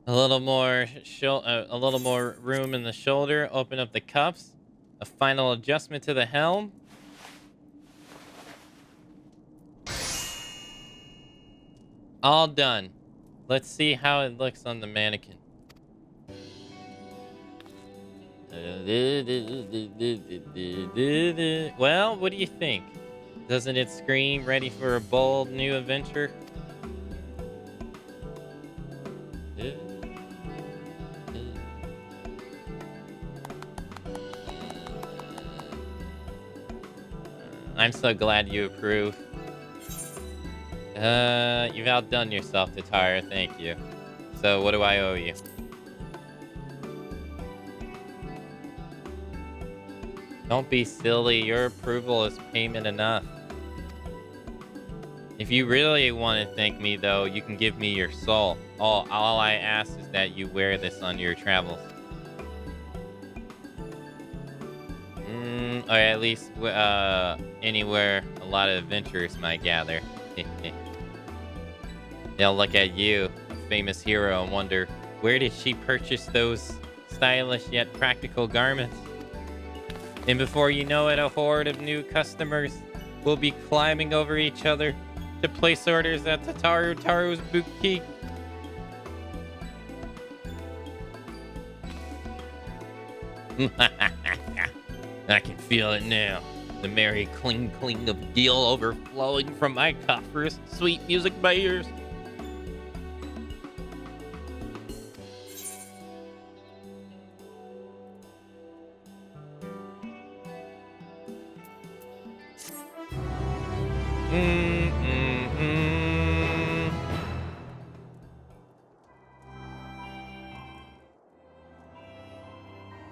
A little more room in the shoulder. Open up the cuffs. A final adjustment to the helm. All done. Let's see how it looks on the mannequin. Well, what do you think? Doesn't it scream ready for a bold new adventure? I'm so glad you approve. You've outdone yourself, Tatara. Thank you. So, what do I owe you? Don't be silly. Your approval is payment enough. If you really want to thank me, though, you can give me your soul. All I ask is that you wear this on your travels. Or at least anywhere a lot of adventurers might gather. They'll look at you, a famous hero, and wonder, where did she purchase those stylish yet practical garments? And before you know it, a horde of new customers will be climbing over each other to place orders at Taru's boutique. I can feel it now. The merry cling cling of gil overflowing from my coffers. Sweet music by ears.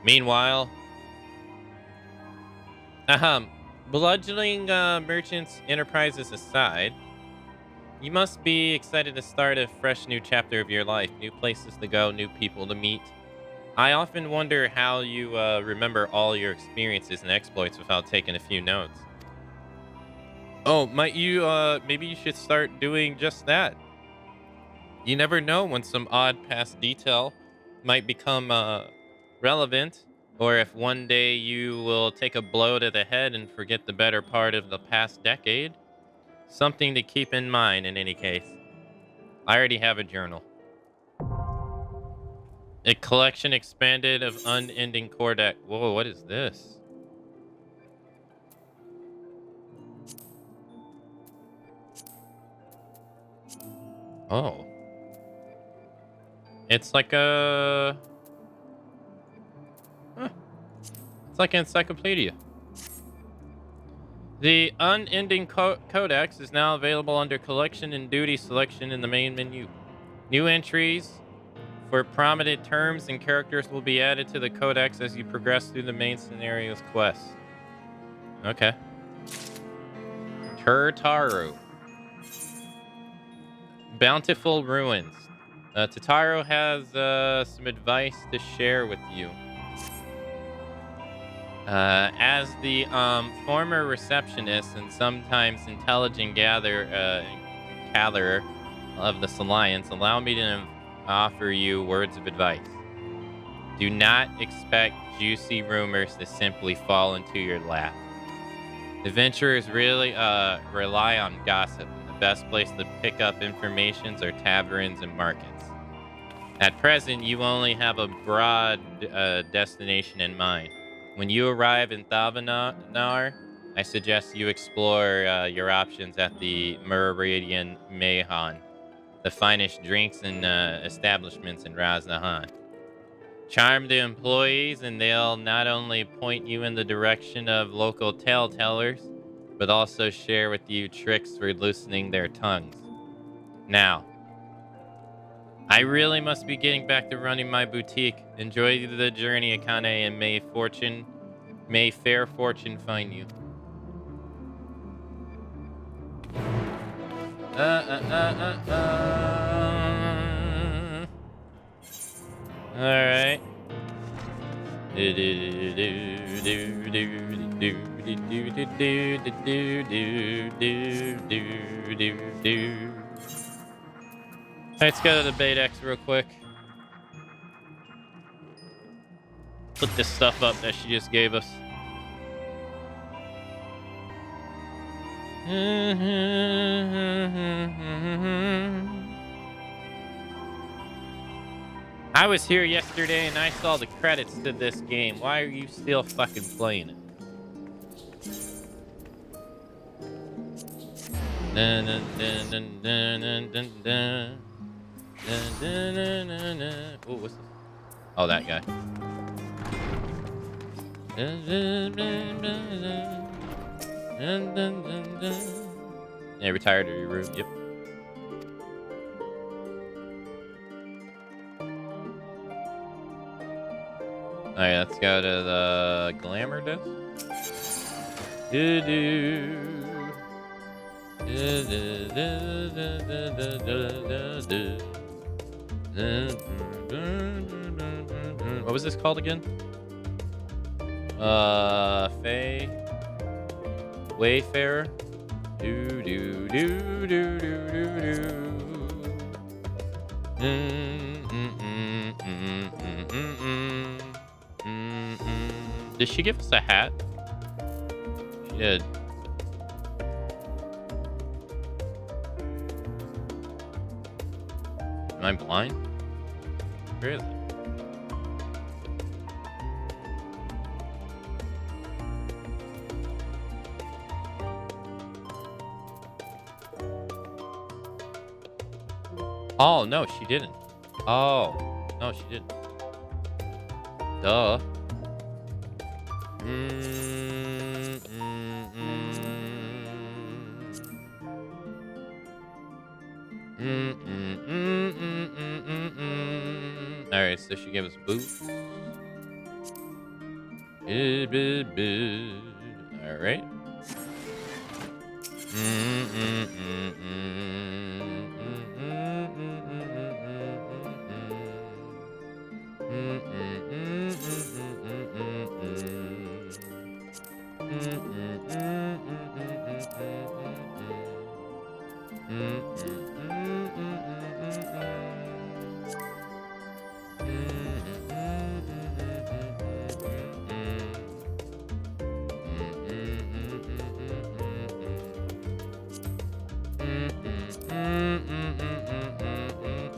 Meanwhile, Bludgeoning merchants enterprises aside, you must be excited to start a fresh new chapter of your life. New places to go, new people to meet. I often wonder how you remember all your experiences and exploits without taking a few notes. Oh, might you, maybe you should start doing just that. You never know when some odd past detail might become relevant, or if one day you will take a blow to the head and forget the better part of the past decade. Something to keep in mind in any case. I already have a journal. A collection expanded of unending codex. Whoa, what is this? Oh. It's like a... Huh. It's like an encyclopedia. The unending codex is now available under collection and duty selection in the main menu. New entries for prominent terms and characters will be added to the codex as you progress through the main scenario's quest. Okay. Turtaro. Bountiful Ruins. Totaro has some advice to share with you. As the former receptionist and sometimes intelligent gatherer of this alliance, allow me to offer you words of advice. Do not expect juicy rumors to simply fall into your lap. Adventurers really rely on gossip. The best place to pick up information are taverns and markets. At present, you only have a broad destination in mind. When you arrive in Thavanar, I suggest you explore your options at the Meridian Mahon, the finest drinks and establishments in Raznahan. Charm the employees, and they'll not only point you in the direction of local tale-tellers, but also share with you tricks for loosening their tongues. Now, I really must be getting back to running my boutique. Enjoy the journey, Akane, and may fair fortune find you. All right. Let's go to the Bait X real quick. Put this stuff up that she just gave us. I was here yesterday and I saw the credits to this game. Why are you still fucking playing it? Dun, dun, dun, dun, dun, dun, dun, dun. Dun, dun, dun, dun, dun. Oh, what's this? Oh, that guy. Dun, dun, dun, dun, dun. Dun, dun, dun, dun. Yeah, retired to your room. Yep. Alright, let's go to the glamour desk. What was this called again? Faye Wayfarer. Did she give us a hat? She did. Am I blind? Where is it? Oh, no, she didn't. Oh, no, she didn't. Duh. Alright, so she gave us boots. Alright.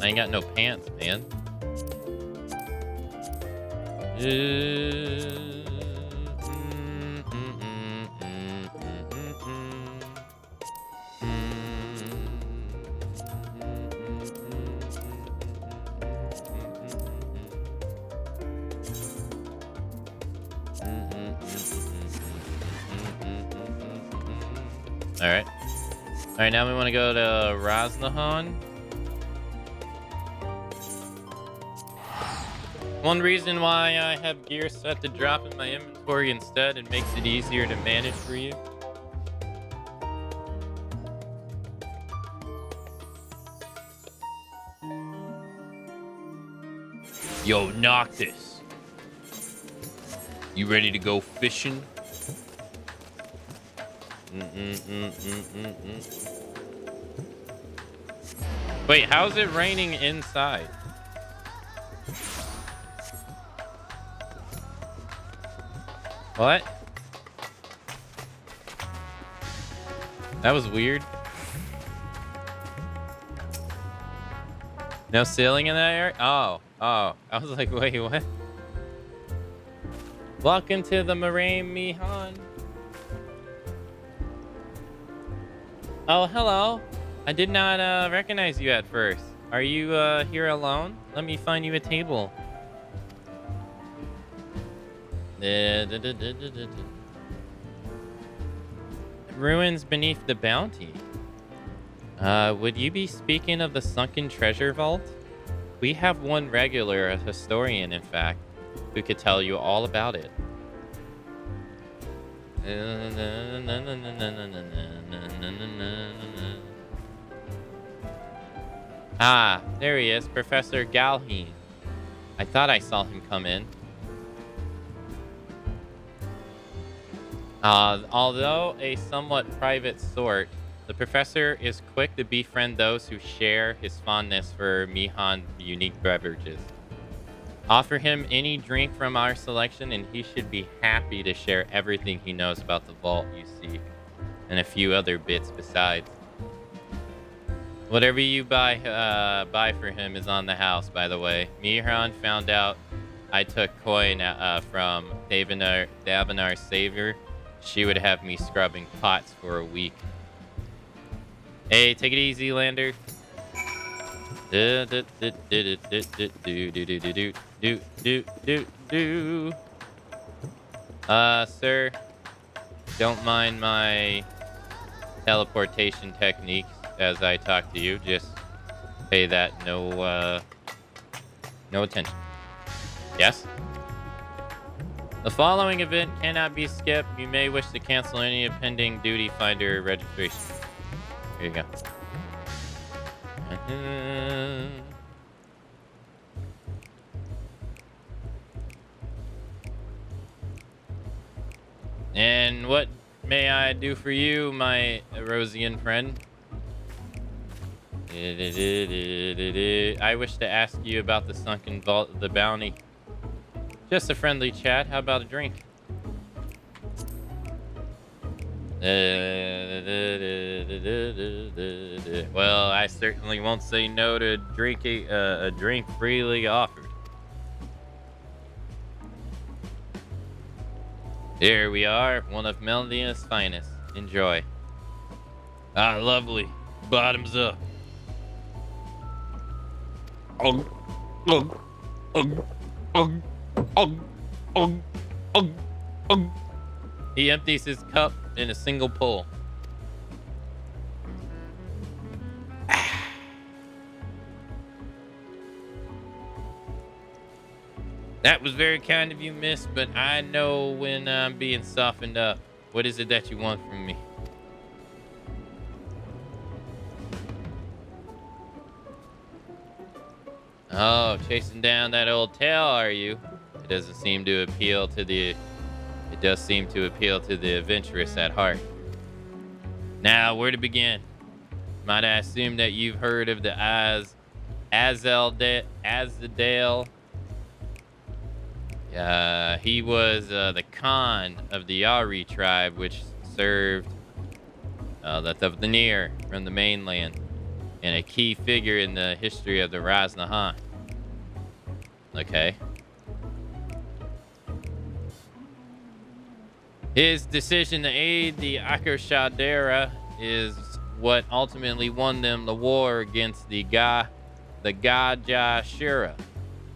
I ain't got no pants, man. Alright. Alright, now we want to go to Raznahan. One reason why I have gear set to drop in my inventory instead, it makes it easier to manage for you. Yo, Noctis. You ready to go fishing? Wait, how's it raining inside? What? That was weird. No sailing in that area? Oh. I was like, wait, what? Welcome to the Moraine Mihan. Oh, hello. I did not recognize you at first. Are you here alone? Let me find you a table. Ruins beneath the bounty. Would you be speaking of the sunken treasure vault? We have one regular, a historian in fact, who could tell you all about it. Ah, there he is, Professor Galheen. I thought I saw him come in. Although a somewhat private sort, the professor is quick to befriend those who share his fondness for Mihan's unique beverages. Offer him any drink from our selection and he should be happy to share everything he knows about the vault you seek, and a few other bits besides. Whatever you buy for him is on the house, by the way. Mihan found out I took coin from Davenar's savior. She would have me scrubbing pots for a week. Hey, take it easy, Lander. Sir, don't mind my teleportation techniques as I talk to you. Just pay that no attention. Yes? The following event cannot be skipped. You may wish to cancel any pending duty finder registration. Here you go. And what may I do for you, my Rosian friend? I wish to ask you about the sunken vault of the bounty. Just a friendly chat. How about a drink? Well, I certainly won't say no to drinking a drink freely offered. Here we are, one of Melnia's finest. Enjoy. Ah, lovely. Bottoms up. He empties his cup in a single pull. That was very kind of you, miss, but I know when I'm being softened up. What is it that you want from me? Oh, chasing down that old tail, are you? It doesn't seem to appeal to the... It does seem to appeal to the adventurous at heart. Now, where to begin? Might I assume that you've heard of the Azadale? He was the Khan of the Yari tribe, which served the Near from the mainland, and a key figure in the history of the Raznahan. Okay. His decision to aid the Akashadera is what ultimately won them the war against the Gajashira,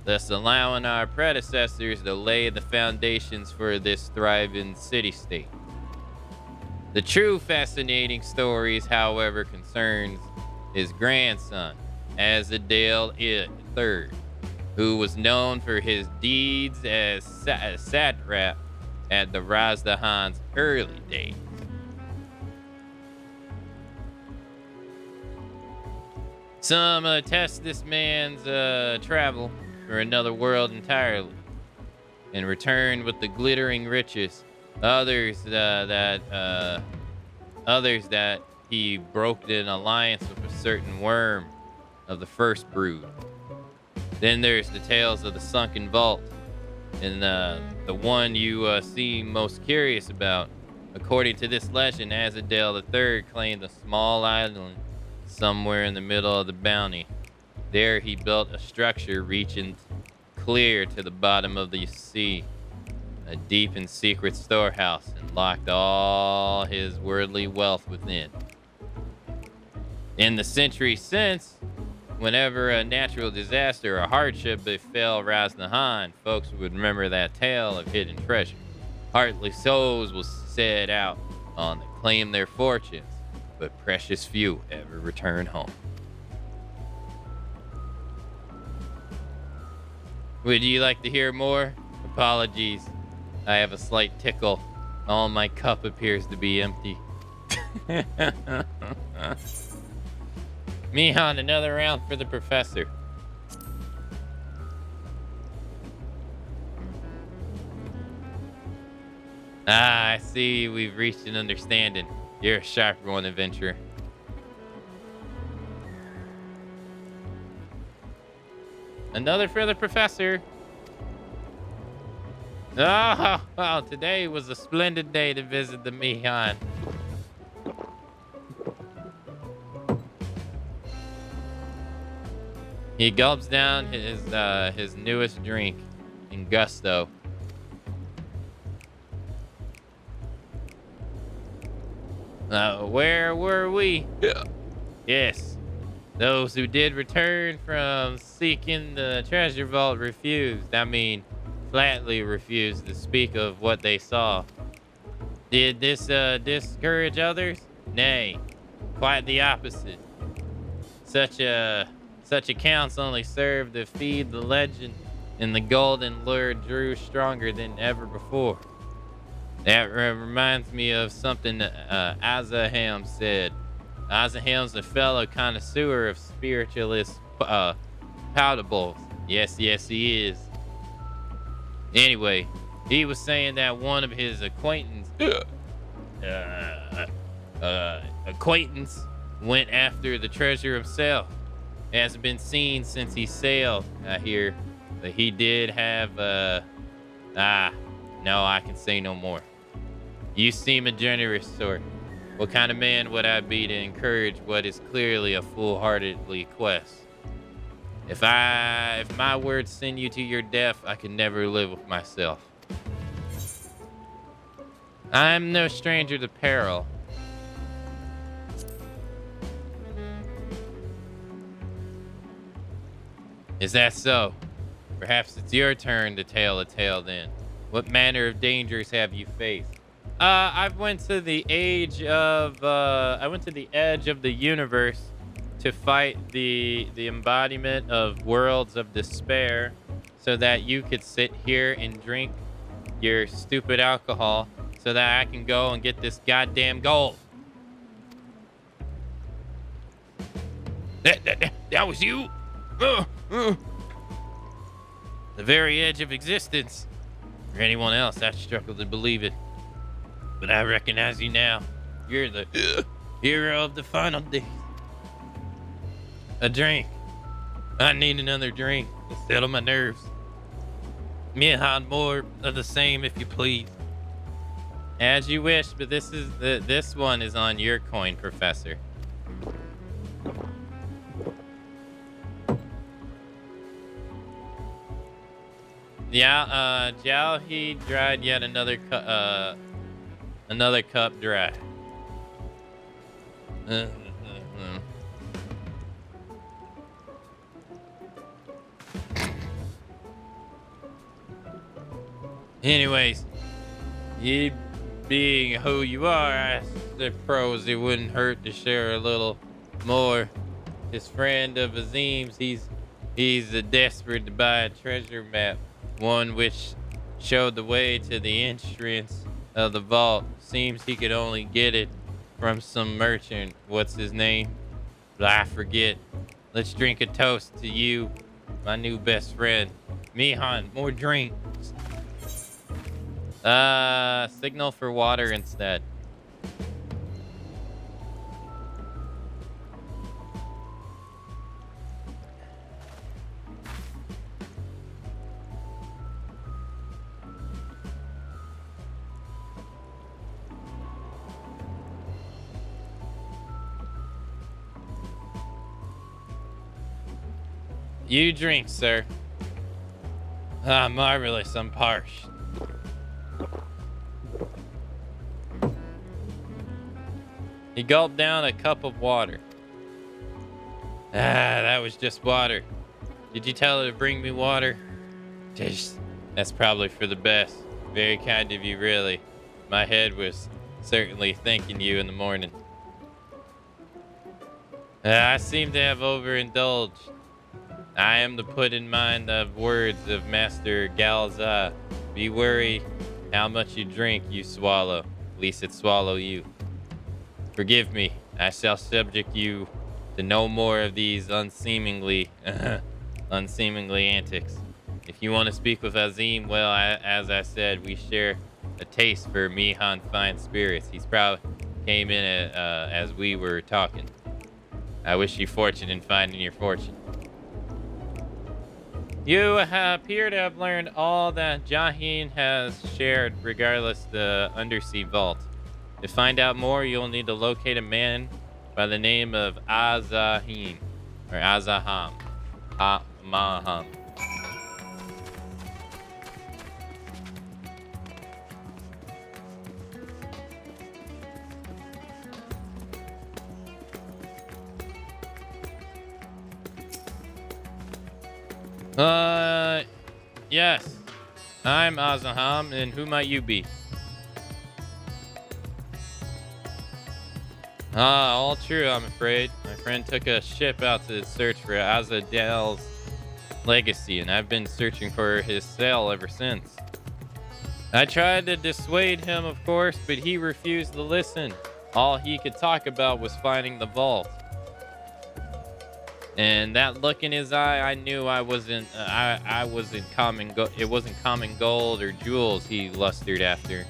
thus allowing our predecessors to lay the foundations for this thriving city-state. The true fascinating stories, however, concerns his grandson, Azadale III, who was known for his deeds as satrap at the Razdahan's early days. Some attest this man's travel for another world entirely, and returned with the glittering riches. Others that he broke an alliance with a certain worm of the first brood. Then there's the tales of the sunken vault, and the one you seem most curious about. According to this legend, Azadale III claimed a small island somewhere in the middle of the bounty. There he built a structure reaching clear to the bottom of the sea, a deep and secret storehouse, and locked all his worldly wealth within. In the centuries since, whenever a natural disaster or hardship befell Raznahan, folks would remember that tale of hidden treasure. Heartless souls will set out on to claim their fortunes, but precious few ever return home. Would you like to hear more? Apologies, I have a slight tickle. All my cup appears to be empty. Mihan, another round for the professor. Ah, I see we've reached an understanding. You're a sharper one, adventurer. Another for the professor. Oh, well, today was a splendid day to visit the Mihan. He gulps down his newest drink in gusto. Where were we? Yeah. Yes. Those who did return from seeking the treasure vault refused. I mean, flatly refused to speak of what they saw. Did this discourage others? Nay, quite the opposite. Such accounts only served to feed the legend, and the golden lure drew stronger than ever before. That reminds me of something Azaham said. Azaham's a fellow connoisseur of spiritualist poutables. Yes, he is. Anyway, he was saying that one of his acquaintance went after the treasure himself. Hasn't been seen since he sailed, I hear. But he did have no, I can say no more. You seem a generous sort. What kind of man would I be to encourage what is clearly a foolhardily quest? If my words send you to your death, I can never live with myself. I'm no stranger to peril. Is that so? Perhaps it's your turn to tell a tale then. What manner of dangers have you faced? I went to the edge of the universe to fight the embodiment of worlds of despair, so that you could sit here and drink your stupid alcohol, so so that I can go and get this goddamn gold. That was you? The very edge of existence. For anyone else, I struggle to believe it. But I recognize you now. You're the hero of the final days. A drink. I need another drink to settle my nerves. Mihan, more of the same, if you please. As you wish, but this one is on your coin, Professor. Yeah, Jiao, he dried yet another cup dry. Anyways, you being who you are, I suppose it wouldn't hurt to share a little more. His friend of Azim's, he's desperate to buy a treasure map, one which showed the way to the entrance of the vault. Seems he could only get it from some merchant. What's his name? I forget. Let's drink a toast to you, my new best friend. Mihan, more drinks. Signal for water instead. You drink, sir. Ah, marvelous. I'm parched. He gulped down a cup of water. Ah, that was just water. Did you tell her to bring me water? That's probably for the best. Very kind of you, really. My head was certainly thanking you in the morning. I seem to have overindulged. I am to put in mind the words of Master Galza. Be wary how much you drink, you swallow. At least it swallow you. Forgive me. I shall subject you to no more of these unseemingly antics. If you want to speak with Azim, well, as I said, we share a taste for Mihan fine spirits. He's probably came in as we were talking. I wish you fortune in finding your fortune. You appear to have learned all that Jahin has shared regardless the undersea vault. To find out more, you'll need to locate a man by the name of Azahim, or Azaham. Maham. Yes. I'm Azaham, and who might you be? All true, I'm afraid. My friend took a ship out to search for Azadel's legacy, and I've been searching for his cell ever since. I tried to dissuade him, of course, but he refused to listen. All he could talk about was finding the vault. And that look in his eye, I knew I wasn't common. It wasn't common gold or jewels he lustered after.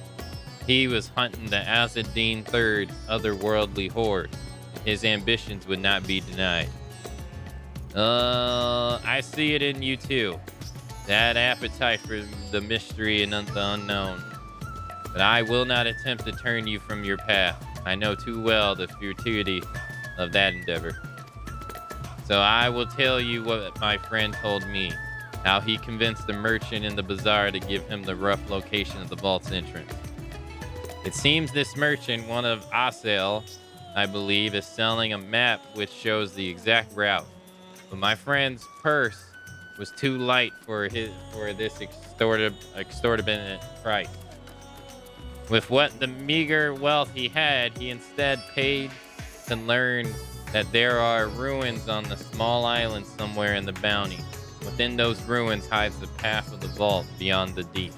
He was hunting the Azzadine III's otherworldly horde. His ambitions would not be denied. I see it in you too. That appetite for the mystery and the unknown. But I will not attempt to turn you from your path. I know too well the futility of that endeavor. So I will tell you what my friend told me. How he convinced the merchant in the bazaar to give him the rough location of the vault's entrance. It seems this merchant, one of Asel, I believe, is selling a map which shows the exact route. But my friend's purse was too light for this extortionate price. With what the meager wealth he had, he instead paid to learn that there are ruins on the small island somewhere in the bounty. Within those ruins hides the path of the vault beyond the deep.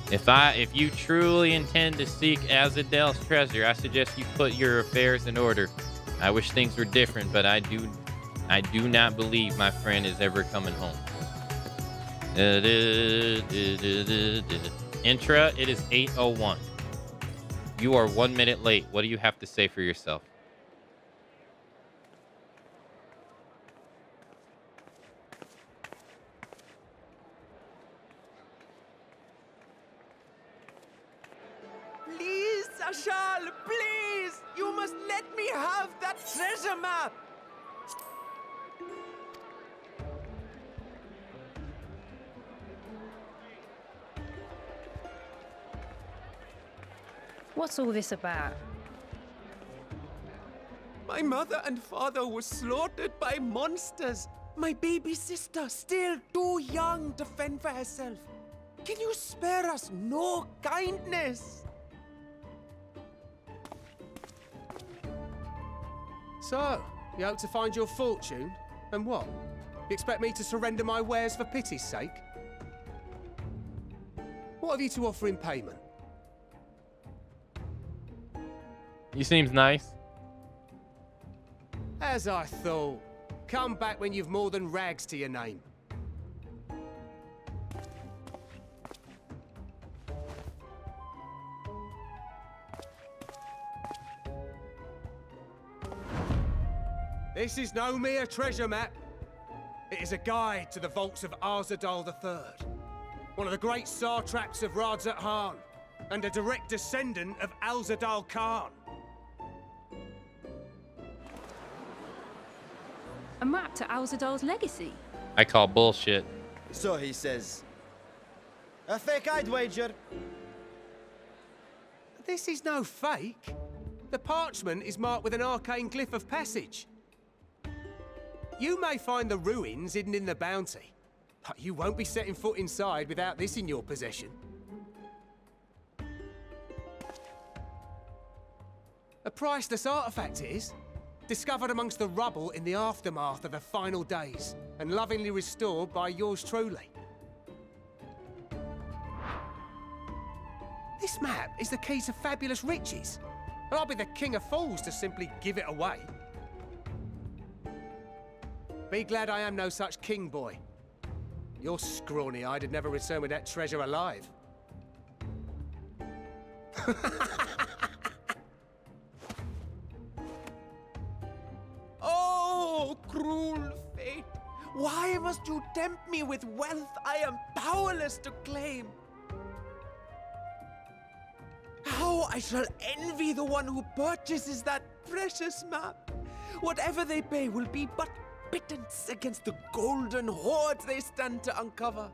If you truly intend to seek Azadel's treasure, I suggest you put your affairs in order. I wish things were different, but I do not believe my friend is ever coming home. Intra, it is 8:01. You are 1 minute late. What do you have to say for yourself? Please, Ashal, please! You must let me have that treasure map! What's all this about? My mother and father were slaughtered by monsters. My baby sister, still too young to fend for herself. Can you spare us no kindness? So, you hope to find your fortune? And what? You expect me to surrender my wares for pity's sake? What have you to offer in payment? He seems nice. As I thought. Come back when you've more than rags to your name. This is no mere treasure map. It is a guide to the vaults of Arzadal III, one of the great satraps of Radzat Han, and a direct descendant of Alzadal Khan. A map to Alzadal's legacy. I call bullshit. So he says. A fake, I'd wager. This is no fake. The parchment is marked with an arcane glyph of passage. You may find the ruins hidden in the bounty, but you won't be setting foot inside without this in your possession. A priceless artifact it is, discovered amongst the rubble in the aftermath of the final days, and lovingly restored by yours truly. This map is the key to fabulous riches, and I'll be the king of fools to simply give it away. Be glad I am no such king, boy. Your scrawny-eyed had never returned with that treasure alive. Oh, cruel fate! Why must you tempt me with wealth I am powerless to claim? How I shall envy the one who purchases that precious map! Whatever they pay will be but pittance against the golden hoards they stand to uncover.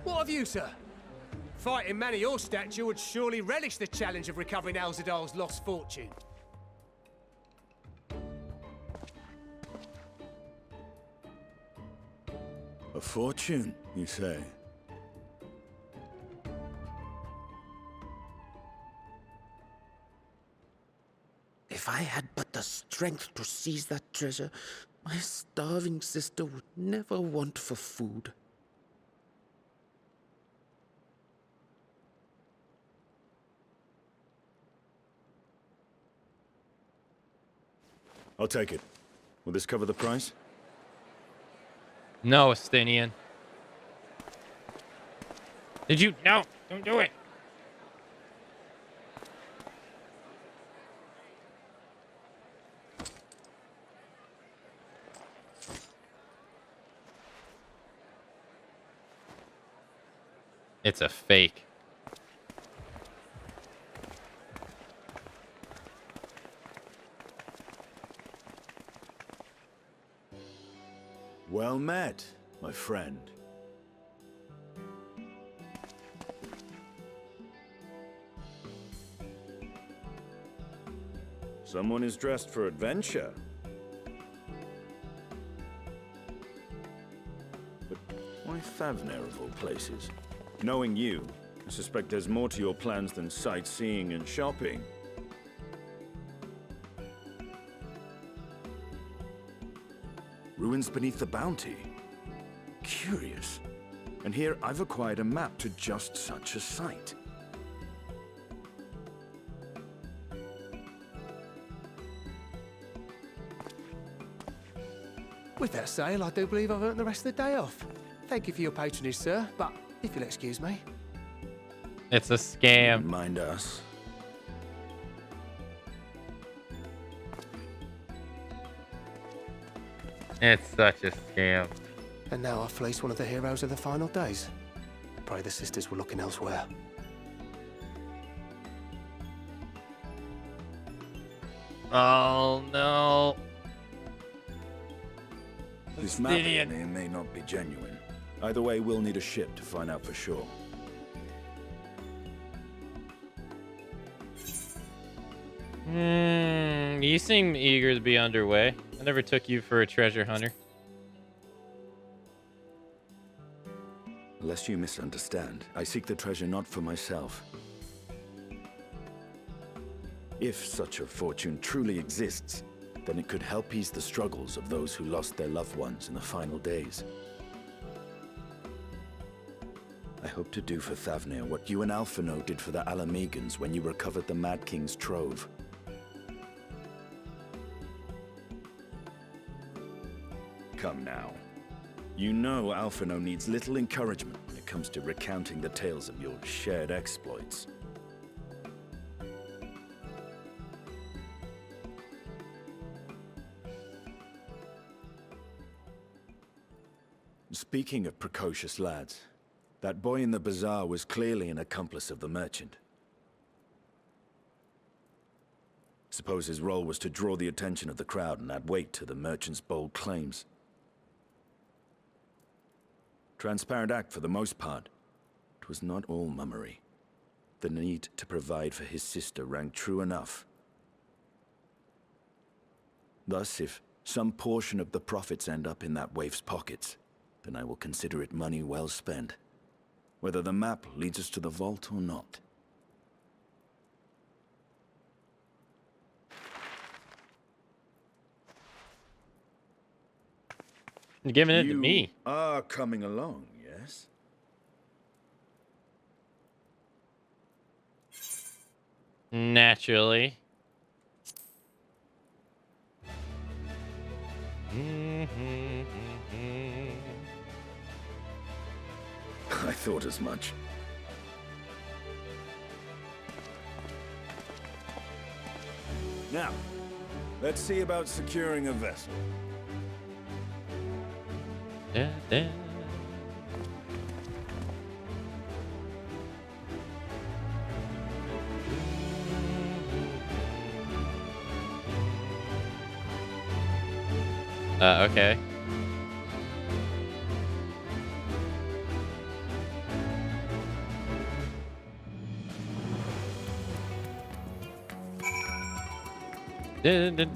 What have you, sir? Fighting man of your stature would surely relish the challenge of recovering Alzadal's lost fortune. A fortune, you say? If I had but the strength to seize that treasure, my starving sister would never want for food. I'll take it. Will this cover the price? No, Estinian. Did you? No, don't do it. It's a fake. Well met, my friend. Someone is dressed for adventure. But why Thavner of all places? Knowing you, I suspect there's more to your plans than sightseeing and shopping. Ruins beneath the Bounty. Curious. And here I've acquired a map to just such a site. With that sale, I do believe I've earned the rest of the day off. Thank you for your patronage, sir, but if you'll excuse me. It's a scam. Mind us. It's such a scam. And now I fleece one of the heroes of the final days. Pray the sisters were looking elsewhere. Oh no. This map may not be genuine. Either way, we'll need a ship to find out for sure. You seem eager to be underway. I never took you for a treasure hunter. Lest you misunderstand, I seek the treasure not for myself. If such a fortune truly exists, then it could help ease the struggles of those who lost their loved ones in the final days. I hope to do for Thavner what you and Alphino did for the Alamegans when you recovered the Mad King's trove. Come now. You know Alphino needs little encouragement when it comes to recounting the tales of your shared exploits. Speaking of precocious lads, that boy in the bazaar was clearly an accomplice of the merchant. Suppose his role was to draw the attention of the crowd and add weight to the merchant's bold claims. Transparent act for the most part. It was not all mummery. The need to provide for his sister rang true enough. Thus, if some portion of the profits end up in that waif's pockets, then I will consider it money well spent, whether the map leads us to the vault or not. You're giving it to me. You are coming along, yes? Naturally. I thought as much. Now, let's see about securing a vessel. Okay. I didn't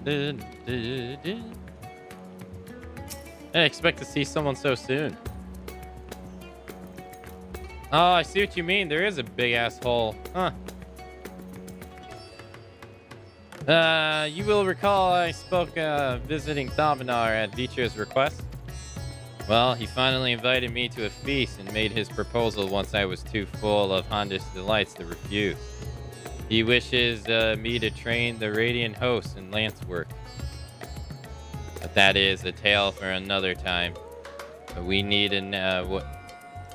expect to see someone so soon. Oh, I see what you mean. There is a big ass hole. Huh. You will recall I spoke visiting Thavinar at Vitra's request. Well, he finally invited me to a feast and made his proposal once I was too full of Honda's delights to refuse. He wishes me to train the Radiant host in lance work. But that is a tale for another time. But we need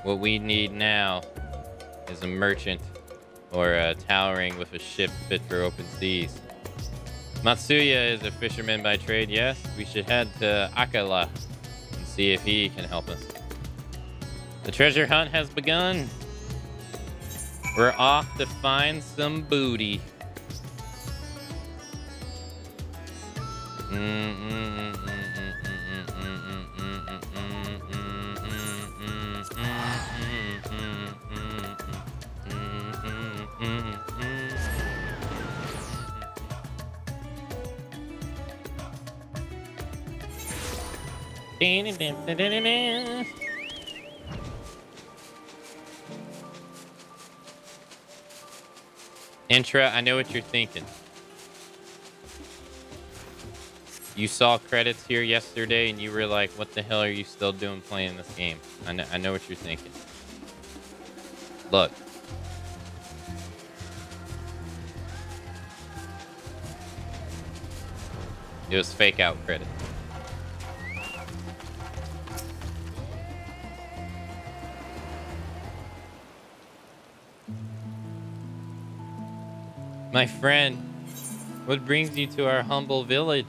what we need now is a merchant or a towering with a ship fit for open seas. Matsuya is a fisherman by trade, yes. We should head to Akala and see if he can help us. The treasure hunt has begun. We're off to find some booty. Intra, I know what you're thinking. You saw credits here yesterday and you were like, what the hell are you still doing playing this game? I know what you're thinking. Look. It was fake out credit. My friend, what brings you to our humble village?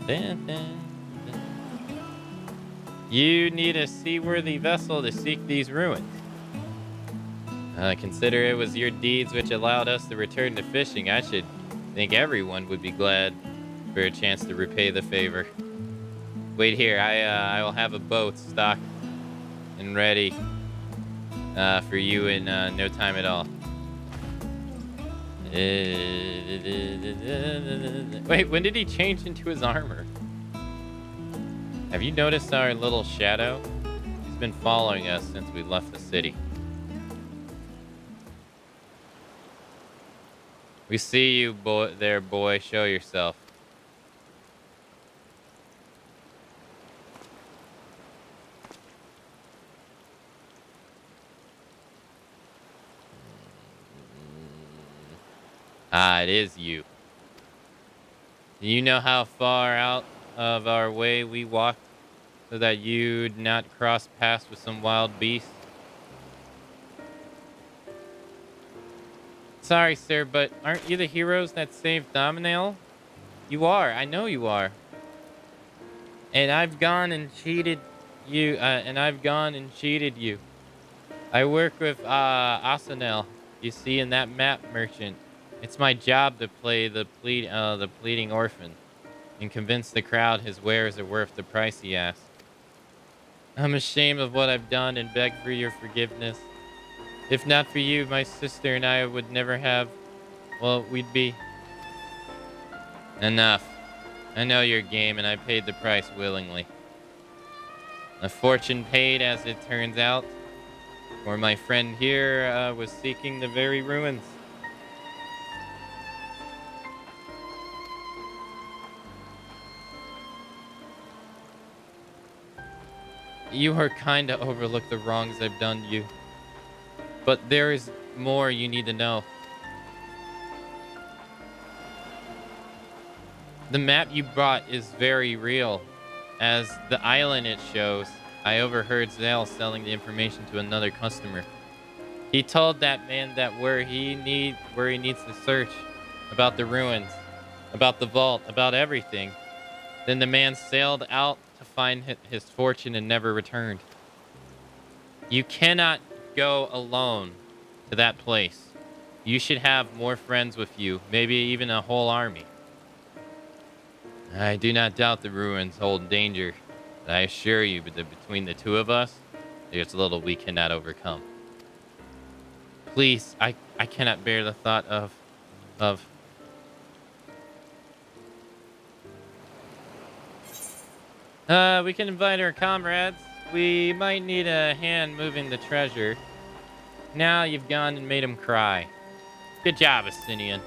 Dun, dun, dun. You need a seaworthy vessel to seek these ruins. Consider it was your deeds which allowed us to return to fishing. I should think everyone would be glad for a chance to repay the favor. Wait here, I will have a boat stocked and ready for you in no time at all. Wait, when did he change into his armor? Have you noticed our little shadow? He's been following us since we left the city. We see you there, boy. Show yourself. Ah, it is you. Do you know how far out of our way we walked so that you'd not cross paths with some wild beast? Sorry, sir, but aren't you the heroes that saved Dominale? You are. I know you are. And I've gone and cheated you. I work with Asanel, you see, in that map merchant. It's my job to play the pleading orphan and convince the crowd his wares are worth the price he asks. I'm ashamed of what I've done and beg for your forgiveness. If not for you, my sister and I would never have... Well, we'd be... Enough. I know your game, and I paid the price willingly. A fortune paid, as it turns out, for my friend here was seeking the very ruins. You are kind to overlook the wrongs I've done you. But there is more you need to know. The map you brought is very real. As the island it shows, I overheard Zale selling the information to another customer. He told that man that where he needs to search, about the ruins, about the vault, about everything. Then the man sailed out to find his fortune and never returned. You cannot go alone to that place. You should have more friends with you, maybe even a whole army. I do not doubt the ruins hold danger, but I assure you that between the two of us, there's little we cannot overcome. Please, I cannot bear the thought of... We can invite our comrades. We might need a hand moving the treasure. Now you've gone and made him cry. Good job, Asinian.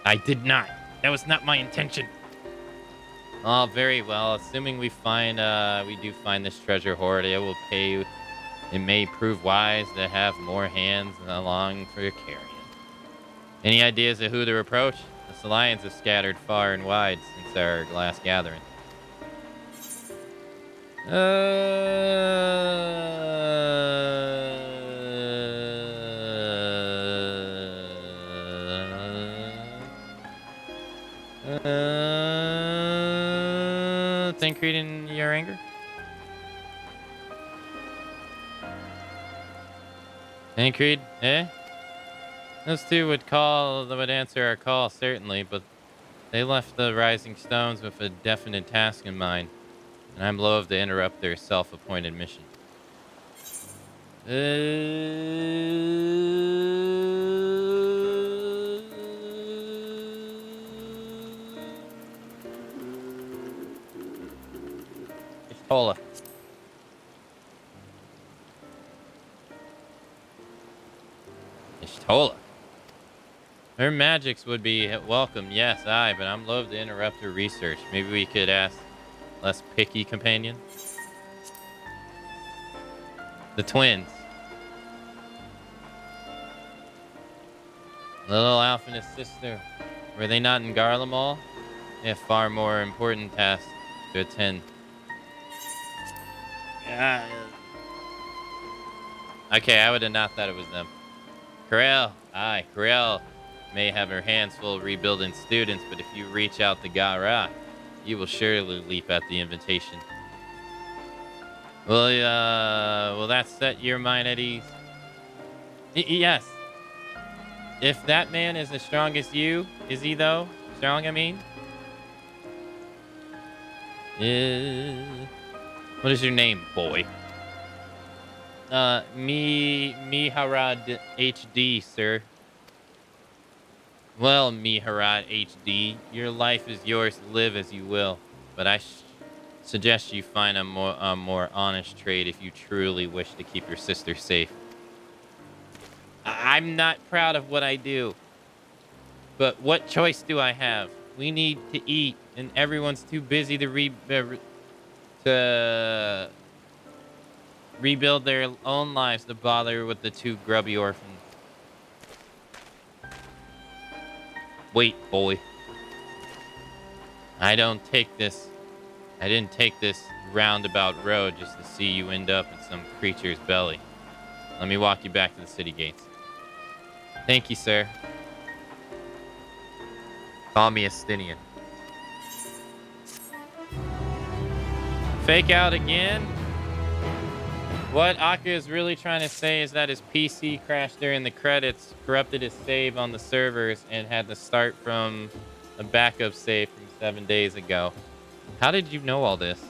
I did not. That was not my intention. Oh, very well. Assuming we do find this treasure hoard, it will pay you. It may prove wise to have more hands along for your carrying. Any ideas of who to approach? This alliance is scattered far and wide since our last gathering. Think reading your anger? Think Creed? Eh? Those two would answer our call, certainly, but they left the Rising Stones with a definite task in mind, and I'm loath to interrupt their self-appointed mission. Tola. Ishtola. Her magics would be welcome, yes, aye, but I'm loath to interrupt her research. Maybe we could ask less picky companion. The twins. Little Alf and his sister. Were they not in Garlemald? They have far more important tasks to attend. Okay, I would have not thought it was them. Corel. Aye, Corel may have her hands full rebuilding students, but if you reach out to Gara, you will surely leap at the invitation. Will that set your mind at ease? Yes. If that man is as strong as you, is he though? Strong, I mean? What is your name, boy? Miharad HD, sir. Well, Miharad HD, your life is yours to live as you will, but I suggest you find a more honest trade if you truly wish to keep your sister safe. I'm not proud of what I do, but what choice do I have? We need to eat, and everyone's too busy to rebuild their own lives to bother with the two grubby orphans. Wait, boy. I didn't take this roundabout road just to see you end up in some creature's belly. Let me walk you back to the city gates. Thank you, sir. Call me Estinian. Fake out again? What Aka is really trying to say is that his PC crashed during the credits, corrupted his save on the servers, and had to start from a backup save from 7 days ago. How did you know all this?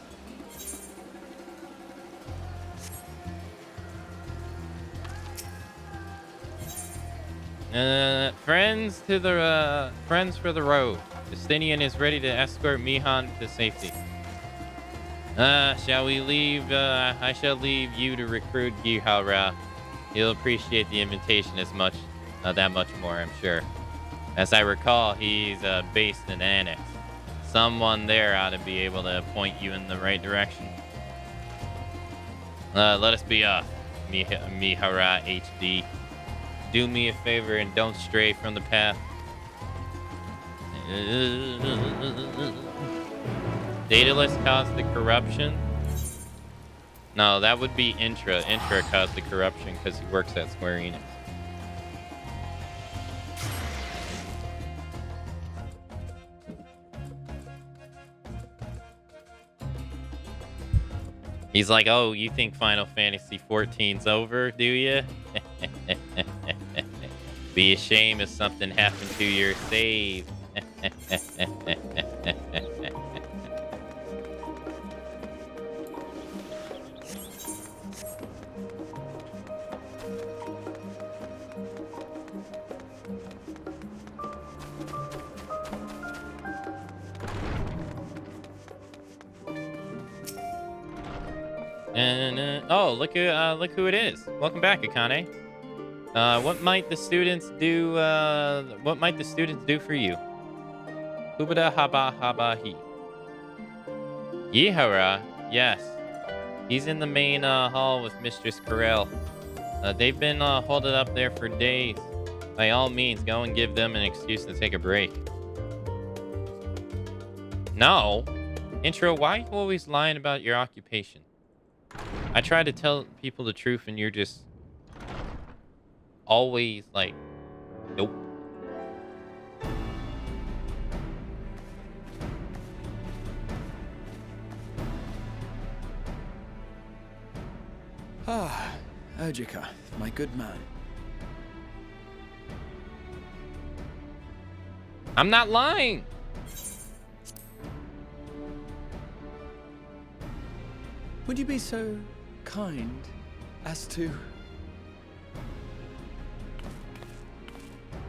Friends for the road. Justinian is ready to escort Mihan to safety. Shall we leave? I shall leave you to recruit Gihara. He'll appreciate the invitation as much, that much more, I'm sure. As I recall, he's based in Annex. Someone there ought to be able to point you in the right direction. Let us be off, Mihara HD. Do me a favor and don't stray from the path. Daedalus caused the corruption? No, that would be Intra. Intra caused the corruption because he works at Square Enix. He's like, oh, you think Final Fantasy XIV's over, do you? Be a shame if something happened to your save. And oh, look who it is. Welcome back, Akane. What might the students do? What might the students do for you? Hubada haba haba he. Yihara, yes. He's in the main hall with Mistress Corel. They've been holed up there for days. By all means, go and give them an excuse to take a break. No. Intro, why are you always lying about your occupation? I try to tell people the truth and you're just always like, nope. Ah, Ojika, my good man. I'm not lying. Would you be so kind as to...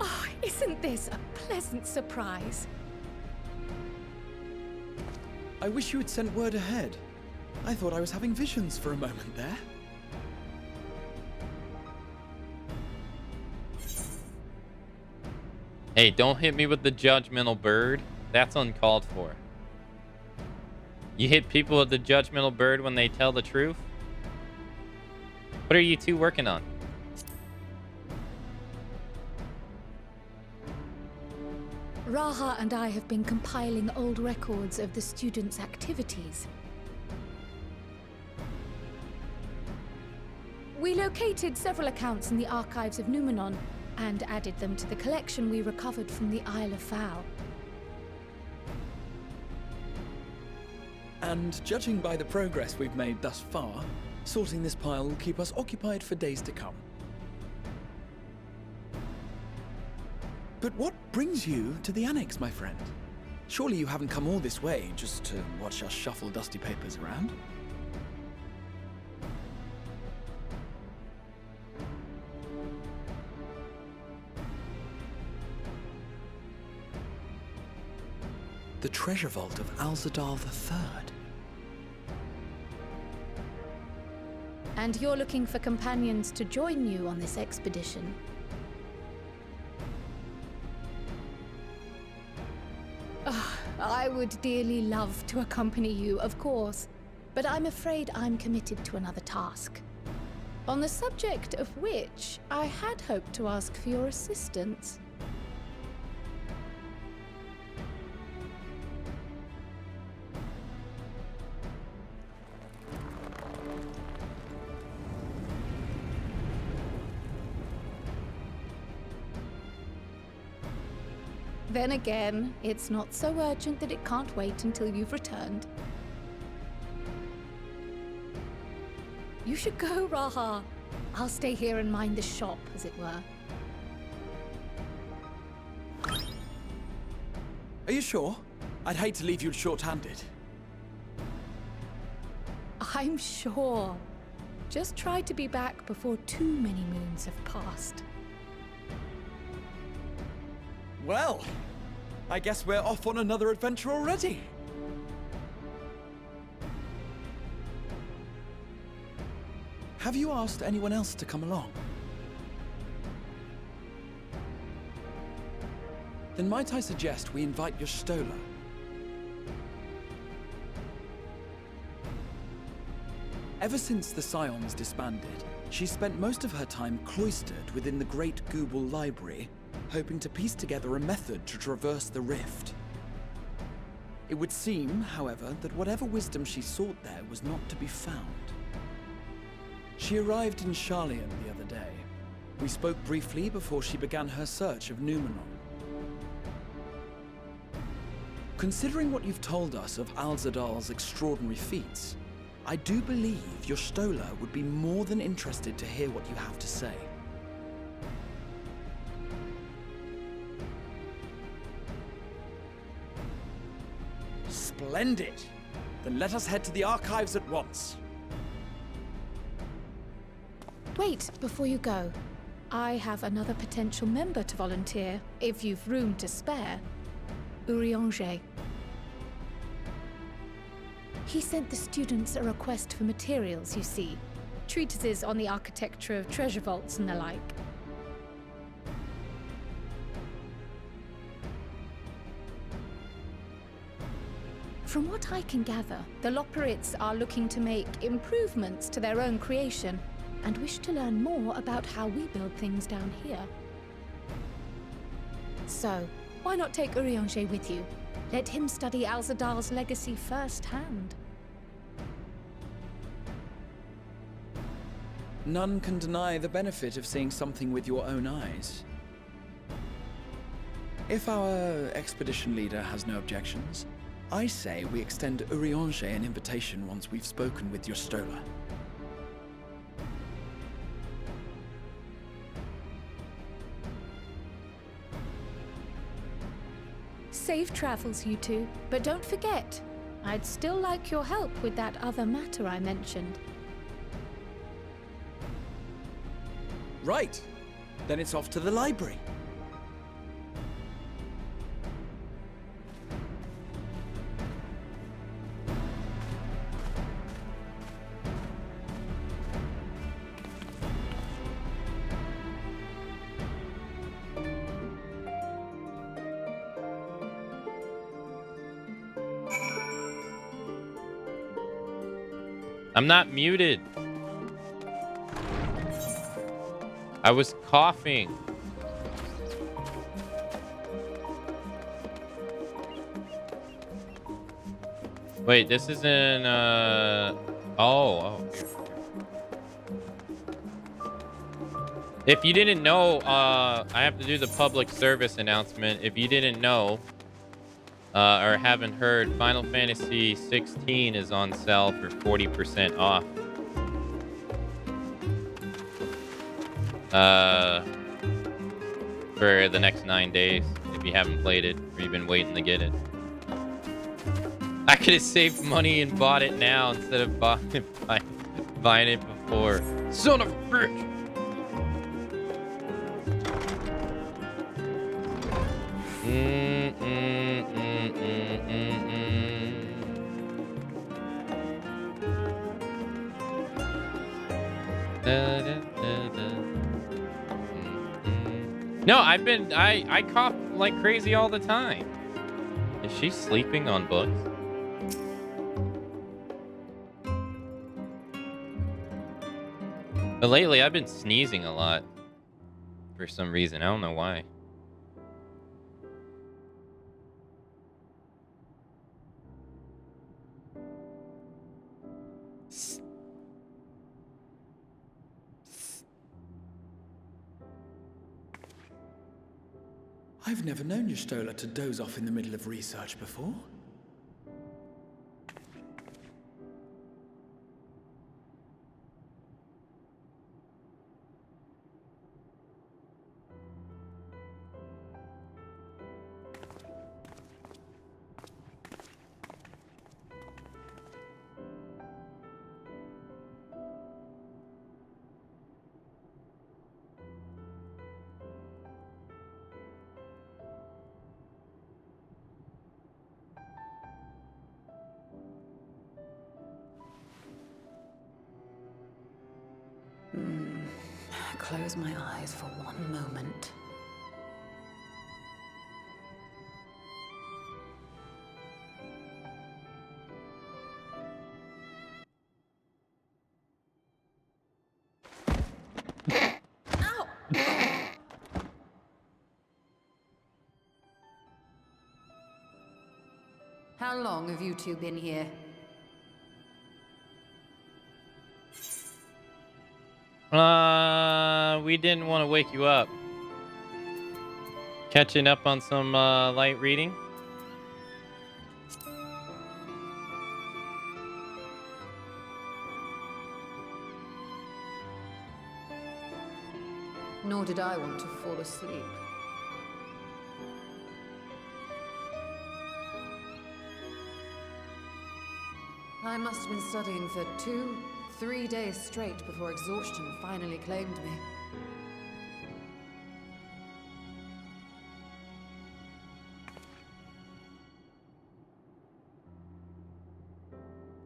Oh, isn't this a pleasant surprise? I wish you had sent word ahead. I thought I was having visions for a moment there. Hey, don't hit me with the judgmental bird. That's uncalled for. You hit people with the judgmental bird when they tell the truth? What are you two working on? Raha and I have been compiling old records of the students' activities. We located several accounts in the archives of Numenon and added them to the collection we recovered from the Isle of Fowl. And judging by the progress we've made thus far, sorting this pile will keep us occupied for days to come. But what brings you to the Annex, my friend? Surely you haven't come all this way just to watch us shuffle dusty papers around? The treasure vault of Alzadal III. And you're looking for companions to join you on this expedition. I would dearly love to accompany you, of course, but I'm afraid I'm committed to another task. On the subject of which, I had hoped to ask for your assistance. Then again, it's not so urgent that it can't wait until you've returned. You should go, Raha. I'll stay here and mind the shop, as it were. Are you sure? I'd hate to leave you short-handed. I'm sure. Just try to be back before too many moons have passed. Well, I guess we're off on another adventure already. Have you asked anyone else to come along? Then might I suggest we invite your Stola? Ever since the Scions disbanded, she spent most of her time cloistered within the Great Gooble Library, hoping to piece together a method to traverse the rift. It would seem, however, that whatever wisdom she sought there was not to be found. She arrived in Charlian the other day. We spoke briefly before she began her search of Numenon. Considering what you've told us of Alzadal's extraordinary feats, I do believe your Stola would be more than interested to hear what you have to say. Splendid! Then let us head to the archives at once. Wait, before you go. I have another potential member to volunteer, if you've room to spare. Urianger. He sent the students a request for materials, you see. Treatises on the architecture of treasure vaults and the like. From what I can gather, the Loporrits are looking to make improvements to their own creation and wish to learn more about how we build things down here. So, why not take Urianger with you? Let him study Alzadal's legacy firsthand. None can deny the benefit of seeing something with your own eyes. If our expedition leader has no objections, I say we extend Urianger an invitation once we've spoken with your Stola. Safe travels, you two. But don't forget, I'd still like your help with that other matter I mentioned. Right. Then it's off to the library. I'm not muted. I was coughing. Wait, this isn't, oh. If you didn't know, I have to do the public service announcement. If you didn't know, or haven't heard, Final Fantasy XIV is on sale for 40% off. For the next 9 days, if you haven't played it, or you've been waiting to get it. I could have saved money and bought it now instead of buying it before. Son of a bitch! No, I cough like crazy all the time. Is she sleeping on books? But lately, I've been sneezing a lot for some reason. I don't know why. I've never known Y'shtola to doze off in the middle of research before. Close my eyes for one moment. How long have you two been here? We didn't want to wake you up. Catching up on some light reading. Nor did I want to fall asleep. I must have been studying for 2-3 days straight before exhaustion finally claimed me.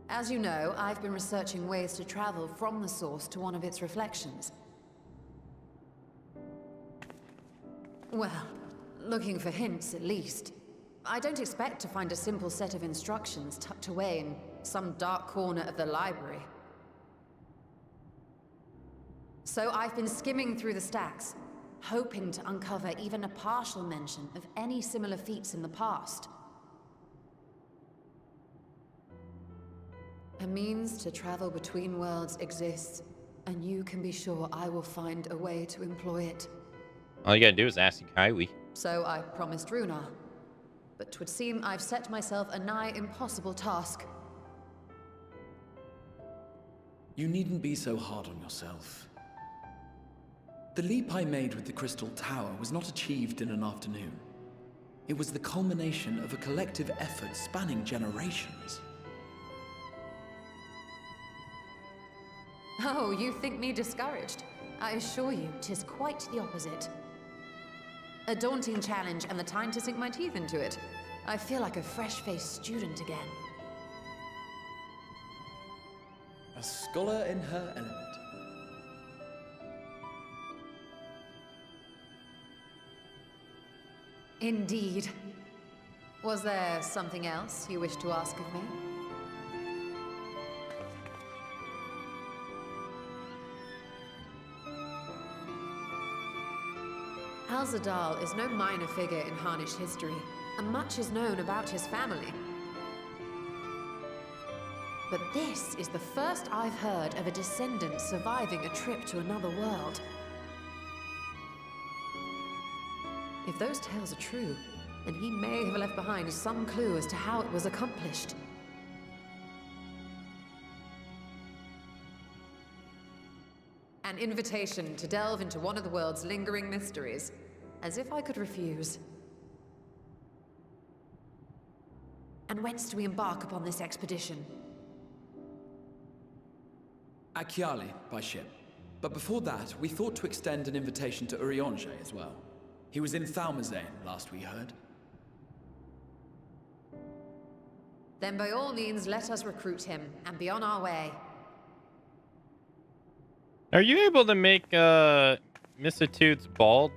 As you know, I've been researching ways to travel from the source to one of its reflections. Well, looking for hints at least. I don't expect to find a simple set of instructions tucked away in some dark corner of the library. So I've been skimming through the stacks, hoping to uncover even a partial mention of any similar feats in the past. A means to travel between worlds exists, and you can be sure I will find a way to employ it. All you gotta do is ask Kaiwi. So I promised Runar. But 'twould seem I've set myself a nigh impossible task. You needn't be so hard on yourself. The leap I made with the Crystal Tower was not achieved in an afternoon. It was the culmination of a collective effort spanning generations. Oh, you think me discouraged? I assure you, 'tis quite the opposite. A daunting challenge and the time to sink my teeth into it. I feel like a fresh-faced student again. A scholar in her element. Indeed. Was there something else you wished to ask of me? Alzadal is no minor figure in Harnish history, and much is known about his family. But this is the first I've heard of a descendant surviving a trip to another world. If those tales are true, then he may have left behind some clue as to how it was accomplished. An invitation to delve into one of the world's lingering mysteries. As if I could refuse. And whence do we embark upon this expedition? Akiali, by ship. But before that, we thought to extend an invitation to Urianger as well. He was in Thalmazane, last we heard. Then by all means, let us recruit him, and be on our way. Are you able to make Misitudes bald?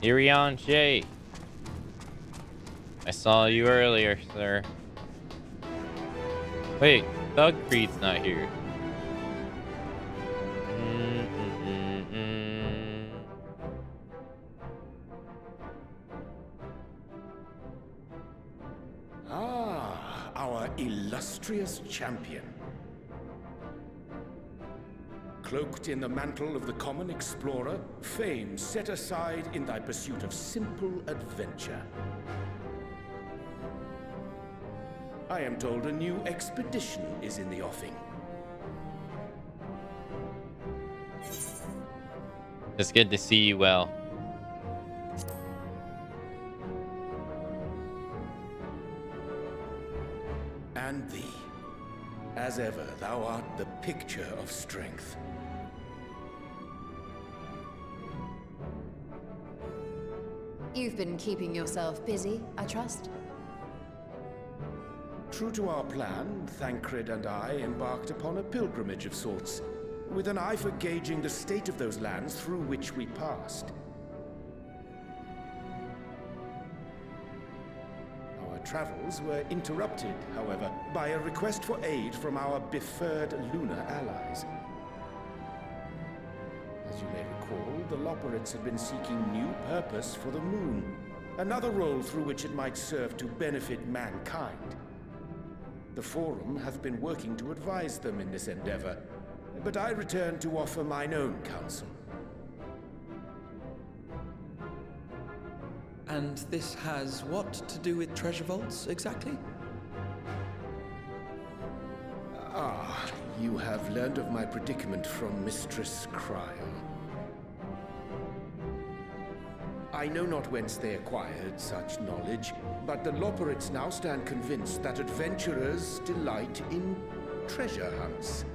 Urianger, I saw you earlier, sir. Wait, Thug Creed's not here. Ah, our illustrious champion. Cloaked in the mantle of the common explorer, fame set aside in thy pursuit of simple adventure. I am told a new expedition is in the offing. It's good to see you well. And thee. As ever, thou art the picture of strength. You've been keeping yourself busy, I trust? True to our plan, Thancred and I embarked upon a pilgrimage of sorts, with an eye for gauging the state of those lands through which we passed. Our travels were interrupted, however, by a request for aid from our befurred lunar allies. As you may recall, the Loporrits had been seeking new purpose for the moon, another role through which it might serve to benefit mankind. The Forum hath been working to advise them in this endeavor, but I return to offer mine own counsel. And this has what to do with treasure vaults, exactly? Ah, you have learned of my predicament from Mistress Cryle. I know not whence they acquired such knowledge, but the Loporrits now stand convinced that adventurers delight in treasure hunts.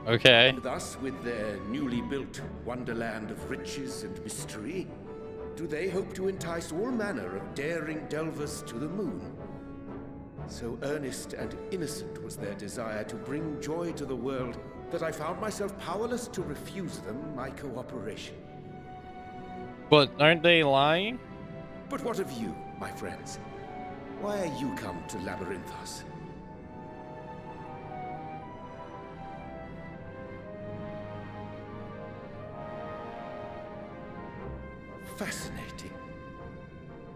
Okay. Thus, with their newly built wonderland of riches and mystery, do they hope to entice all manner of daring delvers to the moon? So earnest and innocent was their desire to bring joy to the world that I found myself powerless to refuse them my cooperation. But aren't they lying? But what of you, my friends? Why are you come to Labyrinthos? fascinating.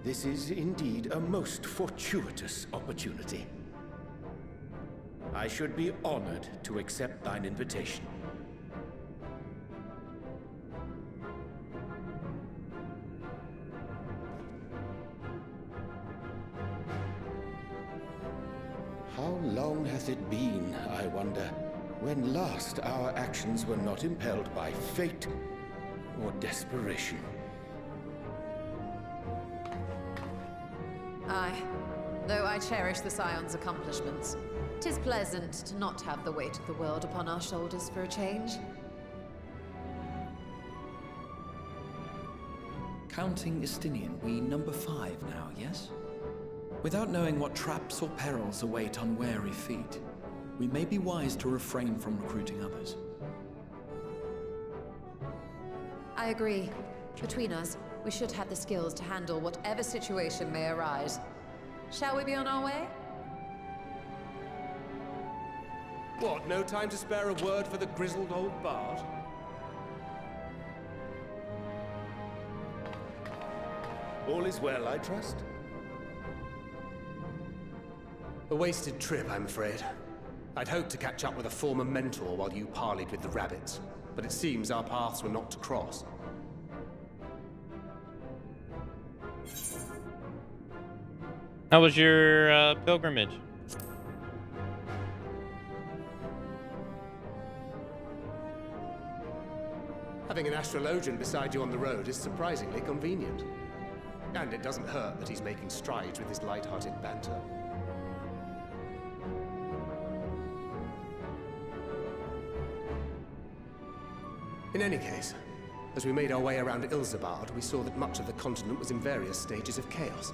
This is indeed a most fortuitous opportunity. I should be honored to accept thine invitation. How long hath it been, I wonder, when last our actions were not impelled by fate or desperation? Aye. Though I cherish the Scion's accomplishments, 'tis pleasant to not have the weight of the world upon our shoulders for a change. Counting Estinian, we number 5 now, yes? Without knowing what traps or perils await unwary feet, we may be wise to refrain from recruiting others. I agree. Between us, we should have the skills to handle whatever situation may arise. Shall we be on our way? What, no time to spare a word for the grizzled old bard? All is well, I trust? A wasted trip, I'm afraid. I'd hoped to catch up with a former mentor while you parleyed with the rabbits, but it seems our paths were not to cross. How was your pilgrimage? Having an astrologian beside you on the road is surprisingly convenient. And it doesn't hurt that he's making strides with his light-hearted banter. In any case, as we made our way around Ilzabard, we saw that much of the continent was in various stages of chaos.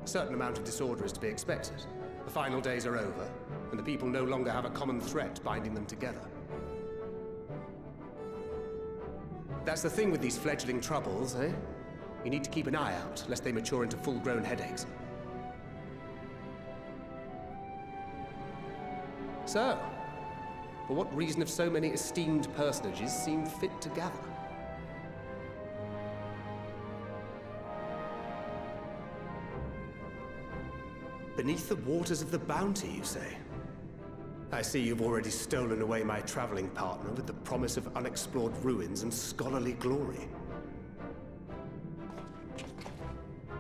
A certain amount of disorder is to be expected. The final days are over, and the people no longer have a common threat binding them together. That's the thing with these fledgling troubles, eh? You need to keep an eye out, lest they mature into full-grown headaches. So, for what reason have so many esteemed personages seemed fit to gather? Beneath the waters of the Bounty, you say? I see you've already stolen away my traveling partner with the promise of unexplored ruins and scholarly glory.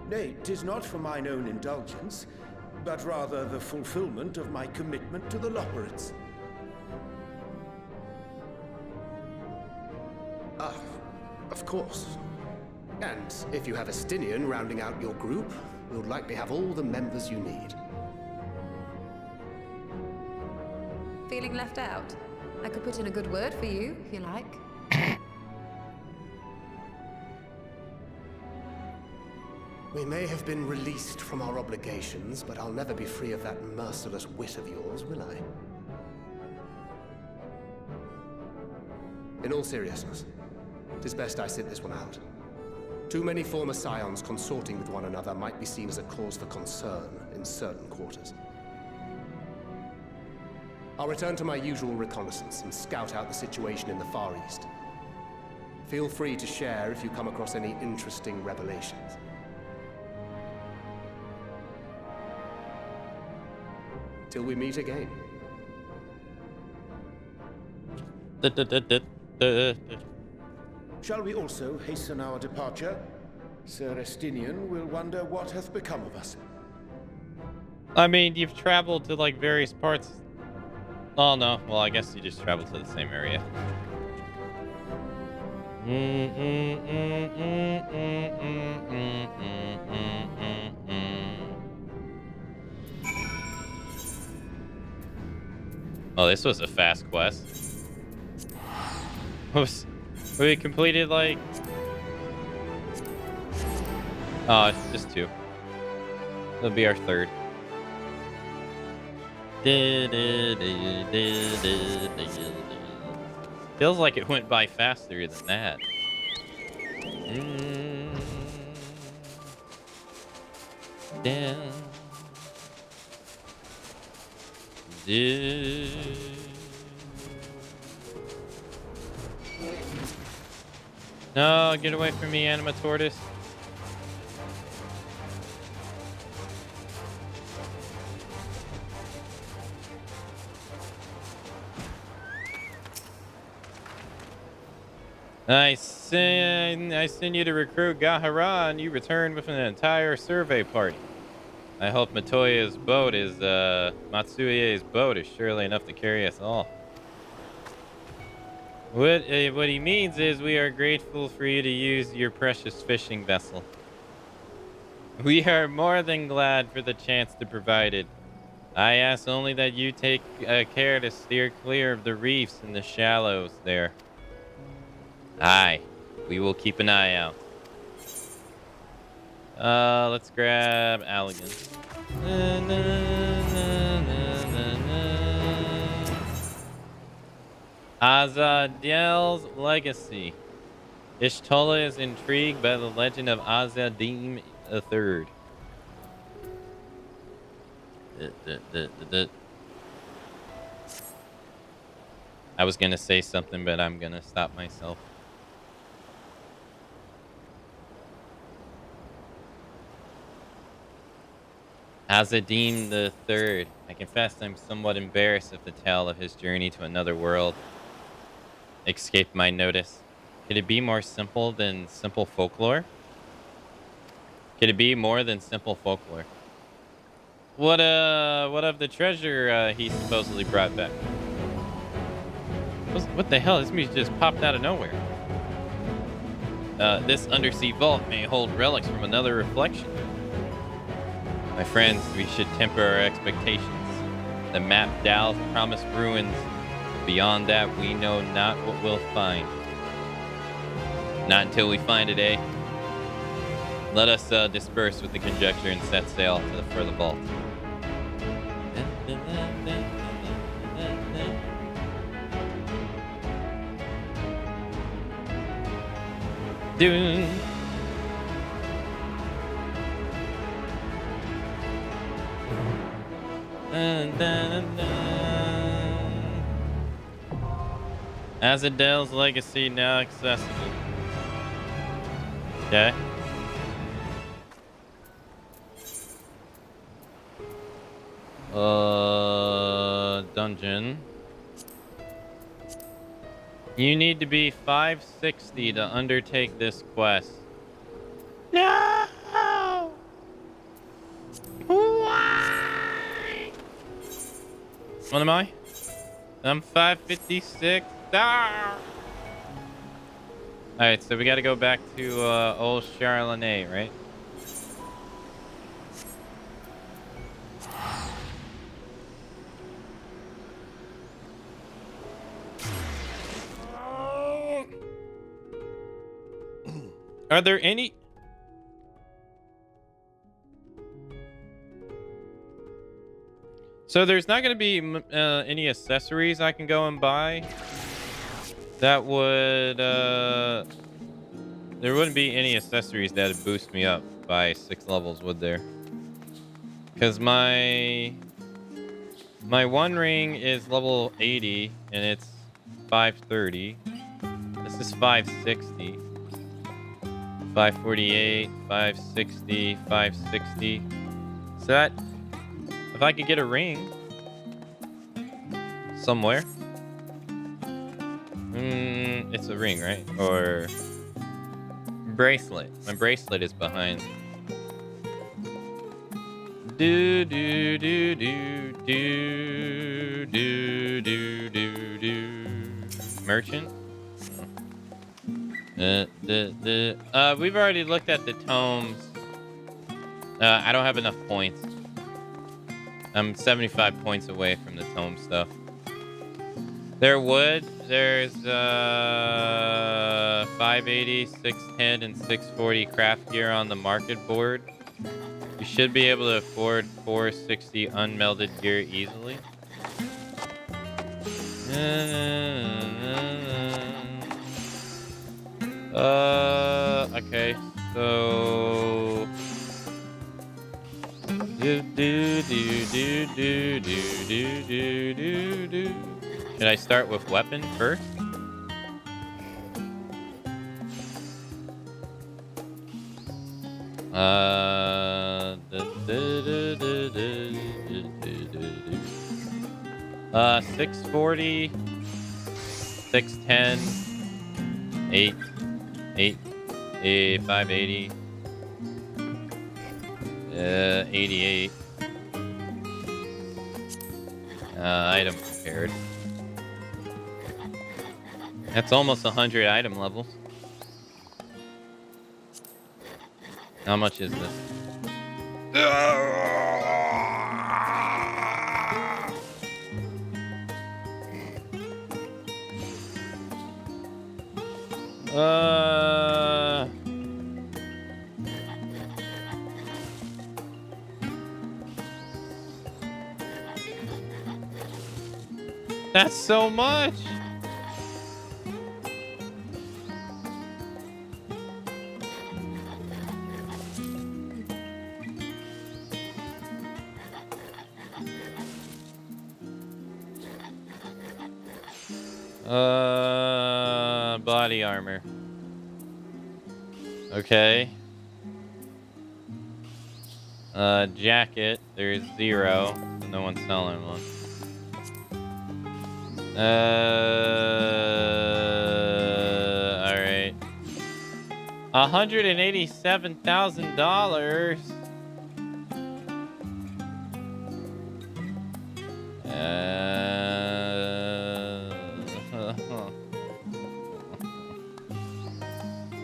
Nay, 'tis not for mine own indulgence, but rather the fulfillment of my commitment to the Loporits. Ah, of course. And if you have Estinian rounding out your group, you'll likely have all the members you need. Feeling left out? I could put in a good word for you, if you like. We may have been released from our obligations, but I'll never be free of that merciless wit of yours, will I? In all seriousness, it is best I sit this one out. Too many former scions consorting with one another might be seen as a cause for concern in certain quarters. I'll return to my usual reconnaissance and scout out the situation in the Far East. Feel free to share if you come across any interesting revelations. Till we meet again. Shall we also hasten our departure? Sir Estinian will wonder what hath become of us. I mean, you've traveled to like various parts. Oh no, well I guess you just traveled to the same area. Oh, this was a fast quest. We completed like... Oh, it's just 2. It'll be our 3rd. Feels like it went by faster than that. No, get away from me, Anima Tortoise. I send you to recruit Gahara, and you return with an entire survey party. I hope Matsuye's boat is surely enough to carry us all. What he means is we are grateful for you to use your precious fishing vessel. We are more than glad for the chance to provide it. I ask only that you take care to steer clear of the reefs and the shallows there. Aye, we will keep an eye out. Let's grab Allegan. Azadil's legacy. Ishtola is intrigued by the legend of Azadim III. I was gonna say something, but I'm gonna stop myself. Azadim III. I confess I'm somewhat embarrassed if the tale of his journey to another world escaped my notice. Could it be more simple than simple folklore? Could it be more than simple folklore? What of the treasure he supposedly brought back? What the hell? This music just popped out of nowhere. This undersea vault may hold relics from another reflection. My friends, we should temper our expectations. The map Dal's promised ruins. Beyond that, we know not what we'll find. Not until we find it, eh? Let us disperse with the conjecture and set sail for the vault. Doom. Azadil's legacy now accessible. Okay. Dungeon. You need to be 560 to undertake this quest. No! Why? What am I? I'm 556. Ah! Alright, so we gotta go back to old Charlene, right? Are there any... So there's not going to be any accessories I can go and buy that would... there wouldn't be any accessories that would boost me up by 6 levels, would there? Because my one ring is level 80 and it's 530. This is 560. 548, 560, 560. So that, if I could get a ring somewhere. It's a ring, right? Or bracelet. My bracelet is behind. Do do do do do do do do do. Merchant. We've already looked at the tomes. I don't have enough points. I'm 75 points away from the tome stuff. There's 580, 610, and 640 craft gear on the market board. You should be able to afford 460 unmelded gear easily. Okay, so Should I start with weapon first? $640, $610, $8, $580, $88. Item prepared. That's almost 100 item levels. How much is this? That's so much. Body armor. Okay. Jacket. There's 0. No one's selling one. Alright. $187,000.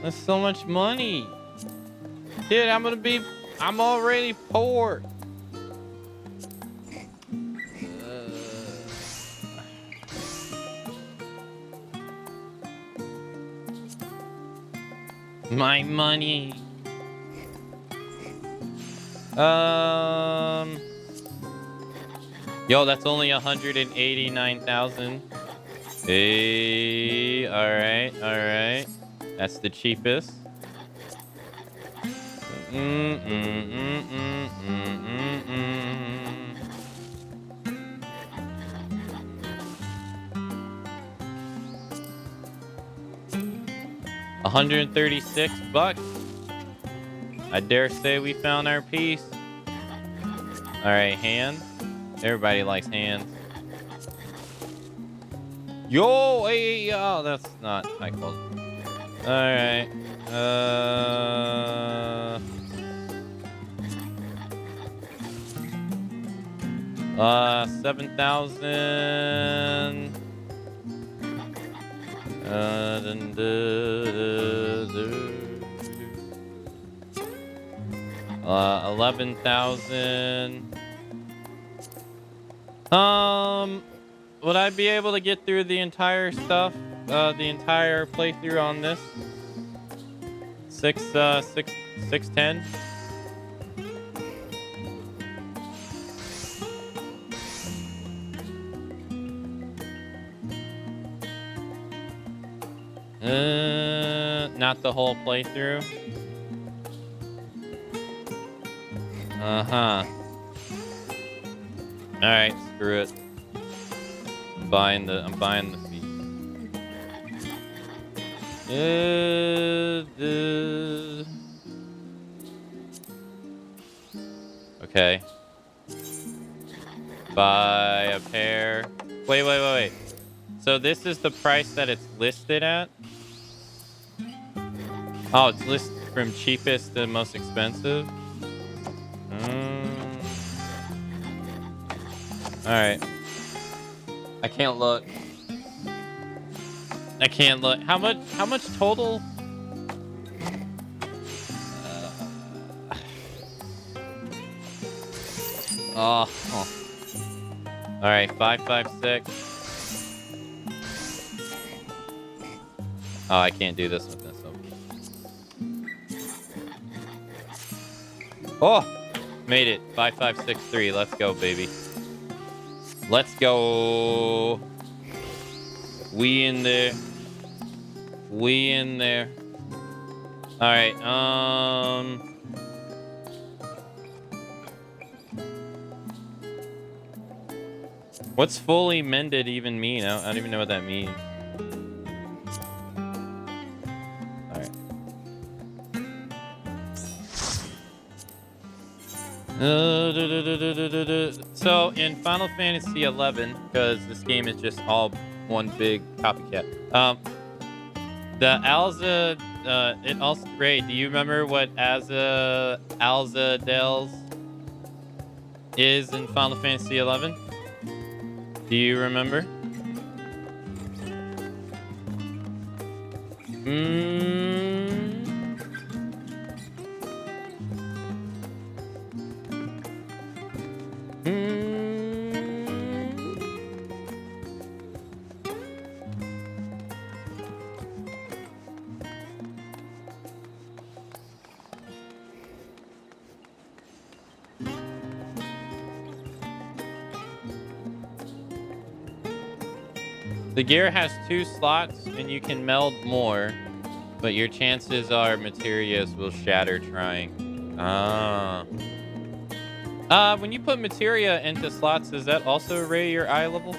That's so much money. Dude, I'm already poor. My money. Yo, that's only 189,000. Hey, all right. That's the cheapest. $136. I dare say we found our piece. All right, hands. Everybody likes hands. Yo, hey, oh, that's not high quality. All right. 7,000. 11,000. Would I be able to get through the entire stuff, the entire playthrough on this? 610. Not the whole playthrough. All right, screw it. I'm buying the feet. Okay. Buy a pair. Wait. So this is the price that it's listed at? Oh, it's listed from cheapest to most expensive? Alright. I can't look. How much total? Oh. Alright, 556. Oh, I can't do this with this. Oh, made it. 5563. Let's go, baby. Let's go. We in there. All right. What's fully mended even mean? I don't even know what that means. So in Final Fantasy XI, because this game is just all one big copycat. The Alza, it also Ray. Do you remember what Alza-Del's is in Final Fantasy XI? Do you remember? The gear has 2 slots, and you can meld more, but your chances are materias will shatter trying. When you put materia into slots, does that also raise your eye level?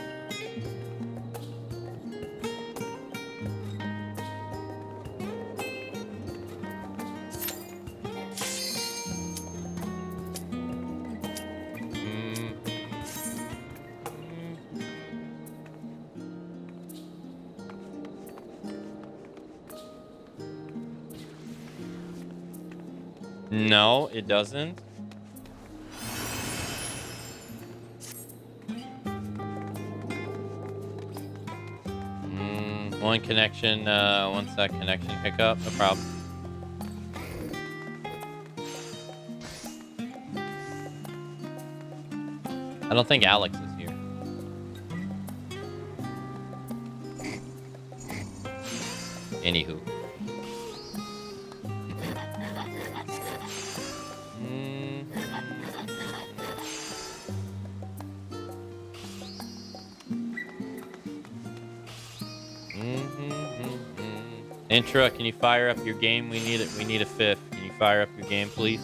No, it doesn't. One connection, once that connection hiccup, no problem. I don't think Alex is here. Anywho. Intra, can you fire up your game? We need it. We need a 5th. Can you fire up your game, please?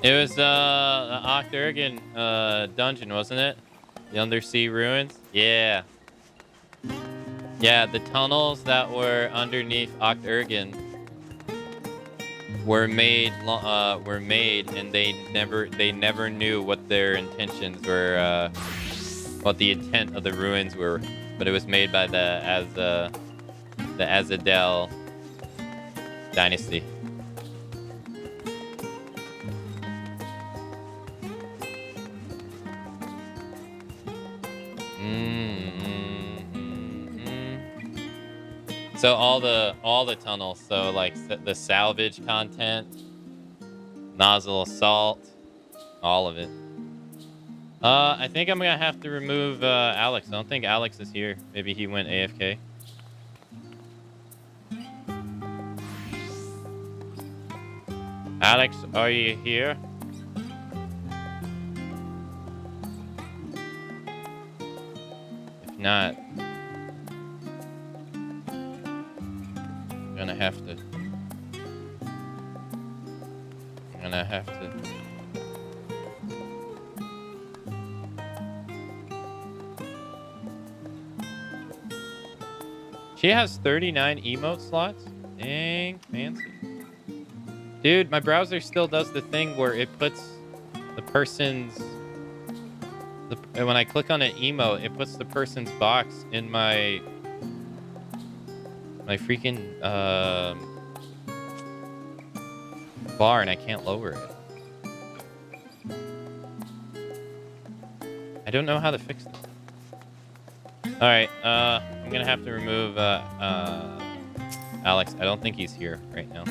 It was the Octurgan dungeon, wasn't it? The undersea ruins? Yeah. Yeah, the tunnels that were underneath Octurgan were made and they never knew what their intentions were, what the intent of the ruins were, but it was made by the Azadel dynasty. So all the tunnels, so like the salvage content, nozzle assault, all of it. I think I'm gonna have to remove Alex. I don't think Alex is here. Maybe he went AFK. Alex, are you here? If not, I'm gonna have to. She has 39 emote slots? Dang, fancy. Dude, my browser still does the thing where it puts the person's... when I click on an emote, it puts the person's box in my freaking... bar and I can't lower it. I don't know how to fix this. All right, I'm gonna have to remove Alex. I don't think he's here right now.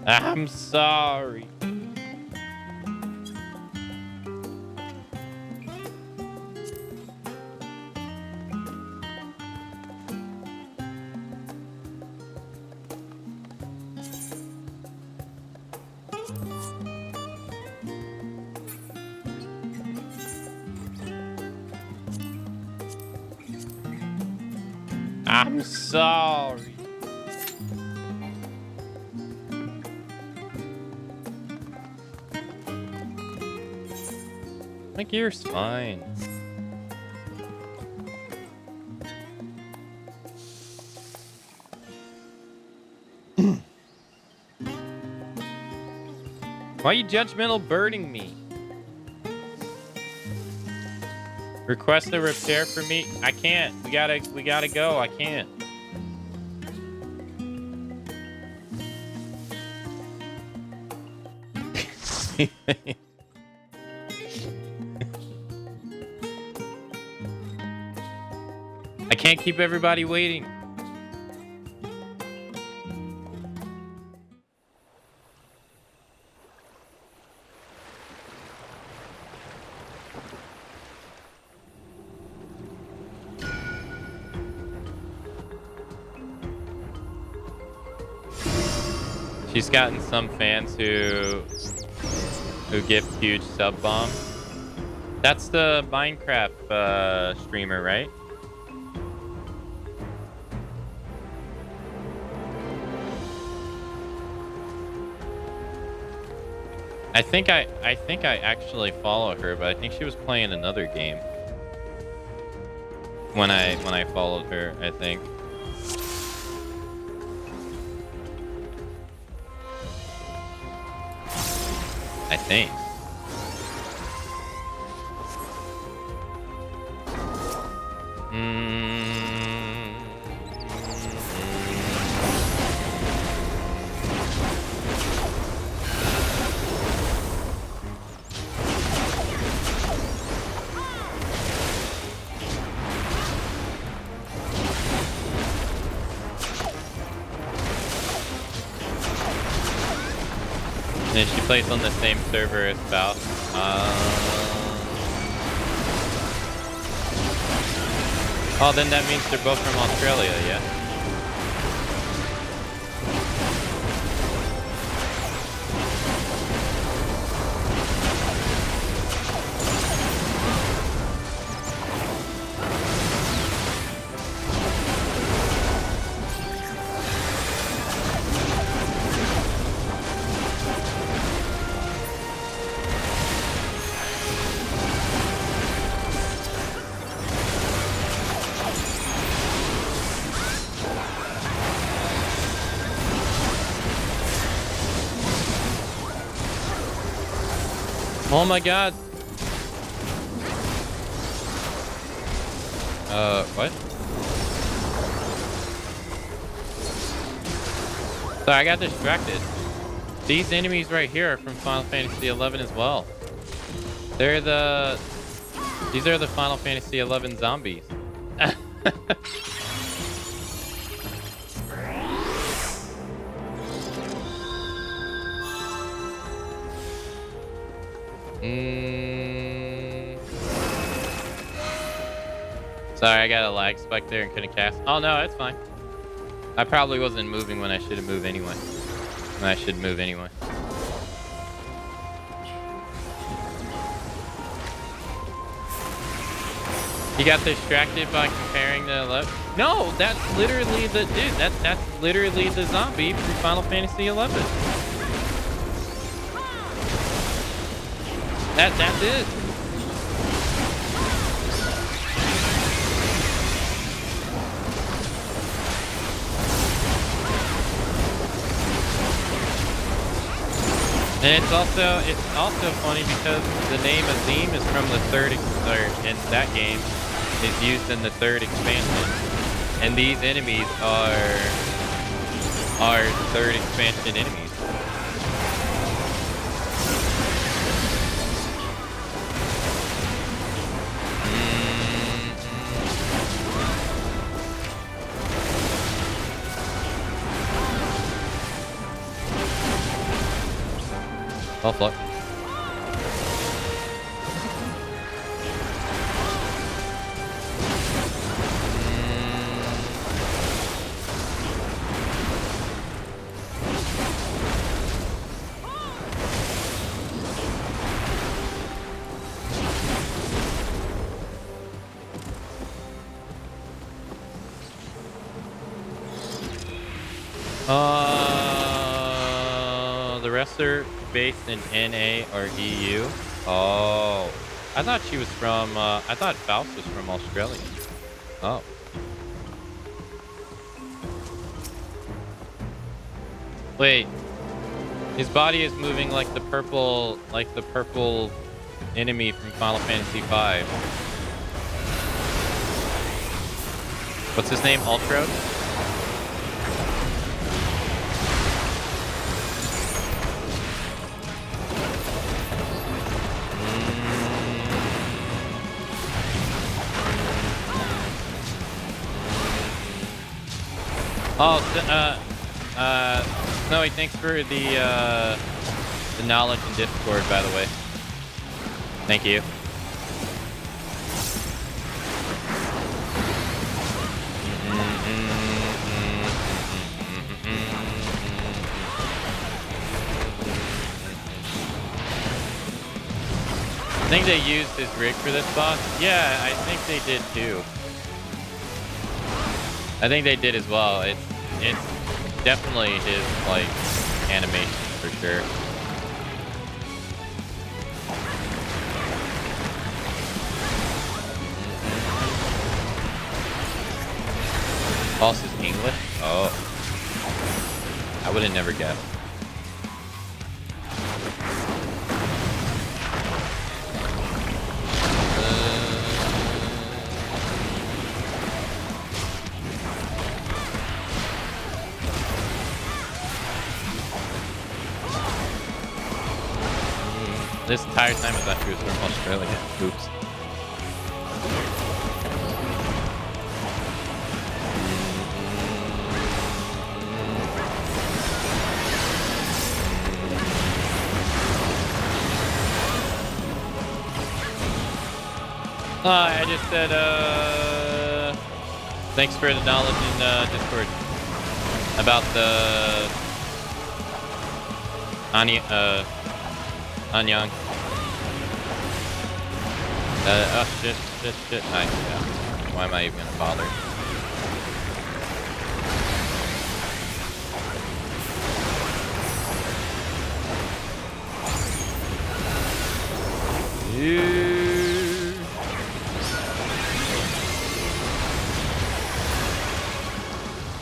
I'm sorry. I'm sorry. My gear's fine. Why are you judgmental birding me? Request a repair for me? I can't. We gotta go. I can't. I can't keep everybody waiting. She's gotten some fans who give huge sub bombs. That's the Minecraft streamer, right? I think I actually follow her, but I think she was playing another game when I followed her, I think. I think. And she plays on the same server as Val. Oh, then that means they're both from Australia, yeah? Oh my god. What? Sorry, I got distracted. These enemies right here are from Final Fantasy XI as well. These are the Final Fantasy XI zombies. Sorry, I got a lag spike there and couldn't cast. Oh no, it's fine. I probably wasn't moving when I should have moved anyway. When I should move anyway. You got distracted by comparing the left? No, that's literally the dude. That's literally the zombie from Final Fantasy XI. That's it. And it's also funny because the name Azim is from the third, in that game, is used in the third expansion, and these enemies are our third expansion enemies. Oh, fuck. The rest are based in NA or EU. Oh, I thought she was from. I thought Faust was from Australia. Oh. Wait. His body is moving like the purple enemy from Final Fantasy V. What's his name? Ultrode? Oh, Snowy, thanks for the knowledge in Discord, by the way. Thank you. I think they used his rig for this boss. Yeah, I think they did too. I think they did as well. It's definitely his like animation for sure. Boss is English? Oh. I would have never guessed. This entire time I thought she was from Australia. Oops. I just said, thanks for the knowledge in Discord about the Anyang. Oh shit. Nice, yeah. Why am I even gonna bother?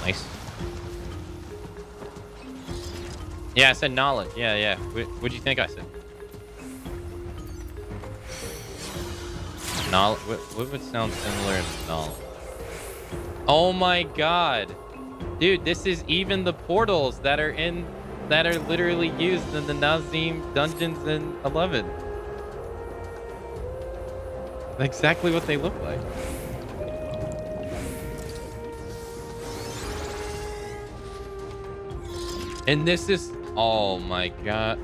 Nice. Yeah, I said knowledge. Yeah. What'd you think I said? Knowledge. What would sound similar to knowledge? Oh my god, dude! This is even the portals that are literally used in the Nazim dungeons in 11. Exactly what they look like. And this is, oh my god,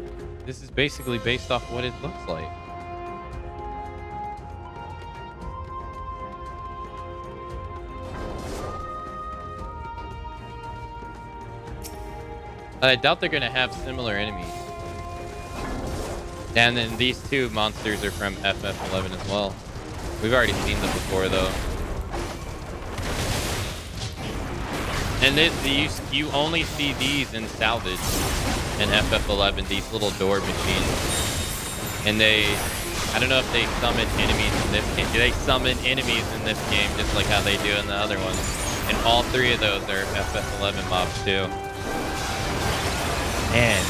this is basically based off what it looks like. I doubt they're gonna have similar enemies. And then these two monsters are from FF11 as well. We've already seen them before though. And you only see these in salvage in FF11, these little door machines. And I don't know if they summon enemies in this game. They summon enemies in this game just like how they do in the other ones. And all three of those are FF11 mobs too. And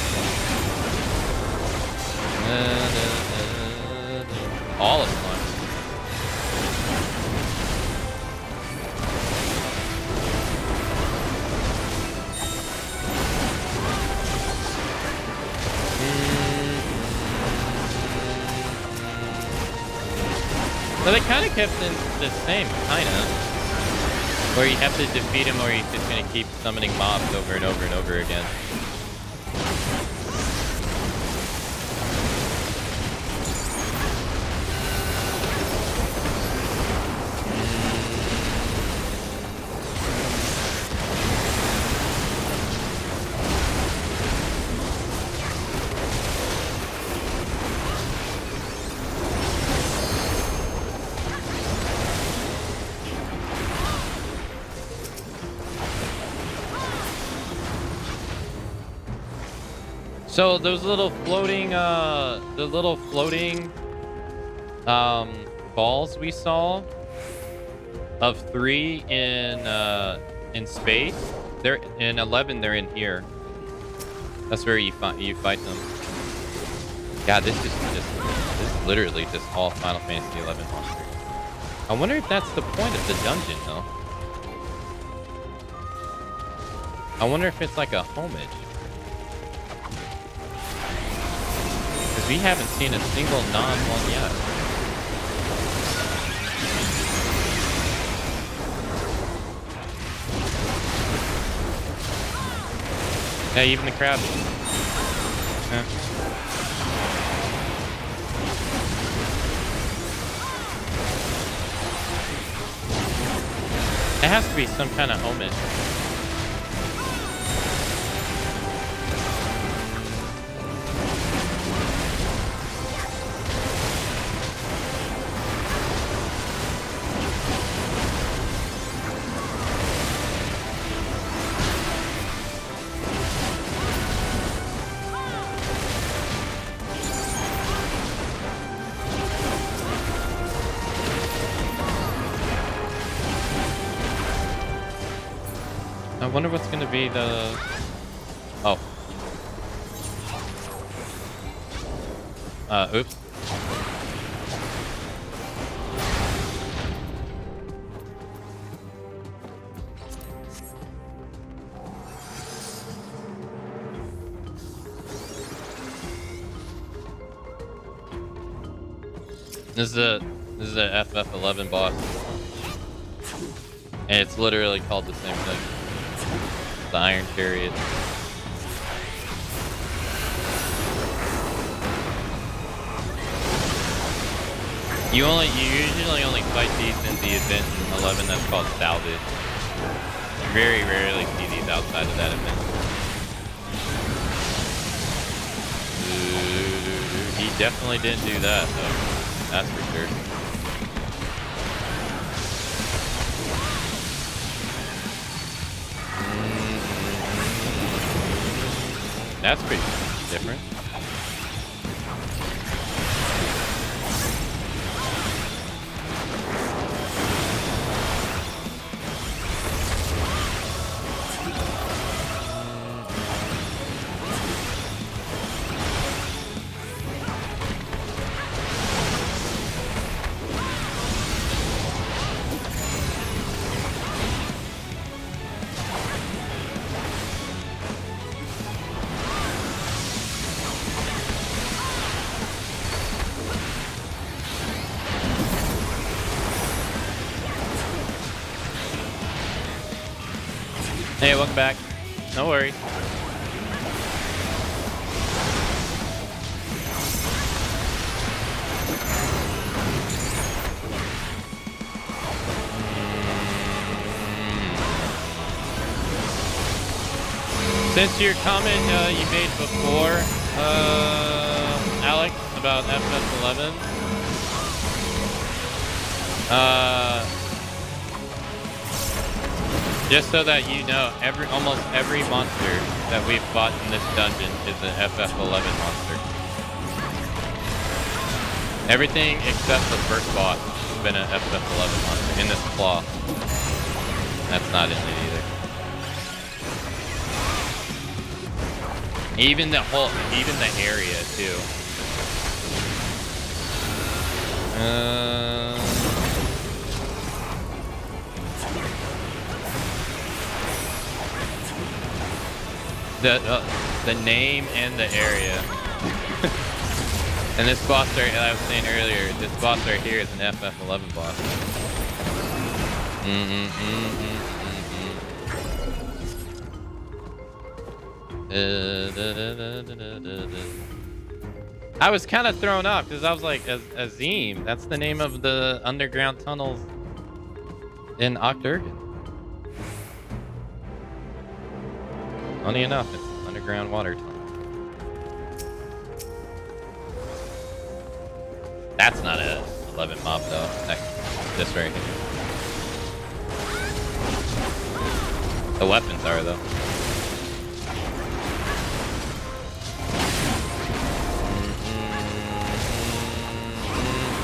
all of them. So they kind of kept in the same, kind of. Where you have to defeat him or he's just going to keep summoning mobs over and over and over again. So those little floating, balls we saw of 3 in space, they're in 11. They're in here. That's where you fight them. God, this is literally just all Final Fantasy XI monsters. I wonder if that's the point of the dungeon, though. I wonder if it's like a homage. Because we haven't seen a single non-one yet. Yeah, even the crab. Yeah. It has to be some kind of homage. I wonder what's going to be the... Oh. Oops. This is a FF11 boss. And it's literally called the same thing. The Iron Chariot. You usually only fight these in the event in 11 that's called Salvage. You very rarely see these outside of that event. Ooh, he definitely didn't do that though. That's for sure. That's pretty different. Hey, welcome back. No worries. Since your comment you made before, Alex, about FF11, just so that you know, almost every monster that we've fought in this dungeon is an FF11 monster. Everything except the first boss has been an FF11 monster. In this claw. That's not in it either. Even the area too. The name and the area. And this boss right, I was saying earlier, this boss right here is an FF11 boss. I was kind of thrown off because I was like, Azim, that's the name of the underground tunnels in Octurgan. Funny enough, it's an underground water tunnel. That's not a 11 mob though. This right here. The weapons are though.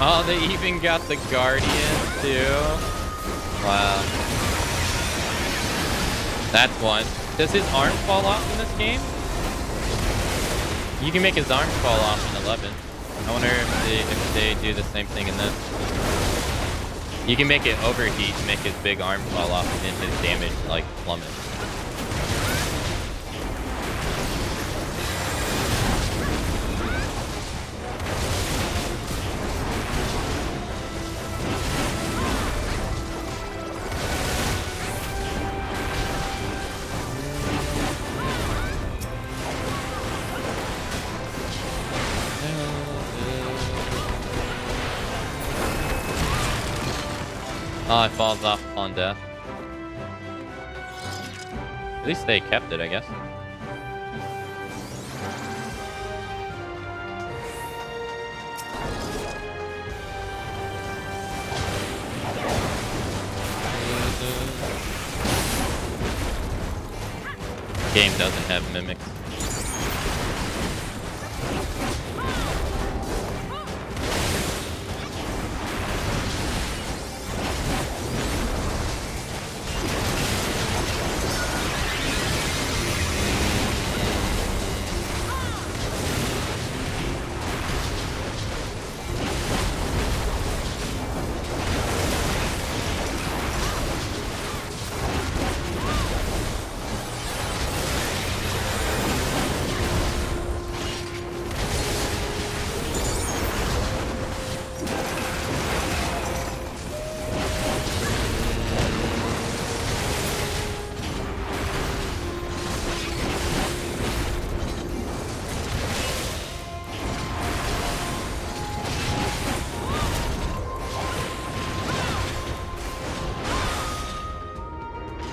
Oh, they even got the Guardian too. Wow. That's one. Does his arm fall off in this game? You can make his arms fall off in 11. I wonder if they do the same thing in this. You can make it overheat and make his big arm fall off and then his damage like plummet. Oh, it falls off upon death. At least they kept it, I guess. Game doesn't have mimics.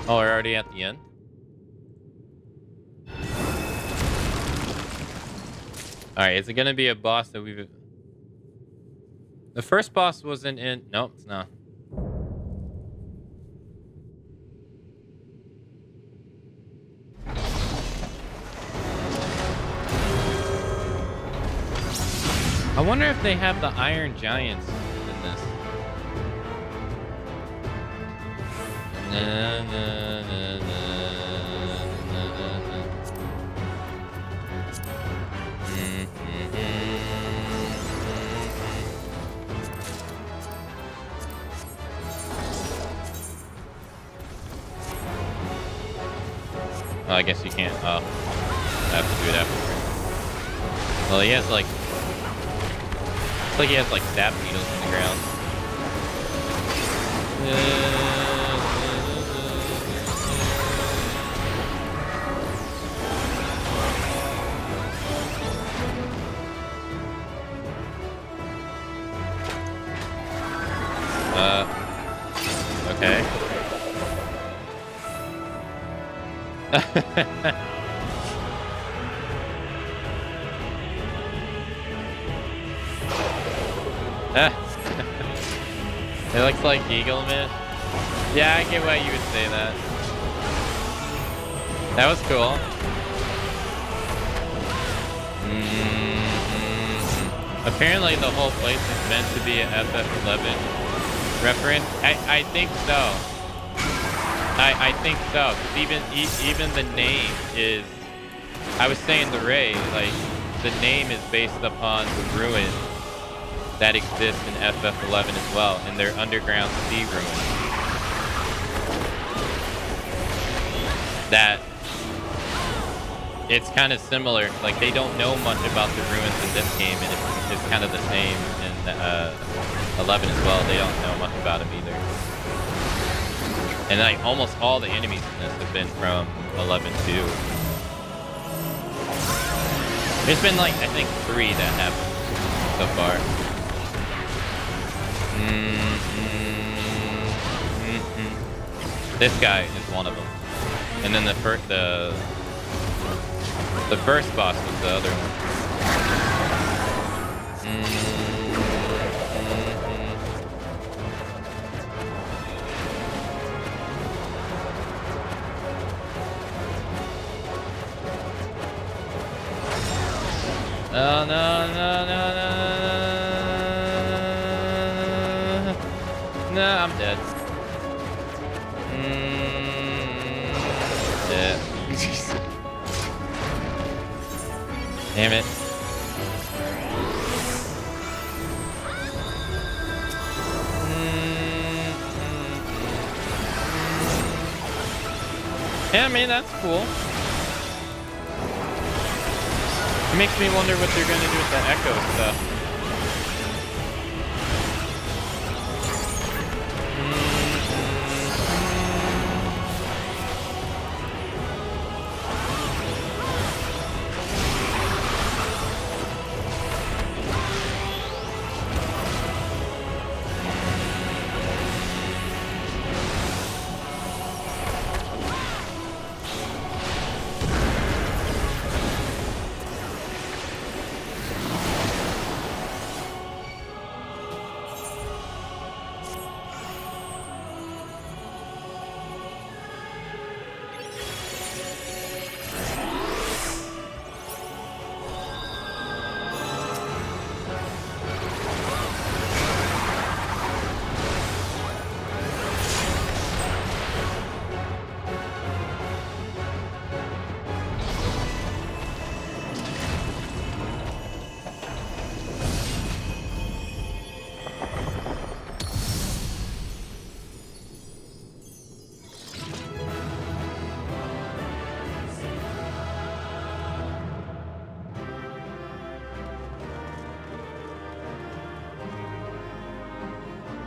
Oh, we're already at the end? Alright, is it gonna be a boss that we've... The first boss wasn't in... Nope, it's not. I wonder if they have the Iron Giants in this. Oh, I guess you can't. Oh, I have to do it after. Well, he has like. It's like he has like sap needles in the ground. Okay. It looks like Giegelman. Yeah, I get why you would say that. That was cool. Apparently the whole place is meant to be an FF11 reference. I think so. I think so. Because even the name is... I was saying to Ray, like, the name is based upon the ruin that exists in FF11 as well, in their underground sea ruins. it's kind of similar. Like, they don't know much about the ruins in this game, and it's kind of the same in 11 as well. They don't know much about them either. And like almost all the enemies in this have been from 11 too. There's been like, I think 3 that happened so far. This guy is one of them. And then the first boss was the other one. Oh, no, no, no, no, no. No, I'm dead. Dead. Damn it. Yeah, I mean, that's cool. It makes me wonder what they're going to do with that echo stuff.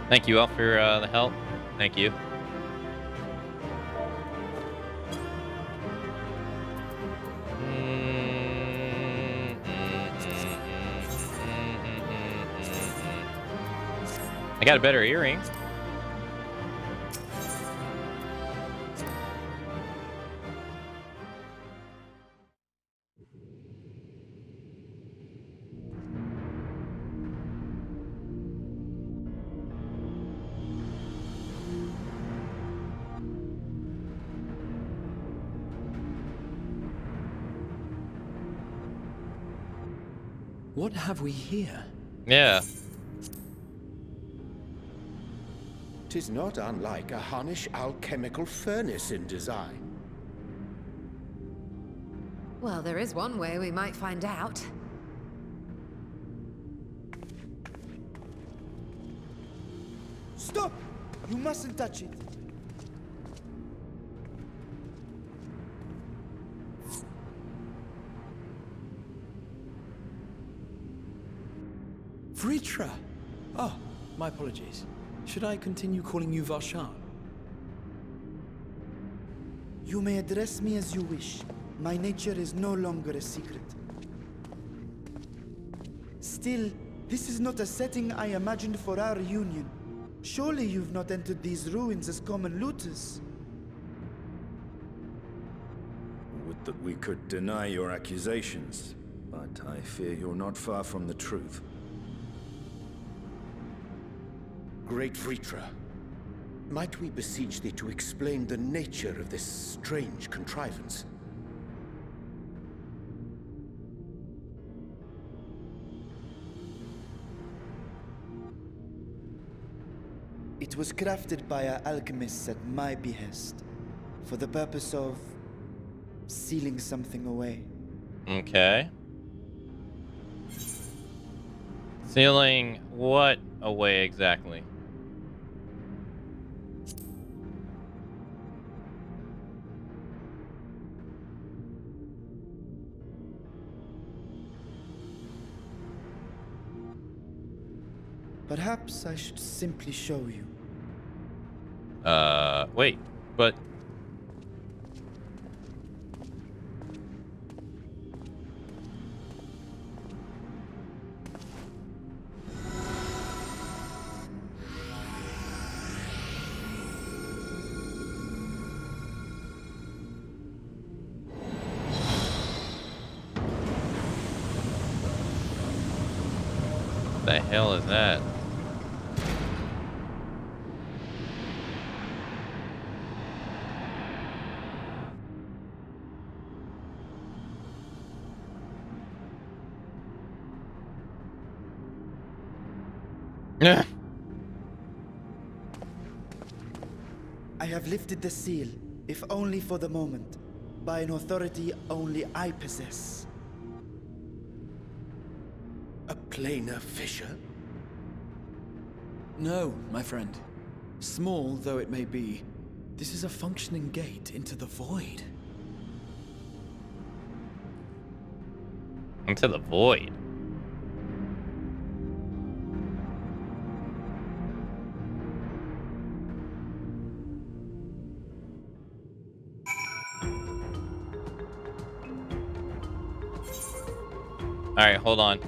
Thank you all for the help. Thank you. I got a better earring. What have we here? Yeah. 'Tis not unlike a Hunnish alchemical furnace in design. Well, there is one way we might find out. Stop! You mustn't touch it. Vritra! Oh, my apologies. Should I continue calling you Varshan? You may address me as you wish. My nature is no longer a secret. Still, this is not a setting I imagined for our union. Surely you've not entered these ruins as common looters. Would that we could deny your accusations, but I fear you're not far from the truth. Great Vritra, might we beseech thee to explain the nature of this strange contrivance? It was crafted by our alchemists at my behest, for the purpose of sealing something away. Okay. Sealing what away exactly? Perhaps I should simply show you. Wait, but... the hell is that? I have lifted the seal, if only for the moment, by an authority only I possess. A planar fissure? No, my friend. Small though it may be, this is a functioning gate into the void. Into the void? All right, hold on.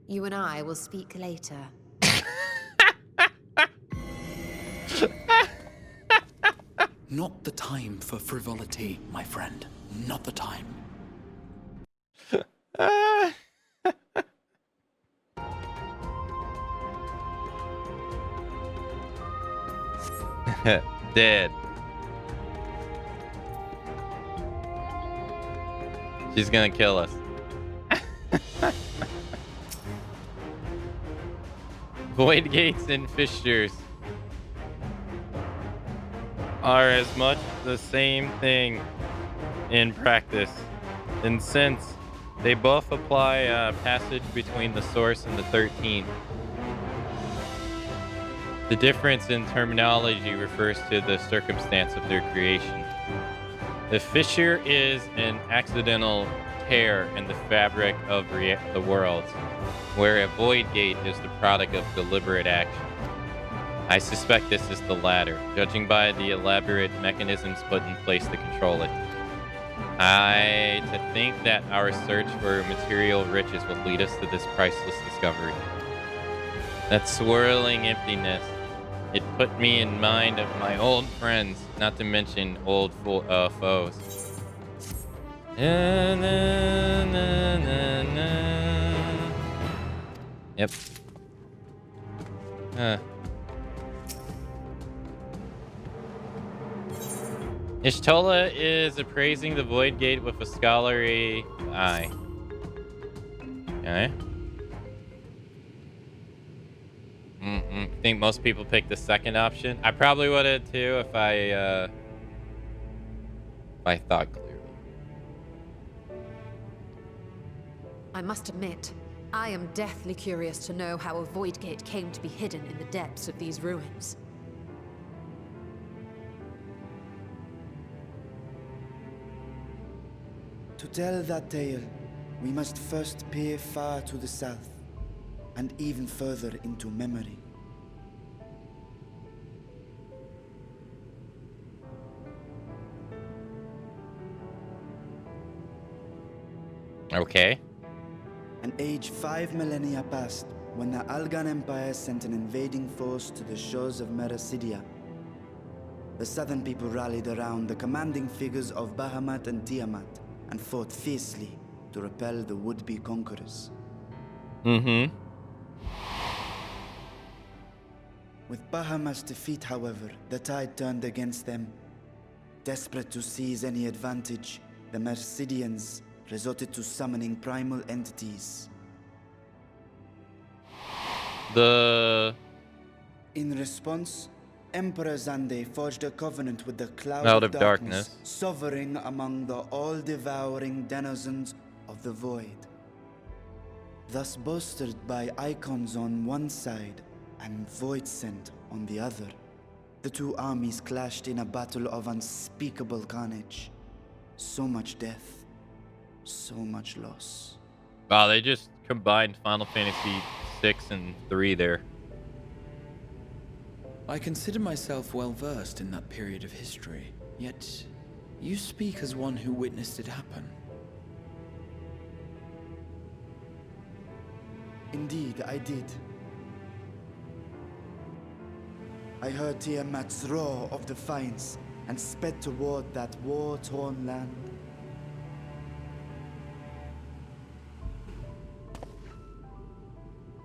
You and I will speak later. Not the time for frivolity, my friend. Not the time. Dead. She's gonna kill us. Void gates and fissures are as much the same thing in practice, and since they both apply passage between the source and the 13th, the difference in terminology refers to the circumstance of their creation. The fissure is an accidental tear in the fabric of the world, where a void gate is the product of deliberate action. I suspect this is the latter, judging by the elaborate mechanisms put in place to control it. To think that our search for material riches will lead us to this priceless discovery. That swirling emptiness, it put me in mind of my old friends, not to mention old foes. Na, na, na, na, na. Yep. Ishtola is appraising the Void Gate with a scholarly eye. Okay. Think most people pick the second option. I probably would have too if I thought clearly. I must admit, I am deathly curious to know how a void gate came to be hidden in the depths of these ruins. To tell that tale, we must first peer far to the south, and even further into memory. Okay. An age 5 millennia passed when the Algan Empire sent an invading force to the shores of Mericidia. The southern people rallied around the commanding figures of Bahamut and Tiamat and fought fiercely to repel the would-be conquerors. Mm-hmm. With Bahamut's defeat, however, the tide turned against them. Desperate to seize any advantage, the Mercidians resorted to summoning primal entities. In response, Emperor Zande forged a covenant with the Cloud of Darkness, sovereign among the all-devouring denizens of the Void. thus bolstered by icons on one side and Voidsent on the other. The two armies clashed in a battle of unspeakable carnage. So much death, so much loss. Wow, they just combined Final Fantasy VI and 3 there. I consider myself well versed in that period of history, yet you speak as one who witnessed it happen. Indeed, I did. I heard Tiamat's roar of defiance and sped toward that war-torn land.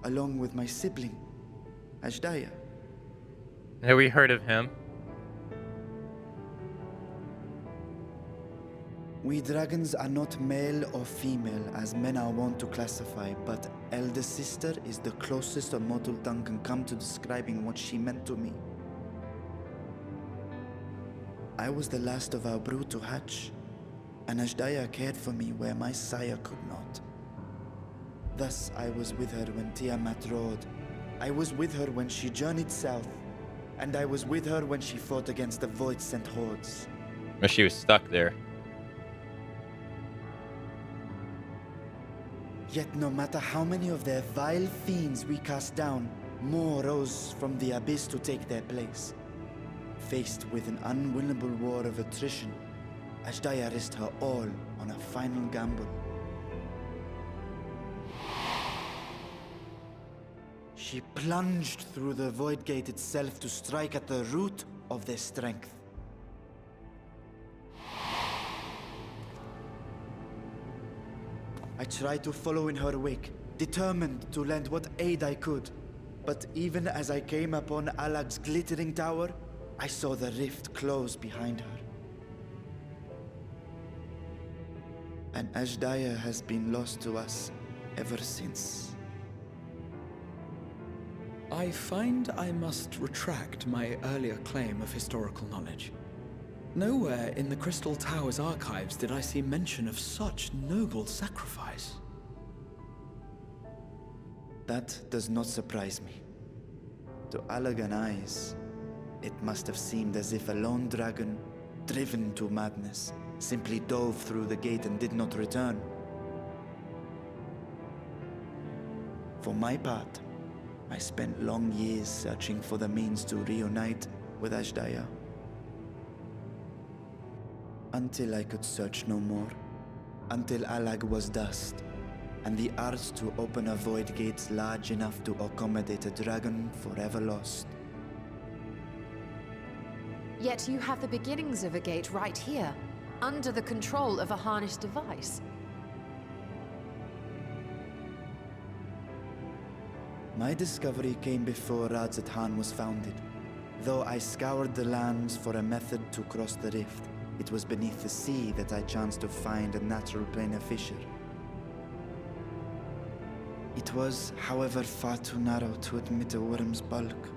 Along with my sibling, Ashdaya. Have we heard of him? We dragons are not male or female as men are wont to classify, but elder sister is the closest a mortal tongue can come to describing what she meant to me. I was the last of our brood to hatch, and Ashdaya cared for me where my sire could not. Thus I was with her when Tiamat roared. I was with her when she journeyed south, and I was with her when she fought against the Voidsent hordes. Or she was stuck there. Yet no matter how many of their vile fiends we cast down, more rose from the abyss to take their place. Faced with an unwinnable war of attrition, Ashdaya risked her all on a final gamble. She plunged through the Void Gate itself to strike at the root of their strength. I tried to follow in her wake, determined to lend what aid I could. But even as I came upon Alag's glittering tower, I saw the rift close behind her. And Ashdaya has been lost to us ever since. I find I must retract my earlier claim of historical knowledge. Nowhere in the Crystal Tower's archives did I see mention of such noble sacrifice. That does not surprise me. To Allagan eyes, it must have seemed as if a lone dragon, driven to madness, simply dove through the gate and did not return. For my part, I spent long years searching for the means to reunite with Ashdaya. Until I could search no more. Until Alag was dust, and the art to open a void gate large enough to accommodate a dragon forever lost. Yet you have the beginnings of a gate right here, under the control of a harnessed device. My discovery came before Radzat Han was founded. Though I scoured the lands for a method to cross the rift, it was beneath the sea that I chanced to find a natural planar fissure. It was, however, far too narrow to admit a worm's bulk.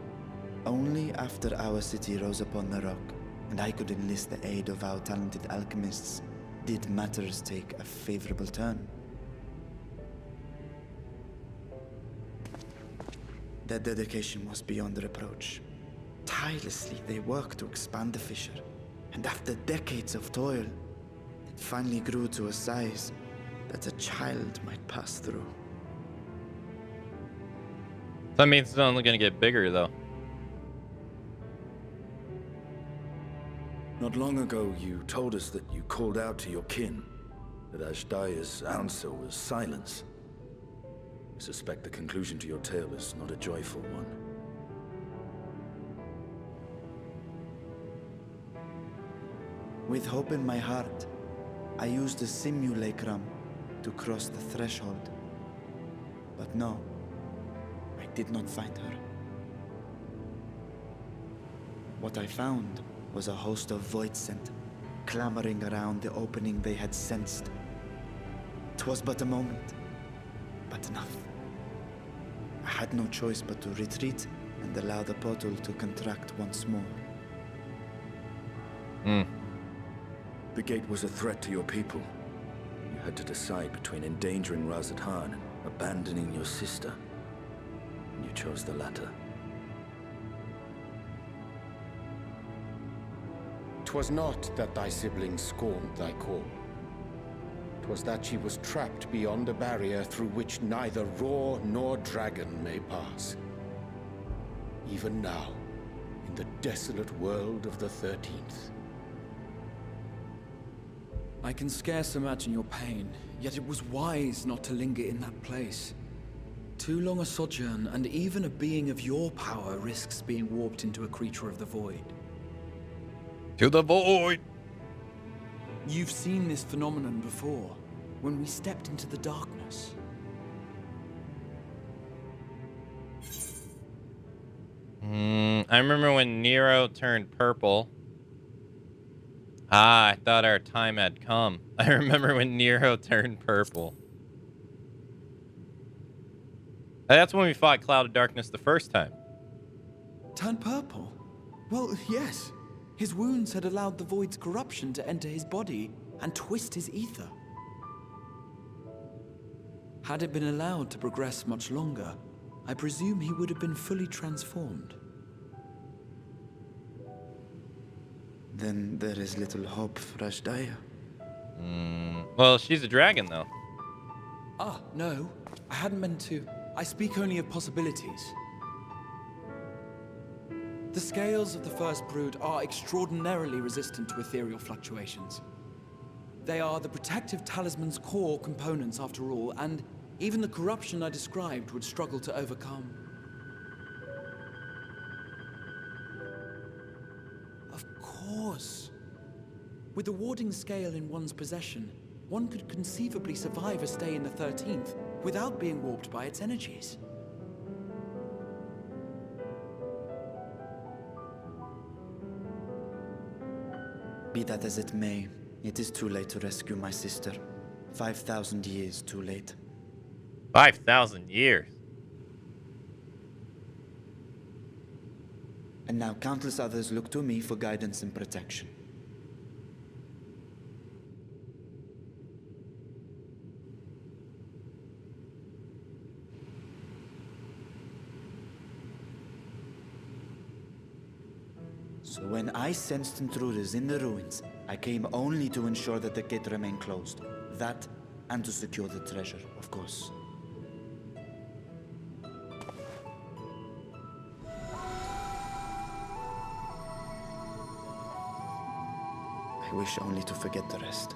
Only after our city rose upon the rock, and I could enlist the aid of our talented alchemists, did matters take a favorable turn. Their dedication was beyond reproach. Tirelessly they worked to expand the fissure, and after decades of toil, it finally grew to a size that a child might pass through. That means it's only going to get bigger, though. Not long ago, you told us that you called out to your kin, that Ashdaya's answer was silence. I suspect the conclusion to your tale is not a joyful one. With hope in my heart, I used the simulacrum to cross the threshold. But no, I did not find her. What I found was a host of Voidsent, clamoring around the opening they had sensed. 'Twas but a moment, but enough. I had no choice but to retreat and allow the portal to contract once more. The gate was a threat to your people. You had to decide between endangering Razathan and abandoning your sister. And you chose the latter. 'Twas not that thy siblings scorned thy call. 'Twas that she was trapped beyond a barrier through which neither roar nor dragon may pass. Even now, in the desolate world of the 13th. I can scarce imagine your pain, yet it was wise not to linger in that place. Too long a sojourn, and even a being of your power risks being warped into a creature of the void. To the void! You've seen this phenomenon before, when we stepped into the darkness. I remember when Nero turned purple. I thought our time had come. I remember when Nero turned purple. That's when we fought Cloud of Darkness the first time. Turned purple? Well, yes. His wounds had allowed the void's corruption to enter his body and twist his ether. Had it been allowed to progress much longer, I presume he would have been fully transformed. Then there is little hope for Ashdaya. Well, she's a dragon, though. Ah, no. I hadn't meant to. I speak only of possibilities. The scales of the first brood are extraordinarily resistant to ethereal fluctuations. They are the protective talisman's core components after all, and even the corruption I described would struggle to overcome. Of course. With the warding scale in one's possession, one could conceivably survive a stay in the 13th without being warped by its energies. Be that as it may, it is too late to rescue my sister. 5,000 years too late. 5,000 years? And now countless others look to me for guidance and protection. So when I sensed intruders in the ruins, I came only to ensure that the gate remained closed. That, and to secure the treasure, of course. I wish only to forget the rest.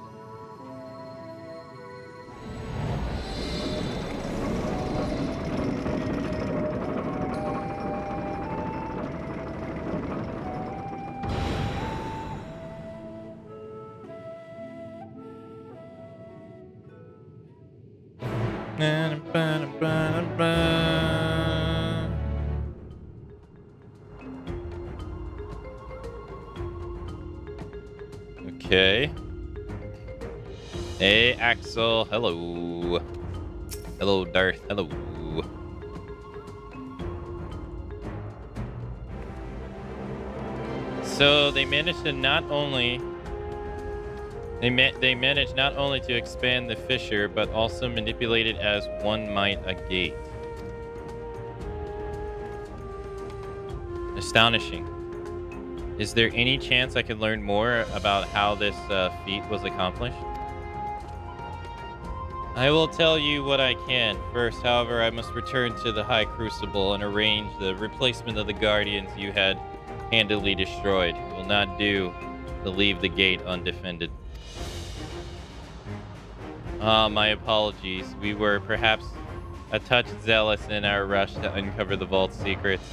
Okay. Hey, Axel. Hello. Hello, Darth. Hello. So they managed to not only they managed not only to expand the fissure, but also manipulate it as one might a gate. Astonishing. Is there any chance I could learn more about how this feat was accomplished? I will tell you what I can. First, however, I must return to the High Crucible and arrange the replacement of the Guardians you had handily destroyed. It will not do to leave the gate undefended. My apologies. We were perhaps a touch zealous in our rush to uncover the vault's secrets.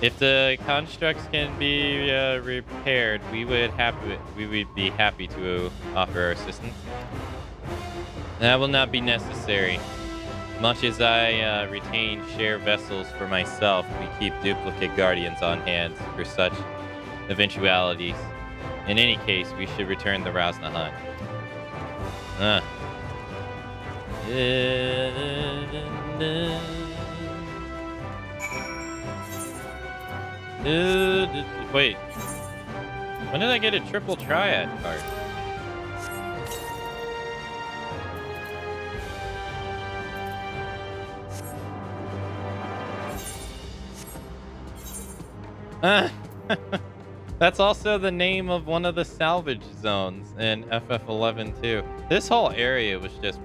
If the constructs can be repaired, we would be happy to offer our assistance. That will not be necessary. Much as I retain share vessels for myself, we keep duplicate guardians on hand for such eventualities. In any case, we should return the Raznahan. Wait. When did I get a triple triad card? That's also the name of one of the salvage zones in FF11 too. This whole area was just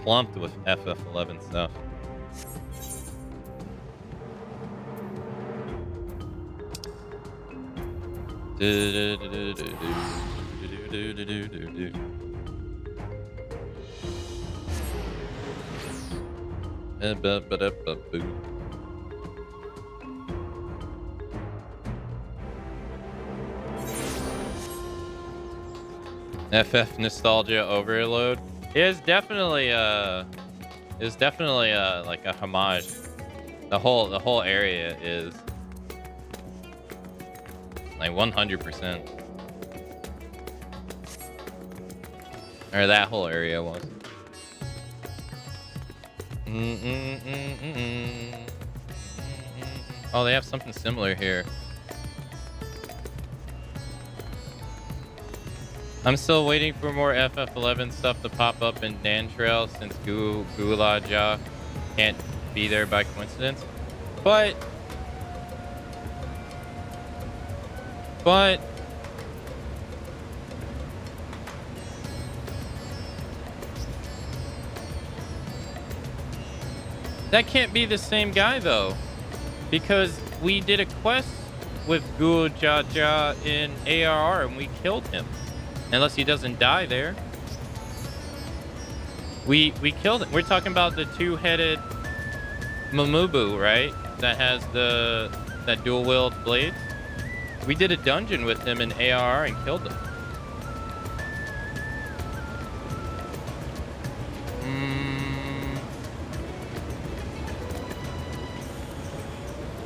plumped with FF11 stuff. FF nostalgia overload is definitely like a homage. The whole area is like 100%. Or that whole area was. Oh, they have something similar here. I'm still waiting for more FF11 stuff to pop up in Dantrail since Gulaja can't be there by coincidence. But that can't be the same guy though, because we did a quest with Gulaja in ARR and we killed him. Unless he doesn't die there. We killed him. We're talking about the two-headed Mamubu, right? That has that dual-wield blades. We did a dungeon with him in ARR and killed him.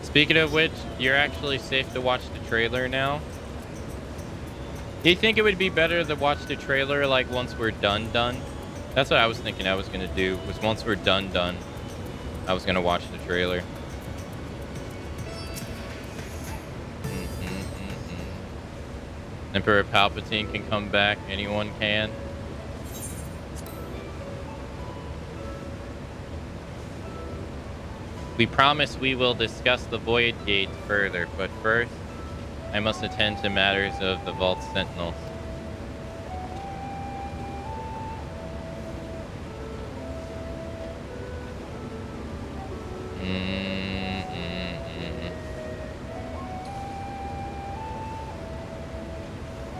Speaking of which, you're actually safe to watch the trailer now. Do you think it would be better to watch the trailer like once we're done? That's what I was thinking I was gonna do, was once we're done, I was gonna watch the trailer. Emperor Palpatine can come back, anyone can. We promise we will discuss the Void Gate further, but first, I must attend to matters of the Vault Sentinels.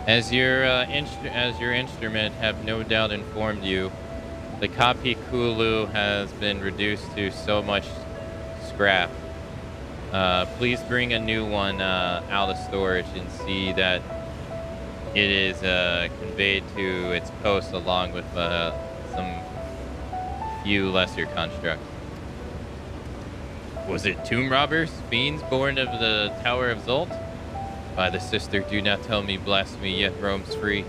As your instrument have no doubt informed you, the copy Kulu has been reduced to so much scrap. Please bring a new one out of storage and see that it is conveyed to its post along with some few lesser constructs. Was it tomb robbers, fiends born of the Tower of Zolt? By the sister, do not tell me blasphemy yet roams free.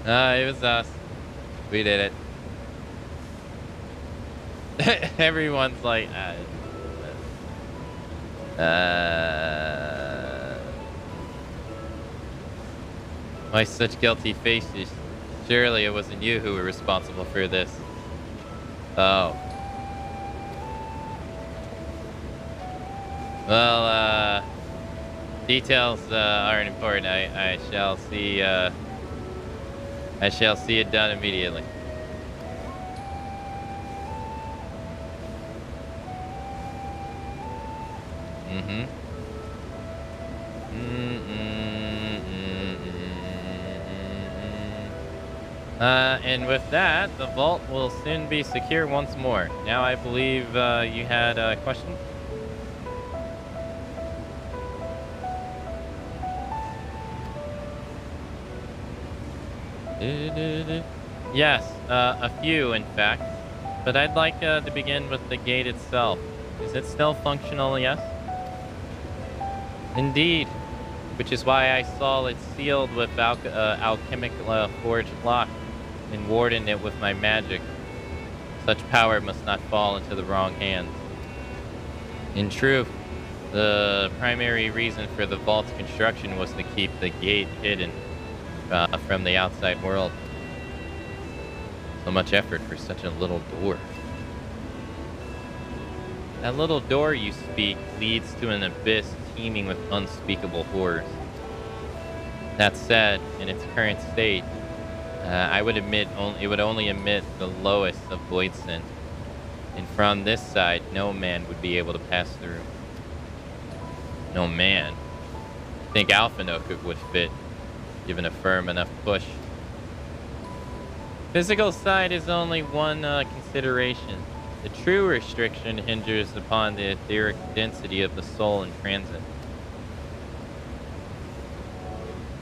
It was us. We did it. Everyone's like, why such guilty faces? Surely it wasn't you who were responsible for this. Oh. Well, details aren't important. I shall see. I shall see it done immediately. And with that, the vault will soon be secure once more. Now I believe you had a question? Yes, a few in fact. But I'd like to begin with the gate itself. Is it still functional, yes? Indeed. Which is why I saw it sealed with alchemic forged lock and warden it with my magic. Such power must not fall into the wrong hands. In truth, The primary reason for the vault's construction was to keep the gate hidden from the outside world. So much effort for such a little door. That little door you speak leads to an abyss teeming with unspeakable horrors. That said, in its current state, I would admit it would only emit the lowest of void scent. And from this side, no man would be able to pass through. No man. I think Alphinook would fit, given a firm enough push. Physical side is only one consideration. The true restriction hinges upon the etheric density of the soul in transit.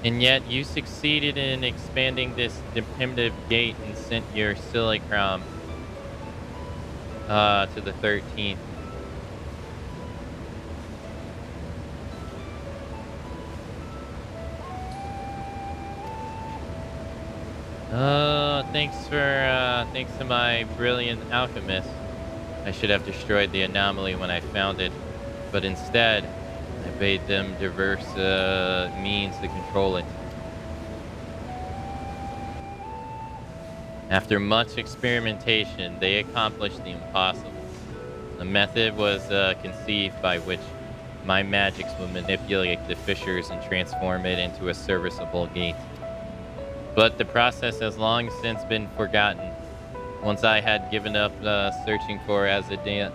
And yet you succeeded in expanding this primitive gate and sent your Silicrom to the 13th. Thanks to my brilliant alchemist. I should have destroyed the anomaly when I found it, but instead, I bade them diverse means to control it. After much experimentation, they accomplished the impossible. The method was conceived by which my magics would manipulate the fissures and transform it into a serviceable gate. But the process has long since been forgotten. Once I had given up searching for Asdija,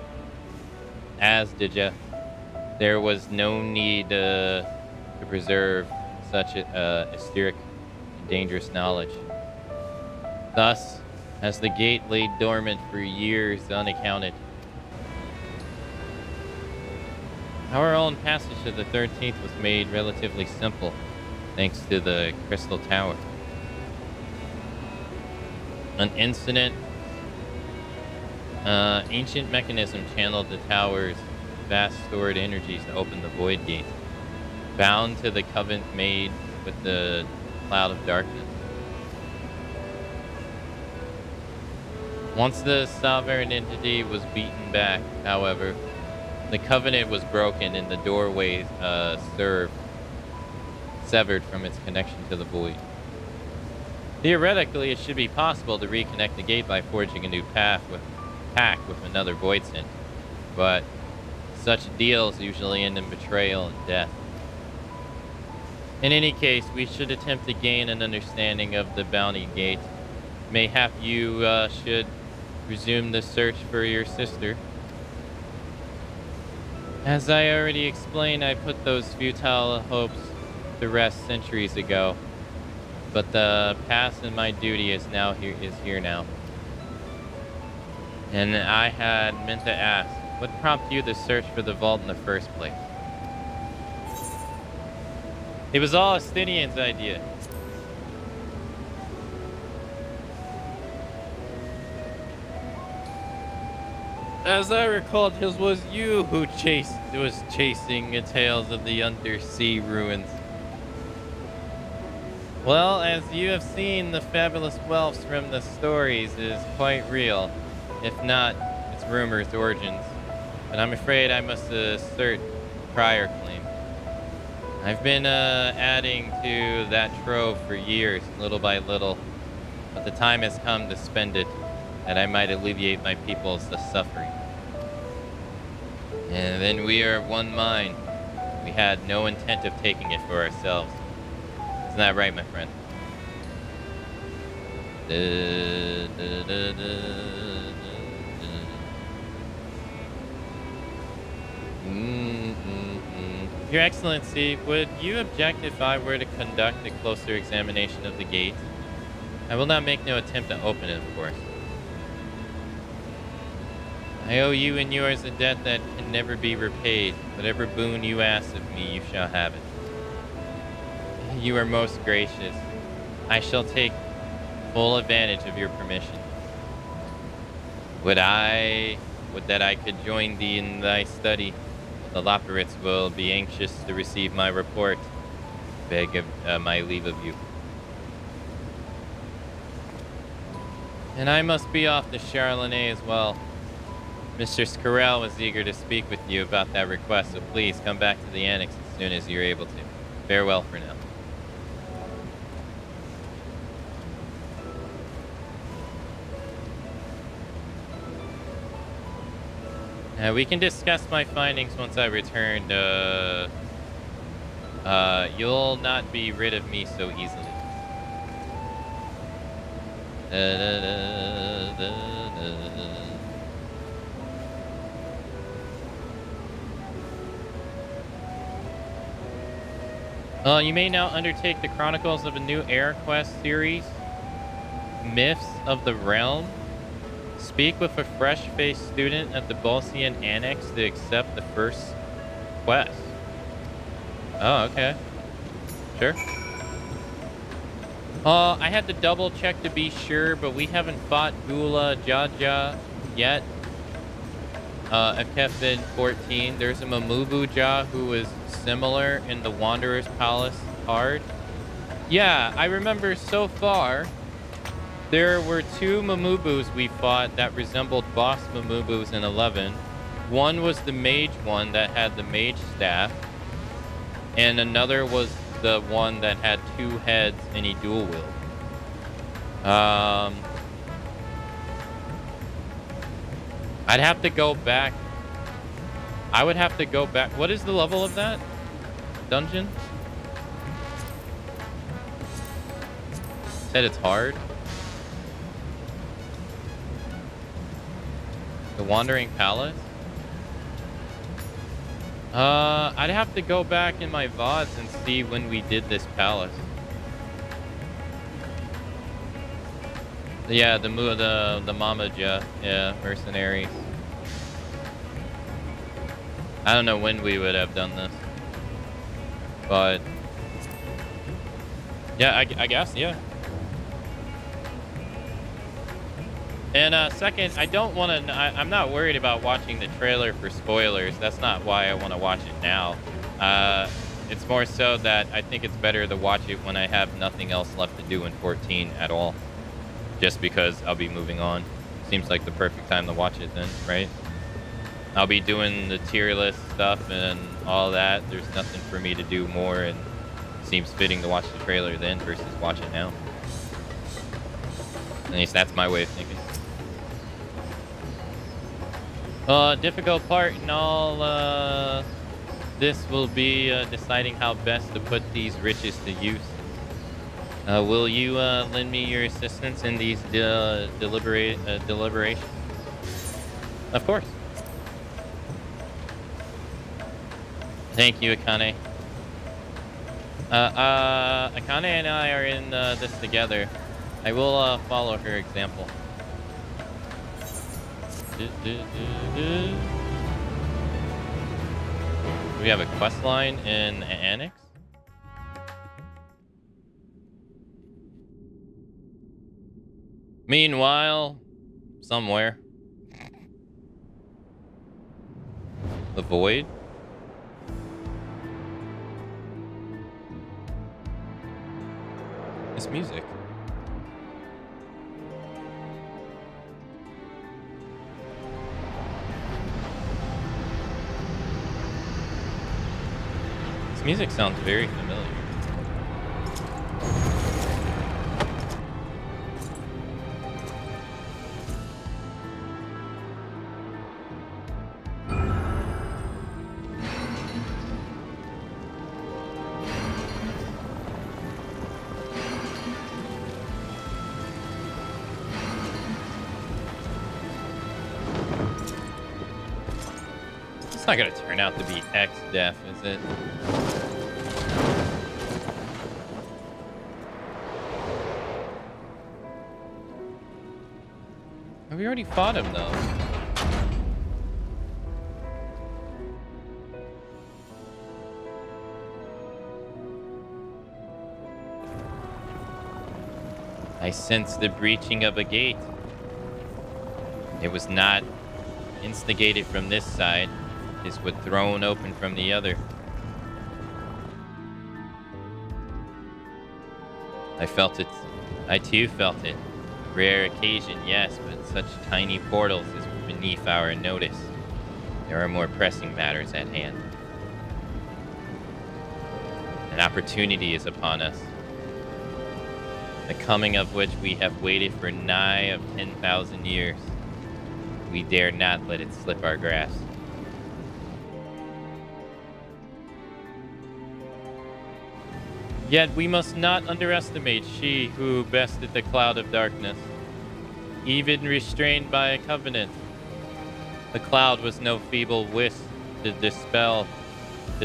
there was no need to preserve such etheric and dangerous knowledge. Thus, as the gate lay dormant for years unaccounted, our own passage to the 13th was made relatively simple, thanks to the Crystal Tower. An ancient mechanism channeled the tower's vast stored energies to open the void gate, bound to the covenant made with the cloud of darkness. Once the sovereign entity was beaten back, however, the covenant was broken and the doorway severed from its connection to the void. Theoretically, it should be possible to reconnect the gate by forging a new pact with another void scent, but such deals usually end in betrayal and death. In any case, we should attempt to gain an understanding of the bounty gate. Mayhap you should resume the search for your sister. As I already explained, I put those futile hopes to rest centuries ago. But the past and my duty is here now. And I had meant to ask, what prompted you to search for the vault in the first place? It was all Astinian's idea. As I recalled, it was you who was chasing the tales of the undersea ruins. Well, as you have seen, the fabulous wealth from the stories is quite real, if not its rumors' origins. But I'm afraid I must assert prior claim. I've been adding to that trove for years, little by little, but the time has come to spend it, that I might alleviate my people's suffering. And then we are of one mind. We had no intent of taking it for ourselves. Isn't that right, my friend? Your Excellency, would you object if I were to conduct a closer examination of the gate? I will not make no attempt to open it, of course. I owe you and yours a debt that can never be repaid. Whatever boon you ask of me, you shall have it. You are most gracious. I shall take full advantage of your permission. Would that I could join thee in thy study. The Loporits will be anxious to receive my report. Beg of my leave of you. And I must be off to Charlene as well. Mr. Scarell was eager to speak with you about that request, so please come back to the annex as soon as you're able to. Farewell for now. We can discuss my findings once I return. You'll not be rid of me so easily. You may now undertake the Chronicles of a new Air Quest series, Myths of the Realm. Speak with a fresh-faced student at the Bolsian Annex to accept the first quest. Oh, okay. Sure. I had to double check to be sure, but we haven't fought Gula Jaja yet. I've kept in 14. There's a Mamubu Ja who is similar in the Wanderer's Palace card. Yeah, I remember so far there were 2 Mamubus we fought that resembled boss Mamubus in 11. One was the mage one that had the mage staff, and another was the one that had 2 heads and he dual wield. I'd have to go back. I would have to go back. What is the level of that dungeon? Said it's hard. The Wandering Palace? I'd have to go back in my VODs and see when we did this palace. Yeah, the Mamaja, yeah, mercenaries. I don't know when we would have done this, but yeah, I guess, yeah. And second, I don't want to. I'm not worried about watching the trailer for spoilers. That's not why I want to watch it now. It's more so that I think it's better to watch it when I have nothing else left to do in 14 at all. Just because I'll be moving on. Seems like the perfect time to watch it then, right? I'll be doing the tier list stuff and all that. There's nothing for me to do more, and it seems fitting to watch the trailer then versus watch it now. At least that's my way of thinking. Difficult part in all this will be deciding how best to put these riches to use. Will you lend me your assistance in these deliberations? Of course. Thank you, Akane. Akane and I are in this together. I will follow her example. Do we have a quest line in Annex? Meanwhile, somewhere. The Void? This music. This music sounds very familiar. It's not gonna turn out to be X-Def, is it? We already fought him, though. I sensed the breaching of a gate. It was not instigated from this side. This was thrown open from the other. I felt it. I too felt it. Rare occasion, yes, but such tiny portals is beneath our notice. There are more pressing matters at hand. An opportunity is upon us, the coming of which we have waited for nigh of 10,000 years. We dare not let it slip our grasp. Yet we must not underestimate she who bested the cloud of darkness, even restrained by a covenant. The cloud was no feeble wisp to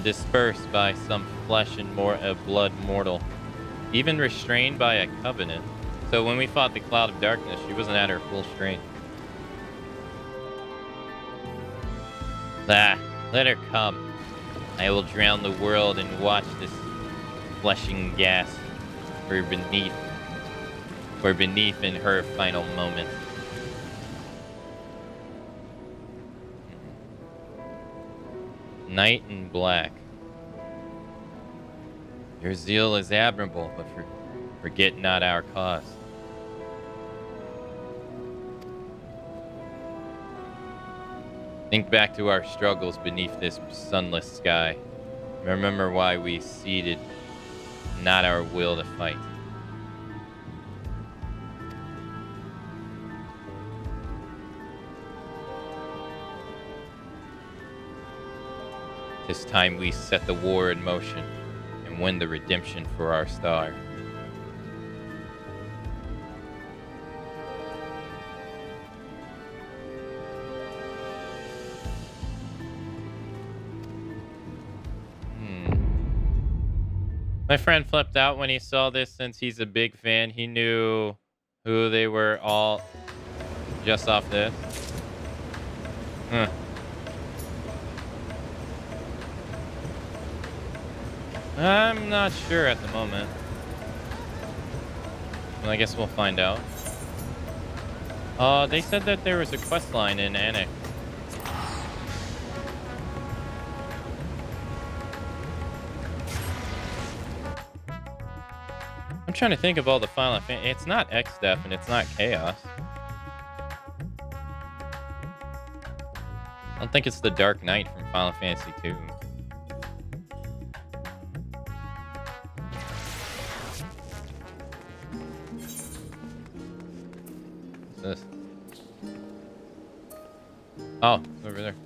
disperse by some flesh and blood mortal, even restrained by a covenant. So when we fought the cloud of darkness, she wasn't at her full strength. Let her come. I will drown the world and watch this fleshing gasp for beneath in her final moment. Night in black. Your zeal is admirable, but forget not our cause. Think back to our struggles beneath this sunless sky. Remember why we ceded not our will to fight. Tis time we set the war in motion and win the redemption for our star. My friend flipped out when he saw this since he's a big fan. He knew who they were all just off this. I'm not sure at the moment. Well, I guess we'll find out. They said that there was a quest line in Annex. I'm trying to think of all the Final Fantasy. It's not X-Def and it's not Chaos. I don't think it's the Dark Knight from Final Fantasy II. What's this? Oh, it's over there.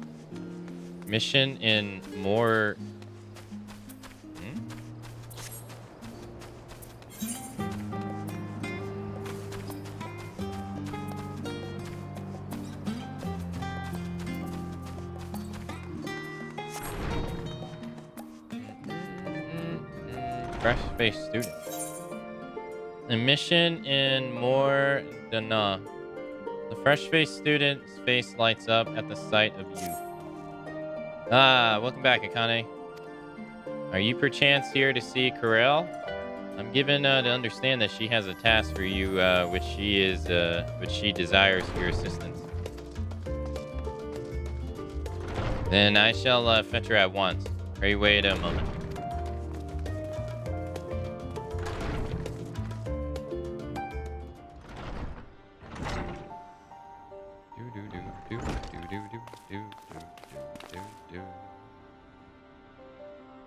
Mission in more... Fresh-faced student. A mission in more Dana. The fresh-faced student's face lights up at the sight of you. Welcome back, Akane. Are you perchance here to see Corel? I'm given to understand that she has a task for you, which she desires your assistance. Then I shall fetch her at once. Pray wait a moment.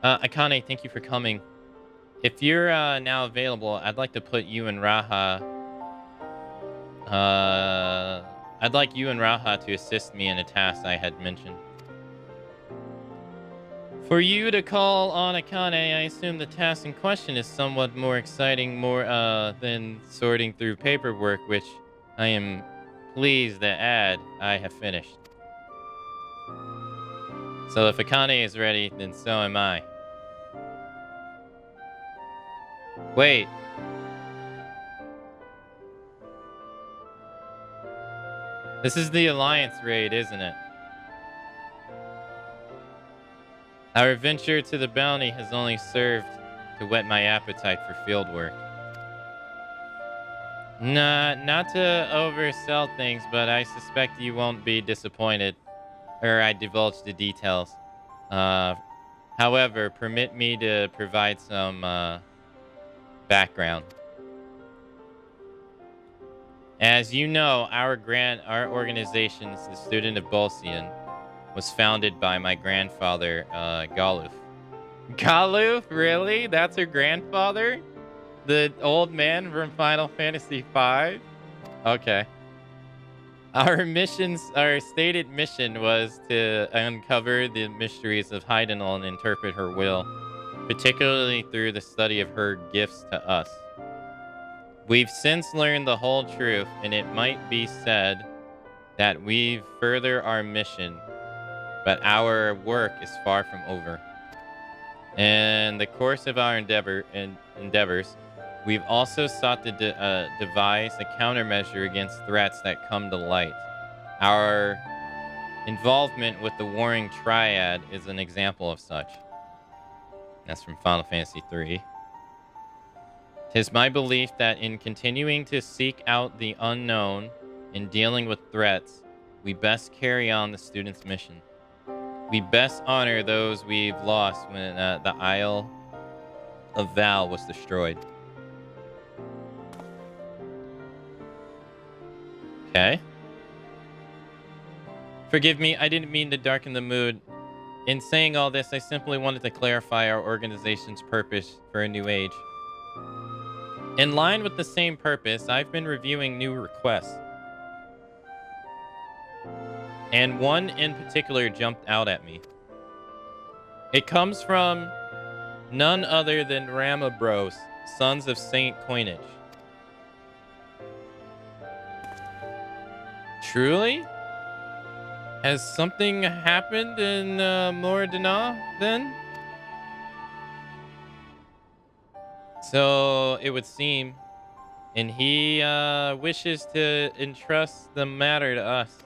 Akane, thank you for coming. If you're now available, I'd like to put you and Raha. I'd like you and Raha to assist me in a task I had mentioned. For you to call on Akane, I assume the task in question is somewhat more exciting, than sorting through paperwork, which I am pleased to add I have finished. So if Akane is ready, then so am I. Wait. This is the Alliance raid, isn't it? Our venture to the bounty has only served to whet my appetite for field work. Not to oversell things, but I suspect you won't be disappointed, or I divulge the details. However, permit me to provide some background. As you know, our organization, the Student of Bolsian, was founded by my grandfather, Galuf. Galuf? Really? That's her grandfather? The old man from Final Fantasy V? Okay. Our stated mission was to uncover the mysteries of Heidenal and interpret her will, particularly through the study of her gifts to us. We've since learned the whole truth, and it might be said that we've furthered our mission, but our work is far from over. In the course of our endeavors, we've also sought to devise a countermeasure against threats that come to light. Our involvement with the Warring Triad is an example of such. That's from Final Fantasy III. 'Tis my belief that in continuing to seek out the unknown and dealing with threats, we best carry on the student's mission. We best honor those we've lost when the Isle of Val was destroyed. Okay. Forgive me, I didn't mean to darken the mood. In saying all this, I simply wanted to clarify our organization's purpose for a new age. In line with the same purpose, I've been reviewing new requests. And one in particular jumped out at me. It comes from none other than Ramabros, Sons of Saint Coinage. Truly? Has something happened in Moradina then? So it would seem, and he wishes to entrust the matter to us.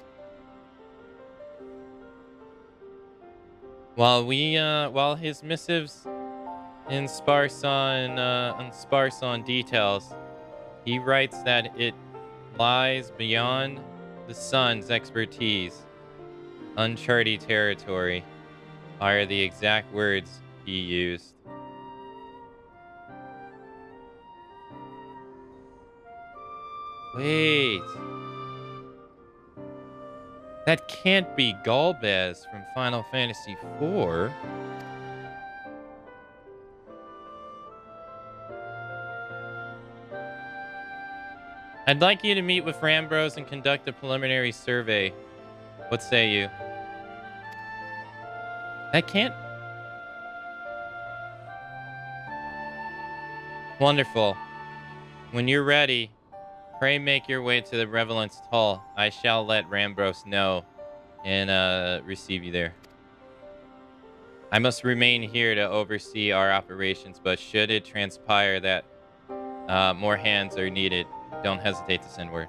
While his missives sparse on details, he writes that it lies beyond the sun's expertise. Uncharted territory are the exact words he used. Wait. That can't be Golbez from Final Fantasy IV. I'd like you to meet with Rambros and conduct a preliminary survey. What say you? That can't... Wonderful. When you're ready, pray make your way to the Revelance Hall. I shall let Rambros know and receive you there. I must remain here to oversee our operations, but should it transpire that more hands are needed, don't hesitate to send word.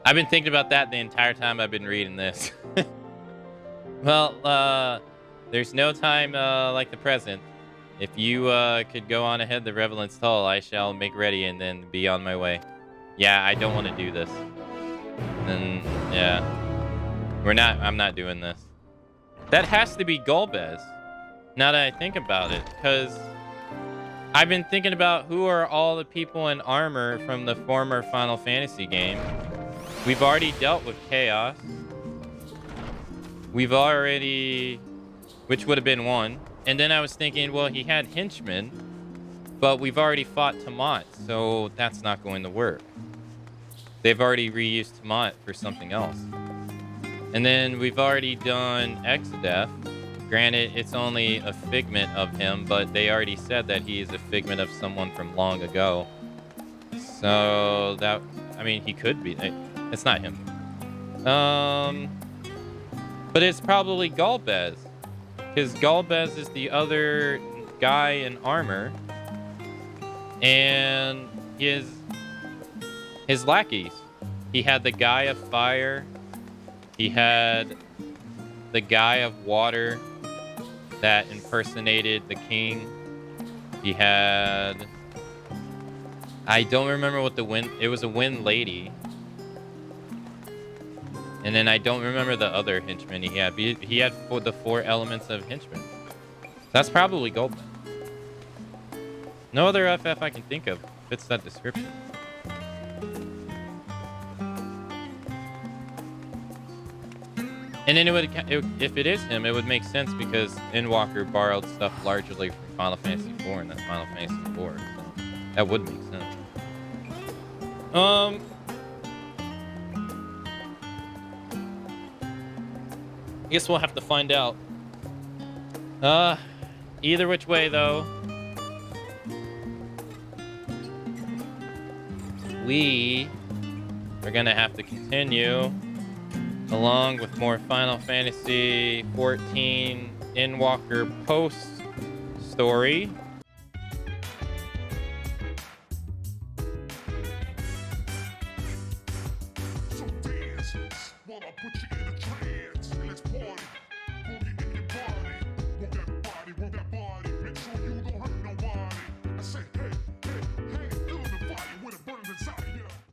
I've been thinking about that the entire time I've been reading this. Well, there's no time like the present. If you could go on ahead the Revelance Hall, I shall make ready and then be on my way. Yeah, I don't want to do this. Then, yeah. I'm not doing this. That has to be Golbez, now that I think about it, because I've been thinking about who are all the people in armor from the former Final Fantasy game. We've already dealt with Chaos. We've already... Which would have been one. And then I was thinking, well, he had henchmen, but we've already fought Tiamat, so that's not going to work. They've already reused Tiamat for something else. And then we've already done Exodeth. Granted, it's only a figment of him, but they already said that he is a figment of someone from long ago. So that, I mean, he could be. It's not him. But it's probably Golbez. Because Golbez is the other guy in armor. And his lackeys. He had the guy of fire. He had the guy of water that impersonated the king. He had... I don't remember what the wind... It was a wind lady. And then I don't remember the other henchman he had. He had the 4 elements of henchmen. That's probably Golden. No other FF I can think of fits that description. And then if it is him, it would make sense because Endwalker borrowed stuff largely from Final Fantasy IV, and that's Final Fantasy IV. So that would make sense. I guess we'll have to find out. Either which way, though, we are gonna have to continue along with more Final Fantasy XIV Endwalker post story. So dance, while I put you in a trance.